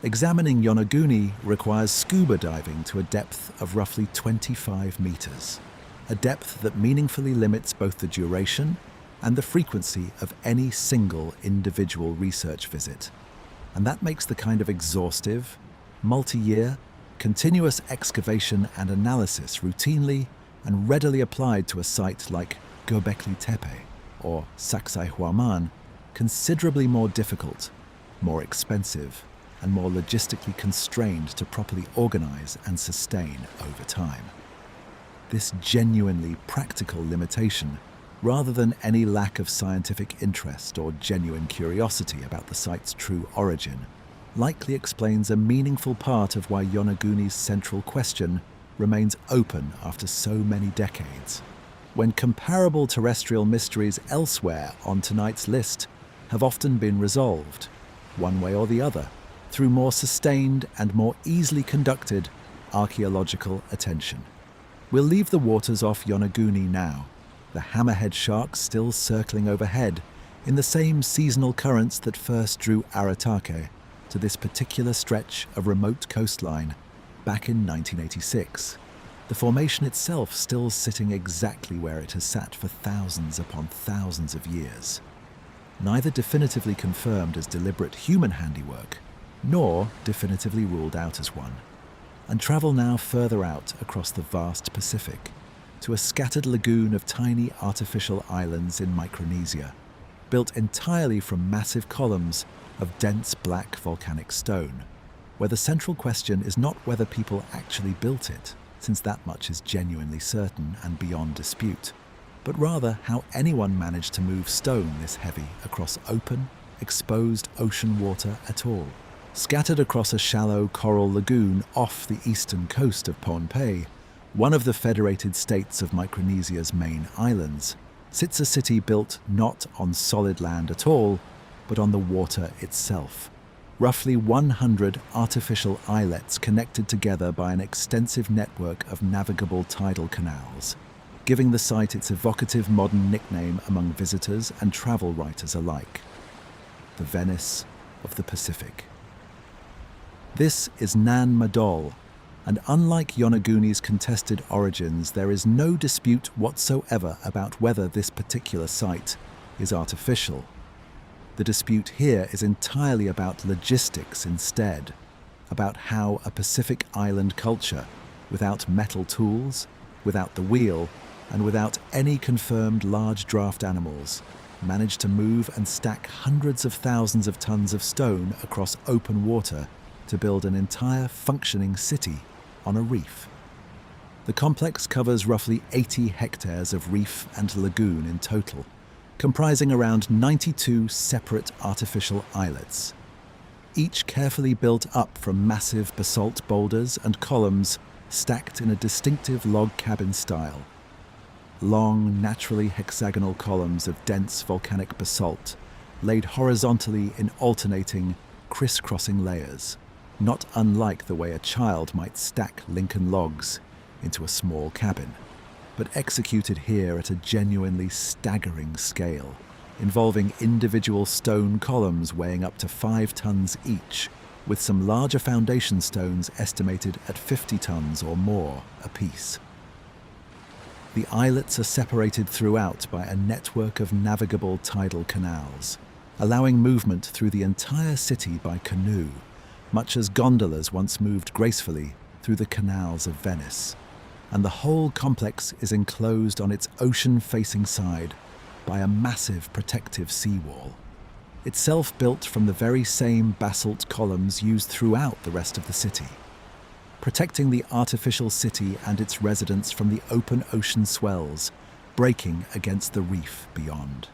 S1: Examining Yonaguni requires scuba diving to a depth of roughly 25 meters, a depth that meaningfully limits both the duration and the frequency of any single individual research visit. And that makes the kind of exhaustive, multi-year, continuous excavation and analysis routinely and readily applied to a site like Göbekli Tepe or Sacsayhuamán considerably more difficult, more expensive, and more logistically constrained to properly organize and sustain over time. This genuinely practical limitation, rather than any lack of scientific interest or genuine curiosity about the site's true origin, likely explains a meaningful part of why Yonaguni's central question remains open after so many decades, when comparable terrestrial mysteries elsewhere on tonight's list have often been resolved, one way or the other, through more sustained and more easily conducted archaeological attention. We'll leave the waters off Yonaguni now, the hammerhead sharks still circling overhead in the same seasonal currents that first drew Aratake to this particular stretch of remote coastline, back in 1986, the formation itself still sitting exactly where it has sat for thousands upon thousands of years. Neither definitively confirmed as deliberate human handiwork, nor definitively ruled out as one. And travel now further out across the vast Pacific, to a scattered lagoon of tiny artificial islands in Micronesia, built entirely from massive columns of dense black volcanic stone, where the central question is not whether people actually built it, since that much is genuinely certain and beyond dispute, but rather how anyone managed to move stone this heavy across open, exposed ocean water at all. Scattered across a shallow coral lagoon off the eastern coast of Pohnpei, one of the federated states of Micronesia's main islands, sits a city built not on solid land at all, but on the water itself. Roughly 100 artificial islets connected together by an extensive network of navigable tidal canals, giving the site its evocative modern nickname among visitors and travel writers alike, the Venice of the Pacific. This is Nan Madol, and unlike Yonaguni's contested origins, there is no dispute whatsoever about whether this particular site is artificial. The dispute here is entirely about logistics instead, about how a Pacific island culture, without metal tools, without the wheel, and without any confirmed large draft animals, managed to move and stack hundreds of thousands of tons of stone across open water to build an entire functioning city on a reef. The complex covers roughly 80 hectares of reef and lagoon in total, comprising around 92 separate artificial islets, each carefully built up from massive basalt boulders and columns stacked in a distinctive log cabin style. Long, naturally hexagonal columns of dense volcanic basalt laid horizontally in alternating, crisscrossing layers, not unlike the way a child might stack Lincoln logs into a small cabin, but executed here at a genuinely staggering scale, involving individual stone columns weighing up to 5 tons each, with some larger foundation stones estimated at 50 tons or more apiece. The islets are separated throughout by a network of navigable tidal canals, allowing movement through the entire city by canoe, much as gondolas once moved gracefully through the canals of Venice, and the whole complex is enclosed on its ocean-facing side by a massive protective seawall, itself built from the very same basalt columns used throughout the rest of the city, protecting the artificial city and its residents from the open ocean swells breaking against the reef beyond.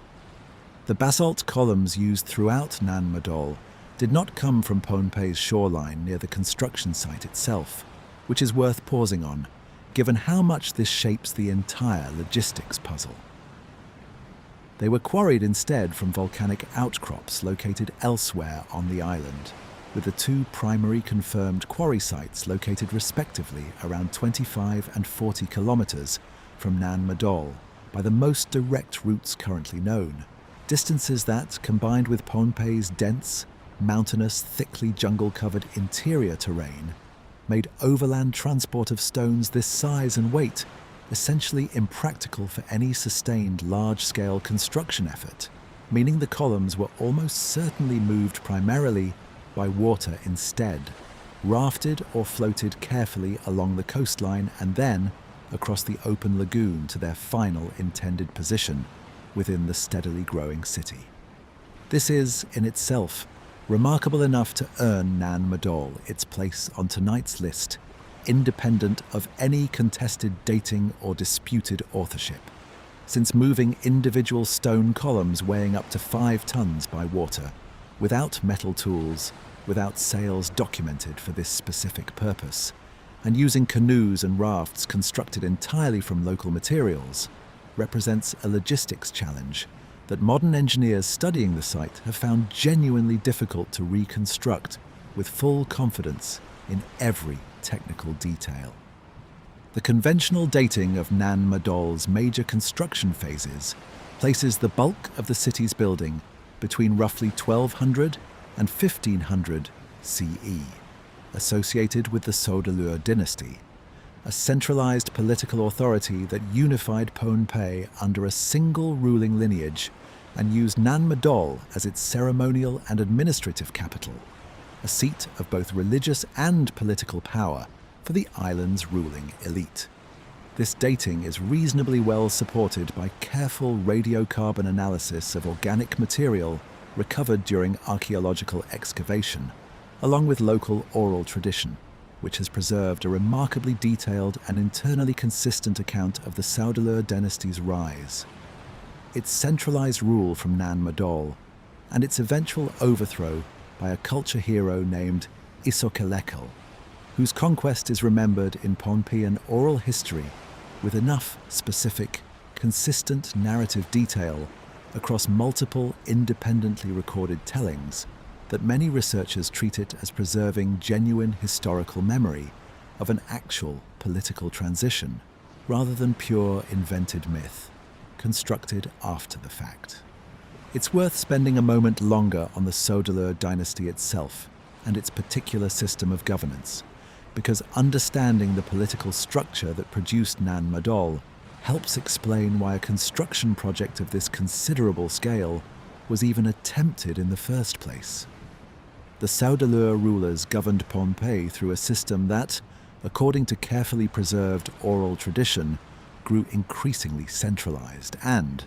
S1: The basalt columns used throughout Nan Madol did not come from Pohnpei's shoreline near the construction site itself, which is worth pausing on, given how much this shapes the entire logistics puzzle. They were quarried instead from volcanic outcrops located elsewhere on the island, with the 2 primary confirmed quarry sites located respectively around 25 and 40 kilometers from Nan Madol by the most direct routes currently known, distances that, combined with Pohnpei's dense, mountainous, thickly jungle-covered interior terrain, made overland transport of stones this size and weight essentially impractical for any sustained large-scale construction effort, meaning the columns were almost certainly moved primarily by water instead, rafted or floated carefully along the coastline and then across the open lagoon to their final intended position within the steadily growing city. This is, in itself, remarkable enough to earn Nan Madol its place on tonight's list, independent of any contested dating or disputed authorship, since moving individual stone columns weighing up to 5 tons by water, without metal tools, without sails documented for this specific purpose, and using canoes and rafts constructed entirely from local materials, represents a logistics challenge that modern engineers studying the site have found genuinely difficult to reconstruct with full confidence in every technical detail. The conventional dating of Nan Madol's major construction phases places the bulk of the city's building between roughly 1200 and 1500 CE, associated with the Sodelur dynasty, a centralized political authority that unified Pohnpei under a single ruling lineage and used Nan Madol as its ceremonial and administrative capital, a seat of both religious and political power for the island's ruling elite. This dating is reasonably well supported by careful radiocarbon analysis of organic material recovered during archaeological excavation, along with local oral tradition, which has preserved a remarkably detailed and internally consistent account of the Sodelur dynasty's rise. Its centralized rule from Nan Madol, and its eventual overthrow by a culture hero named Isokelekal, whose conquest is remembered in Pohnpeian oral history with enough specific, consistent narrative detail across multiple independently recorded tellings that many researchers treat it as preserving genuine historical memory of an actual political transition rather than pure invented myth, constructed after the fact. It's worth spending a moment longer on the Sodelur dynasty itself and its particular system of governance, because understanding the political structure that produced Nan Madol helps explain why a construction project of this considerable scale was even attempted in the first place. The Sodelur rulers governed Pohnpei through a system that, according to carefully preserved oral tradition, grew increasingly centralized and,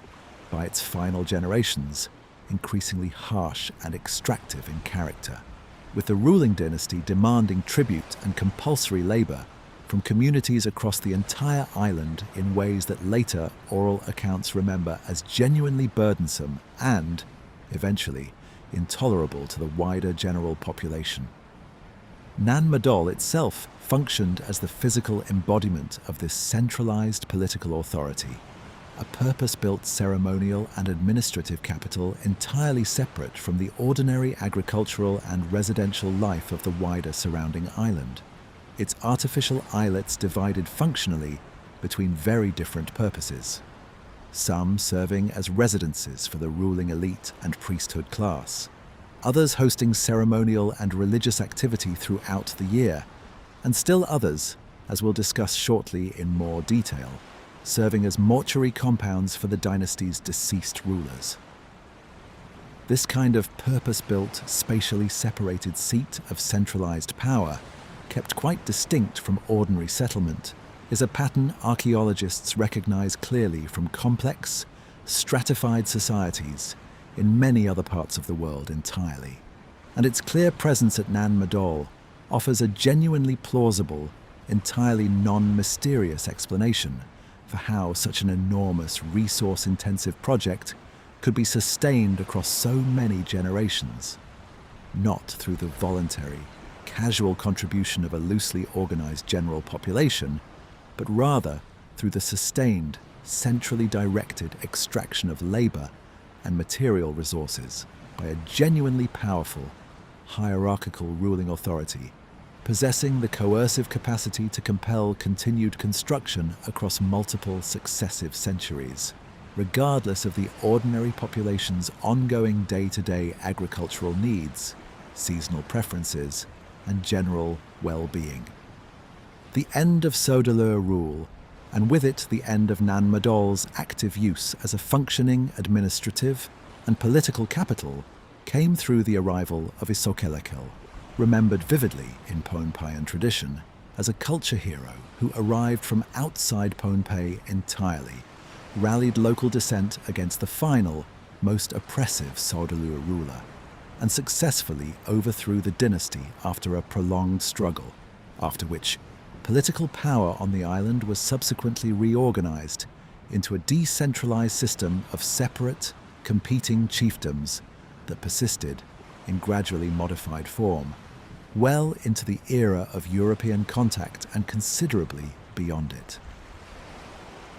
S1: by its final generations, increasingly harsh and extractive in character, with the ruling dynasty demanding tribute and compulsory labor from communities across the entire island in ways that later oral accounts remember as genuinely burdensome and, eventually, intolerable to the wider general population. Nan Madol itself functioned as the physical embodiment of this centralized political authority, a purpose-built ceremonial and administrative capital entirely separate from the ordinary agricultural and residential life of the wider surrounding island, its artificial islets divided functionally between very different purposes, some serving as residences for the ruling elite and priesthood class, others hosting ceremonial and religious activity throughout the year, and still others, as we'll discuss shortly in more detail, serving as mortuary compounds for the dynasty's deceased rulers. This kind of purpose-built, spatially separated seat of centralized power, kept quite distinct from ordinary settlement, is a pattern archaeologists recognize clearly from complex, stratified societies in many other parts of the world entirely. And its clear presence at Nan Madol offers a genuinely plausible, entirely non-mysterious explanation for how such an enormous, resource-intensive project could be sustained across so many generations, not through the voluntary, casual contribution of a loosely organized general population, but rather through the sustained, centrally directed extraction of labor and material resources by a genuinely powerful, hierarchical ruling authority, possessing the coercive capacity to compel continued construction across multiple successive centuries, regardless of the ordinary population's ongoing day-to-day agricultural needs, seasonal preferences, and general well-being. The end of Sodelur rule, and with it the end of Nan Madol's active use as a functioning administrative and political capital, came through the arrival of Isokelekal, remembered vividly in Pohnpeian tradition as a culture hero who arrived from outside Pohnpei entirely, rallied local dissent against the final, most oppressive Sodelur ruler, and successfully overthrew the dynasty after a prolonged struggle, after which political power on the island was subsequently reorganized into a decentralized system of separate, competing chiefdoms that persisted in gradually modified form, well into the era of European contact and considerably beyond it.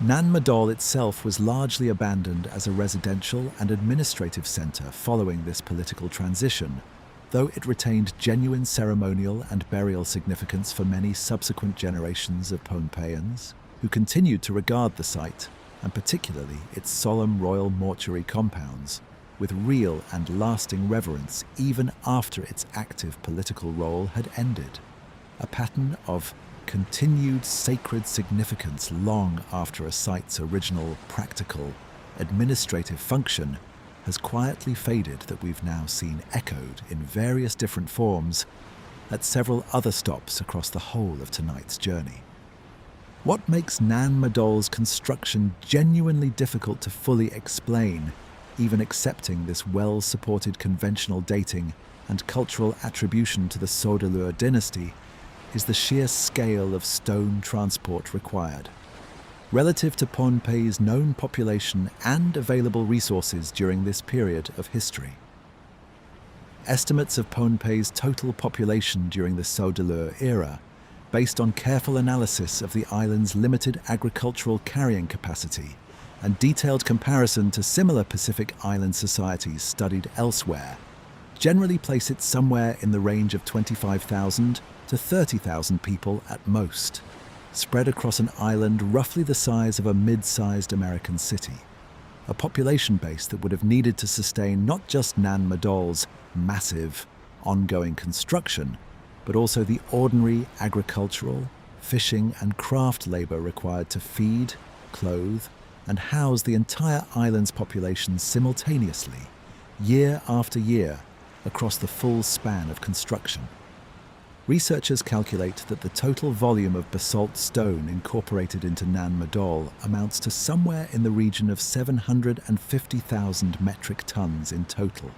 S1: Nan Madol itself was largely abandoned as a residential and administrative center following this political transition, though it retained genuine ceremonial and burial significance for many subsequent generations of Pohnpeians, who continued to regard the site, and particularly its solemn royal mortuary compounds, with real and lasting reverence even after its active political role had ended. a pattern of continued sacred significance long after a site's original practical, administrative function has quietly faded that we've now seen echoed in various different forms at several other stops across the whole of tonight's journey. What makes Nan Madol's construction genuinely difficult to fully explain, even accepting this well-supported conventional dating and cultural attribution to the Saudeleur dynasty, is the sheer scale of stone transport required. Relative to Pohnpei's known population and available resources during this period of history. Estimates of Pohnpei's total population during the Saudeleur era, based on careful analysis of the island's limited agricultural carrying capacity and detailed comparison to similar Pacific island societies studied elsewhere, generally place it somewhere in the range of 25,000 to 30,000 people at most, spread across an island roughly the size of a mid-sized American city. A population base that would have needed to sustain not just Nan Madol's massive, ongoing construction, but also the ordinary agricultural, fishing and craft labor required to feed, clothe, and house the entire island's population simultaneously, year after year, across the full span of construction. Researchers calculate that the total volume of basalt stone incorporated into Nan Madol amounts to somewhere in the region of 750,000 metric tons in total,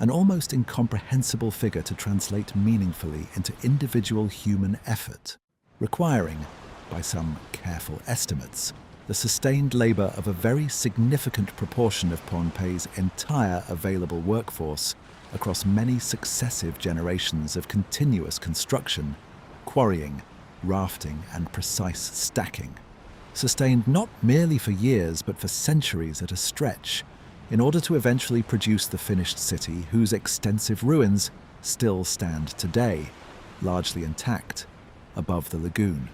S1: an almost incomprehensible figure to translate meaningfully into individual human effort, requiring, by some careful estimates, the sustained labor of a very significant proportion of Pohnpei's entire available workforce across many successive generations of continuous construction, quarrying, rafting and precise stacking, sustained not merely for years but for centuries at a stretch, in order to eventually produce the finished city whose extensive ruins still stand today, largely intact, above the lagoon.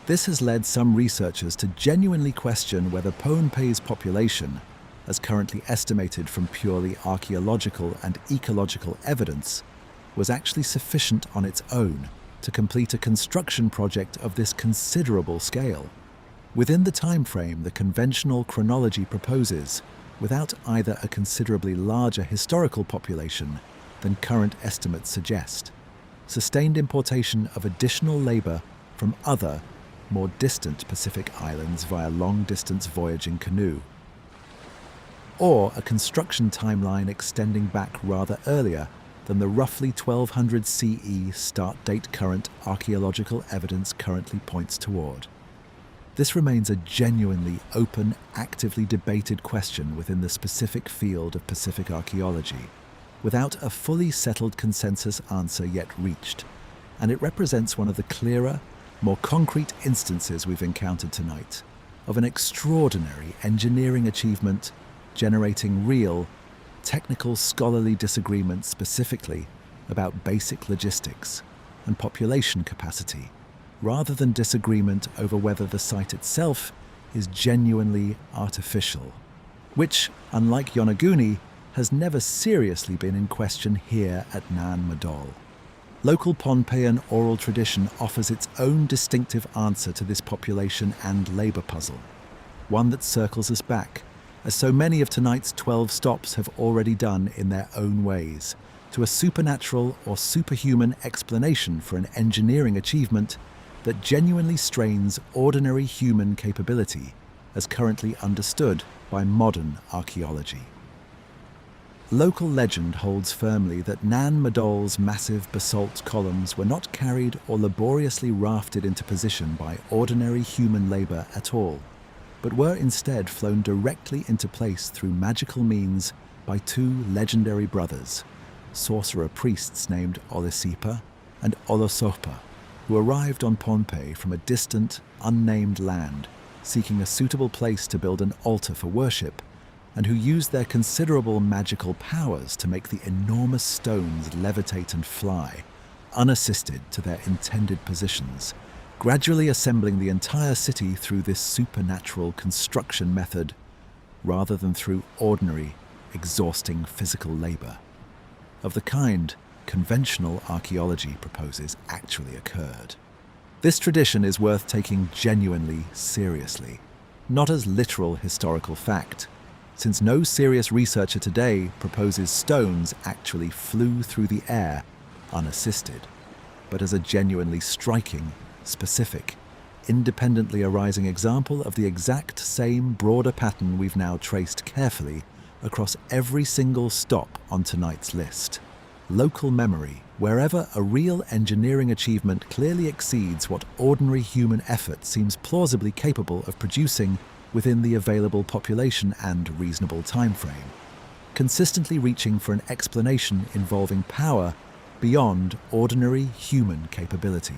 S1: This has led some researchers to genuinely question whether Pohnpei's population, as currently estimated from purely archaeological and ecological evidence, was actually sufficient on its own to complete a construction project of this considerable scale, within the time frame the conventional chronology proposes, without either a considerably larger historical population than current estimates suggest, sustained importation of additional labor from other, more distant Pacific islands via long-distance voyaging canoe, or a construction timeline extending back rather earlier than the roughly 1200 CE start date current archaeological evidence currently points toward. This remains a genuinely open, actively debated question within the specific field of Pacific archaeology, without a fully settled consensus answer yet reached, and it represents one of the clearer, more concrete instances we've encountered tonight of an extraordinary engineering achievement generating real, technical scholarly disagreements specifically about basic logistics and population capacity, rather than disagreement over whether the site itself is genuinely artificial, which, unlike Yonaguni, has never seriously been in question here at Nan Madol. Local Pohnpeian oral tradition offers its own distinctive answer to this population and labor puzzle, one that circles us back, as so many of tonight's 12 stops have already done in their own ways, to a supernatural or superhuman explanation for an engineering achievement that genuinely strains ordinary human capability as currently understood by modern archaeology. Local legend holds firmly that Nan Madol's massive basalt columns were not carried or laboriously rafted into position by ordinary human labor at all, but were instead flown directly into place through magical means by two legendary brothers, sorcerer priests named Olisipa and Olosopa, who arrived on Pohnpei from a distant, unnamed land, seeking a suitable place to build an altar for worship, and who used their considerable magical powers to make the enormous stones levitate and fly, unassisted to their intended positions, gradually assembling the entire city through this supernatural construction method, rather than through ordinary, exhausting physical labor. Of the kind conventional archaeology proposes actually occurred. This tradition is worth taking genuinely seriously, not as literal historical fact, since no serious researcher today proposes stones actually flew through the air unassisted, but as a genuinely striking, specific, independently arising example of the exact same broader pattern we've now traced carefully across every single stop on tonight's list. Local memory, wherever a real engineering achievement clearly exceeds what ordinary human effort seems plausibly capable of producing within the available population and reasonable timeframe, consistently reaching for an explanation involving power beyond ordinary human capability.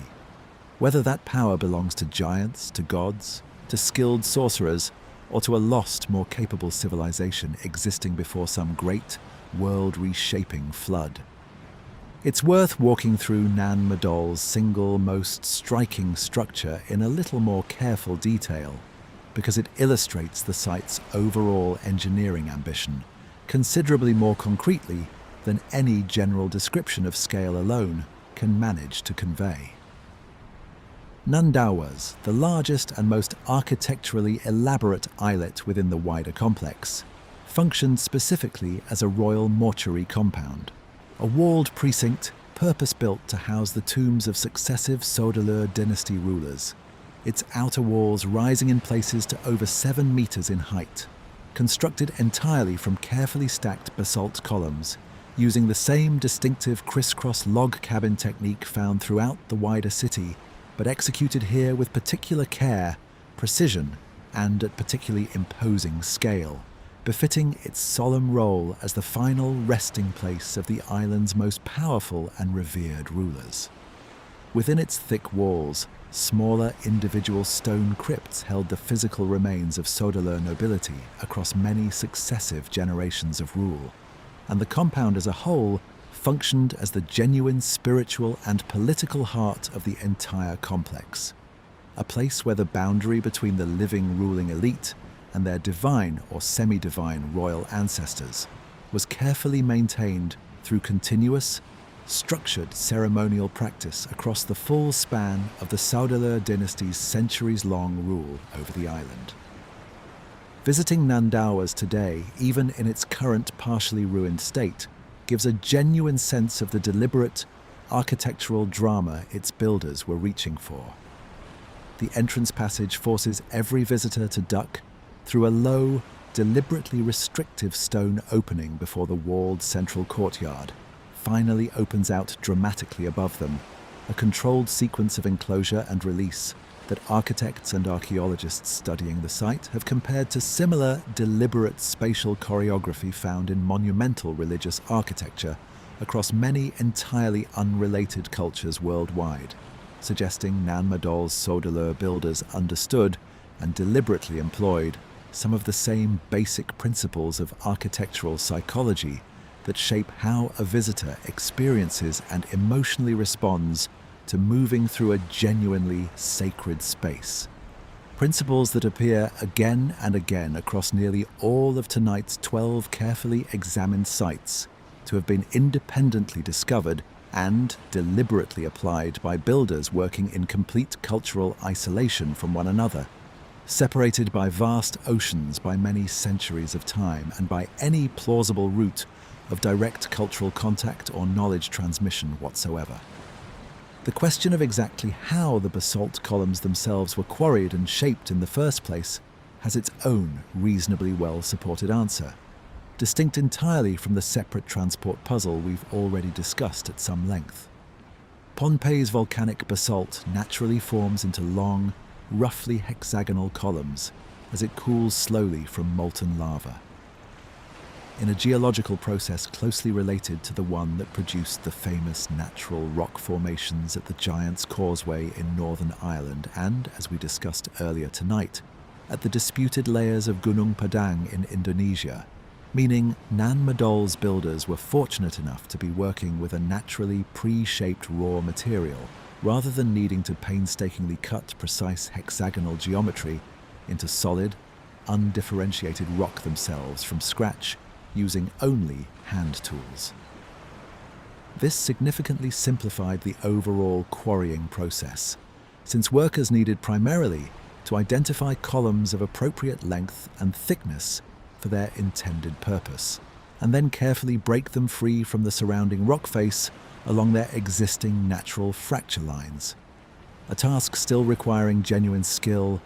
S1: Whether that power belongs to giants, to gods, to skilled sorcerers, or to a lost, more capable civilization existing before some great, world-reshaping flood. It's worth walking through Nan Madol's single most striking structure in a little more careful detail, because it illustrates the site's overall engineering ambition considerably more concretely than any general description of scale alone can manage to convey. Nan Madol's, the largest and most architecturally elaborate islet within the wider complex, functioned specifically as a royal mortuary compound, a walled precinct purpose-built to house the tombs of successive Sodalur dynasty rulers, its outer walls rising in places to over 7 meters in height, constructed entirely from carefully stacked basalt columns, using the same distinctive crisscross log cabin technique found throughout the wider city, but executed here with particular care, precision, and at particularly imposing scale, befitting its solemn role as the final resting place of the island's most powerful and revered rulers. Within its thick walls, smaller individual stone crypts held the physical remains of Sodalur nobility across many successive generations of rule, and the compound as a whole functioned as the genuine spiritual and political heart of the entire complex, a place where the boundary between the living ruling elite and their divine or semi-divine royal ancestors was carefully maintained through continuous, structured ceremonial practice across the full span of the Sodalur dynasty's centuries-long rule over the island. Visiting Nan Madol's today, even in its current partially ruined state, gives a genuine sense of the deliberate, architectural drama its builders were reaching for. The entrance passage forces every visitor to duck through a low, deliberately restrictive stone opening before the walled central courtyard finally opens out dramatically above them, a controlled sequence of enclosure and release that architects and archaeologists studying the site have compared to similar, deliberate spatial choreography found in monumental religious architecture across many entirely unrelated cultures worldwide, suggesting Nan Madol's Sodalur builders understood and deliberately employed some of the same basic principles of architectural psychology that shape how a visitor experiences and emotionally responds to moving through a genuinely sacred space. Principles that appear again and again across nearly all of tonight's 12 carefully examined sites to have been independently discovered and deliberately applied by builders working in complete cultural isolation from one another, separated by vast oceans by many centuries of time and by any plausible route of direct cultural contact or knowledge transmission whatsoever. The question of exactly how the basalt columns themselves were quarried and shaped in the first place has its own reasonably well-supported answer, distinct entirely from the separate transport puzzle we've already discussed at some length. Pohnpei's volcanic basalt naturally forms into long, roughly hexagonal columns as it cools slowly from molten lava. In a geological process closely related to the one that produced the famous natural rock formations at the Giant's Causeway in Northern Ireland and, as we discussed earlier tonight, at the disputed layers of Gunung Padang in Indonesia, meaning Nan Madol's builders were fortunate enough to be working with a naturally pre-shaped raw material rather than needing to painstakingly cut precise hexagonal geometry into solid, undifferentiated rock themselves from scratch, using only hand tools. This significantly simplified the overall quarrying process, since workers needed primarily to identify columns of appropriate length and thickness for their intended purpose, and then carefully break them free from the surrounding rock face along their existing natural fracture lines. A task still requiring genuine skill,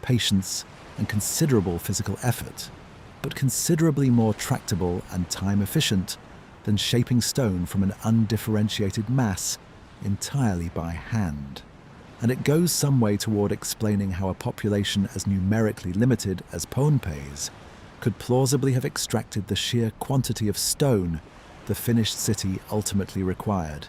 S1: patience, and considerable physical effort, but considerably more tractable and time-efficient than shaping stone from an undifferentiated mass entirely by hand. And it goes some way toward explaining how a population as numerically limited as Pohnpei's could plausibly have extracted the sheer quantity of stone the finished city ultimately required,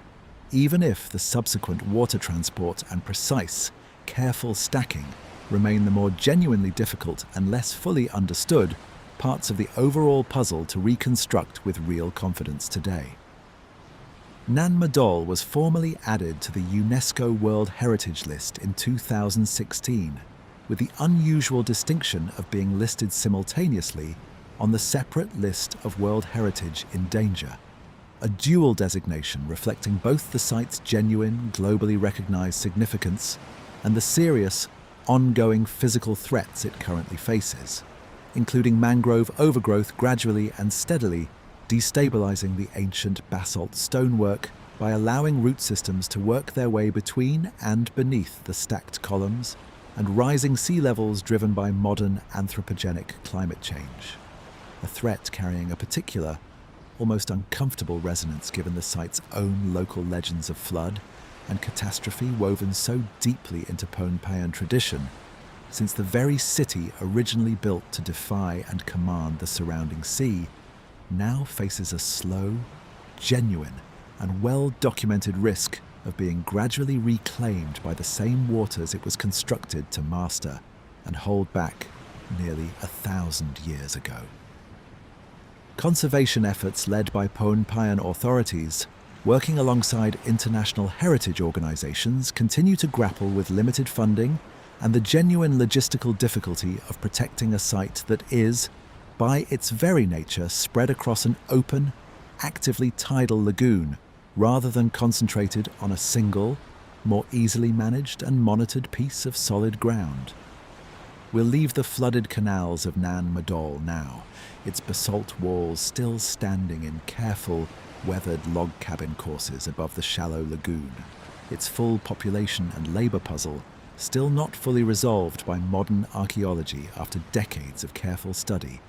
S1: even if the subsequent water transport and precise, careful stacking remain the more genuinely difficult and less fully understood parts of the overall puzzle to reconstruct with real confidence today. Nan Madol was formally added to the UNESCO World Heritage List in 2016, with the unusual distinction of being listed simultaneously on the separate list of World Heritage in Danger, a dual designation reflecting both the site's genuine, globally recognized significance and the serious, ongoing physical threats it currently faces, including mangrove overgrowth gradually and steadily destabilizing the ancient basalt stonework by allowing root systems to work their way between and beneath the stacked columns, and rising sea levels driven by modern anthropogenic climate change. A threat carrying a particular, almost uncomfortable resonance given the site's own local legends of flood and catastrophe woven so deeply into Pohnpeian tradition, since the very city originally built to defy and command the surrounding sea now faces a slow, genuine, and well-documented risk of being gradually reclaimed by the same waters it was constructed to master and hold back nearly 1,000 years ago. Conservation efforts led by Pohnpeian authorities, working alongside international heritage organizations, continue to grapple with limited funding and the genuine logistical difficulty of protecting a site that is, by its very nature, spread across an open, actively tidal lagoon rather than concentrated on a single, more easily managed and monitored piece of solid ground. We'll leave the flooded canals of Nan Madol now, its basalt walls still standing in careful, weathered log cabin courses above the shallow lagoon, its full population and labour puzzle still not fully resolved by modern archaeology after decades of careful study,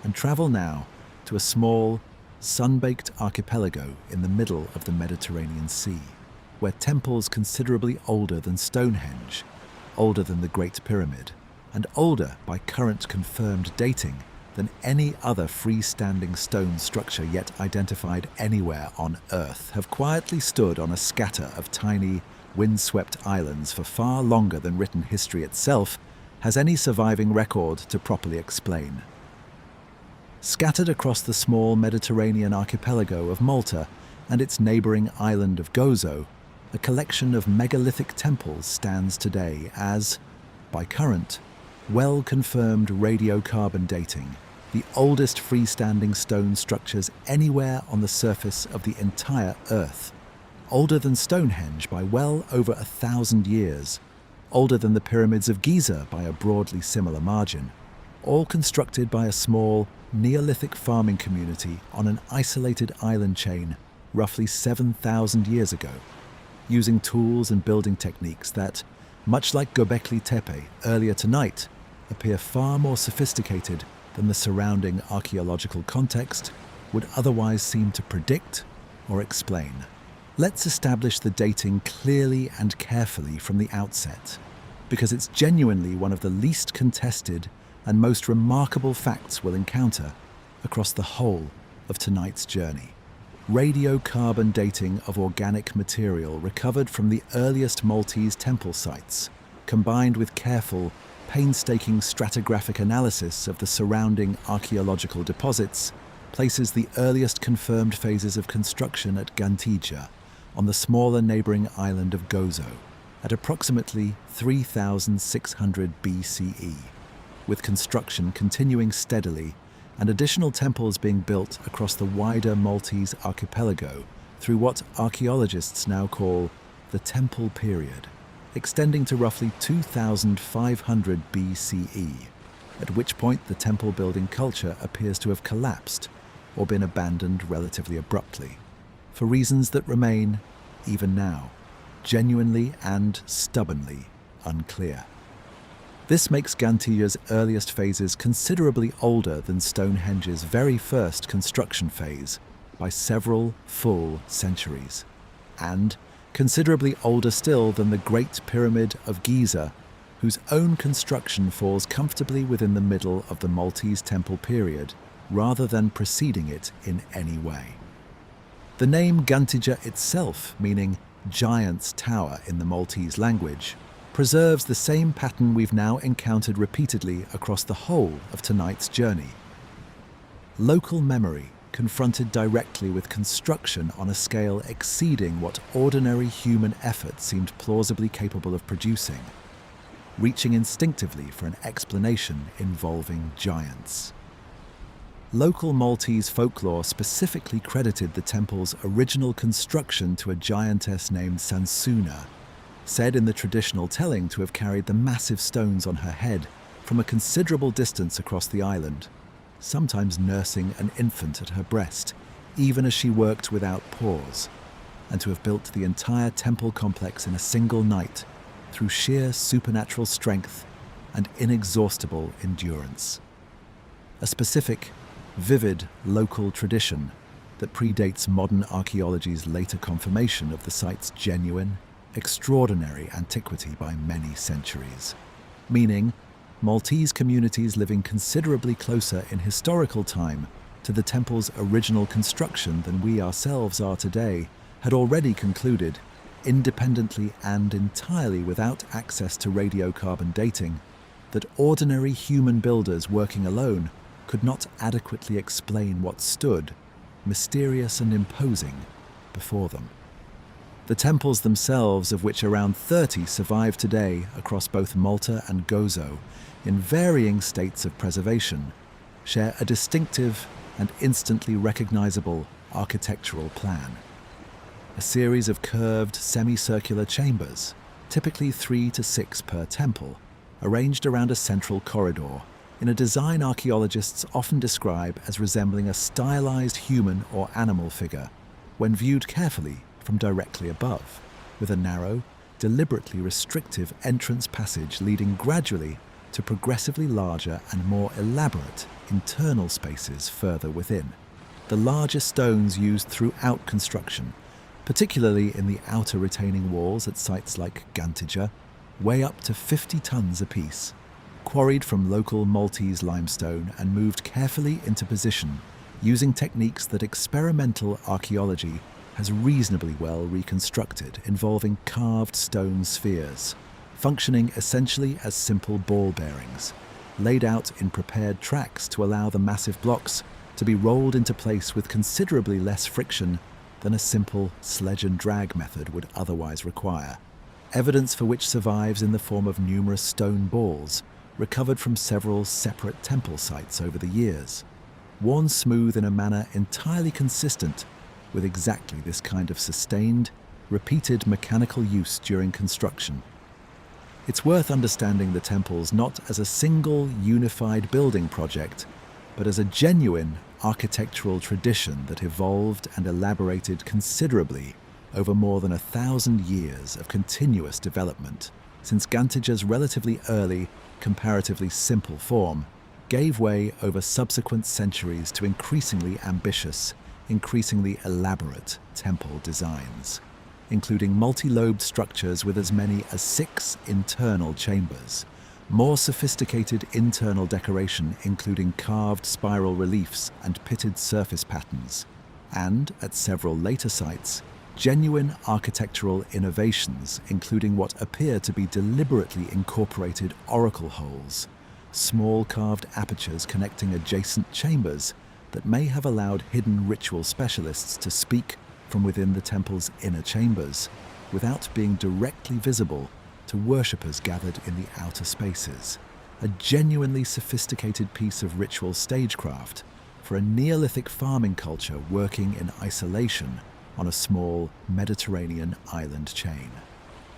S1: and travel now to a small, sun-baked archipelago in the middle of the Mediterranean Sea, where temples considerably older than Stonehenge, older than the Great Pyramid, and older by current confirmed dating than any other freestanding stone structure yet identified anywhere on Earth, have quietly stood on a scatter of tiny, windswept islands for far longer than written history itself has any surviving record to properly explain. Scattered across the small Mediterranean archipelago of Malta and its neighbouring island of Gozo, a collection of megalithic temples stands today as, by current, well-confirmed radiocarbon dating, the oldest freestanding stone structures anywhere on the surface of the entire Earth, older than Stonehenge by well over 1,000 years, older than the pyramids of Giza by a broadly similar margin, all constructed by a small, Neolithic farming community on an isolated island chain roughly 7,000 years ago, using tools and building techniques that, much like Göbekli Tepe earlier tonight, appear far more sophisticated than the surrounding archaeological context would otherwise seem to predict or explain. Let's establish the dating clearly and carefully from the outset, because it's genuinely one of the least contested and most remarkable facts we'll encounter across the whole of tonight's journey. Radiocarbon dating of organic material recovered from the earliest Maltese temple sites, combined with careful, painstaking stratigraphic analysis of the surrounding archaeological deposits, places the earliest confirmed phases of construction at Gantija, on the smaller neighbouring island of Gozo, at approximately 3,600 BCE, with construction continuing steadily and additional temples being built across the wider Maltese archipelago through what archaeologists now call the Temple period, extending to roughly 2500 BCE, at which point the temple building culture appears to have collapsed or been abandoned relatively abruptly, for reasons that remain, even now, genuinely and stubbornly unclear. This makes Gantija's earliest phases considerably older than Stonehenge's very first construction phase by several full centuries, and considerably older still than the Great Pyramid of Giza, whose own construction falls comfortably within the middle of the Maltese temple period rather than preceding it in any way. The name Gantija itself, meaning giant's tower in the Maltese language, preserves the same pattern we've now encountered repeatedly across the whole of tonight's journey. Local memory confronted directly with construction on a scale exceeding what ordinary human effort seemed plausibly capable of producing, reaching instinctively for an explanation involving giants. Local Maltese folklore specifically credited the temple's original construction to a giantess named Sansuna, said in the traditional telling to have carried the massive stones on her head from a considerable distance across the island, sometimes nursing an infant at her breast, even as she worked without pause, and to have built the entire temple complex in a single night through sheer supernatural strength and inexhaustible endurance. A specific, vivid local tradition that predates modern archaeology's later confirmation of the site's genuine, extraordinary antiquity by many centuries, meaning Maltese communities living considerably closer in historical time to the temple's original construction than we ourselves are today had already concluded, independently and entirely without access to radiocarbon dating, that ordinary human builders working alone could not adequately explain what stood, mysterious and imposing, before them. The temples themselves, of which around 30 survive today across both Malta and Gozo, in varying states of preservation, share a distinctive and instantly recognizable architectural plan. A series of curved semicircular chambers, typically 3 to 6 per temple, arranged around a central corridor, in a design archaeologists often describe as resembling a stylized human or animal figure when viewed carefully from directly above, with a narrow, deliberately restrictive entrance passage leading gradually to progressively larger and more elaborate internal spaces further within. The larger stones used throughout construction, particularly in the outer retaining walls at sites like Gantija, weigh up to 50 tons apiece, quarried from local Maltese limestone and moved carefully into position using techniques that experimental archaeology has reasonably well reconstructed, involving carved stone spheres, functioning essentially as simple ball bearings, laid out in prepared tracks to allow the massive blocks to be rolled into place with considerably less friction than a simple sledge and drag method would otherwise require, evidence for which survives in the form of numerous stone balls recovered from several separate temple sites over the years, worn smooth in a manner entirely consistent with exactly this kind of sustained, repeated mechanical use during construction. It's worth understanding the temples not as a single unified building project, but as a genuine architectural tradition that evolved and elaborated considerably over more than 1,000 years of continuous development, since Gantija's relatively early, comparatively simple form gave way over subsequent centuries to increasingly ambitious, increasingly elaborate temple designs, including multi-lobed structures with as many as 6 internal chambers, more sophisticated internal decoration including carved spiral reliefs and pitted surface patterns, and, at several later sites, genuine architectural innovations including what appear to be deliberately incorporated oracle holes, small carved apertures connecting adjacent chambers that may have allowed hidden ritual specialists to speak from within the temple's inner chambers without being directly visible to worshippers gathered in the outer spaces. A genuinely sophisticated piece of ritual stagecraft for a Neolithic farming culture working in isolation on a small Mediterranean island chain.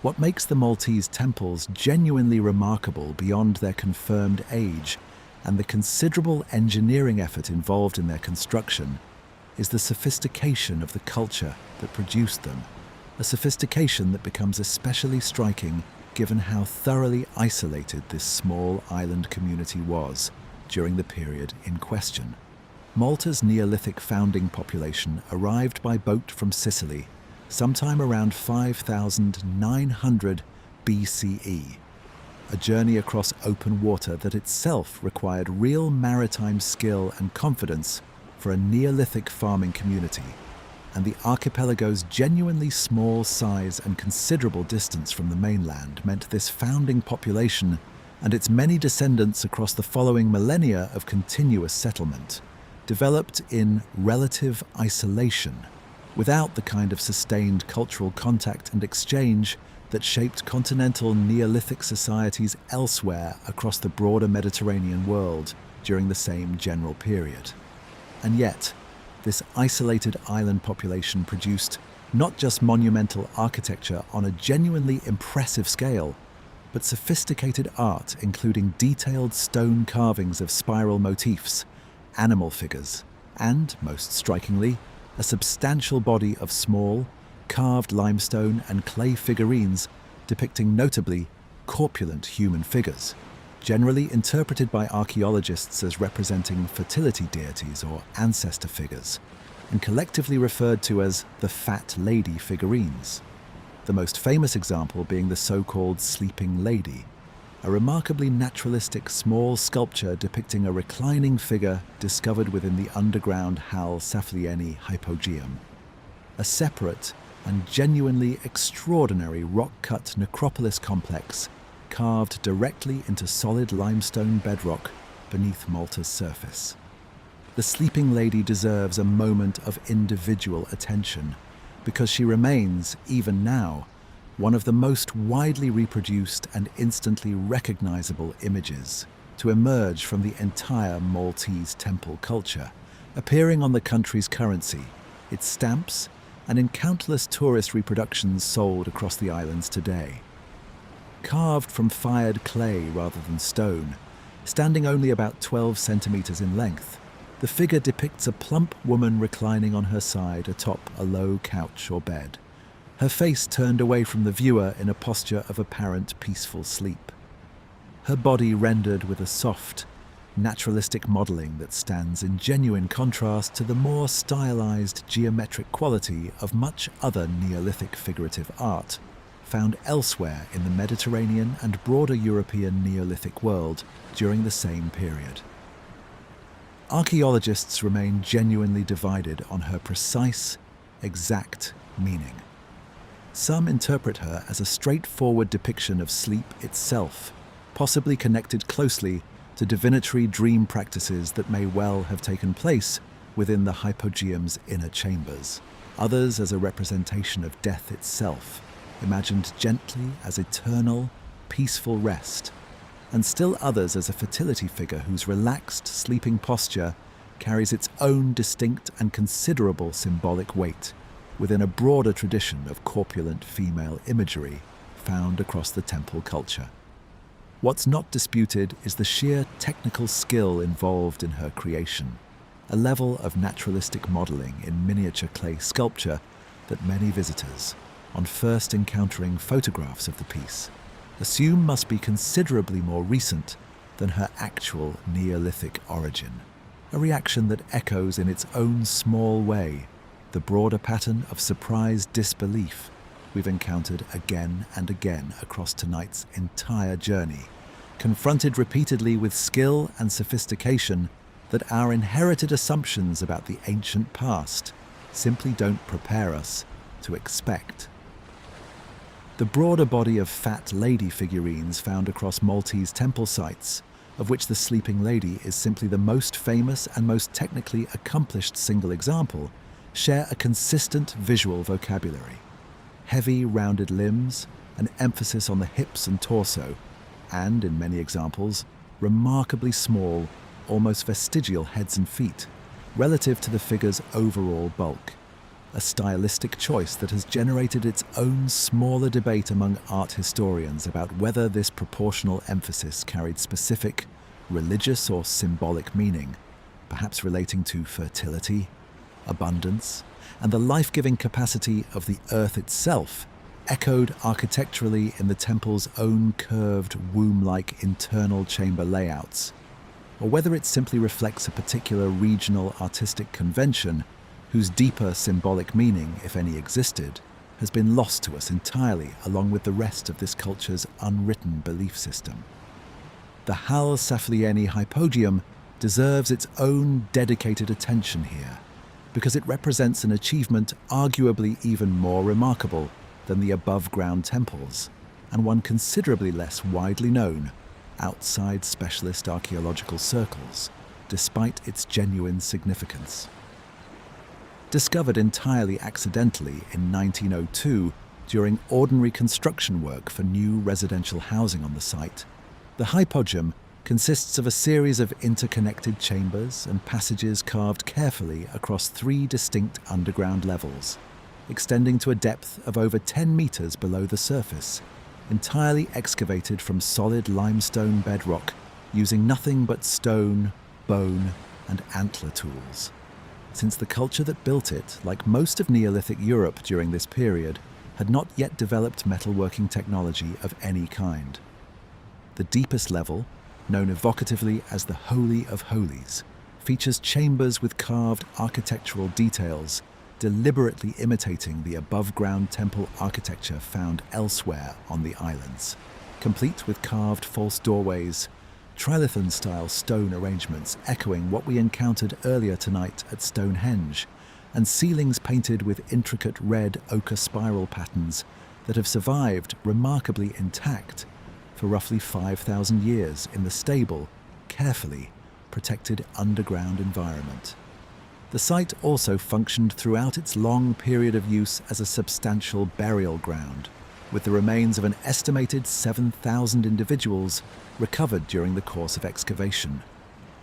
S1: What makes the Maltese temples genuinely remarkable beyond their confirmed age and the considerable engineering effort involved in their construction is the sophistication of the culture that produced them, a sophistication that becomes especially striking given how thoroughly isolated this small island community was during the period in question. Malta's Neolithic founding population arrived by boat from Sicily sometime around 5,900 BCE, a journey across open water that itself required real maritime skill and confidence for a Neolithic farming community, and the archipelago's genuinely small size and considerable distance from the mainland meant this founding population and its many descendants across the following millennia of continuous settlement developed in relative isolation, without the kind of sustained cultural contact and exchange that shaped continental Neolithic societies elsewhere across the broader Mediterranean world during the same general period. And yet, this isolated island population produced not just monumental architecture on a genuinely impressive scale, but sophisticated art including detailed stone carvings of spiral motifs, animal figures, and, most strikingly, a substantial body of small, carved limestone and clay figurines depicting notably corpulent human figures, generally interpreted by archaeologists as representing fertility deities or ancestor figures, and collectively referred to as the Fat Lady figurines. The most famous example being the so-called Sleeping Lady, a remarkably naturalistic small sculpture depicting a reclining figure discovered within the underground Hal Saflieni hypogeum, a separate and genuinely extraordinary rock-cut necropolis complex carved directly into solid limestone bedrock beneath Malta's surface. The Sleeping Lady deserves a moment of individual attention because she remains, even now, one of the most widely reproduced and instantly recognizable images to emerge from the entire Maltese temple culture, appearing on the country's currency, its stamps, and in countless tourist reproductions sold across the islands today. Carved from fired clay rather than stone, standing only about 12 centimeters in length, the figure depicts a plump woman reclining on her side atop a low couch or bed, her face turned away from the viewer in a posture of apparent peaceful sleep. Her body rendered with a soft, naturalistic modeling that stands in genuine contrast to the more stylized geometric quality of much other Neolithic figurative art found elsewhere in the Mediterranean and broader European Neolithic world during the same period. Archaeologists remain genuinely divided on her precise, exact meaning. Some interpret her as a straightforward depiction of sleep itself, possibly connected closely to divinatory dream practices that may well have taken place within the hypogeum's inner chambers. Others as a representation of death itself, imagined gently as eternal, peaceful rest, and still others as a fertility figure whose relaxed, sleeping posture carries its own distinct and considerable symbolic weight within a broader tradition of corpulent female imagery found across the temple culture. What's not disputed is the sheer technical skill involved in her creation, a level of naturalistic modeling in miniature clay sculpture that many visitors, on first encountering photographs of the piece, assume must be considerably more recent than her actual Neolithic origin, a reaction that echoes in its own small way the broader pattern of surprised disbelief we've encountered again and again across tonight's entire journey, confronted repeatedly with skill and sophistication that our inherited assumptions about the ancient past simply don't prepare us to expect. The broader body of Fat Lady figurines found across Maltese temple sites, of which the Sleeping Lady is simply the most famous and most technically accomplished single example, share a consistent visual vocabulary. Heavy, rounded limbs, an emphasis on the hips and torso, and, in many examples, remarkably small, almost vestigial heads and feet, relative to the figure's overall bulk. a stylistic choice that has generated its own smaller debate among art historians about whether this proportional emphasis carried specific religious or symbolic meaning, perhaps relating to fertility, abundance, and the life-giving capacity of the earth itself, echoed architecturally in the temple's own curved, womb-like internal chamber layouts, or whether it simply reflects a particular regional artistic convention whose deeper symbolic meaning, if any existed, has been lost to us entirely along with the rest of this culture's unwritten belief system. The Hal Saflieni Hypogeum deserves its own dedicated attention here, because it represents an achievement arguably even more remarkable than the above-ground temples, and one considerably less widely known outside specialist archaeological circles, despite its genuine significance. Discovered entirely accidentally in 1902 during ordinary construction work for new residential housing on the site, the hypogeum consists of a series of interconnected chambers and passages carved carefully across 3 distinct underground levels, extending to a depth of over 10 meters below the surface, entirely excavated from solid limestone bedrock using nothing but stone, bone, and antler tools. Since the culture that built it, like most of Neolithic Europe during this period, had not yet developed metalworking technology of any kind. The deepest level, known evocatively as the Holy of Holies, features chambers with carved architectural details deliberately imitating the above-ground temple architecture found elsewhere on the islands, complete with carved false doorways, Trilithon-style stone arrangements echoing what we encountered earlier tonight at Stonehenge, and ceilings painted with intricate red ochre spiral patterns that have survived remarkably intact for roughly 5,000 years in the stable, carefully protected underground environment. The site also functioned throughout its long period of use as a substantial burial ground, with the remains of an estimated 7,000 individuals recovered during the course of excavation,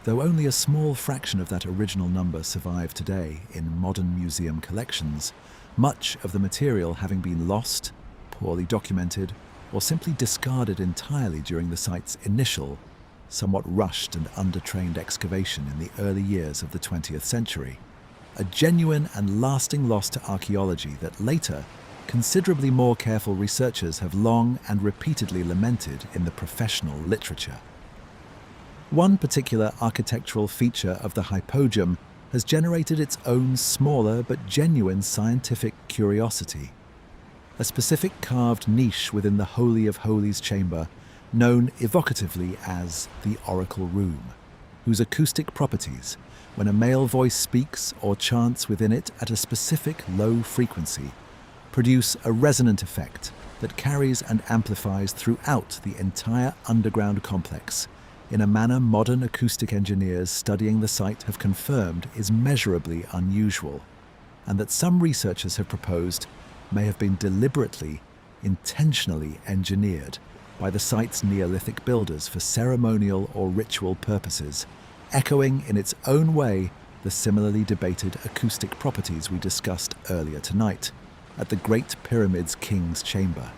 S1: though only a small fraction of that original number survive today in modern museum collections, much of the material having been lost, poorly documented, or simply discarded entirely during the site's initial, somewhat rushed and undertrained excavation in the early years of the 20th century, a genuine and lasting loss to archaeology that later, considerably more careful researchers have long and repeatedly lamented in the professional literature. One particular architectural feature of the hypogeum has generated its own smaller but genuine scientific curiosity. A specific carved niche within the Holy of Holies chamber, known evocatively as the Oracle Room, whose acoustic properties, when a male voice speaks or chants within it at a specific low frequency, produce a resonant effect that carries and amplifies throughout the entire underground complex in a manner modern acoustic engineers studying the site have confirmed is measurably unusual, and that some researchers have proposed may have been deliberately, intentionally engineered by the site's Neolithic builders for ceremonial or ritual purposes, echoing in its own way the similarly debated acoustic properties we discussed earlier tonight at the Great Pyramid's King's Chamber.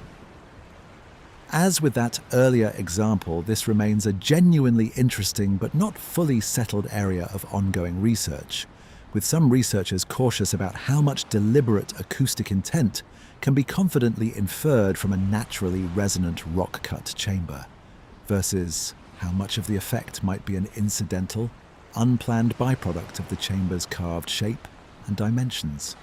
S1: As with that earlier example, this remains a genuinely interesting but not fully settled area of ongoing research, with some researchers cautious about how much deliberate acoustic intent can be confidently inferred from a naturally resonant rock-cut chamber, versus how much of the effect might be an incidental, unplanned byproduct of the chamber's carved shape and dimensions.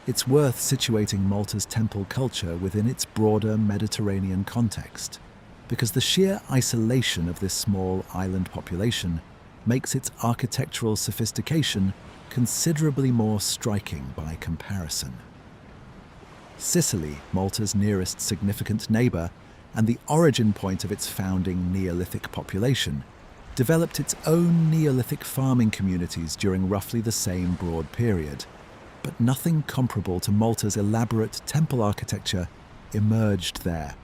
S1: It's worth situating Malta's temple culture within its broader Mediterranean context, because the sheer isolation of this small island population makes its architectural sophistication considerably more striking by comparison. Sicily, Malta's nearest significant neighbour and the origin point of its founding Neolithic population, developed its own Neolithic farming communities during roughly the same broad period, but nothing comparable to Malta's elaborate temple architecture emerged there,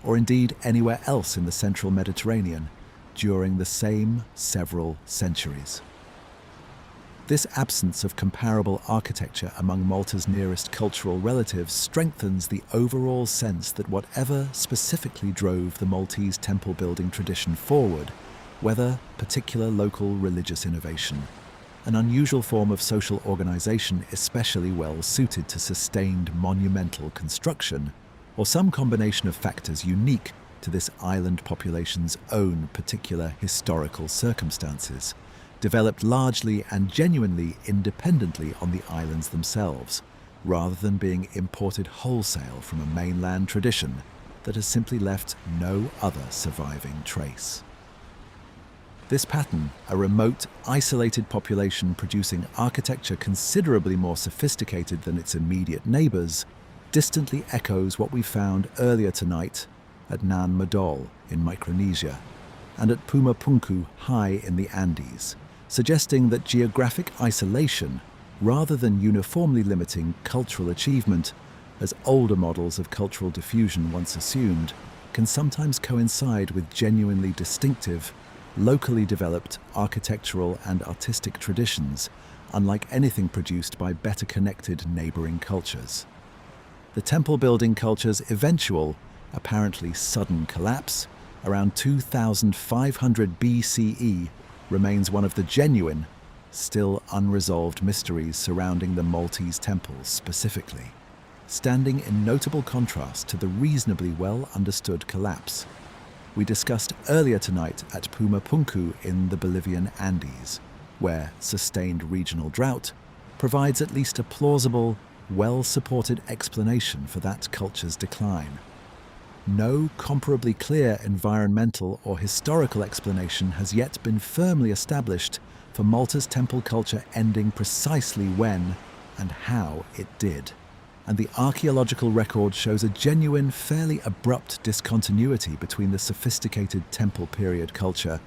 S1: or indeed anywhere else in the central Mediterranean, during the same several centuries. This absence of comparable architecture among Malta's nearest cultural relatives strengthens the overall sense that whatever specifically drove the Maltese temple-building tradition forward, whether particular local religious innovation, an unusual form of social organization especially well suited to sustained monumental construction, or some combination of factors unique to this island population's own particular historical circumstances, developed largely and genuinely independently on the islands themselves, rather than being imported wholesale from a mainland tradition that has simply left no other surviving trace. This pattern, a remote, isolated population producing architecture considerably more sophisticated than its immediate neighbours, distantly echoes what we found earlier tonight at Nan Madol in Micronesia and at Puma Punku high in the Andes, suggesting that geographic isolation, rather than uniformly limiting cultural achievement, as older models of cultural diffusion once assumed, can sometimes coincide with genuinely distinctive, locally developed architectural and artistic traditions, unlike anything produced by better connected neighboring cultures. The temple-building culture's eventual, apparently sudden collapse, around 2500 BCE, remains one of the genuine, still unresolved mysteries surrounding the Maltese temples specifically, standing in notable contrast to the reasonably well-understood collapse we discussed earlier tonight at Puma Punku in the Bolivian Andes, where sustained regional drought provides at least a plausible, well-supported explanation for that culture's decline. No comparably clear environmental or historical explanation has yet been firmly established for Malta's temple culture ending precisely when and how it did. And the archaeological record shows a genuine, fairly abrupt discontinuity between the sophisticated temple period culture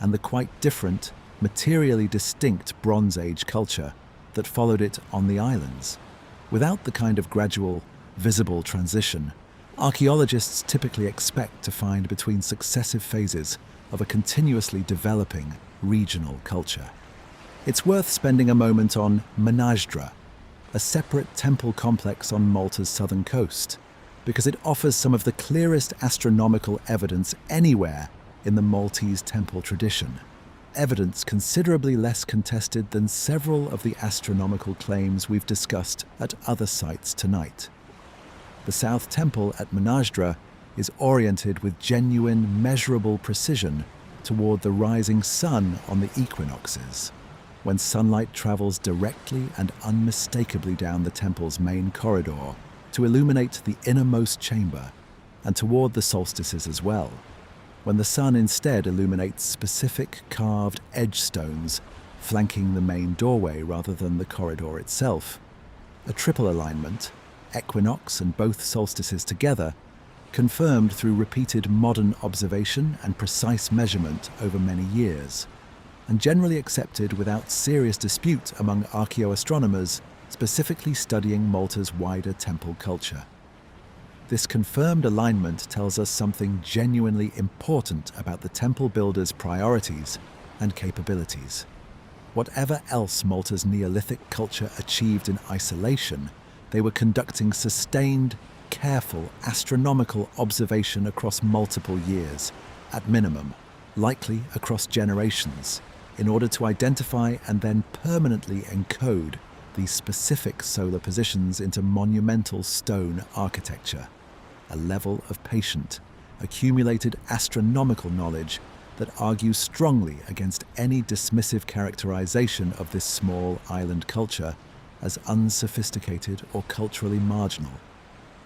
S1: and the quite different, materially distinct Bronze Age culture that followed it on the islands. Without the kind of gradual, visible transition, archaeologists typically expect to find between successive phases of a continuously developing regional culture. It's worth spending a moment on Menajdra, a separate temple complex on Malta's southern coast, because it offers some of the clearest astronomical evidence anywhere in the Maltese temple tradition, evidence considerably less contested than several of the astronomical claims we've discussed at other sites tonight. The South Temple at Menajdra is oriented with genuine, measurable precision toward the rising sun on the equinoxes, when sunlight travels directly and unmistakably down the temple's main corridor to illuminate the innermost chamber, and toward the solstices as well, when the sun instead illuminates specific carved edge stones flanking the main doorway rather than the corridor itself. A triple alignment, equinox and both solstices together, confirmed through repeated modern observation and precise measurement over many years, and generally accepted without serious dispute among archaeoastronomers specifically studying Malta's wider temple culture. This confirmed alignment tells us something genuinely important about the temple builders' priorities and capabilities. Whatever else Malta's Neolithic culture achieved in isolation, they were conducting sustained, careful, astronomical observation across multiple years, at minimum, likely across generations, in order to identify and then permanently encode these specific solar positions into monumental stone architecture, a level of patient, accumulated astronomical knowledge that argues strongly against any dismissive characterization of this small island culture as unsophisticated or culturally marginal,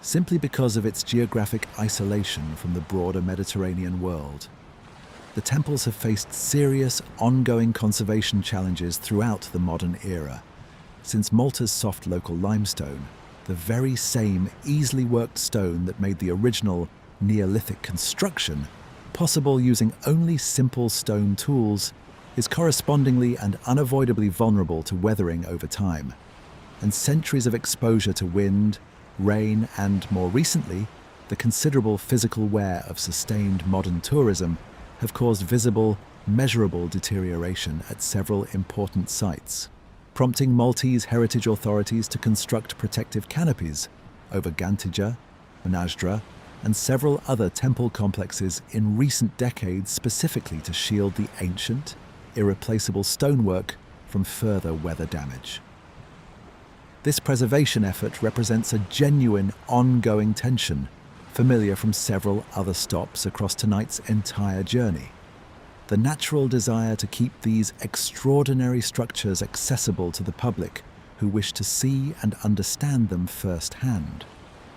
S1: simply because of its geographic isolation from the broader Mediterranean world. The temples have faced serious, ongoing conservation challenges throughout the modern era, since Malta's soft local limestone, the very same easily worked stone that made the original Neolithic construction possible using only simple stone tools, is correspondingly and unavoidably vulnerable to weathering over time, and centuries of exposure to wind, rain, and, more recently, the considerable physical wear of sustained modern tourism have caused visible, measurable deterioration at several important sites. prompting Maltese heritage authorities to construct protective canopies over Gantija, Menasdra, and several other temple complexes in recent decades specifically to shield the ancient, irreplaceable stonework from further weather damage. This preservation effort represents a genuine, ongoing tension, familiar from several other stops across tonight's entire journey. The natural desire to keep these extraordinary structures accessible to the public who wish to see and understand them firsthand,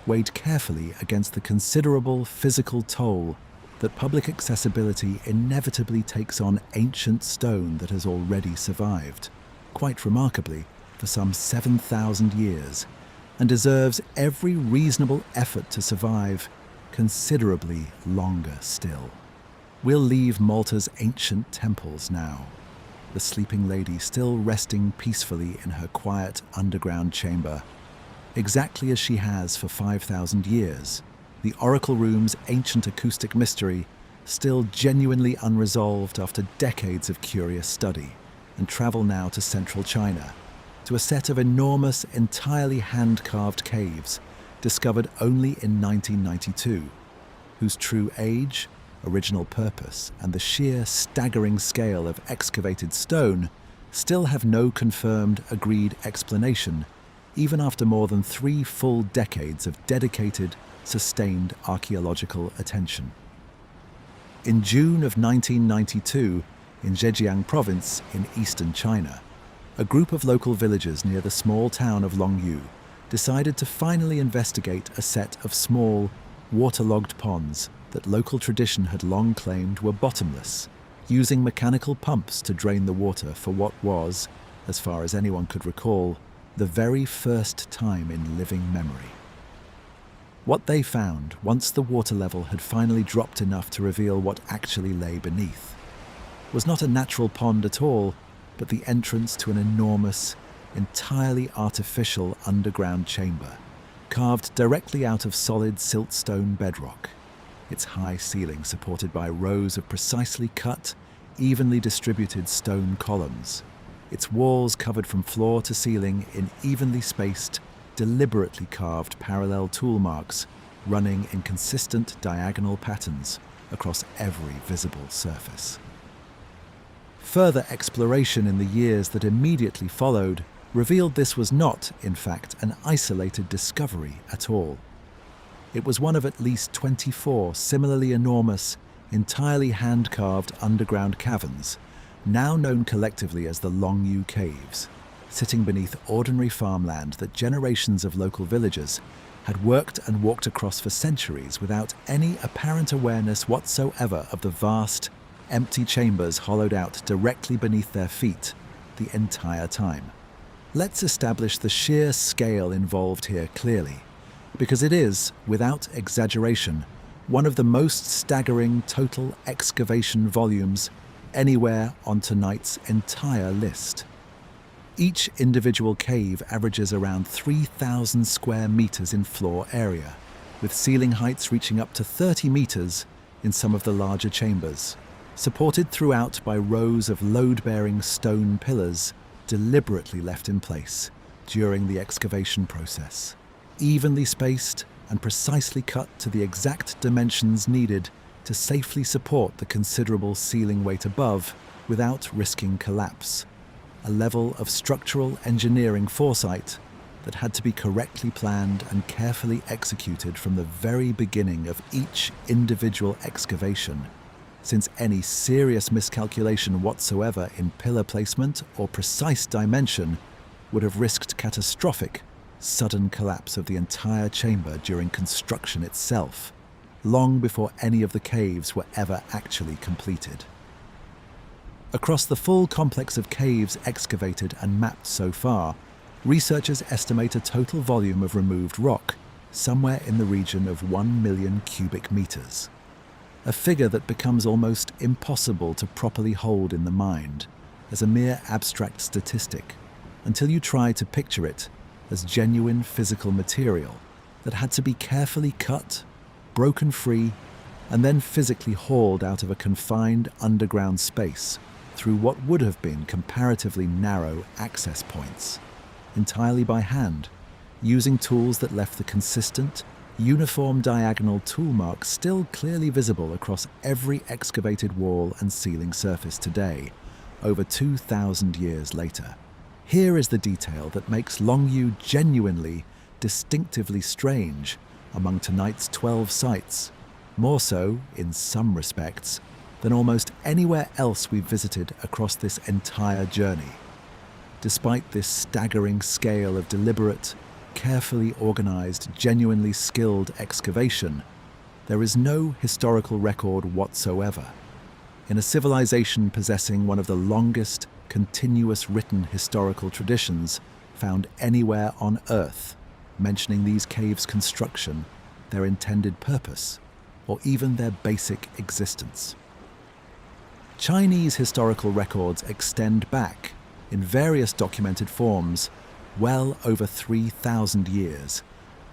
S1: weighed carefully against the considerable physical toll that public accessibility inevitably takes on ancient stone that has already survived, quite remarkably, for some 7,000 years, and deserves every reasonable effort to survive considerably longer still. We'll leave Malta's ancient temples now, the sleeping lady still resting peacefully in her quiet underground chamber, exactly as she has for 5,000 years, the Oracle Room's ancient acoustic mystery still genuinely unresolved after decades of curious study, and travel now to central China, to a set of enormous, entirely hand-carved caves discovered only in 1992, whose true age, original purpose, and the sheer staggering scale of excavated stone still have no confirmed, agreed explanation, even after more than 3 full decades of dedicated, sustained archaeological attention. In June of 1992, in Zhejiang province in eastern China, a group of local villagers near the small town of Longyou decided to finally investigate a set of small, waterlogged ponds that local tradition had long claimed were bottomless, using mechanical pumps to drain the water for what was, as far as anyone could recall, the very first time in living memory. What they found, once the water level had finally dropped enough to reveal what actually lay beneath, was not a natural pond at all, but the entrance to an enormous, entirely artificial underground chamber, carved directly out of solid siltstone bedrock, its high ceiling supported by rows of precisely cut, evenly distributed stone columns, its walls covered from floor to ceiling in evenly spaced, deliberately carved parallel tool marks running in consistent diagonal patterns across every visible surface. Further exploration in the years that immediately followed revealed this was not, in fact, an isolated discovery at all. It was one of at least 24 similarly enormous, entirely hand-carved underground caverns, now known collectively as the Longyou Caves, sitting beneath ordinary farmland that generations of local villagers had worked and walked across for centuries without any apparent awareness whatsoever of the vast, empty chambers hollowed out directly beneath their feet the entire time. Let's establish the sheer scale involved here clearly, because it is, without exaggeration, one of the most staggering total excavation volumes anywhere on tonight's entire list. Each individual cave averages around 3,000 square meters in floor area, with ceiling heights reaching up to 30 meters in some of the larger chambers, supported throughout by rows of load-bearing stone pillars deliberately left in place during the excavation process, evenly spaced and precisely cut to the exact dimensions needed to safely support the considerable ceiling weight above without risking collapse, a level of structural engineering foresight that had to be correctly planned and carefully executed from the very beginning of each individual excavation, since any serious miscalculation whatsoever in pillar placement or precise dimension would have risked catastrophic, sudden collapse of the entire chamber during construction itself, long before any of the caves were ever actually completed. Across the full complex of caves excavated and mapped so far, researchers estimate a total volume of removed rock somewhere in the region of 1 million cubic meters, a figure that becomes almost impossible to properly hold in the mind as a mere abstract statistic until you try to picture it as genuine physical material that had to be carefully cut, broken free, and then physically hauled out of a confined underground space through what would have been comparatively narrow access points, entirely by hand, using tools that left the consistent, uniform diagonal tool marks still clearly visible across every excavated wall and ceiling surface today, over 2,000 years later. Here is the detail that makes Longyou genuinely, distinctively strange among tonight's 12 sites, more so, in some respects, than almost anywhere else we've visited across this entire journey. Despite this staggering scale of deliberate, carefully organized, genuinely skilled excavation, there is no historical record whatsoever. In a civilization possessing one of the longest, continuous written historical traditions found anywhere on Earth, mentioning these caves' construction, their intended purpose, or even their basic existence. Chinese historical records extend back, in various documented forms, well over 3,000 years,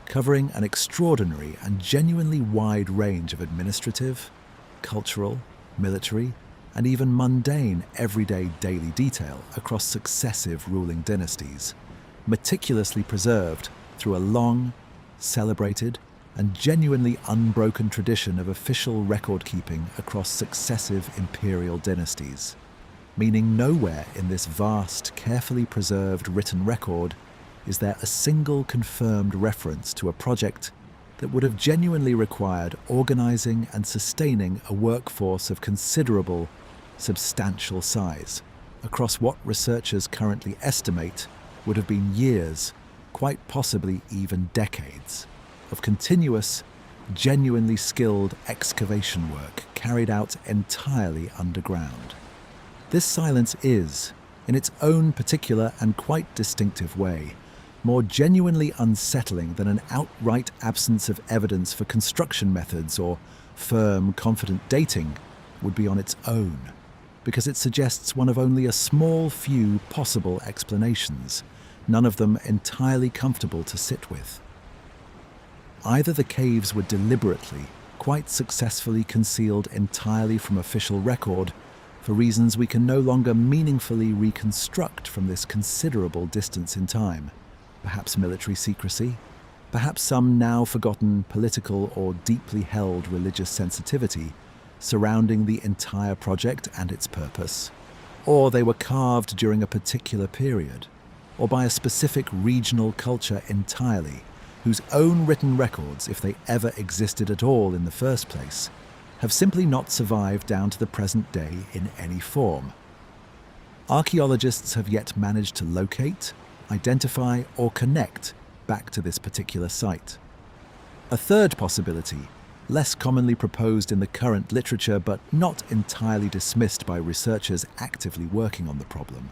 S1: covering an extraordinary and genuinely wide range of administrative, cultural, military, and even mundane everyday daily detail across successive ruling dynasties, meticulously preserved through a long, celebrated, and genuinely unbroken tradition of official record-keeping across successive imperial dynasties, meaning nowhere in this vast, carefully preserved written record is there a single confirmed reference to a project that would have genuinely required organizing and sustaining a workforce of considerable, substantial size, across what researchers currently estimate would have been years, quite possibly even decades, of continuous, genuinely skilled excavation work carried out entirely underground. This silence is, in its own particular and quite distinctive way, more genuinely unsettling than an outright absence of evidence for construction methods or firm, confident dating would be on its own, because it suggests one of only a small few possible explanations, none of them entirely comfortable to sit with. Either the caves were deliberately, quite successfully concealed entirely from official record for reasons we can no longer meaningfully reconstruct from this considerable distance in time, perhaps military secrecy, perhaps some now forgotten political or deeply held religious sensitivity surrounding the entire project and its purpose, or they were carved during a particular period, or by a specific regional culture entirely, whose own written records, if they ever existed at all in the first place, have simply not survived down to the present day in any form. Archaeologists have yet managed to locate, identify, or connect back to this particular site. A third possibility, less commonly proposed in the current literature but not entirely dismissed by researchers actively working on the problem,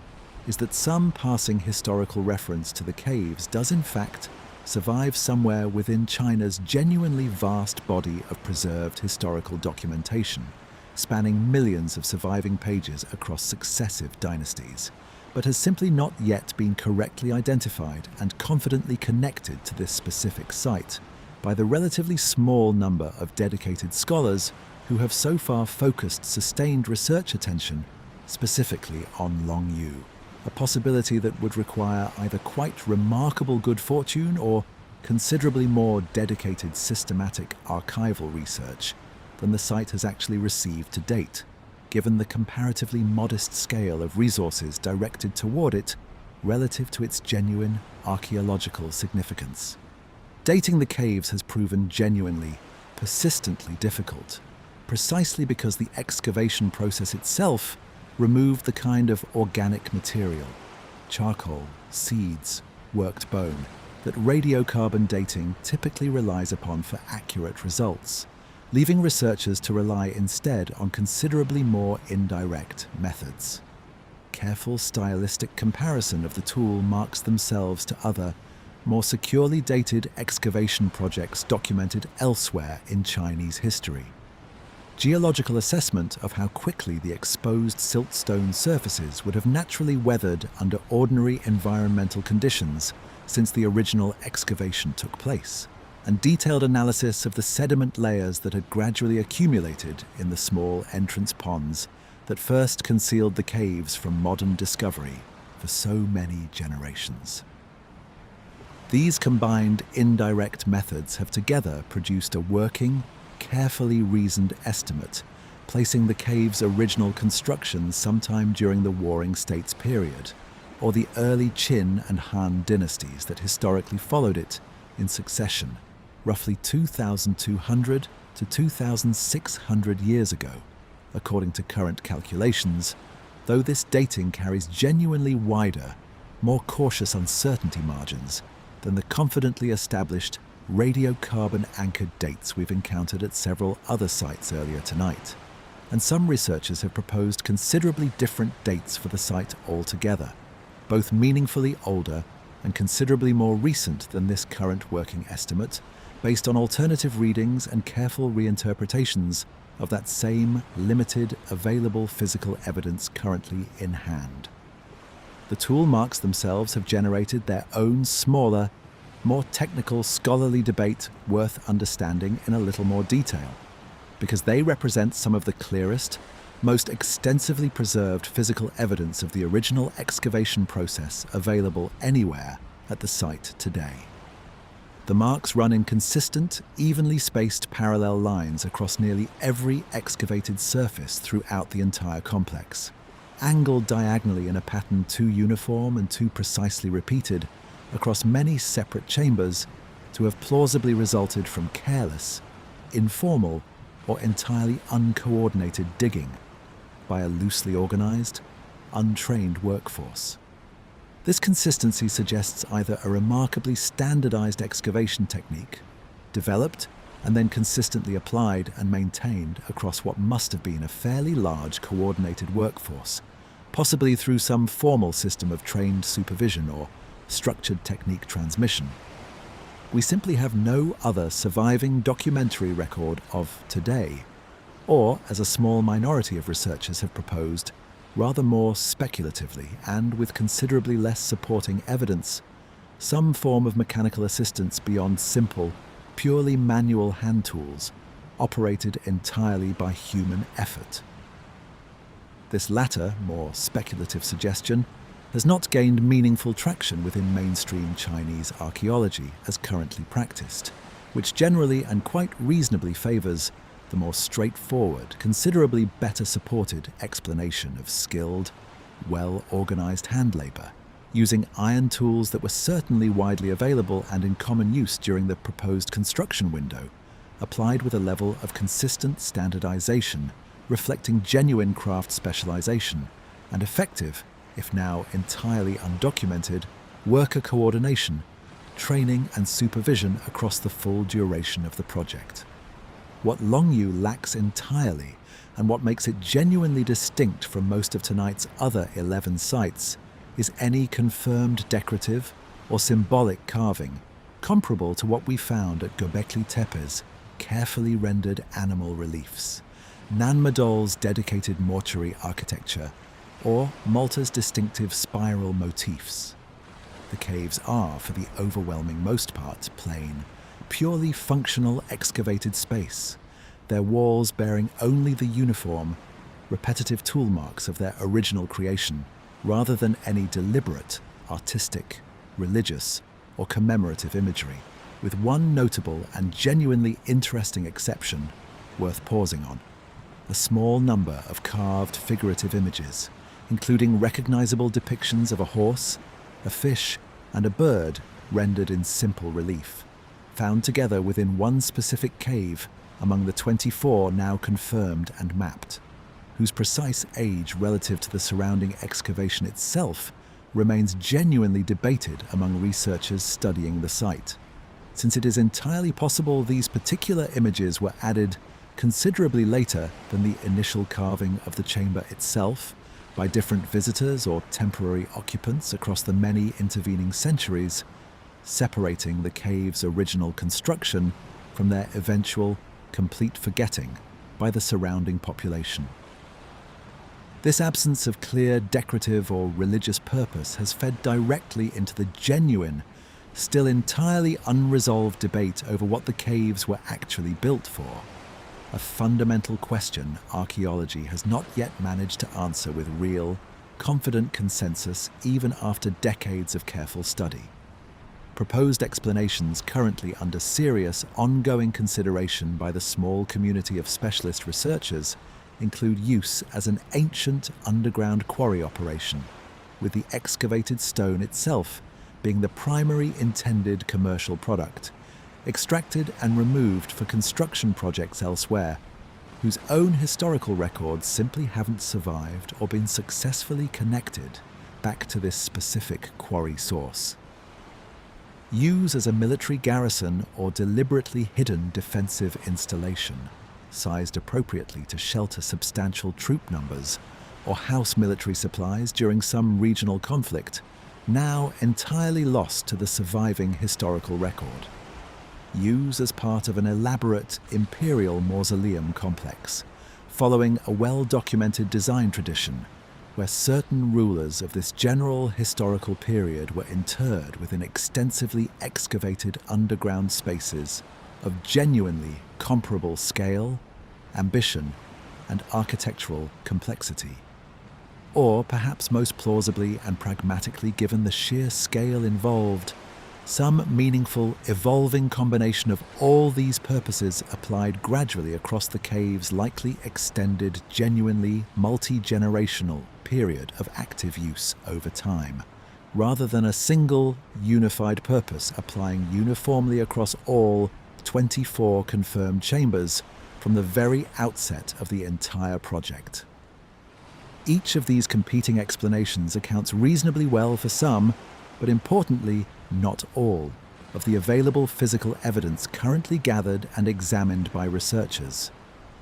S1: is that some passing historical reference to the caves does in fact survive somewhere within China's genuinely vast body of preserved historical documentation, spanning millions of surviving pages across successive dynasties, but has simply not yet been correctly identified and confidently connected to this specific site by the relatively small number of dedicated scholars who have so far focused sustained research attention specifically on Longyou, a possibility that would require either quite remarkable good fortune or considerably more dedicated systematic archival research than the site has actually received to date, given the comparatively modest scale of resources directed toward it relative to its genuine archaeological significance. Dating the caves has proven genuinely, persistently difficult, precisely because the excavation process itself removed the kind of organic material, charcoal, seeds, worked bone, that radiocarbon dating typically relies upon for accurate results, leaving researchers to rely instead on considerably more indirect methods. Careful stylistic comparison of the tool marks themselves to other, more securely dated excavation projects documented elsewhere in Chinese history. Geological assessment of how quickly the exposed siltstone surfaces would have naturally weathered under ordinary environmental conditions since the original excavation took place, and detailed analysis of the sediment layers that had gradually accumulated in the small entrance ponds that first concealed the caves from modern discovery for so many generations. These combined indirect methods have together produced a working, carefully reasoned estimate, placing the cave's original construction sometime during the Warring States period, or the early Qin and Han dynasties that historically followed it in succession, roughly 2,200 to 2,600 years ago, according to current calculations, though this dating carries genuinely wider, more cautious uncertainty margins than the confidently established radiocarbon-anchored dates we've encountered at several other sites earlier tonight. And some researchers have proposed considerably different dates for the site altogether, both meaningfully older and considerably more recent than this current working estimate, based on alternative readings and careful reinterpretations of that same limited available physical evidence currently in hand. The tool marks themselves have generated their own smaller, more technical scholarly debate worth understanding in a little more detail, because they represent some of the clearest, most extensively preserved physical evidence of the original excavation process available anywhere at the site today. The marks run in consistent, evenly spaced parallel lines across nearly every excavated surface throughout the entire complex, angled diagonally in a pattern too uniform and too precisely repeated across many separate chambers to have plausibly resulted from careless, informal, or entirely uncoordinated digging by a loosely organized, untrained workforce. This consistency suggests either a remarkably standardized excavation technique, developed and then consistently applied and maintained across what must have been a fairly large coordinated workforce, possibly through some formal system of trained supervision or structured technique transmission. We simply have no other surviving documentary record of today, or, as a small minority of researchers have proposed, rather more speculatively and with considerably less supporting evidence, some form of mechanical assistance beyond simple, purely manual hand tools operated entirely by human effort. This latter, more speculative suggestion has not gained meaningful traction within mainstream Chinese archaeology as currently practiced, which generally and quite reasonably favours the more straightforward, considerably better supported explanation of skilled, well-organised hand labour, using iron tools that were certainly widely available and in common use during the proposed construction window, applied with a level of consistent standardisation reflecting genuine craft specialisation and effective, if now entirely undocumented, worker coordination, training and supervision across the full duration of the project. What Longyou lacks entirely, and what makes it genuinely distinct from most of tonight's other 11 sites, is any confirmed decorative or symbolic carving comparable to what we found at Göbekli Tepe's carefully rendered animal reliefs, Nan Madol's dedicated mortuary architecture, or Malta's distinctive spiral motifs. The caves are, for the overwhelming most part, plain, purely functional excavated space, their walls bearing only the uniform, repetitive tool marks of their original creation, rather than any deliberate, artistic, religious, or commemorative imagery, with one notable and genuinely interesting exception worth pausing on: a small number of carved figurative images, including recognizable depictions of a horse, a fish, and a bird rendered in simple relief, found together within one specific cave among the 24 now confirmed and mapped, whose precise age relative to the surrounding excavation itself remains genuinely debated among researchers studying the site, since it is entirely possible these particular images were added considerably later than the initial carving of the chamber itself by different visitors or temporary occupants across the many intervening centuries, separating the cave's original construction from their eventual complete forgetting by the surrounding population. This absence of clear decorative or religious purpose has fed directly into the genuine, still entirely unresolved debate over what the caves were actually built for. a fundamental question archaeology has not yet managed to answer with real, confident consensus even after decades of careful study. Proposed explanations currently under serious, ongoing consideration by the small community of specialist researchers include use as an ancient underground quarry operation, with the excavated stone itself being the primary intended commercial product, extracted and removed for construction projects elsewhere, whose own historical records simply haven't survived or been successfully connected back to this specific quarry source. Use as a military garrison or deliberately hidden defensive installation, sized appropriately to shelter substantial troop numbers, or house military supplies during some regional conflict, now entirely lost to the surviving historical record. Use as part of an elaborate imperial mausoleum complex, following a well-documented design tradition, where certain rulers of this general historical period were interred within extensively excavated underground spaces of genuinely comparable scale, ambition, and architectural complexity. Or, perhaps most plausibly and pragmatically given the sheer scale involved, some meaningful, evolving combination of all these purposes applied gradually across the cave's likely extended, genuinely multi-generational period of active use over time, rather than a single, unified purpose applying uniformly across all 24 confirmed chambers from the very outset of the entire project. Each of these competing explanations accounts reasonably well for some, but importantly, not all, of the available physical evidence currently gathered and examined by researchers,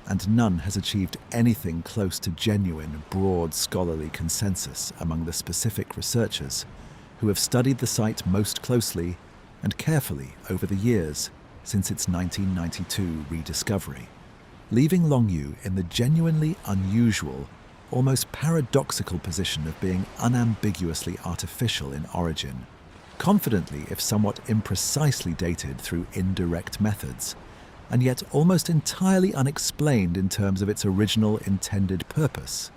S1: and none has achieved anything close to genuine, broad scholarly consensus among the specific researchers who have studied the site most closely and carefully over the years since its 1992 rediscovery, leaving Longyou in the genuinely unusual, almost paradoxical position of being unambiguously artificial in origin, confidently if somewhat imprecisely dated through indirect methods, and yet almost entirely unexplained in terms of its original intended purpose,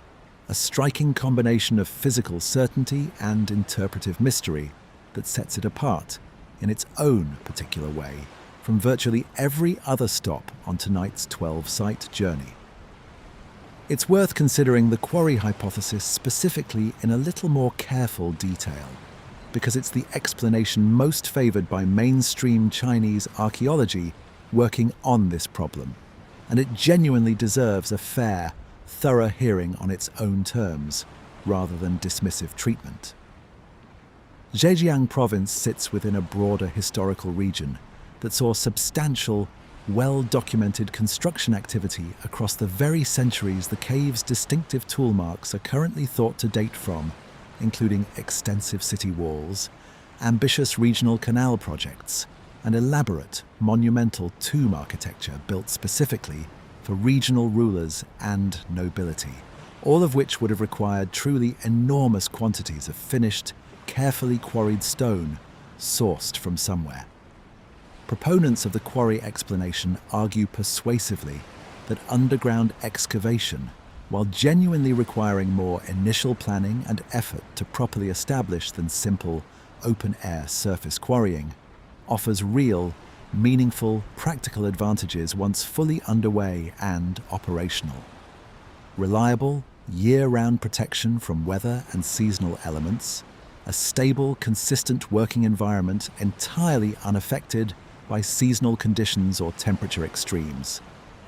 S1: a striking combination of physical certainty and interpretive mystery that sets it apart, in its own particular way, from virtually every other stop on tonight's 12-site journey. It's worth considering the quarry hypothesis specifically in a little more careful detail, because it's the explanation most favored by mainstream Chinese archaeology working on this problem, and it genuinely deserves a fair, thorough hearing on its own terms, rather than dismissive treatment. Zhejiang province sits within a broader historical region that saw substantial, well-documented construction activity across the very centuries the cave's distinctive tool marks are currently thought to date from, including extensive city walls, ambitious regional canal projects, and elaborate, monumental tomb architecture built specifically for regional rulers and nobility, all of which would have required truly enormous quantities of finished, carefully quarried stone sourced from somewhere. Proponents of the quarry explanation argue persuasively that underground excavation, while genuinely requiring more initial planning and effort to properly establish than simple, open-air surface quarrying, offers real, meaningful, practical advantages once fully underway and operational. Reliable, year-round protection from weather and seasonal elements, a stable, consistent working environment entirely unaffected by seasonal conditions or temperature extremes,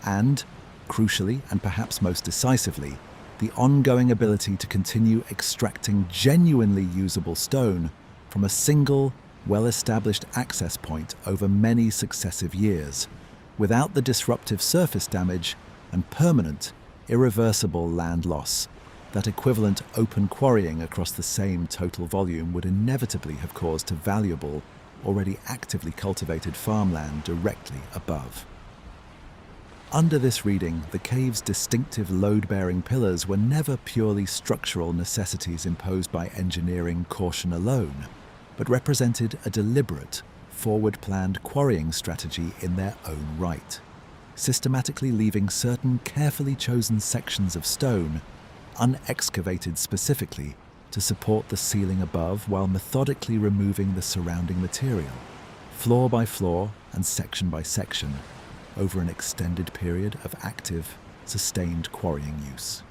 S1: and, crucially and perhaps most decisively, the ongoing ability to continue extracting genuinely usable stone from a single, well-established access point over many successive years, without the disruptive surface damage and permanent, irreversible land loss that equivalent open quarrying across the same total volume would inevitably have caused to valuable, already actively cultivated farmland directly above. Under this reading, the cave's distinctive load-bearing pillars were never purely structural necessities imposed by engineering caution alone, but represented a deliberate, forward-planned quarrying strategy in their own right. systematically leaving certain carefully chosen sections of stone, unexcavated specifically, to support the ceiling above while methodically removing the surrounding material, floor by floor and section by section, over an extended period of active, sustained quarrying use.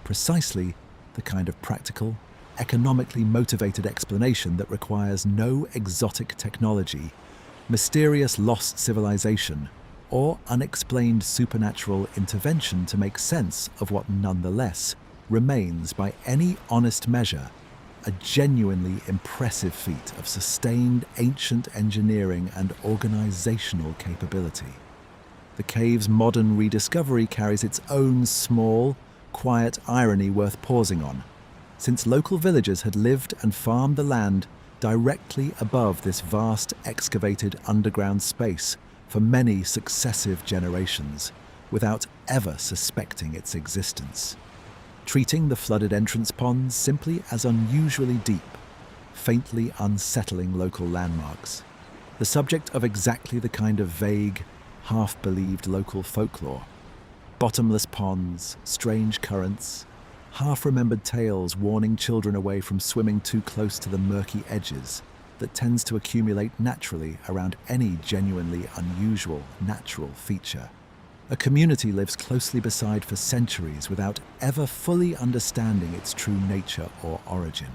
S1: Precisely the kind of practical, economically motivated explanation that requires no exotic technology, mysterious lost civilization, or unexplained supernatural intervention to make sense of what nonetheless remains, by any honest measure, a genuinely impressive feat of sustained ancient engineering and organizational capability. The cave's modern rediscovery carries its own small, quiet irony worth pausing on, since local villagers had lived and farmed the land directly above this vast excavated underground space for many successive generations, without ever suspecting its existence, treating the flooded entrance ponds simply as unusually deep, faintly unsettling local landmarks, the subject of exactly the kind of vague, half-believed local folklore. Bottomless ponds, strange currents, half-remembered tales warning children away from swimming too close to the murky edges that tends to accumulate naturally around any genuinely unusual natural feature. A community lives closely beside for centuries without ever fully understanding its true nature or origin.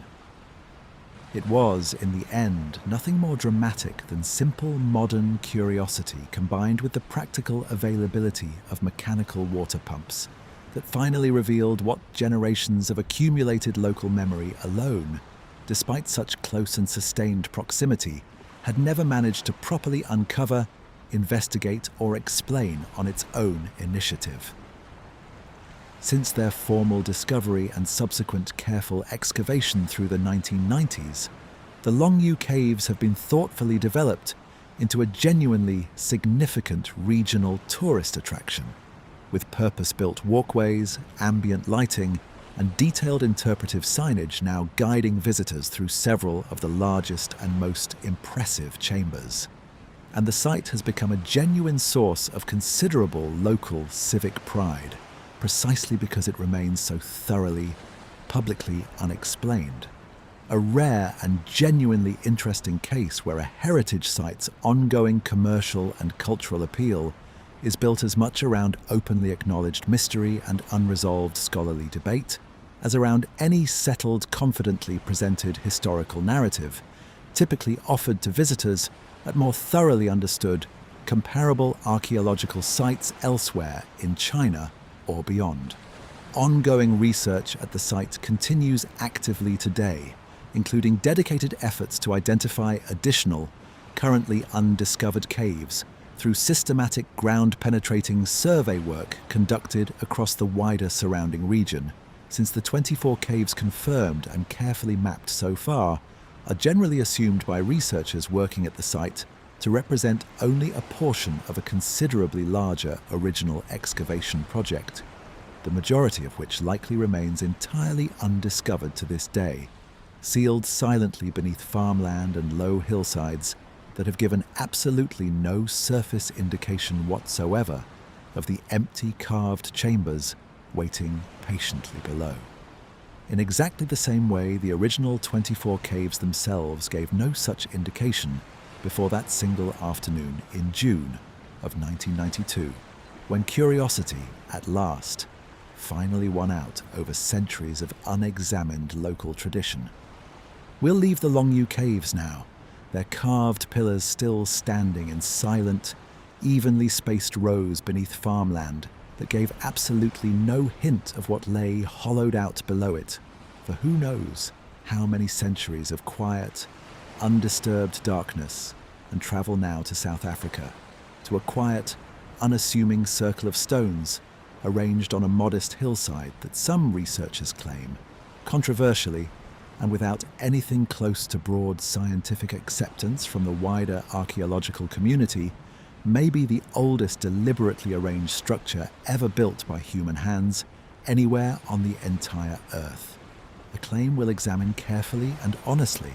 S1: It was, in the end, nothing more dramatic than simple modern curiosity combined with the practical availability of mechanical water pumps that finally revealed what generations of accumulated local memory alone, despite such close and sustained proximity, had never managed to properly uncover, investigate, or explain on its own initiative. Since their formal discovery and subsequent careful excavation through the 1990s, the Longyou Caves have been thoughtfully developed into a genuinely significant regional tourist attraction, with purpose-built walkways, ambient lighting, and detailed interpretive signage now guiding visitors through several of the largest and most impressive chambers. And the site has become a genuine source of considerable local civic pride, precisely because it remains so thoroughly, publicly unexplained. A rare and genuinely interesting case where a heritage site's ongoing commercial and cultural appeal is built as much around openly acknowledged mystery and unresolved scholarly debate as around any settled, confidently presented historical narrative, typically offered to visitors at more thoroughly understood, comparable archaeological sites elsewhere in China or beyond. Ongoing research at the site continues actively today, including dedicated efforts to identify additional, currently undiscovered caves through systematic ground-penetrating survey work conducted across the wider surrounding region, since the 24 caves confirmed and carefully mapped so far are generally assumed by researchers working at the site to represent only a portion of a considerably larger original excavation project, the majority of which likely remains entirely undiscovered to this day, sealed silently beneath farmland and low hillsides that have given absolutely no surface indication whatsoever of the empty carved chambers waiting patiently below. In exactly the same way, the original 24 caves themselves gave no such indication before that single afternoon in June of 1992, when curiosity, at last, finally won out over centuries of unexamined local tradition. We'll leave the Longyou Caves now, their carved pillars still standing in silent, evenly spaced rows beneath farmland that gave absolutely no hint of what lay hollowed out below it, for who knows how many centuries of quiet, undisturbed darkness, and travel now to South Africa, to a quiet, unassuming circle of stones arranged on a modest hillside that some researchers claim, controversially, and without anything close to broad scientific acceptance from the wider archaeological community, may be the oldest deliberately arranged structure ever built by human hands anywhere on the entire Earth. A claim we'll examine carefully and honestly,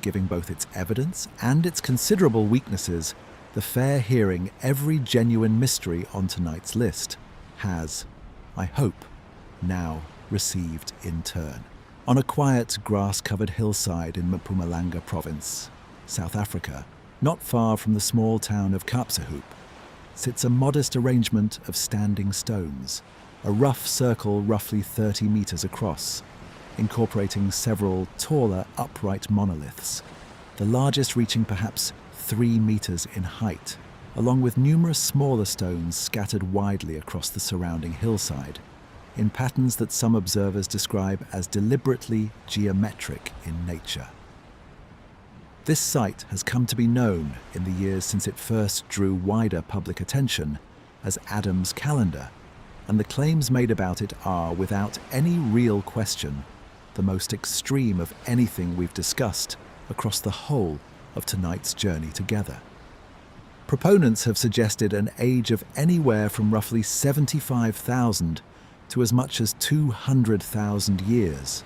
S1: giving both its evidence and its considerable weaknesses the fair hearing every genuine mystery on tonight's list has, I hope, now received in turn. On a quiet, grass-covered hillside in Mpumalanga province, South Africa, not far from the small town of Caverns, sits a modest arrangement of standing stones, a rough circle roughly 30 meters across, incorporating several taller, upright monoliths, the largest reaching perhaps 3 meters in height, along with numerous smaller stones scattered widely across the surrounding hillside, in patterns that some observers describe as deliberately geometric in nature. This site has come to be known in the years since it first drew wider public attention as Adam's Calendar, and the claims made about it are, without any real question, the most extreme of anything we've discussed across the whole of tonight's journey together. Proponents have suggested an age of anywhere from roughly 75,000 to as much as 200,000 years,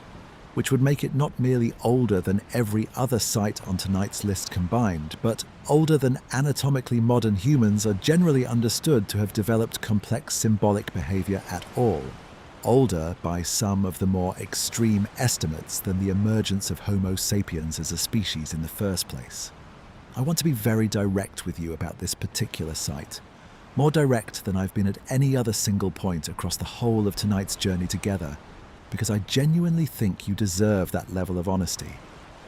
S1: which would make it not merely older than every other site on tonight's list combined, but older than anatomically modern humans are generally understood to have developed complex symbolic behavior at all, older by some of the more extreme estimates than the emergence of Homo sapiens as a species in the first place. I want to be very direct with you about this particular site, more direct than I've been at any other single point across the whole of tonight's journey together, because I genuinely think you deserve that level of honesty,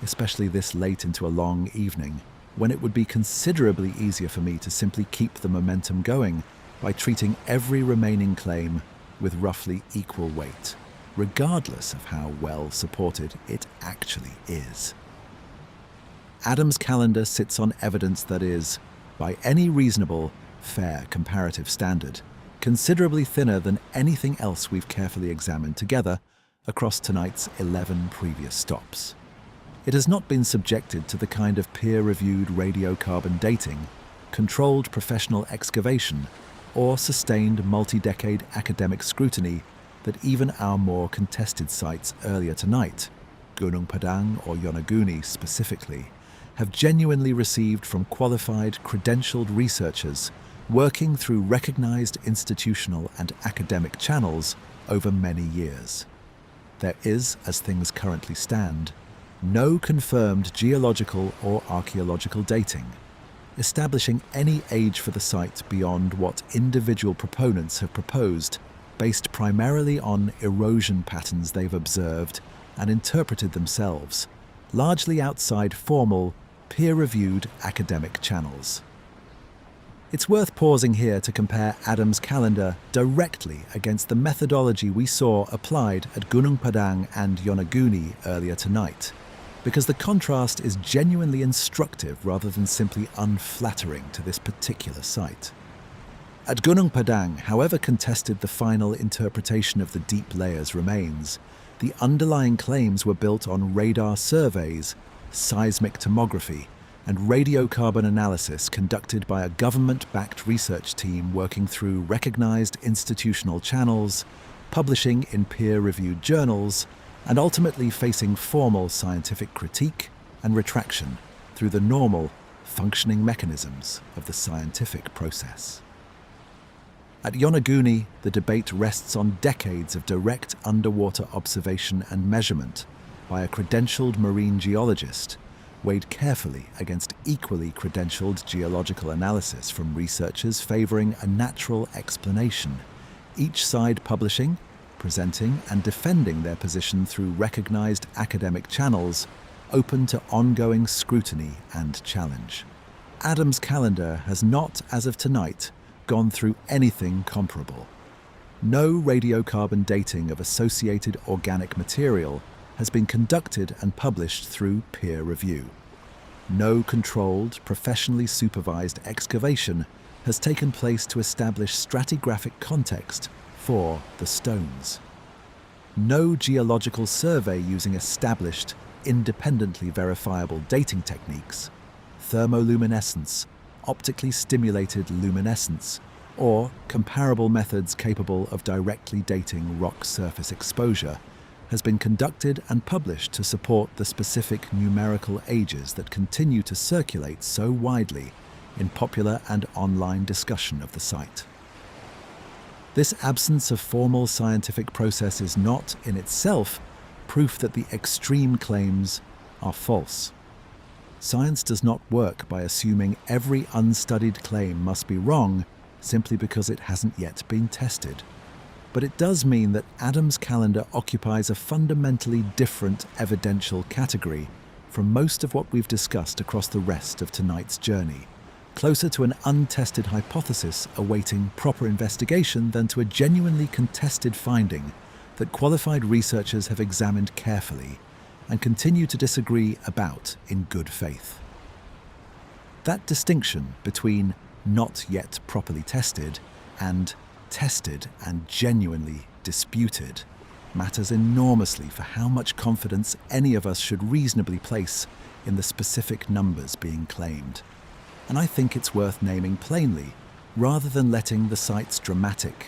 S1: especially this late into a long evening, when it would be considerably easier for me to simply keep the momentum going by treating every remaining claim with roughly equal weight, regardless of how well supported it actually is. Adam's Calendar sits on evidence that is, by any reasonable, fair comparative standard, considerably thinner than anything else we've carefully examined together across tonight's 11 previous stops. It has not been subjected to the kind of peer-reviewed radiocarbon dating, controlled professional excavation, or sustained multi-decade academic scrutiny that even our more contested sites earlier tonight, Gunung Padang or Yonaguni specifically, have genuinely received from qualified, credentialed researchers working through recognized institutional and academic channels over many years. There is, as things currently stand, no confirmed geological or archaeological dating, establishing any age for the site beyond what individual proponents have proposed, based primarily on erosion patterns they've observed and interpreted themselves, largely outside formal, peer-reviewed academic channels. It's worth pausing here to compare Adam's Calendar directly against the methodology we saw applied at Gunung Padang and Yonaguni earlier tonight, because the contrast is genuinely instructive rather than simply unflattering to this particular site. At Gunung Padang, however contested the final interpretation of the deep layers remains, the underlying claims were built on radar surveys, seismic tomography, and radiocarbon analysis conducted by a government-backed research team working through recognized institutional channels, publishing in peer-reviewed journals, and ultimately facing formal scientific critique and retraction through the normal, functioning mechanisms of the scientific process. At Yonaguni, the debate rests on decades of direct underwater observation and measurement by a credentialed marine geologist, weighed carefully against equally credentialed geological analysis from researchers favoring a natural explanation, each side publishing, presenting and defending their position through recognized academic channels open to ongoing scrutiny and challenge. Adam's Calendar has not, as of tonight, gone through anything comparable. No radiocarbon dating of associated organic material has been conducted and published through peer review. No controlled, professionally supervised excavation has taken place to establish stratigraphic context for the stones. No geological survey using established, independently verifiable dating techniques, thermoluminescence, optically stimulated luminescence, or comparable methods capable of directly dating rock surface exposure has been conducted and published to support the specific numerical ages that continue to circulate so widely in popular and online discussion of the site. This absence of formal scientific process is not, in itself, proof that the extreme claims are false. Science does not work by assuming every unstudied claim must be wrong simply because it hasn't yet been tested. But it does mean that Adam's calendar occupies a fundamentally different evidential category from most of what we've discussed across the rest of tonight's journey, closer to an untested hypothesis awaiting proper investigation than to a genuinely contested finding that qualified researchers have examined carefully and continue to disagree about in good faith. That distinction between not yet properly tested and tested and genuinely disputed matters enormously for how much confidence any of us should reasonably place in the specific numbers being claimed. And I think it's worth naming plainly, rather than letting the site's dramatic,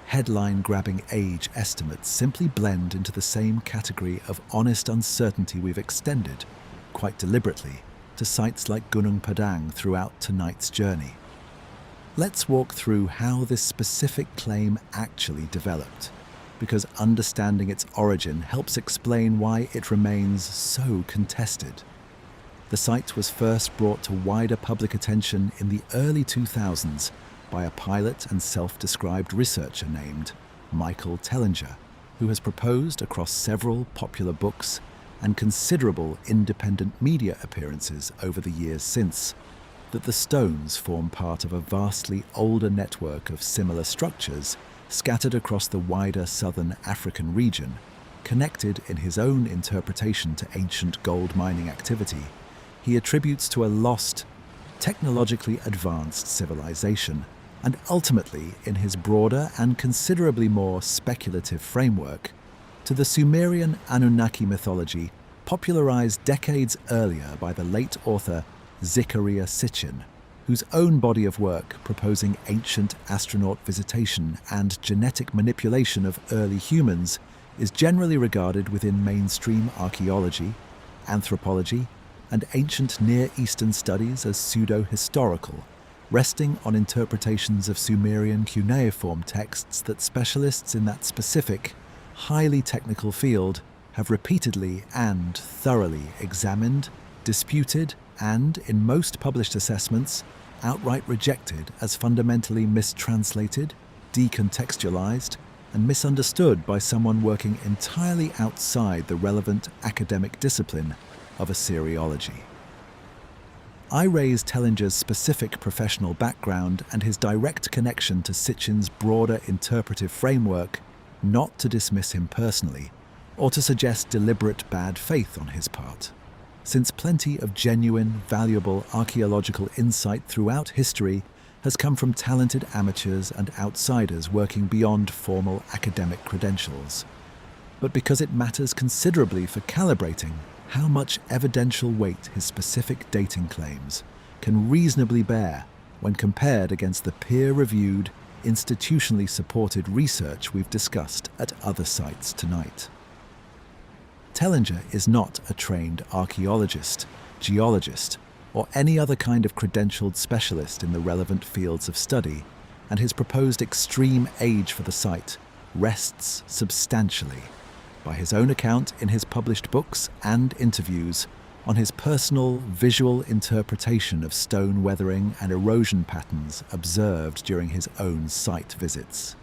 S1: headline-grabbing age estimates simply blend into the same category of honest uncertainty we've extended, quite deliberately, to sites like Gunung Padang throughout tonight's journey. Let's walk through how this specific claim actually developed, because understanding its origin helps explain why it remains so contested. The site was first brought to wider public attention in the early 2000s by a pilot and self-described researcher named Michael Tellinger, who has proposed across several popular books and considerable independent media appearances over the years since that the stones form part of a vastly older network of similar structures scattered across the wider southern African region, connected in his own interpretation to ancient gold mining activity. He attributes to a lost, technologically advanced civilization, and ultimately, in his broader and considerably more speculative framework, to the Sumerian Anunnaki mythology popularized decades earlier by the late author Zecharia Sitchin, whose own body of work proposing ancient astronaut visitation and genetic manipulation of early humans is generally regarded within mainstream archaeology, anthropology, and ancient Near Eastern studies as pseudo-historical, resting on interpretations of Sumerian cuneiform texts that specialists in that specific, highly technical field have repeatedly and thoroughly examined, disputed, and, in most published assessments, outright rejected as fundamentally mistranslated, decontextualized, and misunderstood by someone working entirely outside the relevant academic discipline of Assyriology. I raise Tellinger's specific professional background and his direct connection to Sitchin's broader interpretive framework not to dismiss him personally, or to suggest deliberate bad faith on his part, since plenty of genuine, valuable archaeological insight throughout history has come from talented amateurs and outsiders working beyond formal academic credentials, but because it matters considerably for calibrating how much evidential weight his specific dating claims can reasonably bear when compared against the peer-reviewed, institutionally supported research we've discussed at other sites tonight. Tellinger is not a trained archaeologist, geologist, or any other kind of credentialed specialist in the relevant fields of study, and his proposed extreme age for the site rests substantially, by his own account in his published books and interviews, on his personal visual interpretation of stone weathering and erosion patterns observed during his own site visits.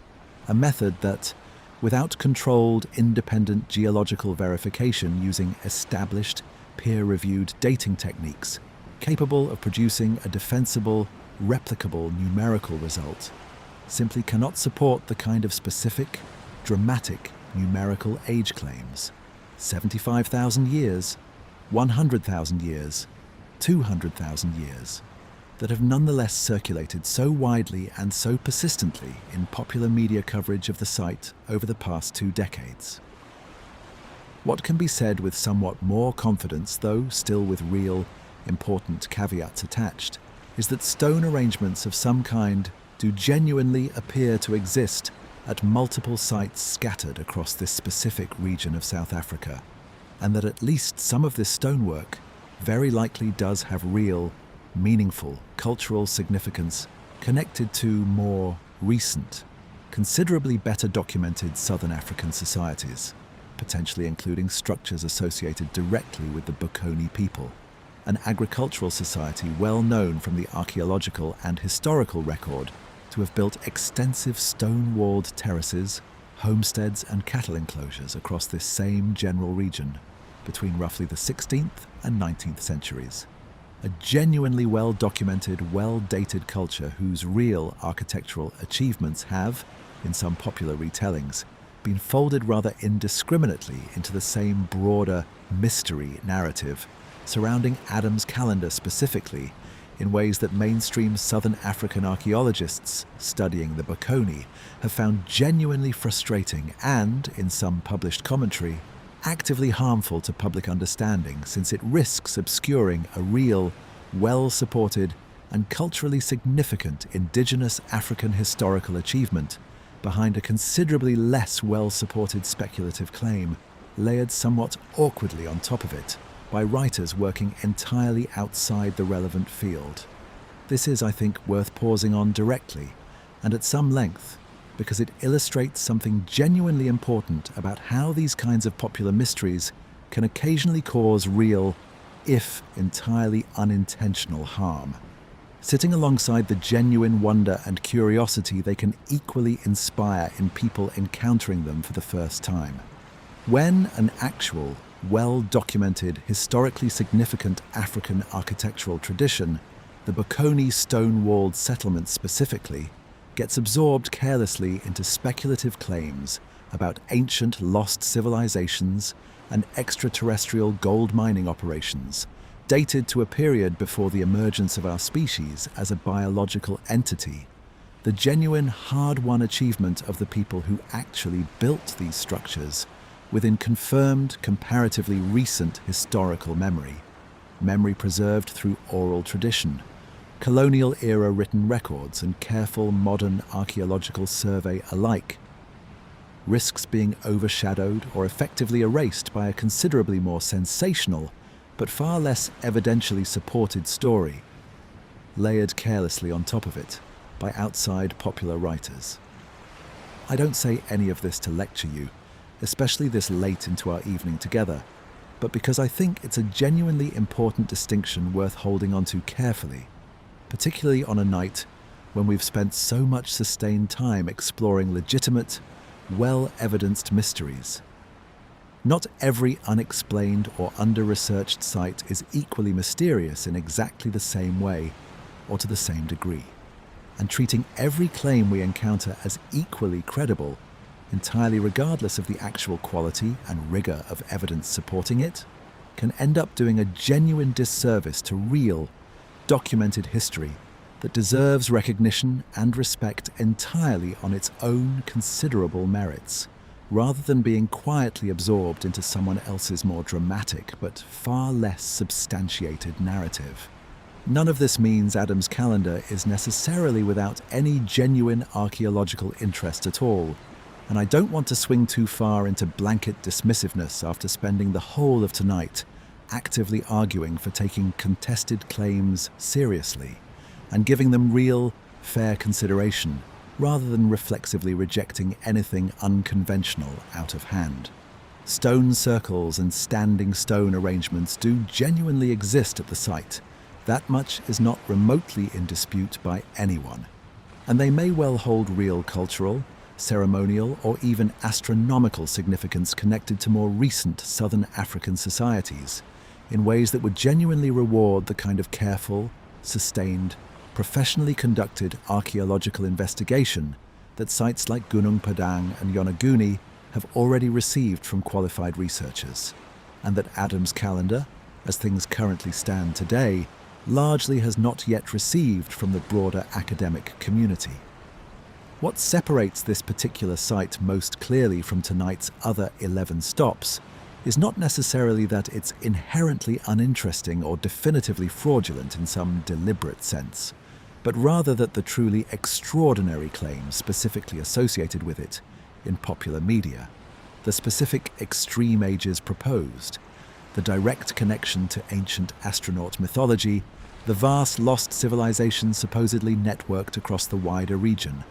S1: A method that, without controlled independent geological verification using established, peer-reviewed dating techniques, capable of producing a defensible, replicable numerical result, simply cannot support the kind of specific, dramatic numerical age claims, 75,000 years, 100,000 years, 200,000 years, that have nonetheless circulated so widely and so persistently in popular media coverage of the site over the past 2 decades. What can be said with somewhat more confidence, though still with real, important caveats attached, is that stone arrangements of some kind do genuinely appear to exist at multiple sites scattered across this specific region of South Africa, and that at least some of this stonework very likely does have real, meaningful cultural significance connected to more recent, considerably better documented Southern African societies, potentially including structures associated directly with the Bokoni people, an agricultural society well known from the archaeological and historical record to have built extensive stone-walled terraces, homesteads and cattle enclosures across this same general region between roughly the 16th and 19th centuries. A genuinely well-documented, well-dated culture whose real architectural achievements have, in some popular retellings, been folded rather indiscriminately into the same broader mystery narrative surrounding Adam's calendar specifically, in ways that mainstream Southern African archaeologists studying the Bokoni have found genuinely frustrating and, in some published commentary, actively harmful to public understanding, since it risks obscuring a real, well-supported and culturally significant indigenous African historical achievement behind a considerably less well-supported speculative claim, layered somewhat awkwardly on top of it by writers working entirely outside the relevant field. This is, I think, worth pausing on directly and at some length, because it illustrates something genuinely important about how these kinds of popular mysteries can occasionally cause real, if entirely unintentional, harm. Sitting alongside the genuine wonder and curiosity they can equally inspire in people encountering them for the first time. When an actual, well-documented, historically significant African architectural tradition, the Bokoni stone-walled settlement specifically, gets absorbed carelessly into speculative claims about ancient lost civilizations and extraterrestrial gold mining operations, dated to a period before the emergence of our species as a biological entity, the genuine hard-won achievement of the people who actually built these structures within confirmed, comparatively recent historical memory preserved through oral tradition, colonial-era written records and careful modern archaeological survey alike, risks being overshadowed or effectively erased by a considerably more sensational but far less evidentially supported story, layered carelessly on top of it by outside popular writers. I don't say any of this to lecture you, especially this late into our evening together, but because I think it's a genuinely important distinction worth holding on to carefully, particularly on a night when we've spent so much sustained time exploring legitimate, well-evidenced mysteries. Not every unexplained or under-researched site is equally mysterious in exactly the same way or to the same degree, and treating every claim we encounter as equally credible, entirely regardless of the actual quality and rigor of evidence supporting it, can end up doing a genuine disservice to real, documented history that deserves recognition and respect entirely on its own considerable merits, rather than being quietly absorbed into someone else's more dramatic but far less substantiated narrative. None of this means Adam's calendar is necessarily without any genuine archaeological interest at all, and I don't want to swing too far into blanket dismissiveness after spending the whole of tonight actively arguing for taking contested claims seriously and giving them real, fair consideration, rather than reflexively rejecting anything unconventional out of hand. Stone circles and standing stone arrangements do genuinely exist at the site. That much is not remotely in dispute by anyone, and they may well hold real cultural, ceremonial, or even astronomical significance connected to more recent Southern African societies, in ways that would genuinely reward the kind of careful, sustained, professionally conducted archaeological investigation that sites like Gunung Padang and Yonaguni have already received from qualified researchers, and that Adam's calendar, as things currently stand today, largely has not yet received from the broader academic community. What separates this particular site most clearly from tonight's other 11 stops is not necessarily that it's inherently uninteresting or definitively fraudulent in some deliberate sense, but rather that the truly extraordinary claims specifically associated with it in popular media, the specific extreme ages proposed, the direct connection to ancient astronaut mythology, The vast lost civilizations supposedly networked across the wider region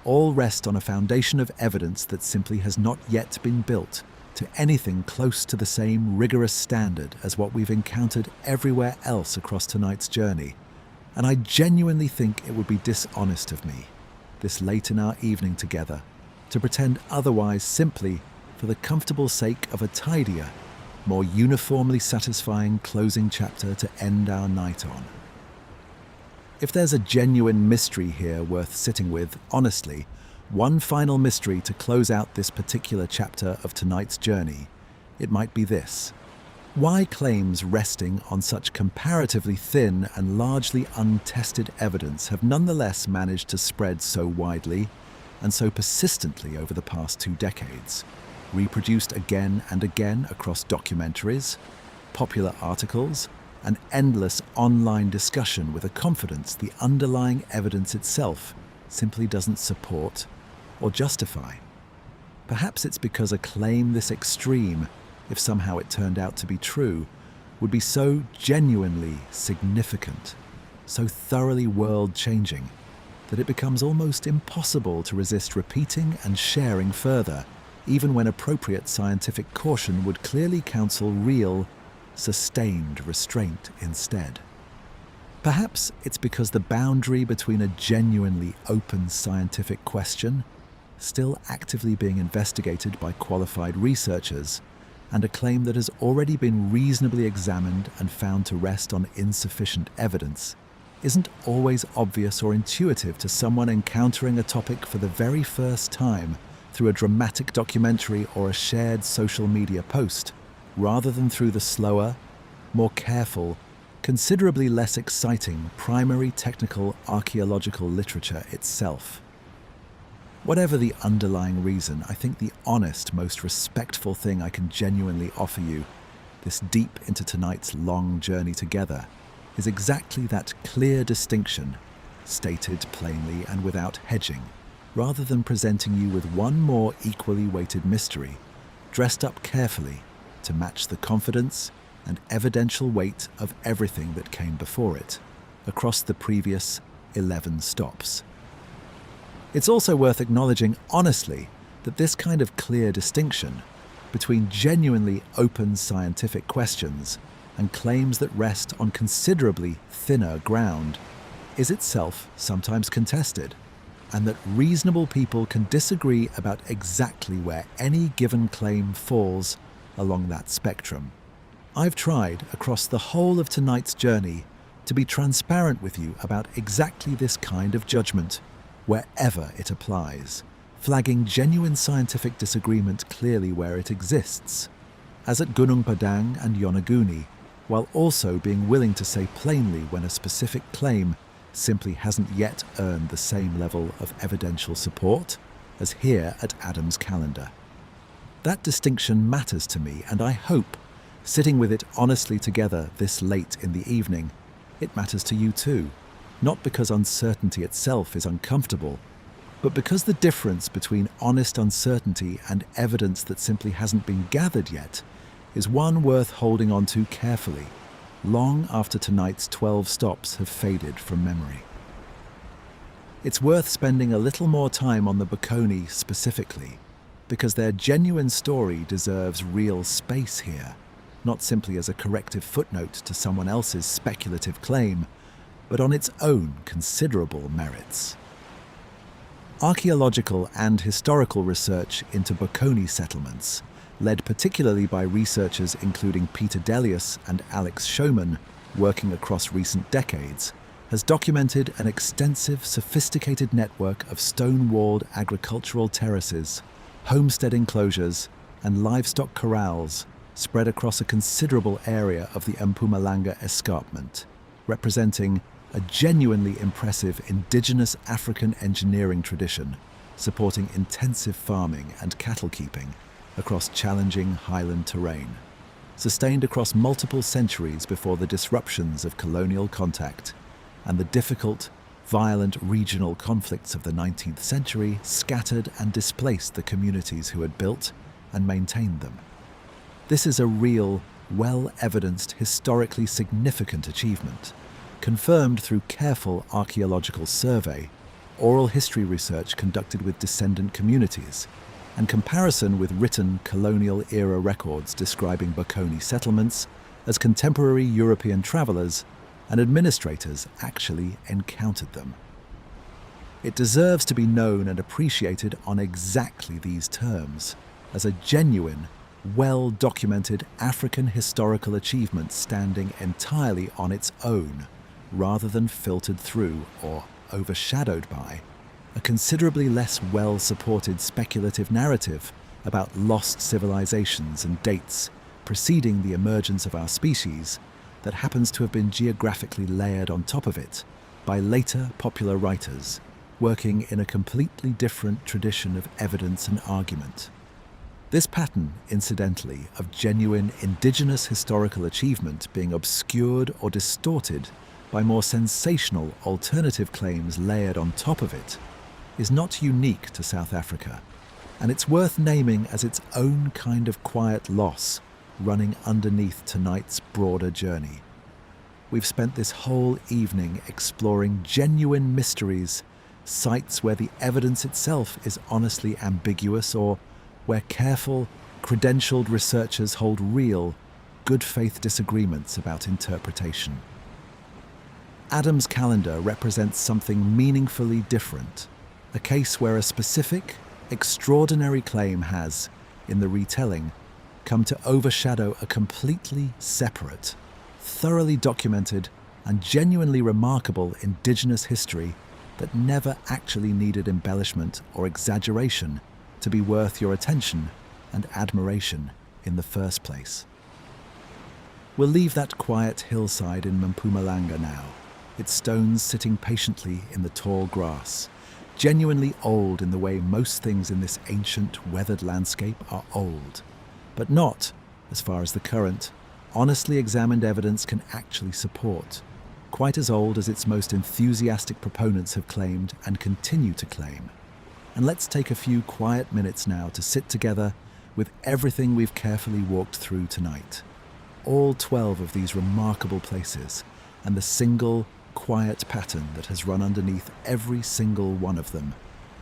S1: all rest on a foundation of evidence that simply has not yet been built to anything close to the same rigorous standard as what we've encountered everywhere else across tonight's journey. And I genuinely think it would be dishonest of me, this late in our evening together, to pretend otherwise simply for the comfortable sake of a tidier, more uniformly satisfying closing chapter to end our night on. If there's a genuine mystery here worth sitting with, honestly, one final mystery to close out this particular chapter of tonight's journey, it might be this. Why claims resting on such comparatively thin and largely untested evidence have nonetheless managed to spread so widely and so persistently over the past 2 decades, reproduced again and again across documentaries, popular articles, an endless online discussion with a confidence the underlying evidence itself simply doesn't support or justify? Perhaps it's because a claim this extreme, if somehow it turned out to be true, would be so genuinely significant, so thoroughly world-changing, that it becomes almost impossible to resist repeating and sharing further, even when appropriate scientific caution would clearly counsel real, sustained restraint instead. Perhaps it's because the boundary between a genuinely open scientific question, still actively being investigated by qualified researchers, and a claim that has already been reasonably examined and found to rest on insufficient evidence, isn't always obvious or intuitive to someone encountering a topic for the very first time through a dramatic documentary or a shared social media post, rather than through the slower, more careful, considerably less exciting primary technical archaeological literature itself. Whatever the underlying reason, I think the honest, most respectful thing I can genuinely offer you, this deep into tonight's long journey together, is exactly that clear distinction, stated plainly and without hedging, rather than presenting you with one more equally weighted mystery, dressed up carefully to match the confidence and evidential weight of everything that came before it, across the previous 11 stops. It's also worth acknowledging honestly that this kind of clear distinction between genuinely open scientific questions and claims that rest on considerably thinner ground is itself sometimes contested, and that reasonable people can disagree about exactly where any given claim falls along that spectrum. I've tried across the whole of tonight's journey to be transparent with you about exactly this kind of judgment, wherever it applies, flagging genuine scientific disagreement clearly where it exists, as at Gunung Padang and Yonaguni, while also being willing to say plainly when a specific claim simply hasn't yet earned the same level of evidential support as here at Adam's Calendar. That distinction matters to me, and I hope, sitting with it honestly together this late in the evening, it matters to you too, not because uncertainty itself is uncomfortable, but because the difference between honest uncertainty and evidence that simply hasn't been gathered yet is one worth holding on to carefully, long after tonight's 12 stops have faded from memory. It's worth spending a little more time on the Bocconi specifically, because their genuine story deserves real space here, not simply as a corrective footnote to someone else's speculative claim, but on its own considerable merits. Archaeological and historical research into Bocconi settlements, led particularly by researchers including Peter Delius and Alex Schoeman, working across recent decades, has documented an extensive, sophisticated network of stone-walled agricultural terraces, homestead enclosures, and livestock corrals spread across a considerable area of the Mpumalanga escarpment, representing a genuinely impressive indigenous African engineering tradition supporting intensive farming and cattle keeping across challenging highland terrain, sustained across multiple centuries before the disruptions of colonial contact and the difficult, violent regional conflicts of the 19th century scattered and displaced the communities who had built and maintained them. This is a real, well-evidenced, historically significant achievement, confirmed through careful archaeological survey, oral history research conducted with descendant communities, and comparison with written colonial-era records describing Bokoni settlements as contemporary European travellers and administrators actually encountered them. It deserves to be known and appreciated on exactly these terms, as a genuine, well-documented African historical achievement standing entirely on its own, rather than filtered through or overshadowed by a considerably less well-supported speculative narrative about lost civilizations and dates preceding the emergence of our species that happens to have been geographically layered on top of it by later popular writers working in a completely different tradition of evidence and argument. This pattern, incidentally, of genuine indigenous historical achievement being obscured or distorted by more sensational alternative claims layered on top of it, is not unique to South Africa, and it's worth naming as its own kind of quiet loss running underneath tonight's broader journey. We've spent this whole evening exploring genuine mysteries, sites where the evidence itself is honestly ambiguous or where careful, credentialed researchers hold real, good faith disagreements about interpretation. Adam's calendar represents something meaningfully different, a case where a specific, extraordinary claim has, in the retelling, come to overshadow a completely separate, thoroughly documented, and genuinely remarkable indigenous history that never actually needed embellishment or exaggeration to be worth your attention and admiration in the first place. We'll leave that quiet hillside in Mpumalanga now, its stones sitting patiently in the tall grass, genuinely old in the way most things in this ancient, weathered landscape are old, but not, as far as the current, honestly examined evidence can actually support, quite as old as its most enthusiastic proponents have claimed and continue to claim. And let's take a few quiet minutes now to sit together with everything we've carefully walked through tonight. All 12 of these remarkable places, and the single, quiet pattern that has run underneath every single one of them,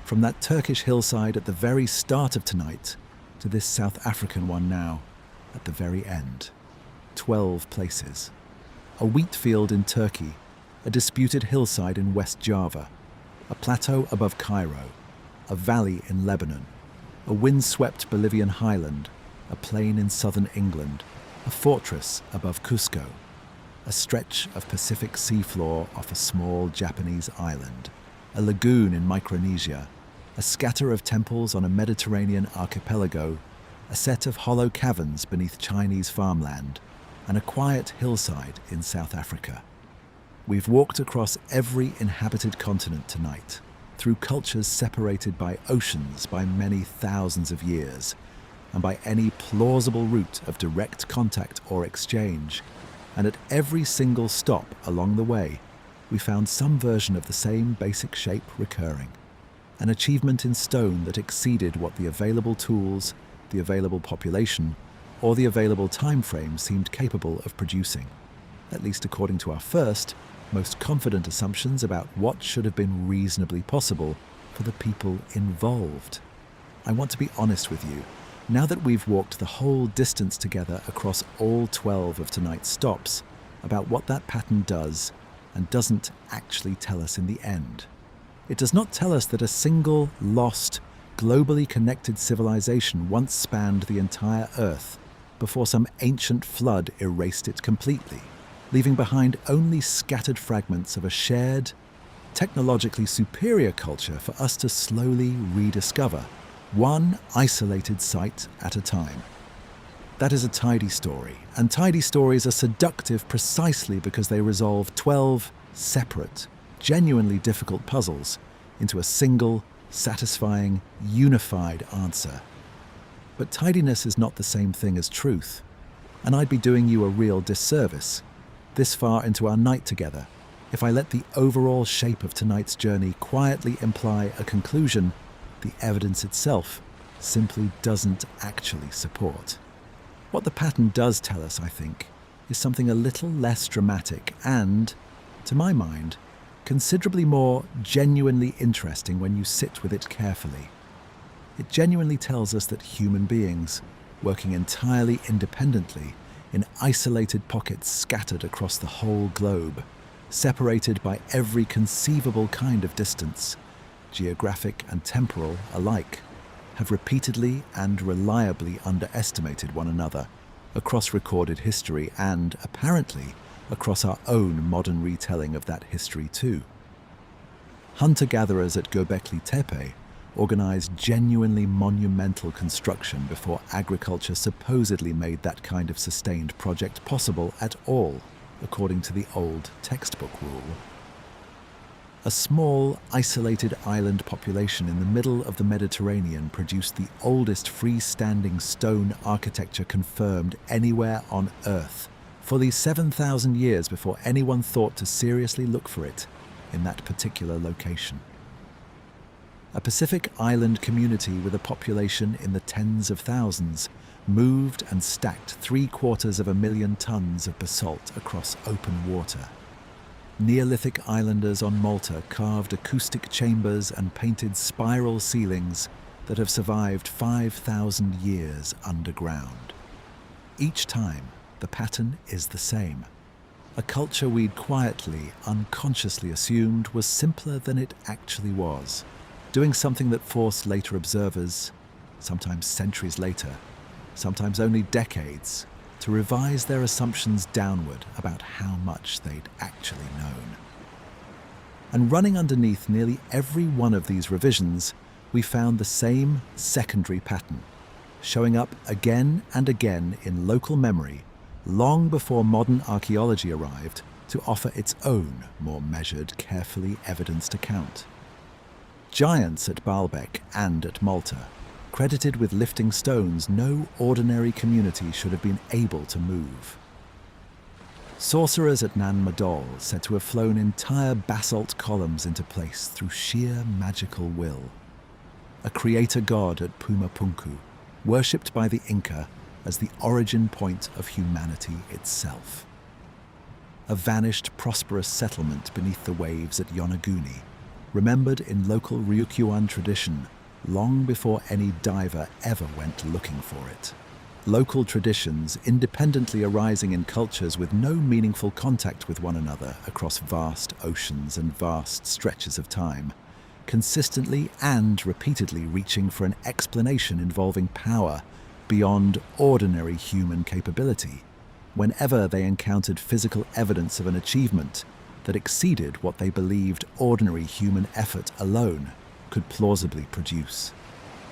S1: from that Turkish hillside at the very start of tonight to this South African one now, at the very end. 12 places. A wheat field in Turkey, a disputed hillside in West Java, a plateau above Cairo, a valley in Lebanon, a wind-swept Bolivian highland, a plain in southern England, a fortress above Cusco, a stretch of Pacific seafloor off a small Japanese island, a lagoon in Micronesia, a scatter of temples on a Mediterranean archipelago, a set of hollow caverns beneath Chinese farmland, and a quiet hillside in South Africa. We've walked across every inhabited continent tonight, through cultures separated by oceans by many thousands of years, and by any plausible route of direct contact or exchange, and at every single stop along the way, we found some version of the same basic shape recurring, an achievement in stone that exceeded what the available tools, the available population, or the available time frame seemed capable of producing, at least according to our first, most confident assumptions about what should have been reasonably possible for the people involved. I want to be honest with you. Now that we've walked the whole distance together across all 12 of tonight's stops, about what that pattern does and doesn't actually tell us in the end. It does not tell us that a single, lost, globally connected civilization once spanned the entire Earth before some ancient flood erased it completely, leaving behind only scattered fragments of a shared, technologically superior culture for us to slowly rediscover, one isolated site at a time. That is a tidy story, and tidy stories are seductive precisely because they resolve 12 separate, genuinely difficult puzzles into a single, satisfying, unified answer. But tidiness is not the same thing as truth, and I'd be doing you a real disservice, this far into our night together, if I let the overall shape of tonight's journey quietly imply a conclusion the evidence itself simply doesn't actually support. What the pattern does tell us, I think, is something a little less dramatic and, to my mind, considerably more genuinely interesting when you sit with it carefully. It genuinely tells us that human beings, working entirely independently, in isolated pockets scattered across the whole globe, separated by every conceivable kind of distance, geographic and temporal alike, have repeatedly and reliably underestimated one another across recorded history and, apparently, across our own modern retelling of that history too. Hunter-gatherers at Göbekli Tepe organized genuinely monumental construction before agriculture supposedly made that kind of sustained project possible at all, according to the old textbook rule. A small, isolated island population in the middle of the Mediterranean produced the oldest freestanding stone architecture confirmed anywhere on Earth, fully 7,000 years before anyone thought to seriously look for it in that particular location. A Pacific island community with a population in the tens of thousands moved and stacked 750,000 tons of basalt across open water. Neolithic islanders on Malta carved acoustic chambers and painted spiral ceilings that have survived 5,000 years underground. Each time, the pattern is the same. A culture we'd quietly, unconsciously assumed was simpler than it actually was, doing something that forced later observers, sometimes centuries later, sometimes only decades, to revise their assumptions downward about how much they'd actually known. And running underneath nearly every one of these revisions, we found the same secondary pattern, showing up again and again in local memory, long before modern archaeology arrived to offer its own, more measured, carefully evidenced account. Giants at Baalbek and at Malta, credited with lifting stones no ordinary community should have been able to move. Sorcerers at Nan Madol said to have flown entire basalt columns into place through sheer magical will. A creator god at Puma Punku, worshipped by the Inca as the origin point of humanity itself. A vanished prosperous settlement beneath the waves at Yonaguni, remembered in local Ryukyuan tradition long before any diver ever went looking for it. Local traditions independently arising in cultures with no meaningful contact with one another across vast oceans and vast stretches of time, consistently and repeatedly reaching for an explanation involving power beyond ordinary human capability, whenever they encountered physical evidence of an achievement that exceeded what they believed ordinary human effort alone could plausibly produce.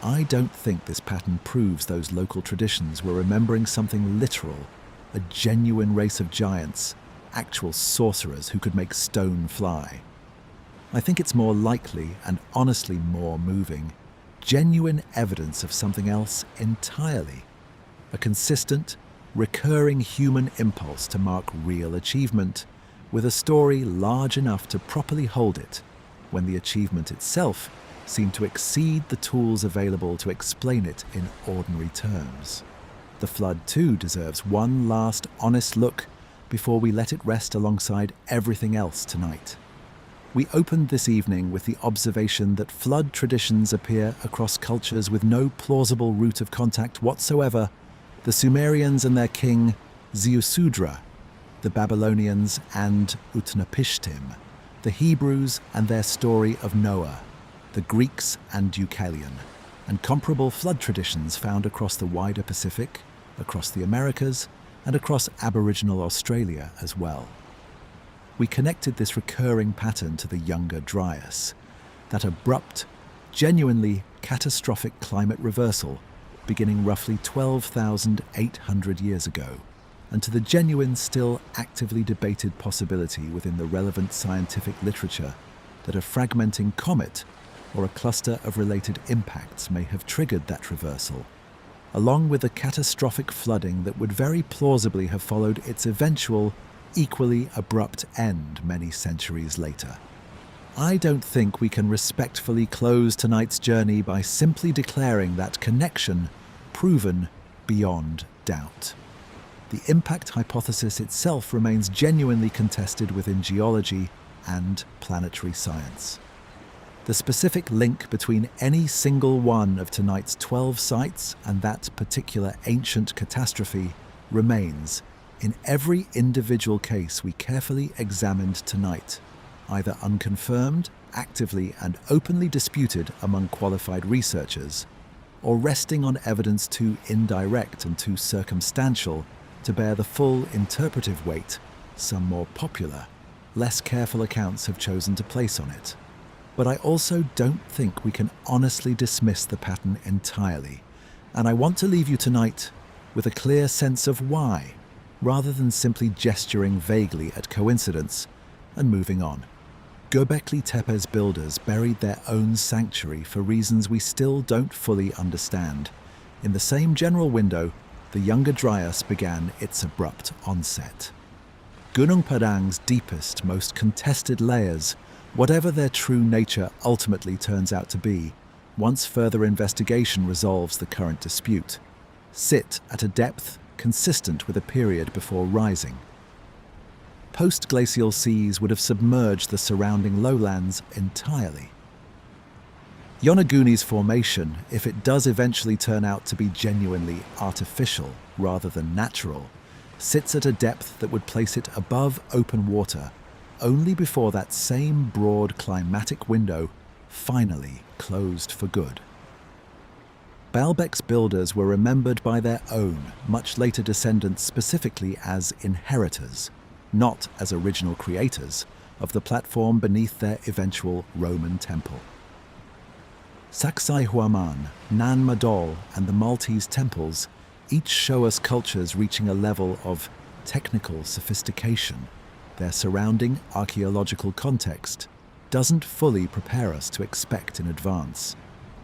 S1: I don't think this pattern proves those local traditions were remembering something literal, a genuine race of giants, actual sorcerers who could make stone fly. I think it's more likely, and honestly more moving, genuine evidence of something else entirely. A consistent, recurring human impulse to mark real achievement, with a story large enough to properly hold it, when the achievement itself seemed to exceed the tools available to explain it in ordinary terms. The flood too deserves one last honest look before we let it rest alongside everything else tonight. We opened this evening with the observation that flood traditions appear across cultures with no plausible route of contact whatsoever: the Sumerians and their king Ziusudra, the Babylonians and Utnapishtim, the Hebrews and their story of Noah, the Greeks and Deucalion, and comparable flood traditions found across the wider Pacific, across the Americas, and across Aboriginal Australia as well. We connected this recurring pattern to the Younger Dryas, that abrupt, genuinely catastrophic climate reversal beginning roughly 12,800 years ago, and to the genuine, still actively debated possibility within the relevant scientific literature that a fragmenting comet or a cluster of related impacts may have triggered that reversal, along with the catastrophic flooding that would very plausibly have followed its eventual, equally abrupt end many centuries later. I don't think we can respectfully close tonight's journey by simply declaring that connection proven beyond doubt. the impact hypothesis itself remains genuinely contested within geology and planetary science. The specific link between any single one of tonight's 12 sites and that particular ancient catastrophe remains in every individual case we carefully examined tonight, either unconfirmed, actively and openly disputed among qualified researchers, or resting on evidence too indirect and too circumstantial to bear the full interpretive weight some more popular, less careful accounts have chosen to place on it. But I also don't think we can honestly dismiss the pattern entirely, and I want to leave you tonight with a clear sense of why, rather than simply gesturing vaguely at coincidence and moving on. Göbekli Tepe's builders buried their own sanctuary for reasons we still don't fully understand. In the same general window, the Younger Dryas began its abrupt onset. Gunung Padang's deepest, most contested layers, whatever their true nature ultimately turns out to be, once further investigation resolves the current dispute, sit at a depth consistent with a period before rising. Post-glacial seas would have submerged the surrounding lowlands entirely. Yonaguni's formation, if it does eventually turn out to be genuinely artificial rather than natural, sits at a depth that would place it above open water only before that same broad climatic window finally closed for good. Baalbek's builders were remembered by their own, much later descendants specifically as inheritors, not as original creators, of the platform beneath their eventual Roman temple. Sacsayhuamán, Nan Madol, and the Maltese temples each show us cultures reaching a level of technical sophistication. Their surrounding archaeological context doesn't fully prepare us to expect in advance,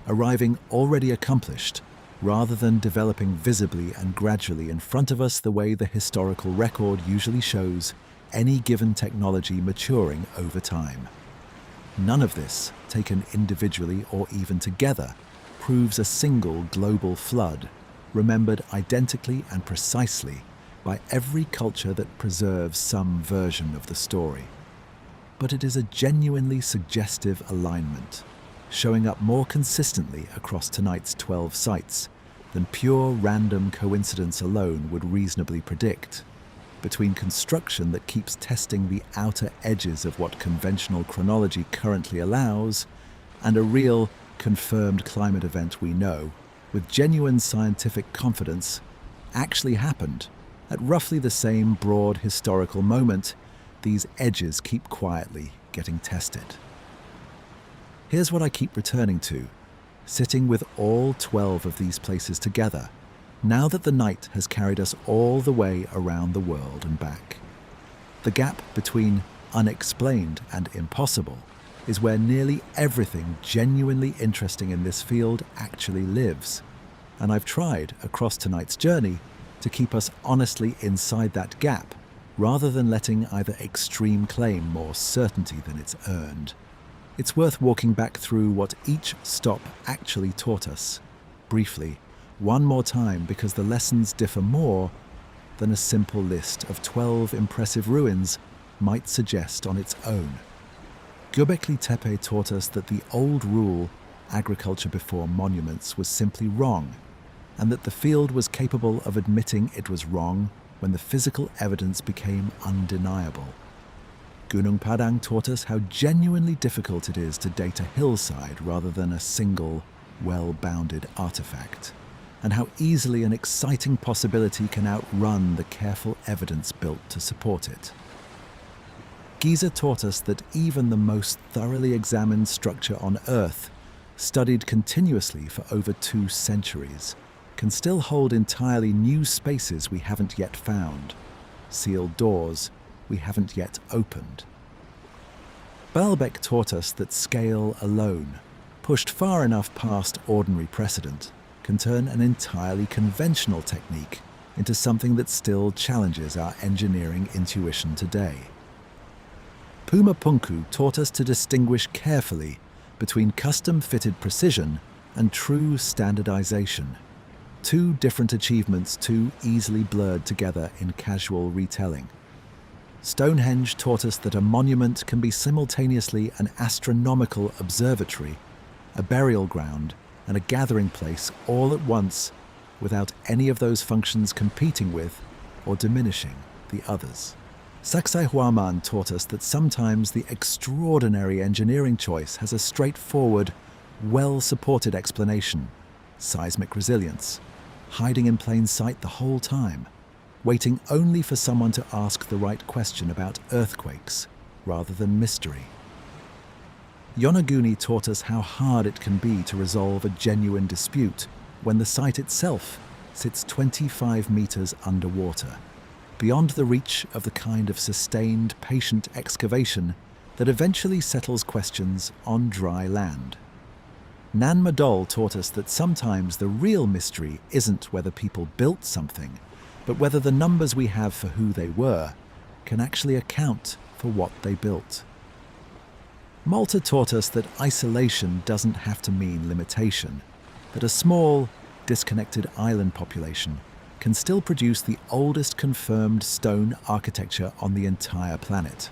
S1: arriving already accomplished rather than developing visibly and gradually in front of us the way the historical record usually shows any given technology maturing over time. None of this, taken individually or even together, proves a single global flood, remembered identically and precisely by every culture that preserves some version of the story. But it is a genuinely suggestive alignment, showing up more consistently across tonight's 12 sites than pure random coincidence alone would reasonably predict, between construction that keeps testing the outer edges of what conventional chronology currently allows, and a real, confirmed climate event we know, with genuine scientific confidence, actually happened. At roughly the same broad historical moment, these edges keep quietly getting tested. Here's what I keep returning to, sitting with all 12 of these places together, now that the night has carried us all the way around the world and back. The gap between unexplained and impossible is where nearly everything genuinely interesting in this field actually lives, and I've tried across tonight's journey to keep us honestly inside that gap, rather than letting either extreme claim more certainty than it's earned. It's worth walking back through what each stop actually taught us, briefly, one more time, because the lessons differ more than a simple list of 12 impressive ruins might suggest on its own. Göbekli Tepe taught us that the old rule, agriculture before monuments, was simply wrong, and that the field was capable of admitting it was wrong when the physical evidence became undeniable. Gunung Padang taught us how genuinely difficult it is to date a hillside rather than a single, well-bounded artifact, and how easily an exciting possibility can outrun the careful evidence built to support it. Giza taught us that even the most thoroughly examined structure on Earth, studied continuously for over 2 centuries, can still hold entirely new spaces we haven't yet found, sealed doors we haven't yet opened. Baalbek taught us that scale alone, pushed far enough past ordinary precedent, can turn an entirely conventional technique into something that still challenges our engineering intuition today. Puma Punku taught us to distinguish carefully between custom-fitted precision and true standardization. two different achievements too easily blurred together in casual retelling. Stonehenge taught us that a monument can be simultaneously an astronomical observatory, a burial ground, and a gathering place all at once, without any of those functions competing with or diminishing the others. Sacsayhuamán taught us that sometimes the extraordinary engineering choice has a straightforward, well-supported explanation: seismic resilience, hiding in plain sight the whole time, waiting only for someone to ask the right question about earthquakes rather than mystery. Yonaguni taught us how hard it can be to resolve a genuine dispute when the site itself sits 25 meters underwater, beyond the reach of the kind of sustained, patient excavation that eventually settles questions on dry land. Nan Madol taught us that sometimes the real mystery isn't whether people built something, but whether the numbers we have for who they were can actually account for what they built. Malta taught us that isolation doesn't have to mean limitation, that a small, disconnected island population can still produce the oldest confirmed stone architecture on the entire planet.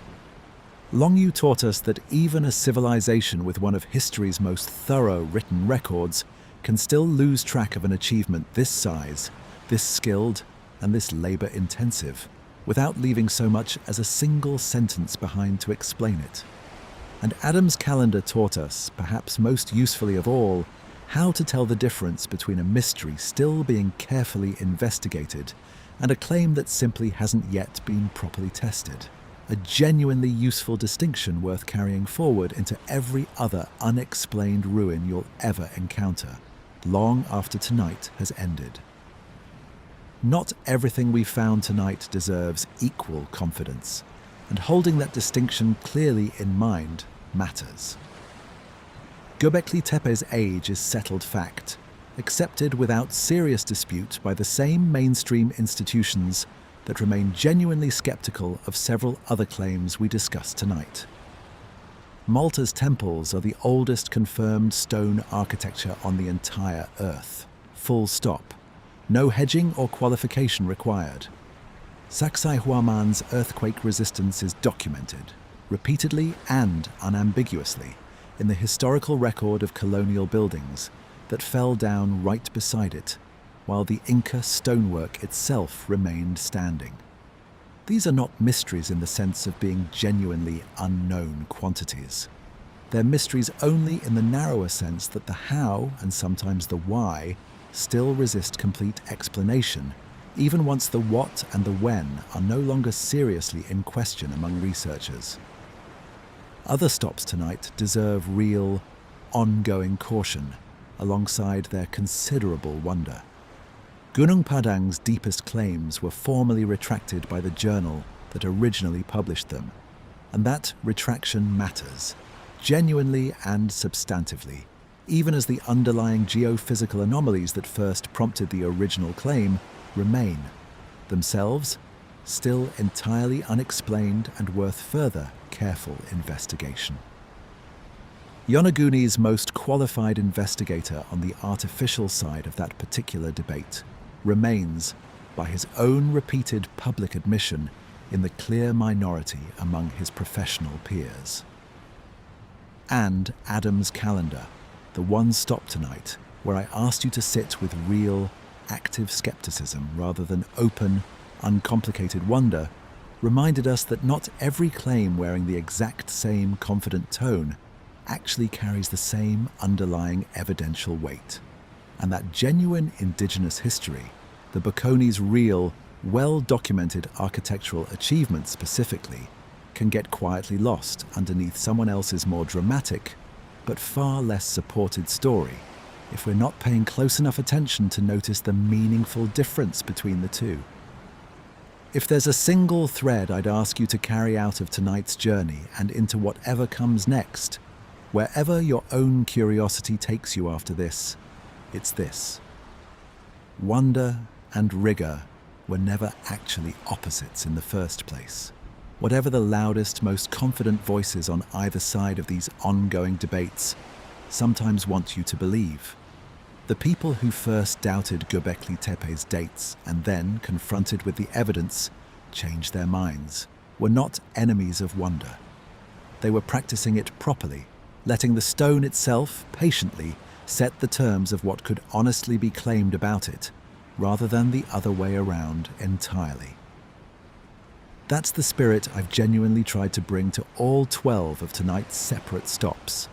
S1: Longyou taught us that even a civilization with one of history's most thorough written records can still lose track of an achievement this size, this skilled, and this labor-intensive, without leaving so much as a single sentence behind to explain it. And Adam's calendar taught us, perhaps most usefully of all, how to tell the difference between a mystery still being carefully investigated and a claim that simply hasn't yet been properly tested. A genuinely useful distinction worth carrying forward into every other unexplained ruin you'll ever encounter, long after tonight has ended. Not everything we found tonight deserves equal confidence, and holding that distinction clearly in mind matters. Göbekli Tepe's age is settled fact, accepted without serious dispute by the same mainstream institutions that remain genuinely skeptical of several other claims we discussed tonight. Malta's temples are the oldest confirmed stone architecture on the entire Earth. Full stop. No hedging or qualification required. Sacsayhuamán's earthquake resistance is documented, repeatedly and unambiguously, in the historical record of colonial buildings that fell down right beside it, while the Inca stonework itself remained standing. These are not mysteries in the sense of being genuinely unknown quantities. They're mysteries only in the narrower sense that the how, and sometimes the why, still resist complete explanation, even once the what and the when are no longer seriously in question among researchers. Other stops tonight deserve real, ongoing caution, alongside their considerable wonder. Gunung Padang's deepest claims were formally retracted by the journal that originally published them, and that retraction matters, genuinely and substantively, even as the underlying geophysical anomalies that first prompted the original claim remain, themselves still entirely unexplained and worth further careful investigation. Yonaguni's most qualified investigator on the artificial side of that particular debate remains, by his own repeated public admission, in the clear minority among his professional peers. And Adam's calendar, the one stop tonight where I asked you to sit with real, active skepticism rather than open, uncomplicated wonder, reminded us that not every claim wearing the exact same confident tone actually carries the same underlying evidential weight, and that genuine indigenous history, the Bocconi's real, well-documented architectural achievements specifically, can get quietly lost underneath someone else's more dramatic, but far less supported story if we're not paying close enough attention to notice the meaningful difference between the two. If there's a single thread I'd ask you to carry out of tonight's journey and into whatever comes next, wherever your own curiosity takes you after this, it's this. Wonder and rigor were never actually opposites in the first place. Whatever the loudest, most confident voices on either side of these ongoing debates sometimes want you to believe. The people who first doubted Göbekli Tepe's dates and then, confronted with the evidence, changed their minds, were not enemies of wonder. They were practicing it properly, letting the stone itself patiently set the terms of what could honestly be claimed about it, rather than the other way around entirely. That's the spirit I've genuinely tried to bring to all 12 of tonight's separate stops.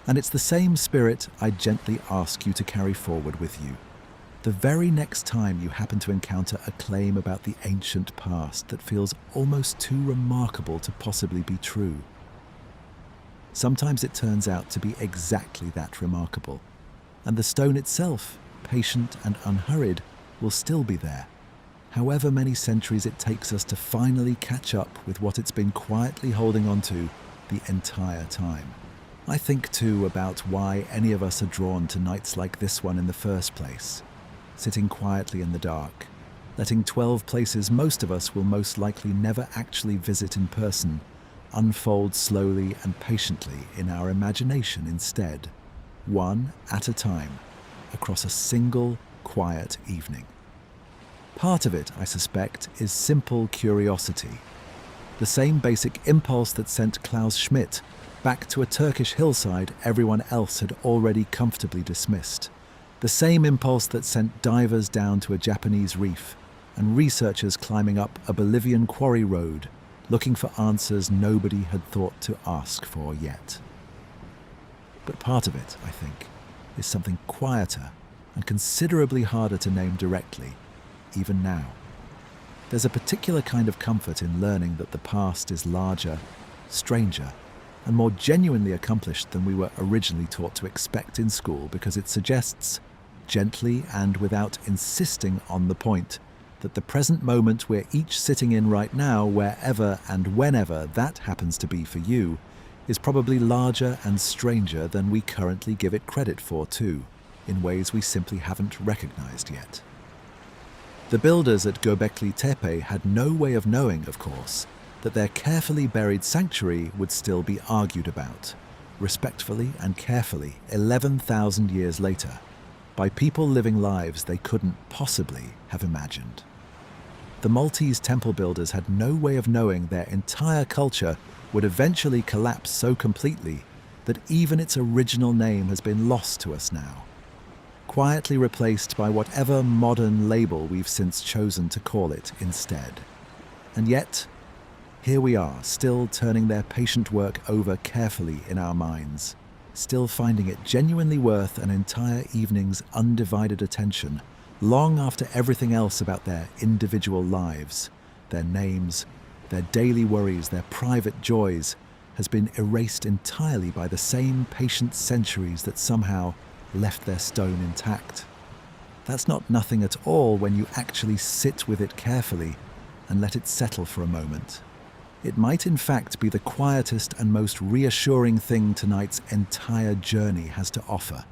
S1: And it's the same spirit I gently ask you to carry forward with you. The very next time you happen to encounter a claim about the ancient past that feels almost too remarkable to possibly be true. Sometimes it turns out to be exactly that remarkable, and the stone itself, patient and unhurried, will still be there, however many centuries it takes us to finally catch up with what it's been quietly holding on to the entire time. I think too about why any of us are drawn to nights like this one in the first place, sitting quietly in the dark, letting 12 places most of us will most likely never actually visit in person unfold slowly and patiently in our imagination instead, one at a time, across a single, quiet evening. Part of it, I suspect, is simple curiosity. The same basic impulse that sent Klaus Schmidt back to a Turkish hillside everyone else had already comfortably dismissed. The same impulse that sent divers down to a Japanese reef and researchers climbing up a Bolivian quarry road, looking for answers nobody had thought to ask for yet. But part of it, I think, is something quieter and considerably harder to name directly, even now. There's a particular kind of comfort in learning that the past is larger, stranger, and more genuinely accomplished than we were originally taught to expect in school, because it suggests, gently and without insisting on the point, that the present moment we're each sitting in right now, wherever and whenever that happens to be for you, is probably larger and stranger than we currently give it credit for too, in ways we simply haven't recognized yet. The builders at Göbekli Tepe had no way of knowing, of course, that their carefully buried sanctuary would still be argued about, respectfully and carefully 11,000 years later, by people living lives they couldn't possibly have imagined. The Maltese temple builders had no way of knowing their entire culture would eventually collapse so completely that even its original name has been lost to us now, quietly replaced by whatever modern label we've since chosen to call it instead. And yet, here we are, still turning their patient work over carefully in our minds, still finding it genuinely worth an entire evening's undivided attention, long after everything else about their individual lives, their names, their daily worries, their private joys, has been erased entirely by the same patient centuries that somehow left their stone intact. That's not nothing at all when you actually sit with it carefully and let it settle for a moment. It might in fact be the quietest and most reassuring thing tonight's entire journey has to offer.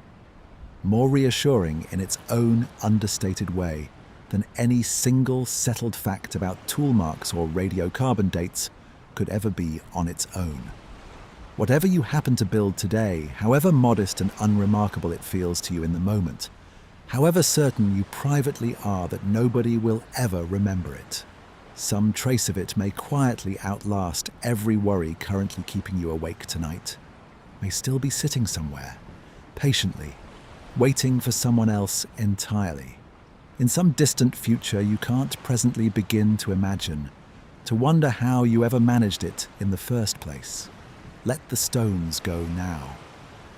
S1: More reassuring in its own understated way than any single settled fact about tool marks or radiocarbon dates could ever be on its own. Whatever you happen to build today, however modest and unremarkable it feels to you in the moment, however certain you privately are that nobody will ever remember it, some trace of it may quietly outlast every worry currently keeping you awake tonight, may still be sitting somewhere, patiently, waiting for someone else entirely, in some distant future you can't presently begin to imagine, to wonder how you ever managed it in the first place. Let the stones go now.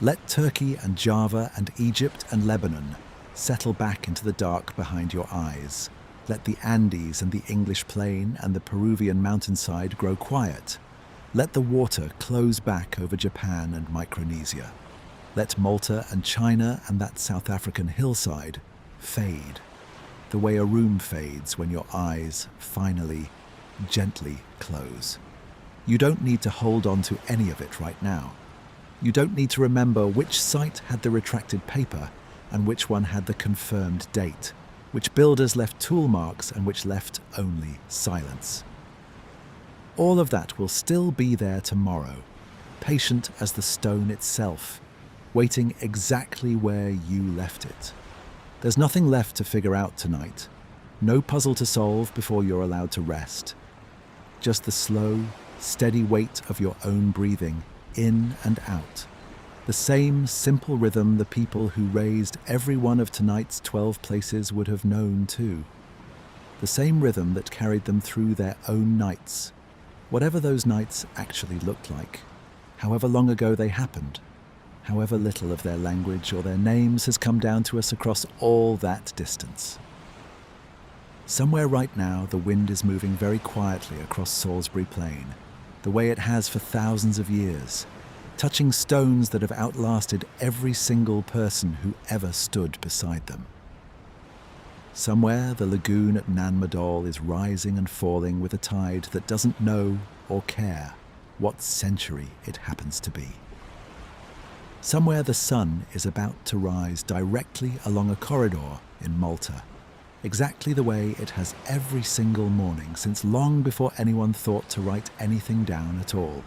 S1: Let Turkey and Java and Egypt and Lebanon settle back into the dark behind your eyes. Let the Andes and the English plain and the Peruvian mountainside grow quiet. Let the water close back over Japan and Micronesia. Let Malta and China and that South African hillside fade, the way a room fades when your eyes finally, gently close. You don't need to hold on to any of it right now. You don't need to remember which site had the retracted paper and which one had the confirmed date, which builders left tool marks and which left only silence. All of that will still be there tomorrow, patient as the stone itself, waiting exactly where you left it. There's nothing left to figure out tonight. No puzzle to solve before you're allowed to rest. Just the slow, steady weight of your own breathing, in and out. The same simple rhythm the people who raised every one of tonight's 12 places would have known too. The same rhythm that carried them through their own nights, whatever those nights actually looked like, however long ago they happened, however little of their language or their names has come down to us across all that distance. Somewhere right now, the wind is moving very quietly across Salisbury Plain, the way it has for thousands of years, touching stones that have outlasted every single person who ever stood beside them. Somewhere, the lagoon at Nan Madol is rising and falling with a tide that doesn't know or care what century it happens to be. Somewhere, the sun is about to rise directly along a corridor in Malta, exactly the way it has every single morning since long before anyone thought to write anything down at all.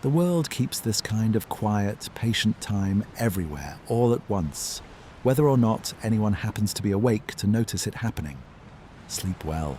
S1: The world keeps this kind of quiet, patient time everywhere, all at once, whether or not anyone happens to be awake to notice it happening. Sleep well.